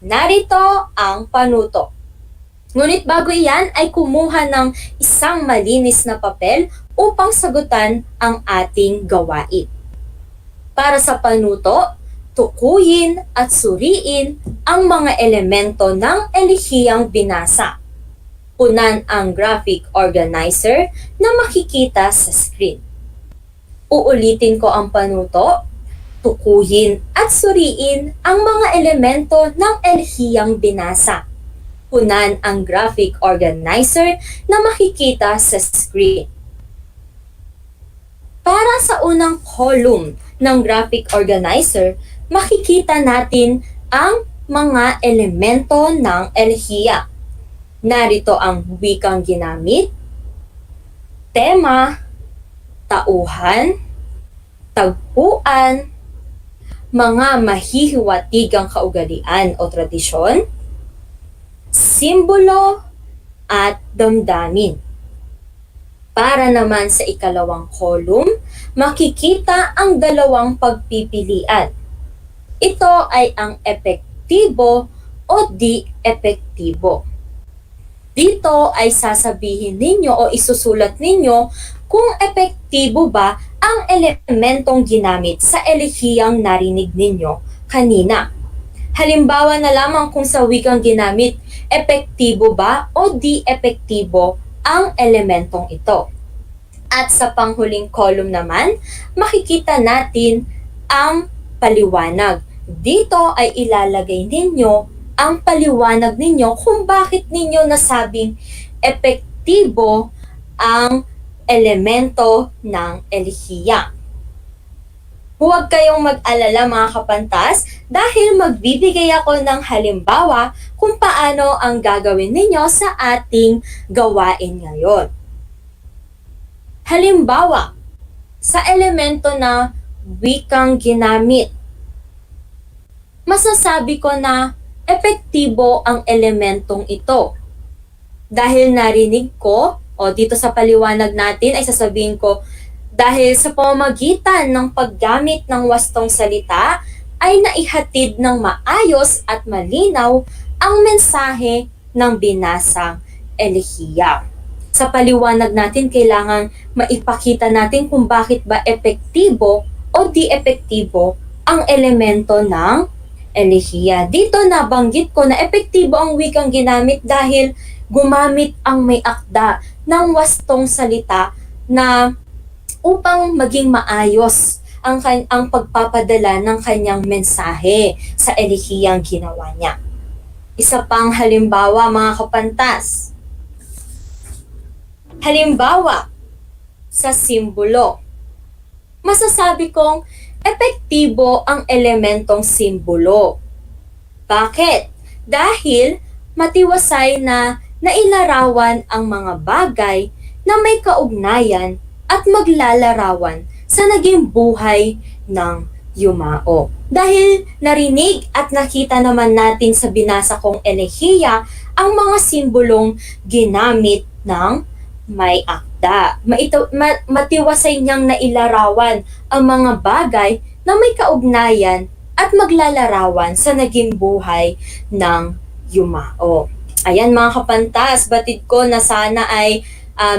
Narito ang panuto. Ngunit bago iyan ay kumuha ng isang malinis na papel upang sagutan ang ating gawain. Para sa panuto, tukuyin at suriin ang mga elemento ng elehiyang binasa. Punan ang graphic organizer na makikita sa screen. Uulitin ko ang panuto. Tukuyin at suriin ang mga elemento ng elehiyang binasa. Punan ang graphic organizer na makikita sa screen. Para sa unang column ng graphic organizer, makikita natin ang mga elemento ng elehiya. Narito ang wikang ginamit, tema, tauhan, tagpuan, mga mahihiwatigang kaugalian o tradisyon, simbolo at damdamin. Para naman sa ikalawang column, makikita ang dalawang pagpipilian. Ito ay ang epektibo o di epektibo. Dito ay sasabihin ninyo o isusulat ninyo kung epektibo ba ang elementong ginamit sa elehiyang narinig ninyo kanina. Halimbawa na lamang kung sa wikang ginamit, epektibo ba o di epektibo ang elementong ito. At sa panghuling column naman, makikita natin ang paliwanag. Dito ay ilalagay ninyo ang paliwanag ninyo kung bakit ninyo nasabing epektibo ang elemento ng elehiya. Huwag kayong mag-alala mga kapantas dahil magbibigay ako ng halimbawa kung paano ang gagawin ninyo sa ating gawain ngayon. Halimbawa, sa elemento na wikang ginamit, masasabi ko na epektibo ang elementong ito. Dahil narinig ko, o dito sa paliwanag natin ay sasabihin ko, dahil sa pamamagitan ng paggamit ng wastong salita ay naihatid ng maayos at malinaw ang mensahe ng binasang elehiya. Sa paliwanag natin, kailangan maipakita natin kung bakit ba epektibo o di epektibo ang elemento ng elehiya. Dito nabanggit ko na epektibo ang wikang ginamit dahil gumamit ang may akda ng wastong salita na upang maging maayos ang pagpapadala ng kanyang mensahe sa elehiyang ginawa niya. Isa pang halimbawa mga kapantas. Halimbawa, sa simbolo. Masasabi kong epektibo ang elementong simbolo. Bakit? Dahil matiwasay na nailarawan ang mga bagay na may kaugnayan at maglalarawan sa naging buhay ng yumao. Dahil narinig at nakita naman natin sa binasa kong elehiya ang mga simbolong ginamit ng may akda. Matiwasay niyang nailarawan ang mga bagay na may kaugnayan at maglalarawan sa naging buhay ng yumao. Ayan mga kapantas, batid ko na sana ay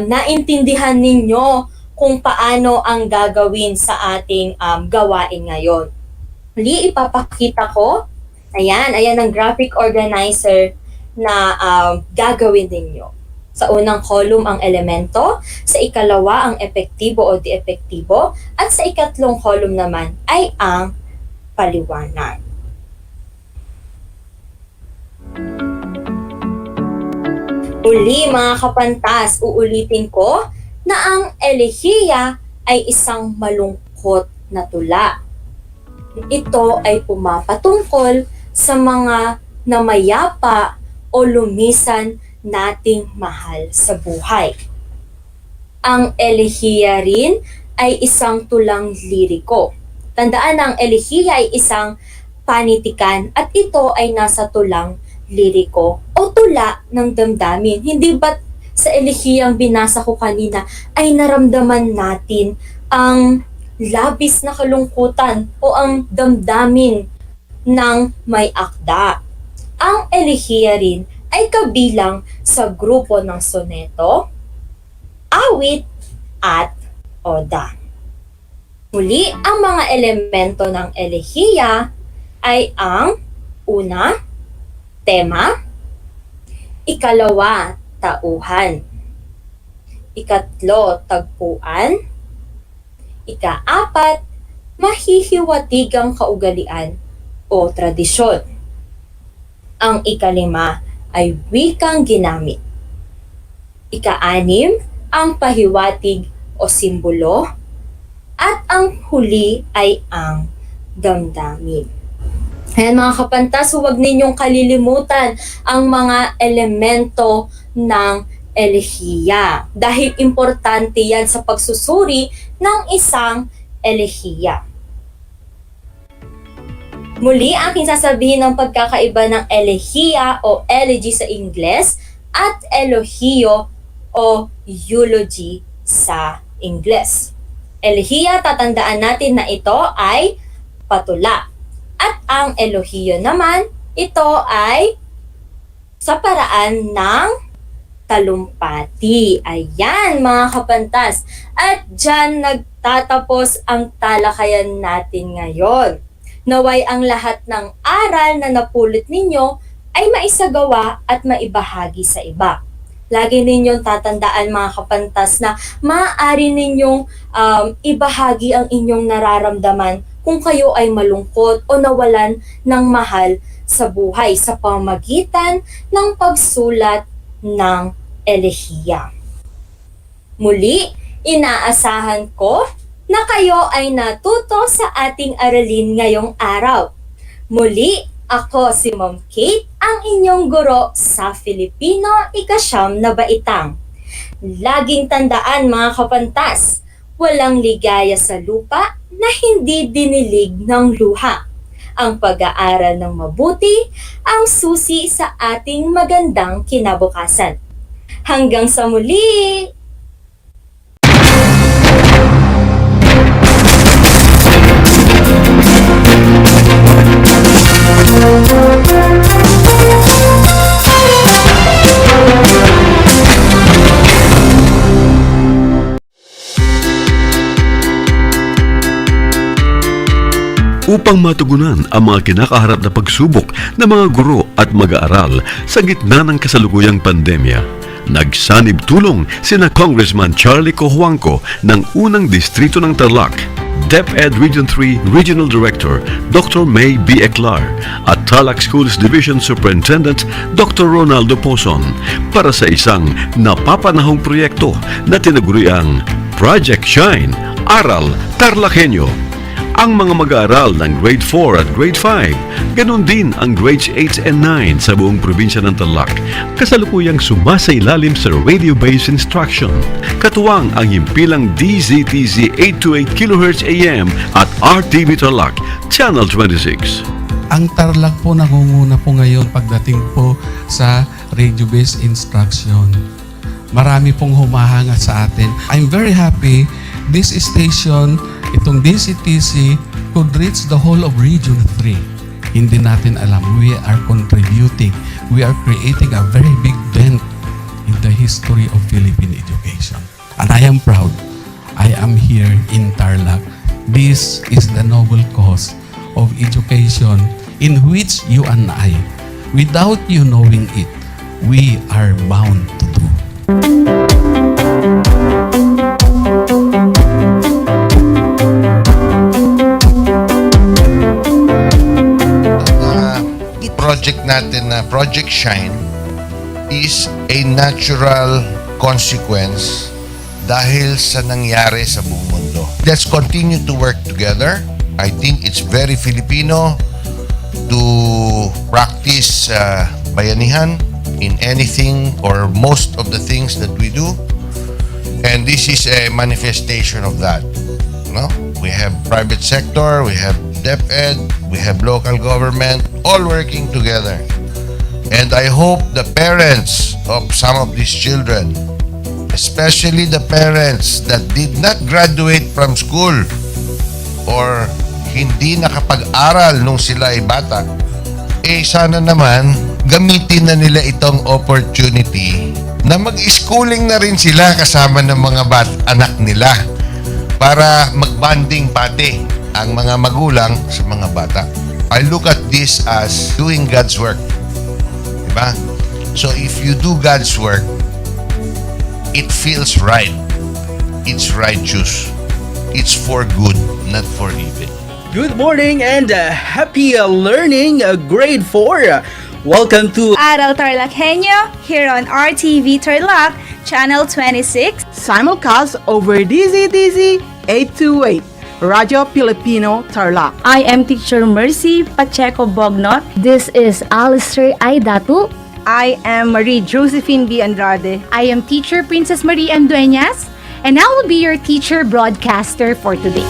naintindihan ninyo kung paano ang gagawin sa ating gawain ngayon. Muli ipapakita ko, ayan ang graphic organizer na gagawin ninyo. Sa unang column ang elemento, sa ikalawa ang epektibo o di epektibo, at sa ikatlong column naman ay ang paliwanag. Uli mga kapantas, uulitin ko na ang elehiya ay isang malungkot na tula. Ito ay pumapatungkol sa mga namayapa o lumisan nating mahal sa buhay. Ang elehiya rin ay isang tulang liriko. Tandaan na ang elehiya ay isang panitikan at ito ay nasa tulang liriko o tula ng damdamin. Hindi ba't sa elehiyang binasa ko kanina ay naramdaman natin ang labis na kalungkutan o ang damdamin ng may akda. Ang elehiya rin ay kabilang sa grupo ng soneto, awit, at oda. Muli, ang mga elemento ng elehiya ay ang una, tema, ikalawa, tauhan, ikatlo, tagpuan, ikaapat, mahihiwatigang kaugalian o tradisyon. Ang ikalima ay wikang ginamit. Ikaanim, ang pahiwatig o simbolo, at ang huli ay ang damdamin. Ayan mga kapantas, huwag ninyong kalilimutan ang mga elemento ng elehiya dahil importante yan sa pagsusuri ng isang elehiya. Muli, aking sasabihin ng pagkakaiba ng elehiya o elegy sa Ingles at elohiyo o eulogy sa Ingles. Elehiya, tatandaan natin na ito ay patula. At ang elohiyo naman, ito ay sa paraan ng talumpati. Ayan mga kapantas. At dyan nagtatapos ang talakayan natin ngayon. Naway ang lahat ng aral na napulot ninyo ay maisagawa at maibahagi sa iba. Lagi ninyong tatandaan mga kapantas na maaari ninyong ibahagi ang inyong nararamdaman kung kayo ay malungkot o nawalan ng mahal sa buhay sa pamamagitan ng pagsulat ng elehiya. Muli, inaasahan ko na kayo ay natuto sa ating aralin ngayong araw. Muli, ako si Ma'am Kate, ang inyong guro sa Filipino ikasyam na baitang. Laging tandaan mga kapantas, walang ligaya sa lupa na hindi dinilig ng luha. Ang pag-aaral ng mabuti ang susi sa ating magandang kinabukasan. Hanggang sa muli! Upang matugunan ang mga kinakaharap na pagsubok ng mga guro at mag-aaral sa gitna ng kasalukuyang pandemya, nagsanib tulong sina Congressman Charlie Cojuangco ng unang distrito ng Tarlac, DEPED Region 3 Regional Director Dr. May B. Eclar at Tarlac Schools Division Superintendent Dr. Ronaldo Poson para sa isang napapanahong proyekto na tinaguriang Project Shine, Aral TarlakHenyo. Ang mga mag-aaral ng Grade 4 at Grade 5, ganon din ang Grades 8 and 9 sa buong probinsya ng Tarlac, kasalukuyang sumasailalim sa radio-based instruction. Katuwang ang himpilang DZTZ 828 kHz AM at RTV Tarlac, Channel 26. Ang Tarlac po nangunguna po ngayon pagdating po sa radio-based instruction. Marami pong humahanga sa atin. I'm very happy this station, itong DCTC, could reach the whole of Region 3. Hindi natin alam, we are contributing. We are creating a very big dent in the history of Philippine education. And I am proud. I am here in Tarlac. This is the noble cause of education in which you and I, without you knowing it, we are bound to do. Project natin na Project Shine is a natural consequence dahil sa nangyari sa buong mundo. Let's continue to work together. I think it's very Filipino to practice bayanihan in anything or most of the things that we do. And this is a manifestation of that. No? We have private sector, we have DEPED, we have local government, all working together. And I hope the parents of some of these children, especially the parents that did not graduate from school or hindi nakapag-aral nung sila ay bata, sana naman gamitin na nila itong opportunity na mag-schooling na rin sila kasama ng mga anak nila para mag-bonding pati ang mga magulang sa mga bata. I look at this as doing God's work. Diba? So if you do God's work, it feels right. It's righteous. It's for good, not for evil. Good morning and happy learning, grade 4. Welcome to Aral TarlakHenyo here on RTV Tarlac, Channel 26. Simulcast over DZTZ 828. Radio Filipino Tarlac. I am Teacher Mercy Pacheco Bognot. This is Alistair Aidatu. I am Marie Josephine B. Andrade. I am Teacher Princess Marie Andueñas, and I will be your teacher broadcaster for today.